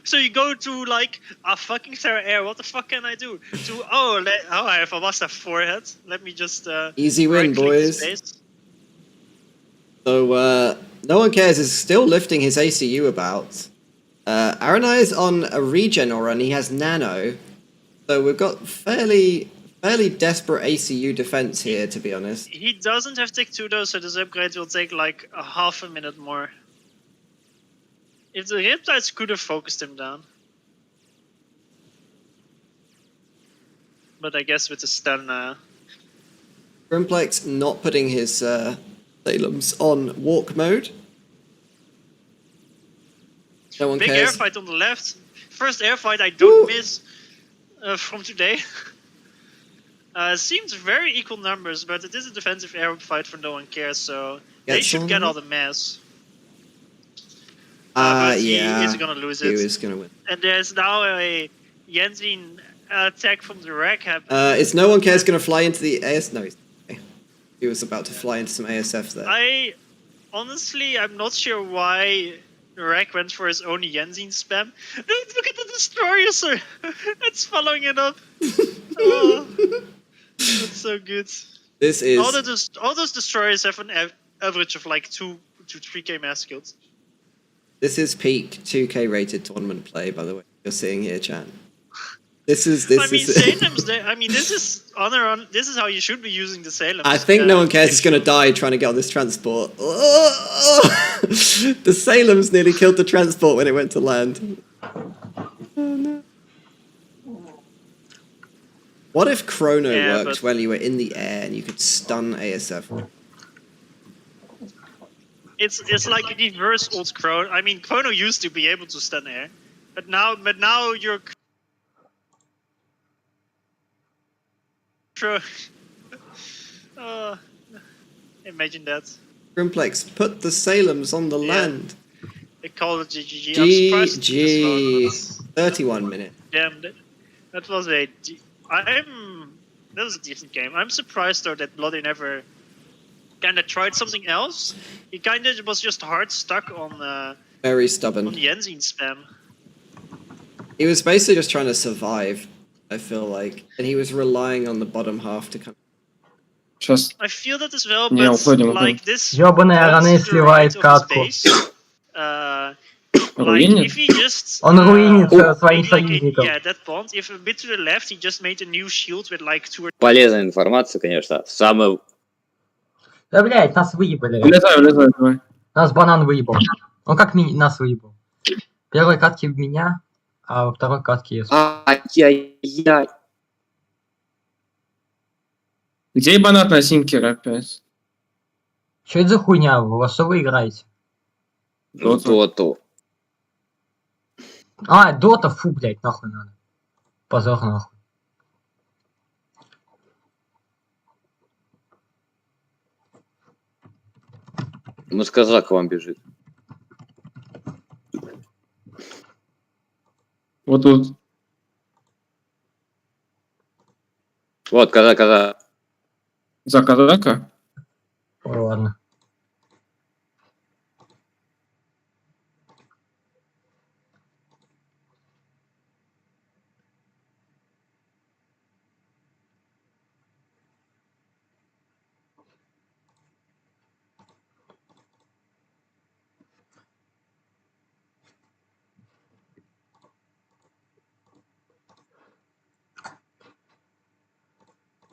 So you go to like a fucking Terra Air. What the fuck can I do? To I have a Wasta forehead. Let me just easy win, boys. So no one cares is still lifting his ACU about. Aranai is on a regen aura and he has nano. So we've got fairly desperate ACU defense here, to be honest. He doesn't have Tech 2 though, so this upgrade will take like a half a minute more. If the Riptides could have focused him down. But I guess with the stun... Grimplex not putting his Salem's on walk mode. No one Big cares. air fight on the left. First air fight I don't miss from today. Seems very equal numbers, but it is a defensive air fight for no one cares, so they should get all the mass. He is gonna lose it. He is gonna win. And there's now a Yenzin attack from the rack happening. Is no one cares gonna fly into the AS? No, he was about to fly into some ASF there. I'm not sure why Rack went for his own Yenzin spam. Look at the destroyer, sir! It's following it up. Oh, that's so good. This is all those destroyers have an average of like 2 to 3k mass kills. This is peak 2K rated tournament play, by the way. You're seeing here, chat. This is. Salem's there. I mean, this is this is how you should be using the Salem. I think no one cares is going to die trying to get on this transport. Oh! The Salem's nearly killed the transport when it went to land. Oh, no. What if Chrono worked when you were in the air and you could stun ASF? It's like a reverse old Chrono. I mean, Chrono used to be able to stun air, but now you're. Imagine that. Grimplex, put the Salem's on the land. They call it GG. GG. 31 minutes. Damn, that was that was a decent game. I'm surprised though that Bloody never kind of tried something else. He kind of was just hard stuck on very stubborn on Yenzin spam. He was basically just trying to survive, I feel like, and he was relying on the bottom half to come. I feel that as well, but like this. Ёбаная раны сливает катку. Like if he just Он руинит своих союзников. Yeah, that bond. If a bit to the left, he just made a new shield with like 2 or... Полезная информация, конечно. Самое... Да, блядь, нас выебали. Влезай, давай. Нас банан выебал. Он как нас выебал. Первой катки в меня, а во второй катке я. Ай-яй-яй. Где ебанат на синкер опять? Что это за хуйня? Во что вы играете? Доту. А, дота, фу, блядь, нахуй надо. Позор нахуй. Мусказак к вам бежит. Вот тут. Вот, коза. За казака? Ой, ладно.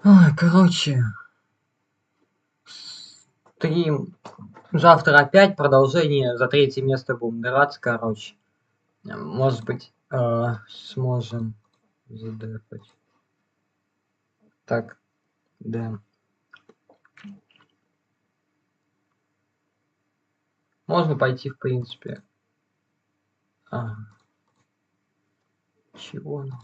Ой, короче, стрим завтра опять, продолжение, за 3-е место будем драться, короче. Может быть, сможем задефать. Так, да. Можно пойти, в принципе. Чего нам?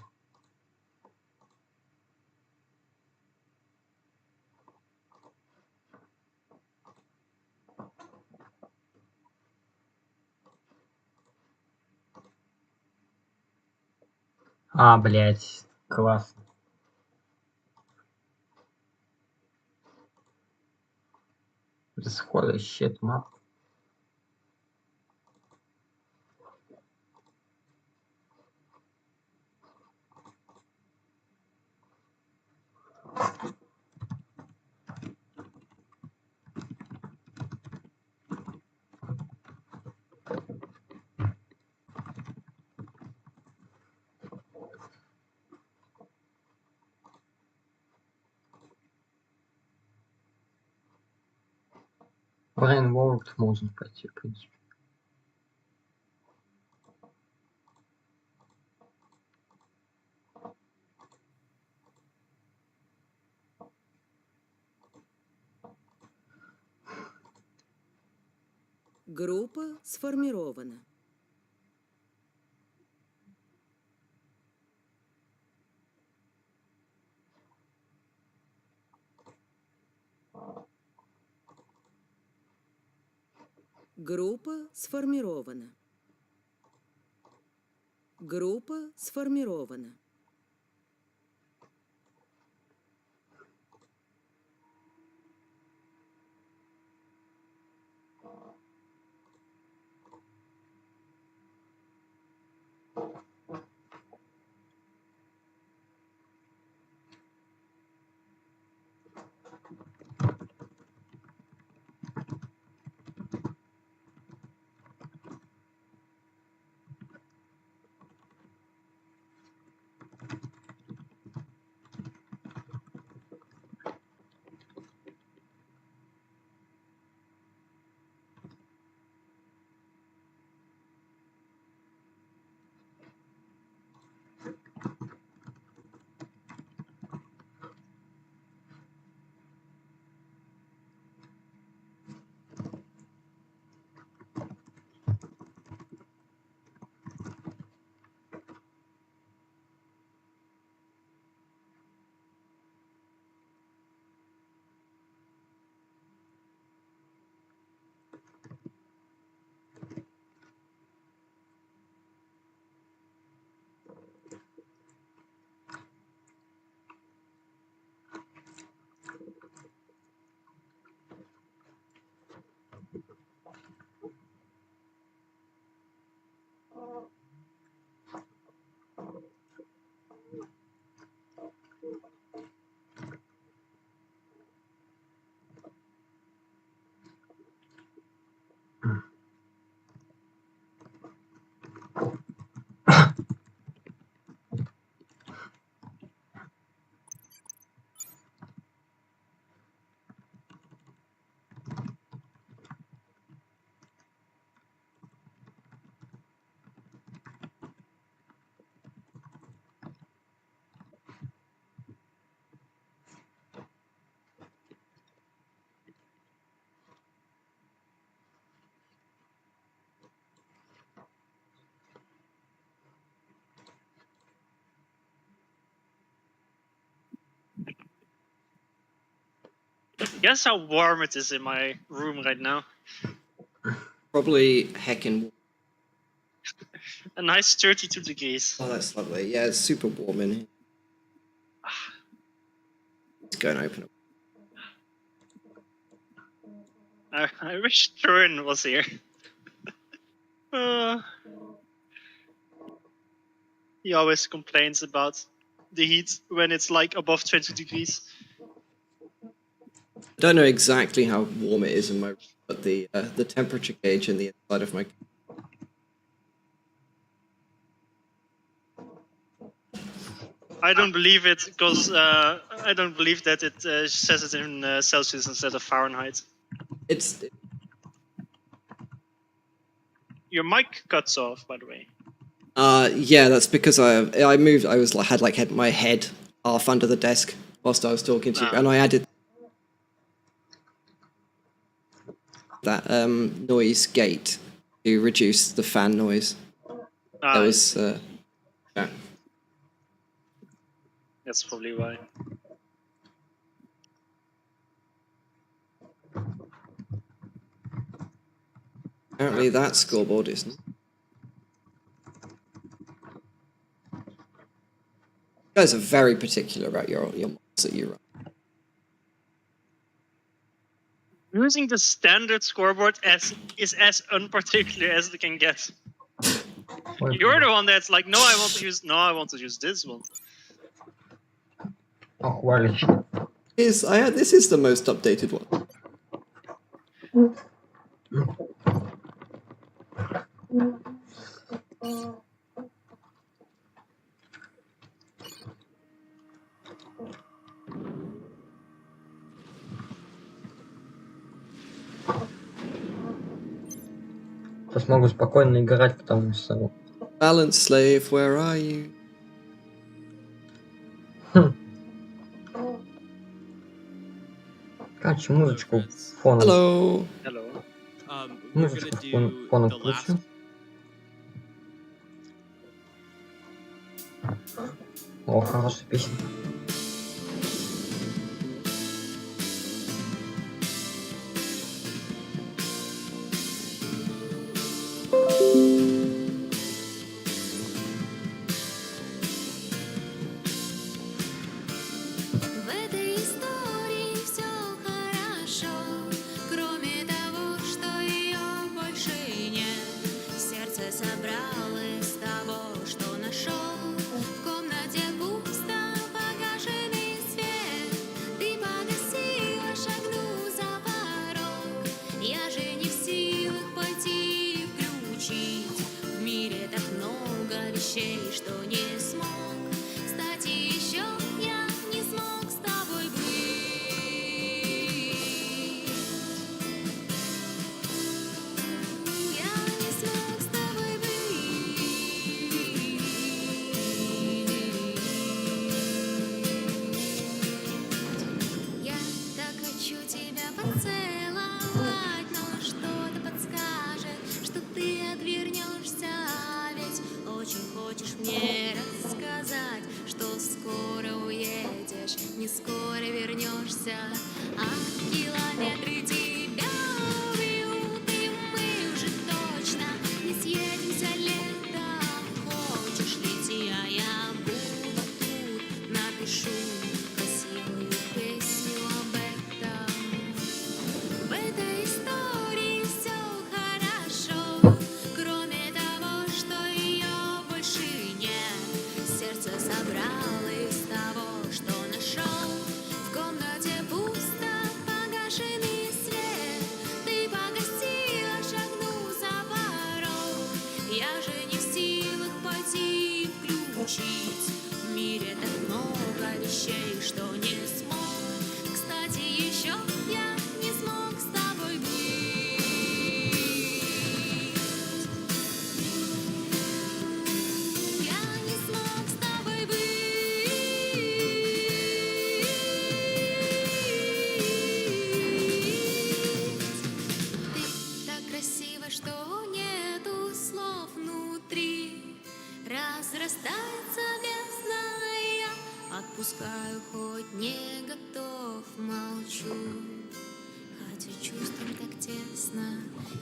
Блядь, классно. This holy shit map. Brain World можно пойти, в принципе. Группа сформирована. Группа сформирована. Группа сформирована. Guess how warm it is in my room right now. Probably heckin'. A nice 32 degrees. Oh, that's lovely. Yeah, it's super warm in here. Let's go and open it. I wish Turin was here. He always complains about the heat when it's like above 20 degrees. I don't know exactly how warm it is in my room, but the temperature gauge in the inside of my I don't believe it because I don't believe that it says it in Celsius instead of Fahrenheit. it's Your mic cuts off, by the way. Yeah, that's because I moved. I was had my head half under the desk whilst I was talking to you, and I added that noise gate to reduce the fan noise. That was yeah. That's probably why. Apparently that scoreboard isn't. You guys are very particular about your models that you run. Using the standard scoreboard is as unparticular as they can get. You're the one that's like, no, I want to use this one. Oh, well. This is the most updated one. Сейчас могу спокойно играть, потому что... Balance slave, where are you? Короче, музычку фоном. Hello. Hello. We're Музычку gonna do фоном the last. включу. О, хорошая песня. В этой истории все хорошо, кроме того, что ее больше нет. Сердце собрал из того, что нашел. В комнате пусто, погашенный свет. Ты погасила, шагнул за порог. Я же не в силах пойти и включить. В мире так много вещей, что не смог. Кстати, еще я не смог с тобой быть. Я не смог с тобой быть. Я так хочу тебя поцеловать, но что-то подскажет, что ты отвернешься. Ведь очень хочешь мне рассказать, что скоро уедешь, не скоро вернешься. А километры тебя убьют, и мы уже точно не съедемся летом. Хочешь лети, а я буду тут, напишу красивую песню об этом. В этой истории все хорошо, кроме того, что ее больше нет. Сердце собрал из того, что нашел. В комнате пусто, погашенный свет. Ты погасила, шагнул за порог. Я же не в силах пойти и включить. В мире так много вещей, что не смог. Кстати, еще я не смог с тобой быть. Я не смог с тобой быть. Ты так красива, что нету слов внутри. Разрастается бездна, и я отпускаю, хоть не готов, молчу. Хотя чувствам так тесно,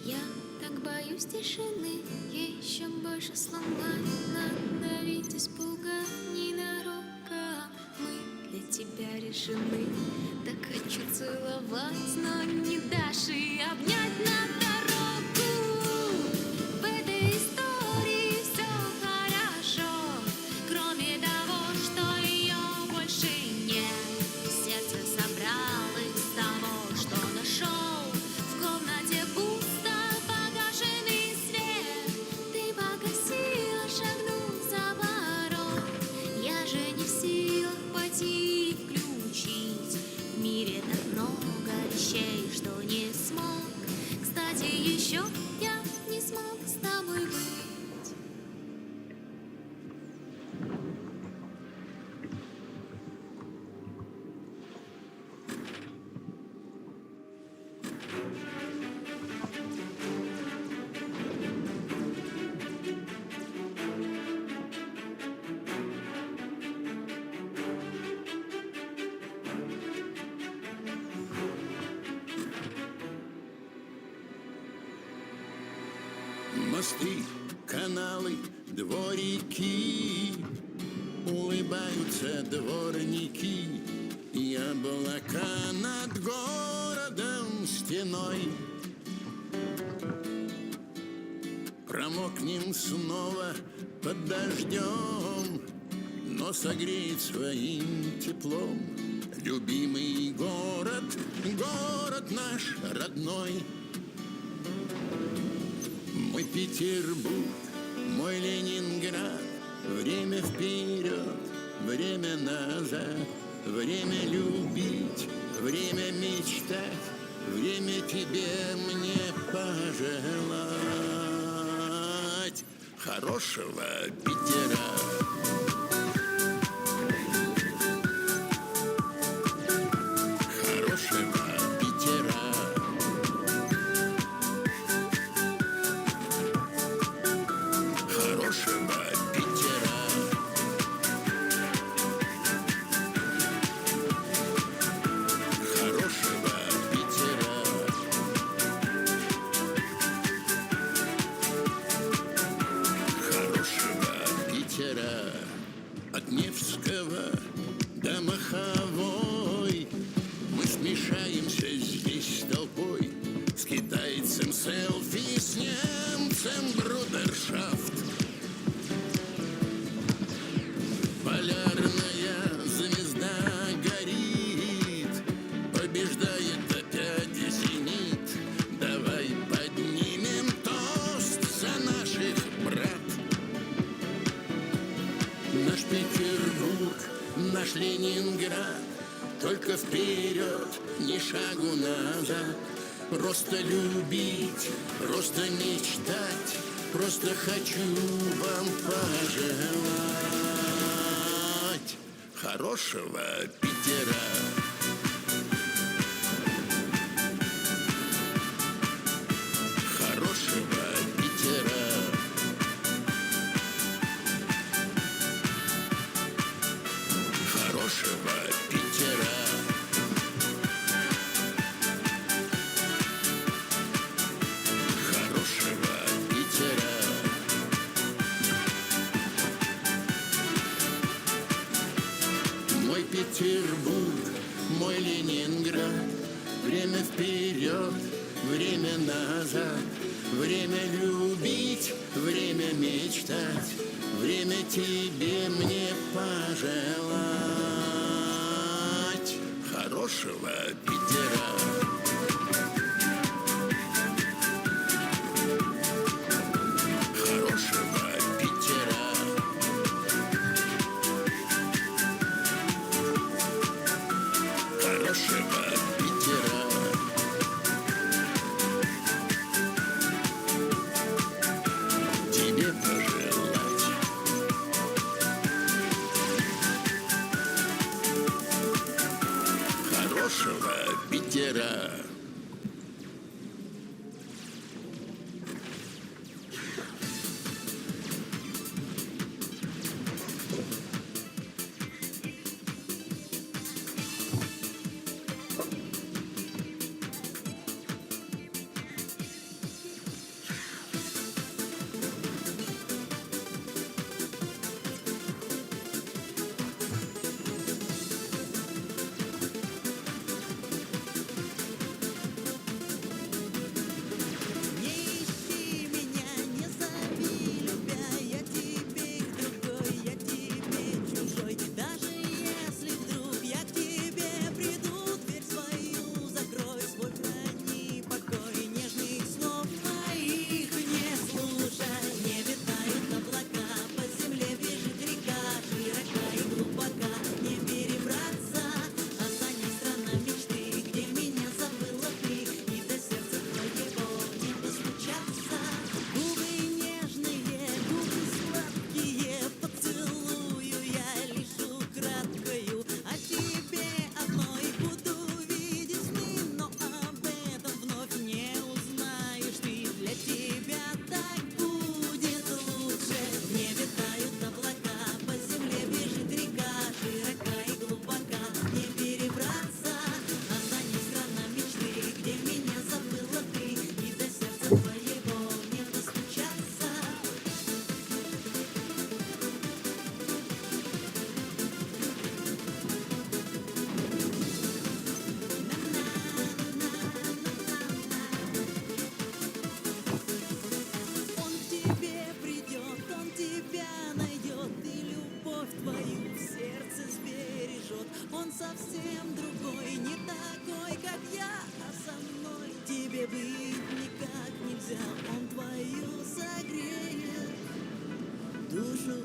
я так боюсь тишины. Еще больше сломать, надавить, испуга ненароком. Мы для тебя решены. Так хочу целовать, но не дашь и обнять на дорогу. В этой истории все хорошо, кроме того, что ее больше нет. Сердце собрал из того, что нашел. В комнате пусто, погашенный свет. Ты погасила, шагнул за порог. Я же не в силах пойти и включить. В мире так много вещей, что не смог. Кстати, Мосты, каналы, дворики, улыбаются дворники, и облака над городом стеной. Промокнем снова под дождем, но согреет своим теплом любимый город, город наш родной. Мой Петербург, мой Ленинград, время вперед, время назад, время любить, время мечтать, время тебе мне пожелать хорошего Питера. От Невского до Маховой мы смешаемся здесь толпой, с китайцем селфи, с немцем брудершафт. Полярная звезда горит, побеждает опять зенит. Давай поднимем тост за наших брат. Наш Петербург, наш Ленинград, только вперед, ни шагу назад. Просто любить, просто мечтать, просто хочу вам пожелать хорошего Питера. Хорошего Питера. Хорошего Питера. Хорошего Питера. Мой Петербург, мой Ленинград, время вперед, время назад, время любить, время мечтать, время тебе мне пожелать хорошего Питера. Хорошего Питера. Хорошего Питера. Тебе пожелать хорошего Питера. твою в сердце сбережет. Он совсем другой, не такой, как я, а со мной тебе быть никак нельзя. Он твою согреет душу.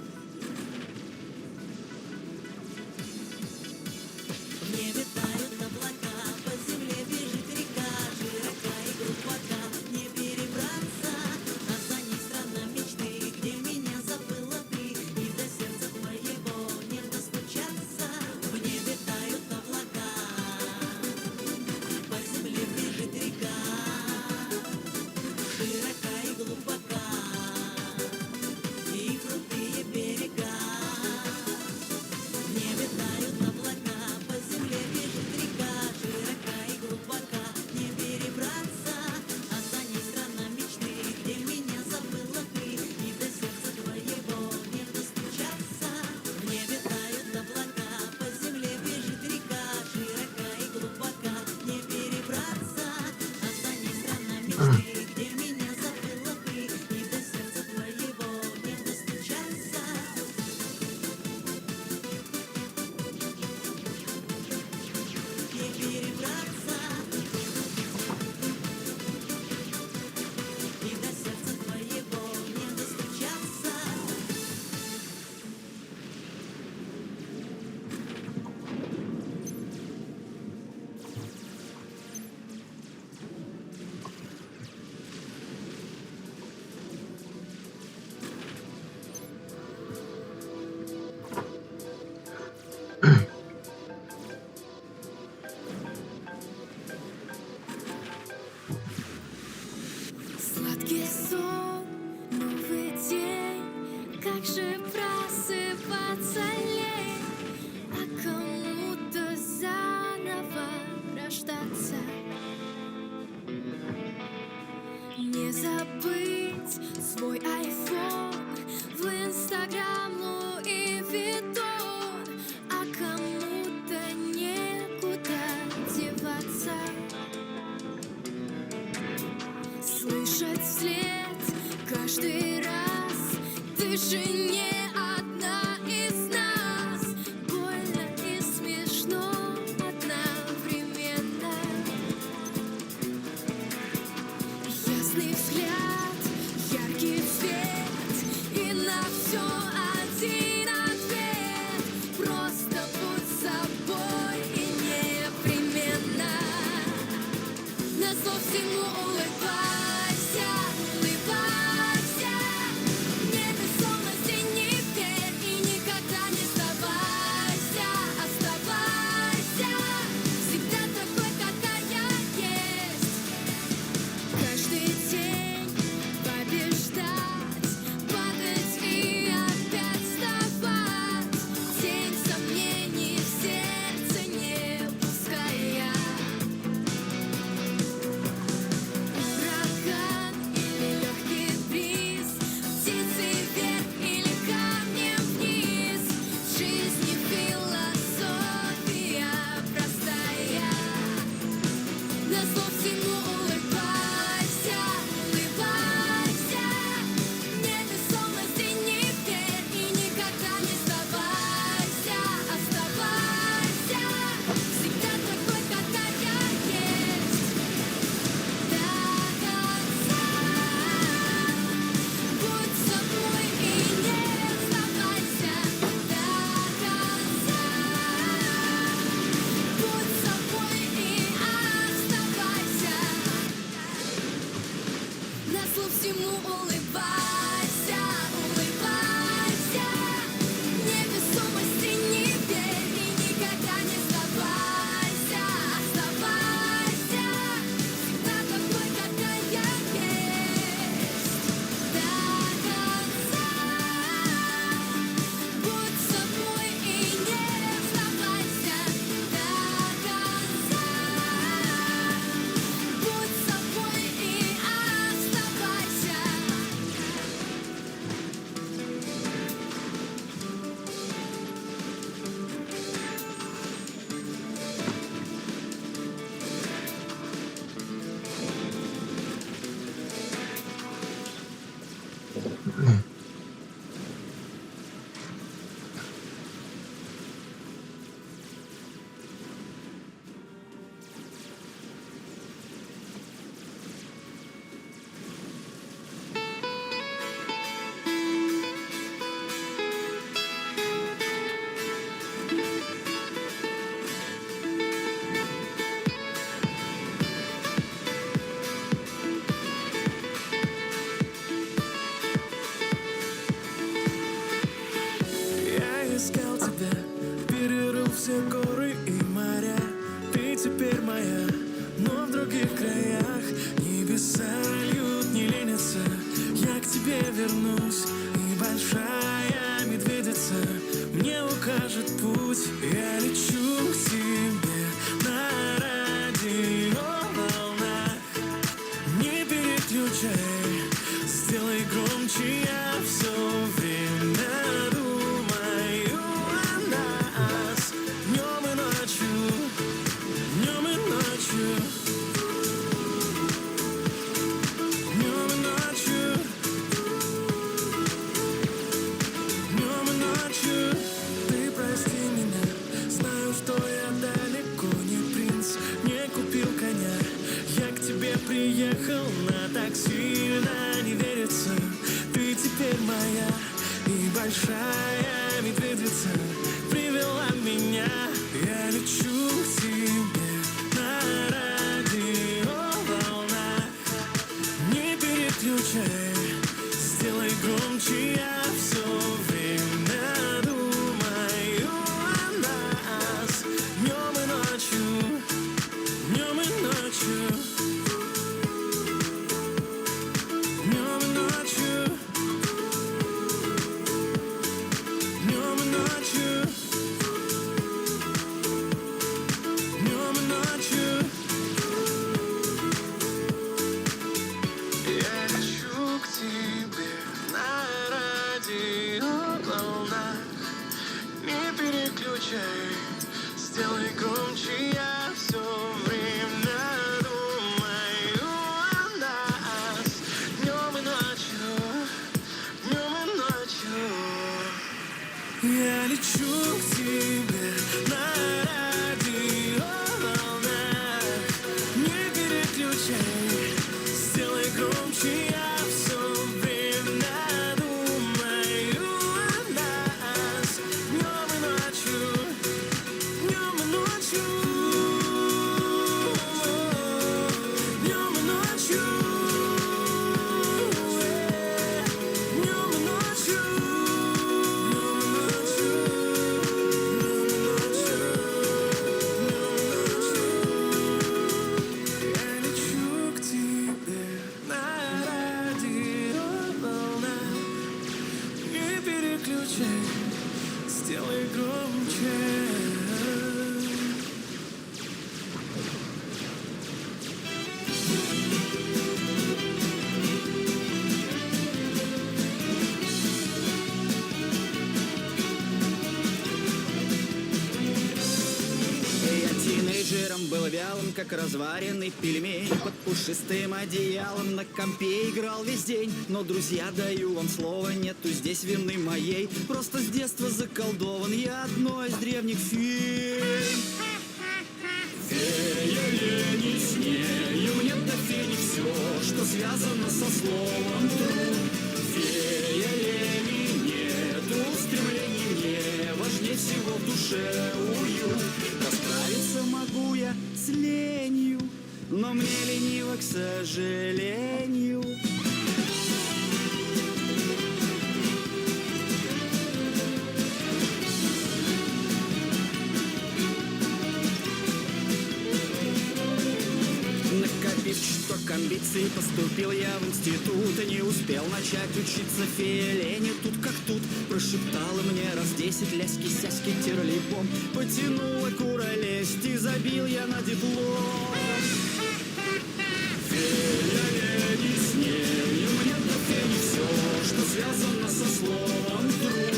В небе тают облака, по земле бежит река, широка и глубока, не перебраться, а за ней страна мечты, где меня забыла ты, и до сердца твоего не достучаться. В небе тают облака, по земле бежит река, широка и глубока, и крутые берега. В небе тают облака, по земле бежит река, широка и глубока, не перебраться, а за ней страна мечты, где меня забыла ты, и до сердца твоего не достучаться. В небе тают облака, по земле бежит река, широка и глубока, не перебраться, а за ней страна мечты, где меня забыла ты, и до сердца твоего не достучаться. Не перебраться, и до сердца твоего не достучаться. Сладкий сон, новый день, как же просыпаться лень, а кому-то заново рождаться. Не забыть свой айфон, в инстаграм, ну и видон, а кому-то некуда деваться. Слышать вслед каждый раз, ты же не одна из нас. Больно и смешно одновременно. Ясный взгляд, яркий цвет, и на все один ответ. Просто будь собой и непременно. На зло всему улыбайся, улыбайся. В небе солнце не верь и никогда не сдавайся, оставайся. Всегда такой, какая есть. Каждый день побеждать, падать и опять других краях. Небеса льют, не ленятся. Я к тебе вернусь, и большая медведица мне укажет путь. Я лечу к тебе на радиоволнах. Не переключай, сделай громче, я все время думаю о нас. Днем и ночью, днем и ночью, днем и ночью, днем и ночью. Ты прости меня, знаю, что я далеко не принц, не купил коня. Я к тебе приехал на такси, не верится. Ты теперь моя, и большая медведица привела меня. Я лечу к тебе на радиоволнах. Не переключай, сделай громче, я все время думаю о нас. Днем и ночью, днем и ночью, днем и ночью, днем и ночью, днем и ночью. Я лечу к тебе на радиоволнах. Не переключай, сделай громче, я все время думаю о нас. Днем и ночью, днем и ночью. Я лечу к тебе на радиоволнах. Не переключай, сделай громче, я все время думаю о нас. Днем и ночью, днем и ночью, днем и ночью, днем и ночью, днем и ночью, я лечу к тебе на радиоволнах. Не переключай, сделай громче. Я тинейджером был вялым, как разваренный пельмень. Под пушистым одеялом на компе играл весь день. Но, друзья, даю вам слово, нету здесь вины моей. Просто с детства заколдован я одной из древних фей. Фея лени с нею, нет до фени все, что связано со словом труд. Фея лени нету, стремлений мне важнее всего в душе уют. Расправиться могу я с ленью, но мне лениво, к сожалению. Накопив чуток амбиций, поступил я в институт и не успел начать учиться. Фея лени тут как тут прошептала мне раз 10: ляськи-сяськи, терлипом. Потянула куролесть и забил я на диплом. Фея лени с нею, мне до фени все, что связано со словом труд.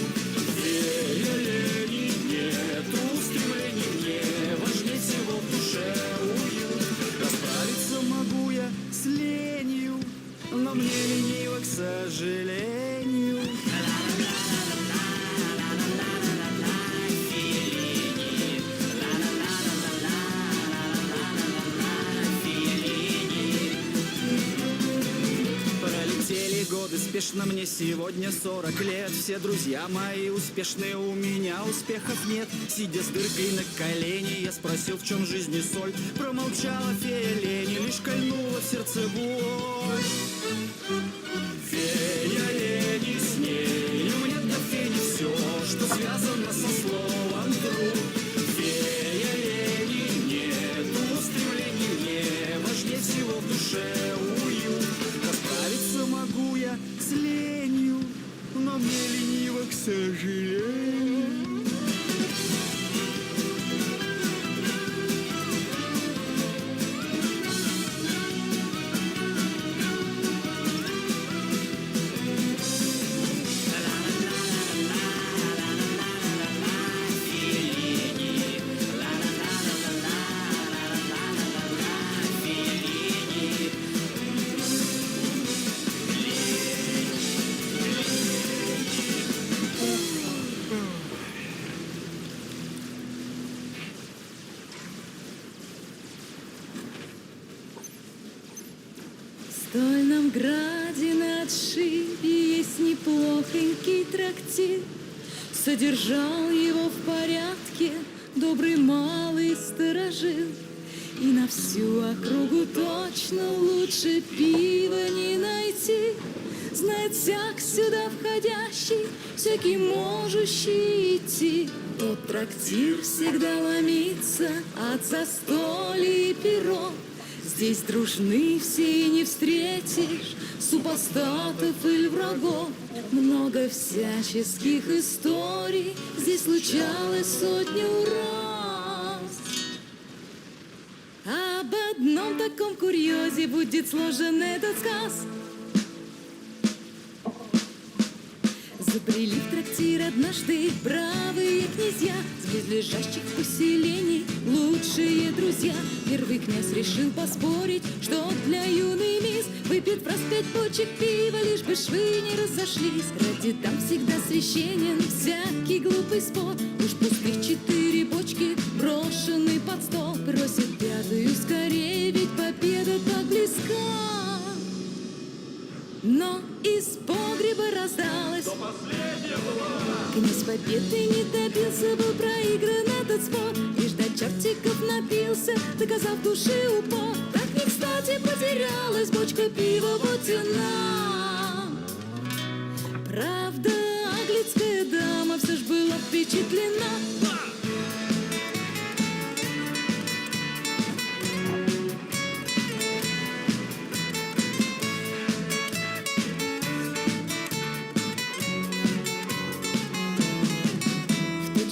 Фея лени нету, стремлений мне важнее всего в душе уют. Расправиться могу я с ленью, но мне лениво, к сожалению. Пролетели годы спешно, мне сегодня 40 лет. Все друзья мои успешные, у меня успехов нет. Сидя с дыркой на колени, я спросил, в чем жизни соль. Промолчала фея лени, лишь кольнула в сердце боль. Фея лени с нею, мне до фени все, что связано со словом труд. Фея лени нету, стремлений мне важнее к сожалению. В Стольном граде на отшибе есть неплохонький трактир. Содержал его в порядке добрый малый сторожил. И на всю округу точно лучше пива не найти. Знает всяк сюда входящий, всякий можущий идти. Тот трактир всегда ломится от застолья и перов. Здесь дружны все и не встретишь супостатов или врагов. Много всяческих историй здесь случалось сотню раз. Об одном таком курьезе будет сложен этот сказ. Забрели в трактир однажды бравые князья с близлежащих поселений лучшие друзья. Первый князь решил поспорить, что для юной мисс выпьет в раз 5 бочек пива, лишь бы швы не разошлись. Ради там всегда священен всякий глупый спор. Уж пустых 4 бочки брошены под стол. Просит 5-ю скорее, ведь победа так близка. Но из погреба раздалось: князь победы не добился, был проигран этот спор. Лишь до чертиков напился, доказав души упор. Так не кстати потерялась бочка пива, вот она. Правда, английская дама все ж была впечатлена.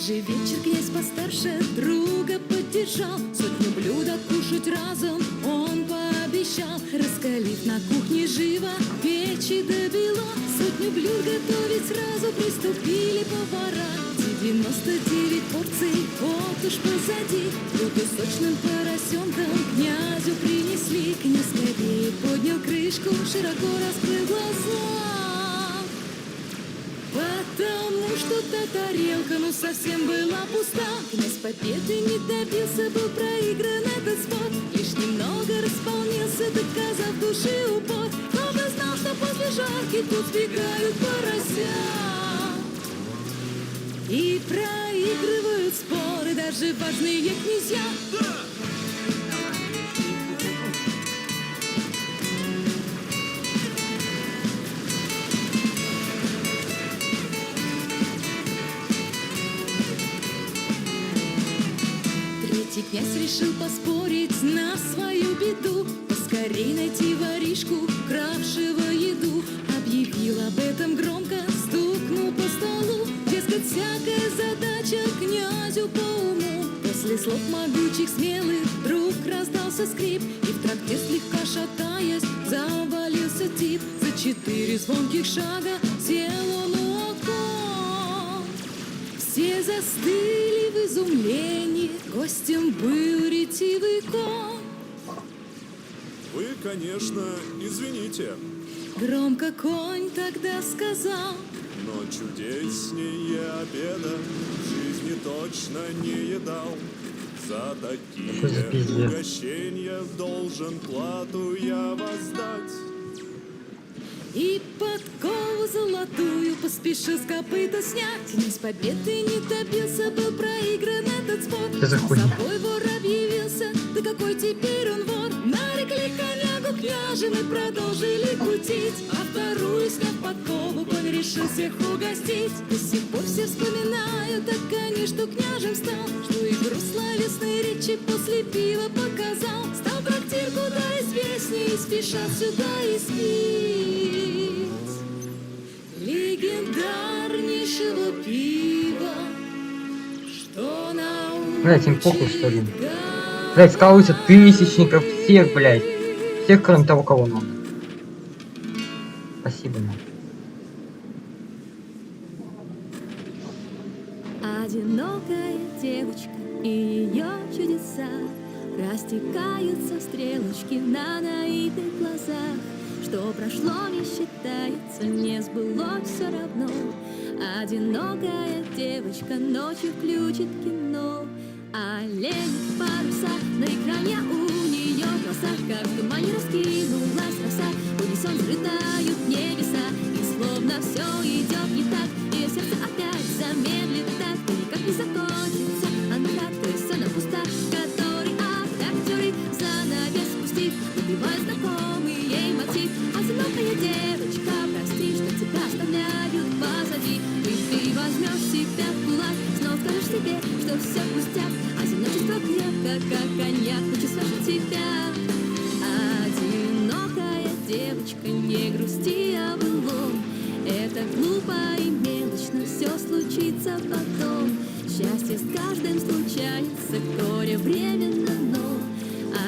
Же вечер князь постарше друга поддержал. 100 блюд откушать разом он пообещал. Раскалив на кухне живо печи до бела, 100 блюд готовить сразу приступили повара. 99 порций вот уж позади. Блюдо сочным поросенком князю принесли. Князь скорее поднял крышку, широко раскрыл глаза. Потому что та тарелка ну совсем была пуста. Князь победы не добился, был проигран этот спор. Лишь немного располнился, доказав души упор. Кто бы знал, что после жарки тут сбегают порося и проигрывают споры даже важные князья. Князь решил поспорить на свою беду, поскорей найти воришку, кравшего еду. Объявил об этом громко, стукнул по столу. Дескать, всякая задача князю по уму. После слов могучих смелых вдруг раздался скрип, и в трактир слегка шатаясь завалился тип. За 4 звонких шага сел он у окон. Все застыли в изумлении, гостем был ретивый кон. Вы, конечно, извините, громко конь тогда сказал, но чудеснее обеда в жизни точно не едал. За такие угощения должен плату я воздать. И подкову золотую поспешил с копыта снять. Князь победы не добился, был проигран этот спор. За собой вор объявился, да какой теперь он вор. Нарекли конягу княжем и продолжили кутить. А вторую, сняв подкову, конь решил всех угостить. До сих пор все вспоминают, так они, что княжем стал, что игру словесной речи после пива показал. Стал трактир куда известней, и спешат сюда испить легендарнейшего Блять, им похуй, что ли? Блять, скалываются тысячников, всех, блять. Всех, кроме того, кого надо. Спасибо, man. Одинокая девочка и ее чудеса растекаются стрелочки на наитых глазах. Что прошло, не считается, не сбылось все равно. Одинокая девочка ночью включит кино. Олень паруса на экране у нее глаза, как в тумане раскинулась роса. В унисон взлетают небеса, и словно все идет не так. Ее сердце опять замедлит так, и никак не закончится антракт. И сцена пуста, который актеры занавес спустив, напевая знакомый ей мотив. Одинокая девочка, прости, что тебя оставляют позади. И ты возьмешь себя в кулак, снова скажешь себе, что все пустяк. Одиночество крепко, как коньяк, лучше свяжет тебя. Одинокая девочка, не грусти о былом. Это глупо и мелочно, все случится потом. Счастье с каждым случается, горе временно, но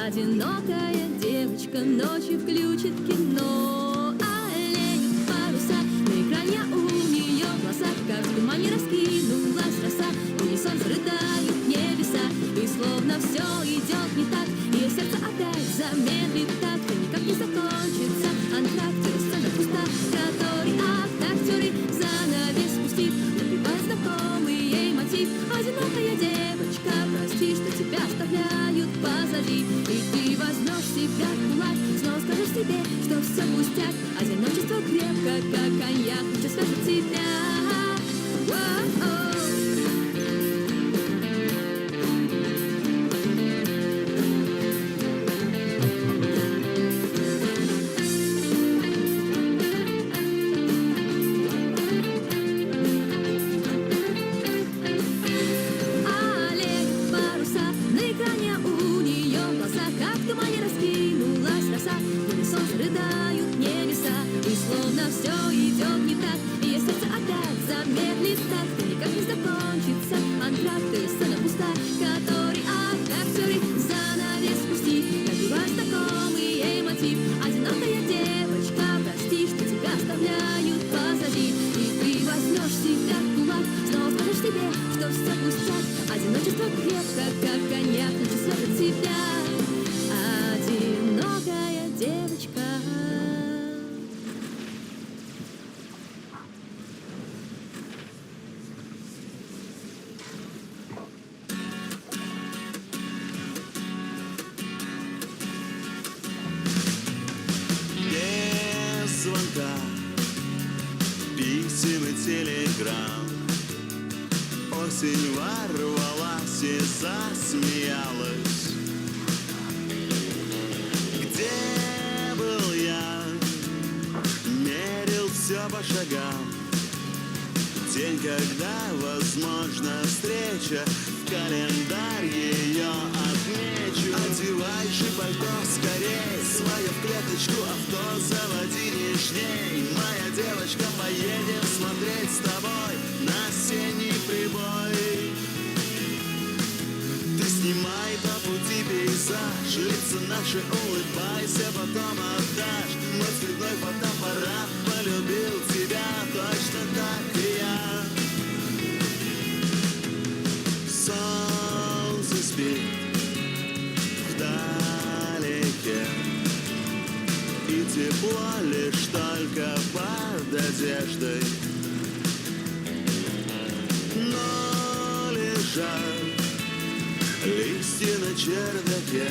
одинокая девочка ночью включит кино. Олень паруса на экране у нее глаза, как в тумане раскинулась роса. В унисон взрыдают небеса, и словно все идет не так. Ее сердце опять замедлит так, и никак не закончится антракт. И сцена пуста, который актеры занавес спустив, напевая знакомый ей мотив. Одинокая девочка, прости, что тебя оставляют позади. И ты возьмешь себя в кулак, снова скажешь себе, что все пустяк. Одиночество крепко, как коньяк, лучше свяжет тебя. Воу-оу. Олень паруса на экране у нее глаза, как в тумане раскинулась роса. В унисон взрыдают небеса, и словно все идет не так. Ее сердце опять замедлит так, и никак не закончится антракт. И сцена пуста, который актеры занавес спустив, напевая знакомый ей мотив. Одинокая девочка, прости, что тебя оставляют позади. И ты возьмешь себя в кулак, снова скажешь себе, что все пустяк. Одиночество крепко, как коньяк, лучше свяжет себя. Одинокая девочка. Без звонка, писем и телеграмм, осень ворвалась и засмеялась. Где был я? Мерил все по шагам. День, когда возможна встреча, в календарь ее отмечу. Одевай же пальто скорей, свое в клеточку авто заводи нежней. Моя девочка, поедем смотреть с тобой на осенний прибой. Ты снимай по пути пейзаж, лица наши улыбайся, потом отдашь. Мой цветной фотоаппарат полюбил тебя точно так и я. Солнце спит вдалеке, и тепло лишь только под одеждой. Но лежат листья на чердаке,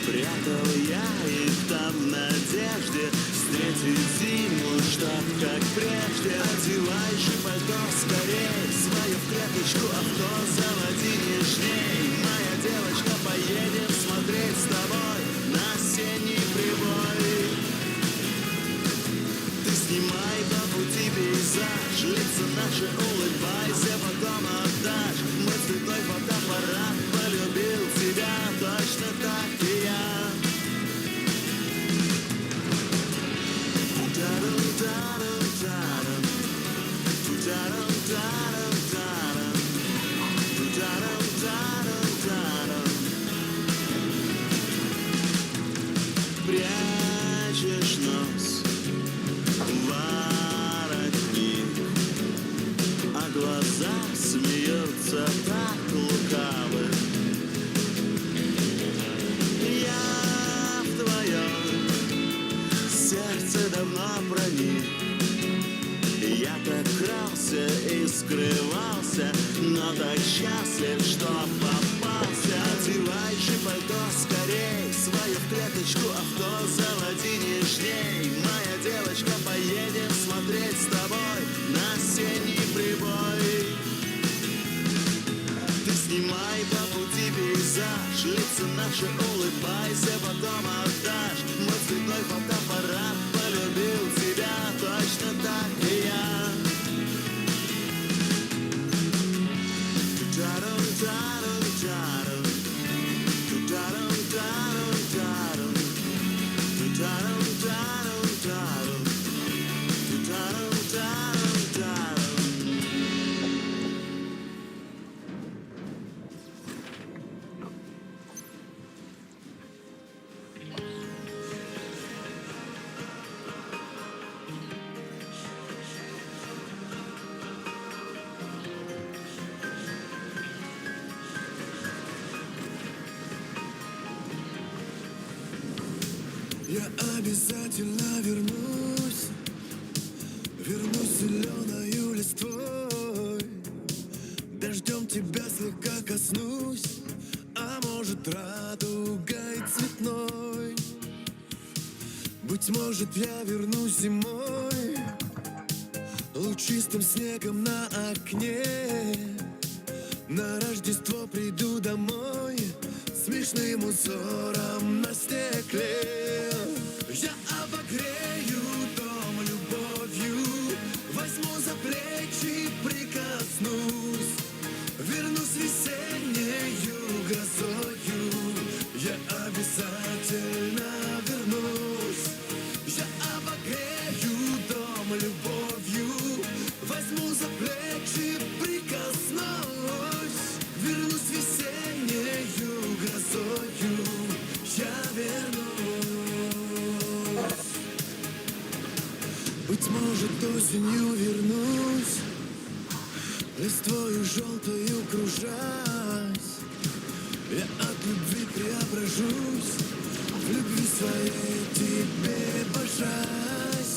прятал я их там в надежде встретить зиму, чтоб как прежде. Одевай же пальто скорей, свою в клеточку авто заводи нежней. Моя девочка, поедем смотреть с тобой на осенний прибой. Ты снимай по пути пейзаж, лица наши улыбайся, потом отдашь. Мой цветной фотоаппарат полюбил тебя точно так и я. Та-дам-та-дам-та-дам, та-дам-та-дам-та-дам, та-дам-та-дам. сердце так лукавы. Я в твоем сердце давно проник. Я так крался и скрывался, но так счастлив, что попался. Одевайся пальто скорей, свою в клеточку авто заводи нежней. Моя девочка, поедем смотреть с тобой на осенний прибой. Ты снимай по пути пейзаж, лица наши улыбайся, потом отдашь. Мой цветной фотоаппарат полюбил тебя точно так и я. Я обязательно вернусь, вернусь зеленою листвой. Дождем тебя слегка коснусь, а может радугой цветной. Быть может, я вернусь зимой, лучистым снегом на окне. На Рождество приду домой, смешным узором на стекле. Я обогрею дом любовью, возьму за плечи, прикоснусь. Вернусь весеннею грозою, я обязательно вернусь. Я обогрею дом любовью, возьму за плечи, прикоснусь. Вернусь весеннею грозою, я вернусь. Быть может, осенью вернусь, листвою желтою кружась. Я от любви преображусь, в любви своей тебе божась.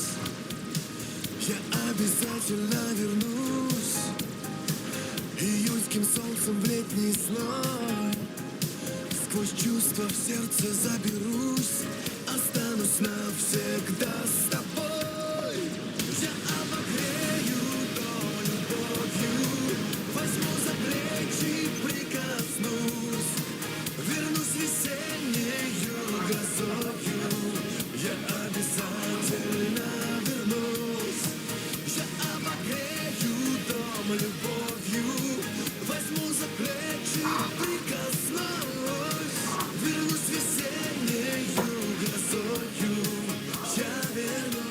Я обязательно вернусь июльским солнцем в летний сной. Сквозь чувства в сердце заберусь, останусь навсегда с тобой. Я обогрею дом любовью, возьму за плечи, прикоснусь. Вернусь весеннею грозою, я обязательно вернусь. Я обогрею дом любовью, возьму за плечи, прикоснусь. Вернусь весеннею грозою, я вернусь.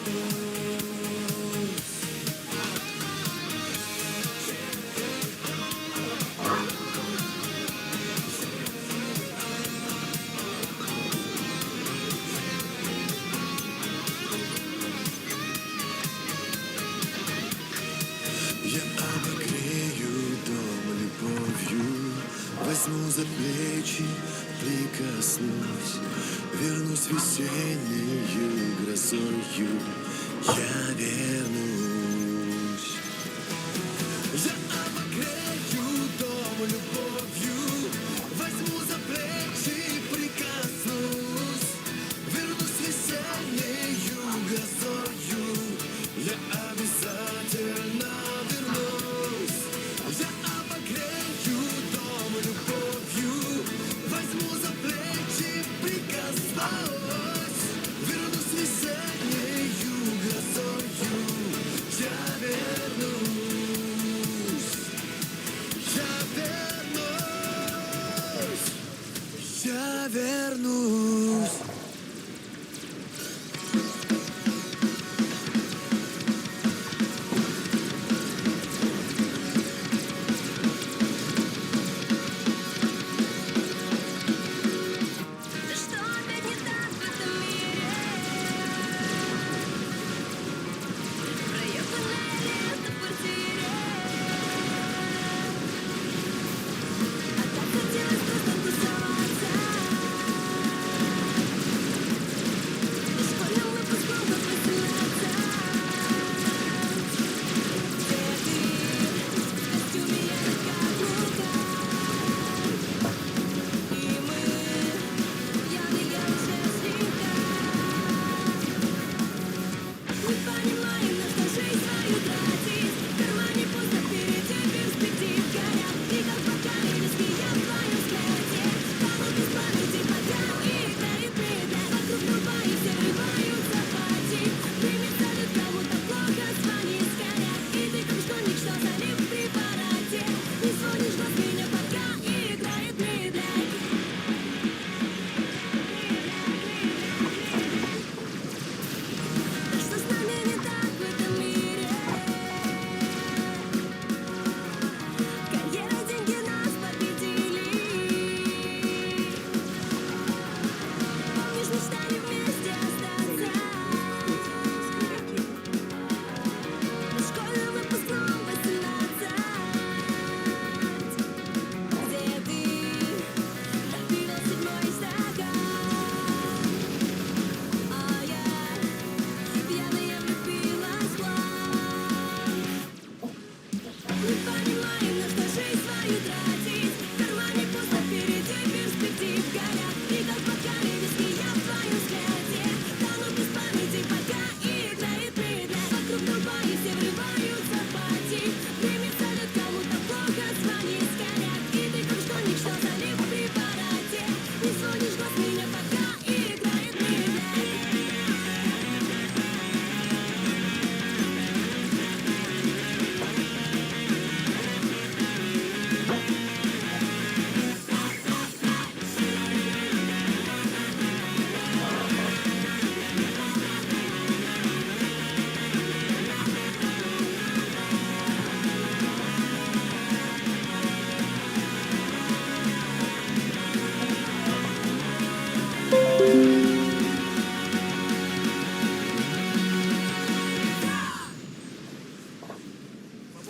Я обогрею дом любовью, возьму за плечи, прикоснусь. Вернусь весеннею грозою, я вернусь. Я обогрею дом любовью, возьму за плечи, прикоснусь. Вернусь весеннею грозою, я обязательно вернусь. Я обогрею дом любовью, возьму за плечи, прикоснусь. Вернусь весеннею грозою,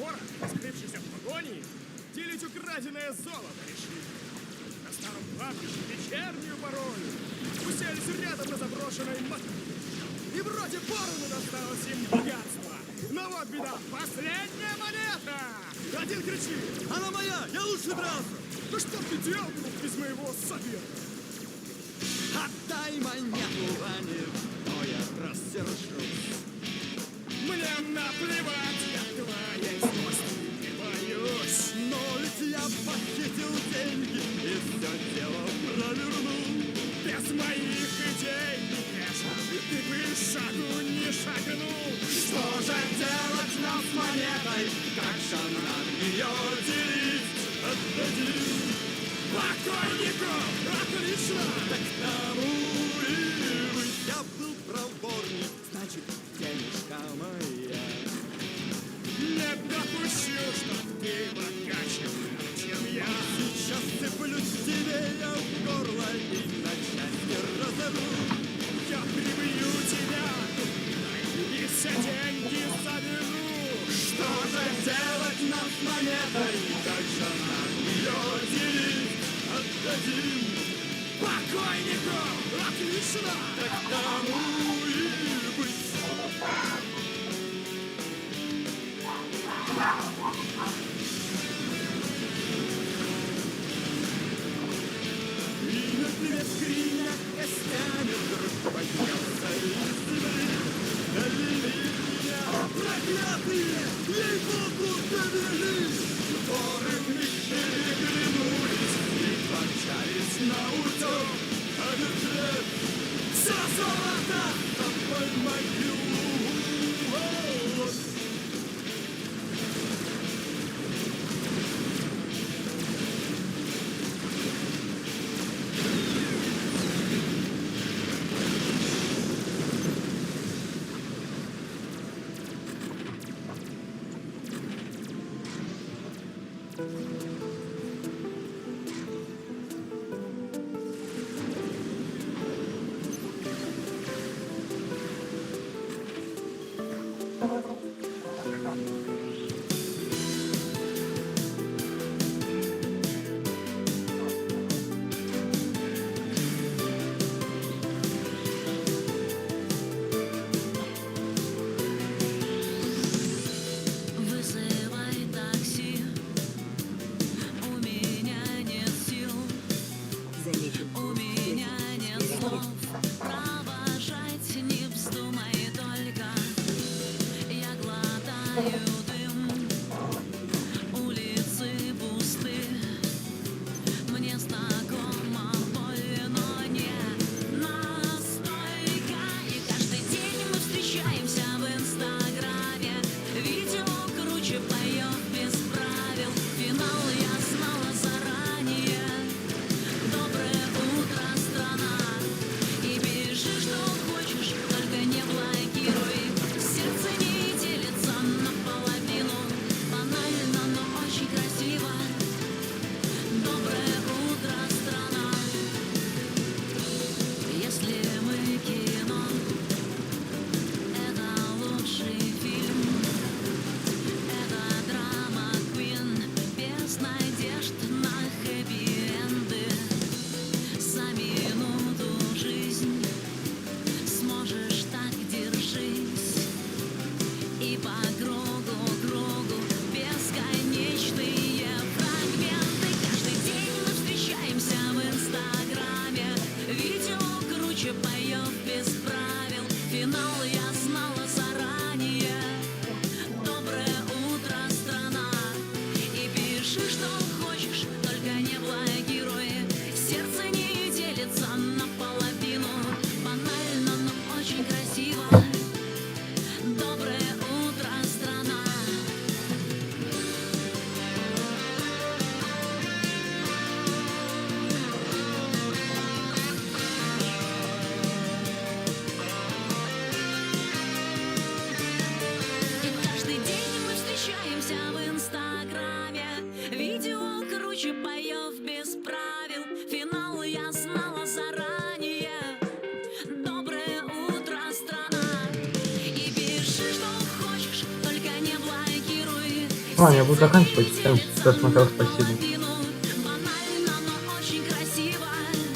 вора, скрывшийся в погоне, делить украденное золото решили. На старом кладбище вечернюю порою уселись рядом на заброшенной мотыге. И вроде поровну досталось им богатство. Но вот беда, последняя монета! Один кричит: она моя, я лучше дрался! Да что ты делал без моего совета? Отдай монету, а не то я рассержусь. Мне наплевать, я твоей злости не боюсь. Но ведь я похитил деньги и все дело провернул. Без моих идей не конечно, ты бы шагу не шагнул. Что же делать нам с монетой? Как же нам ее делить? Отдадим покойнику! Отлично! Так тому и быть. Я был проворней, значит, денежка моя. Не допущу, чтоб ты богаче был, чем я. Сейчас цеплюсь тебе я в горло и на части разору. Я прибью тебя и все деньги заберу. Что же делать нам с монетой? Как же нам ее делить? Отдадим покойнику! Отлично! Так тому и быть. И на плеве скриня костями вдруг поднялся из земли. Довели меня, проклятые, ей-богу, довели. Воры переглянулись и помчались на утек. А бюджет все золото под мою. Вызывай такси, у меня нет сил, у меня нет слов, провожать не вздумай только. Я глотаю дым, улицы пусты, мне знакома боль, но не настойка. И каждый день мы встречаемся в инстаграме, видео круче поет без правил. Финал я знала заранее. Доброе утро, страна. И пиши, что хочешь, только не блокируй. Сердце не делится наполовину. Банально, но очень красиво. Доброе утро, страна. Если мы кино, это лучший фильм. Это драма Queen, без надежд на хэппи-энды. За минуту жизнь сможешь так держись. И по кругу, бесконечные фрагменты. Каждый день мы встречаемся в инстаграме, видео круче поет без правил. Финал я знала заранее. Доброе утро, страна. И пиши, что хочешь, только не блокируй. Сердце не делится наполовину. Банально, но очень красиво. Доброе утро, страна. И каждый день мы встречаемся в инстаграме, видео круче поет без правил. Финал я знала заранее. Доброе утро, страна. И пиши, что хочешь, только не блокируй. Ладно, я буду заканчивать. Всем, кто смотрел, спасибо.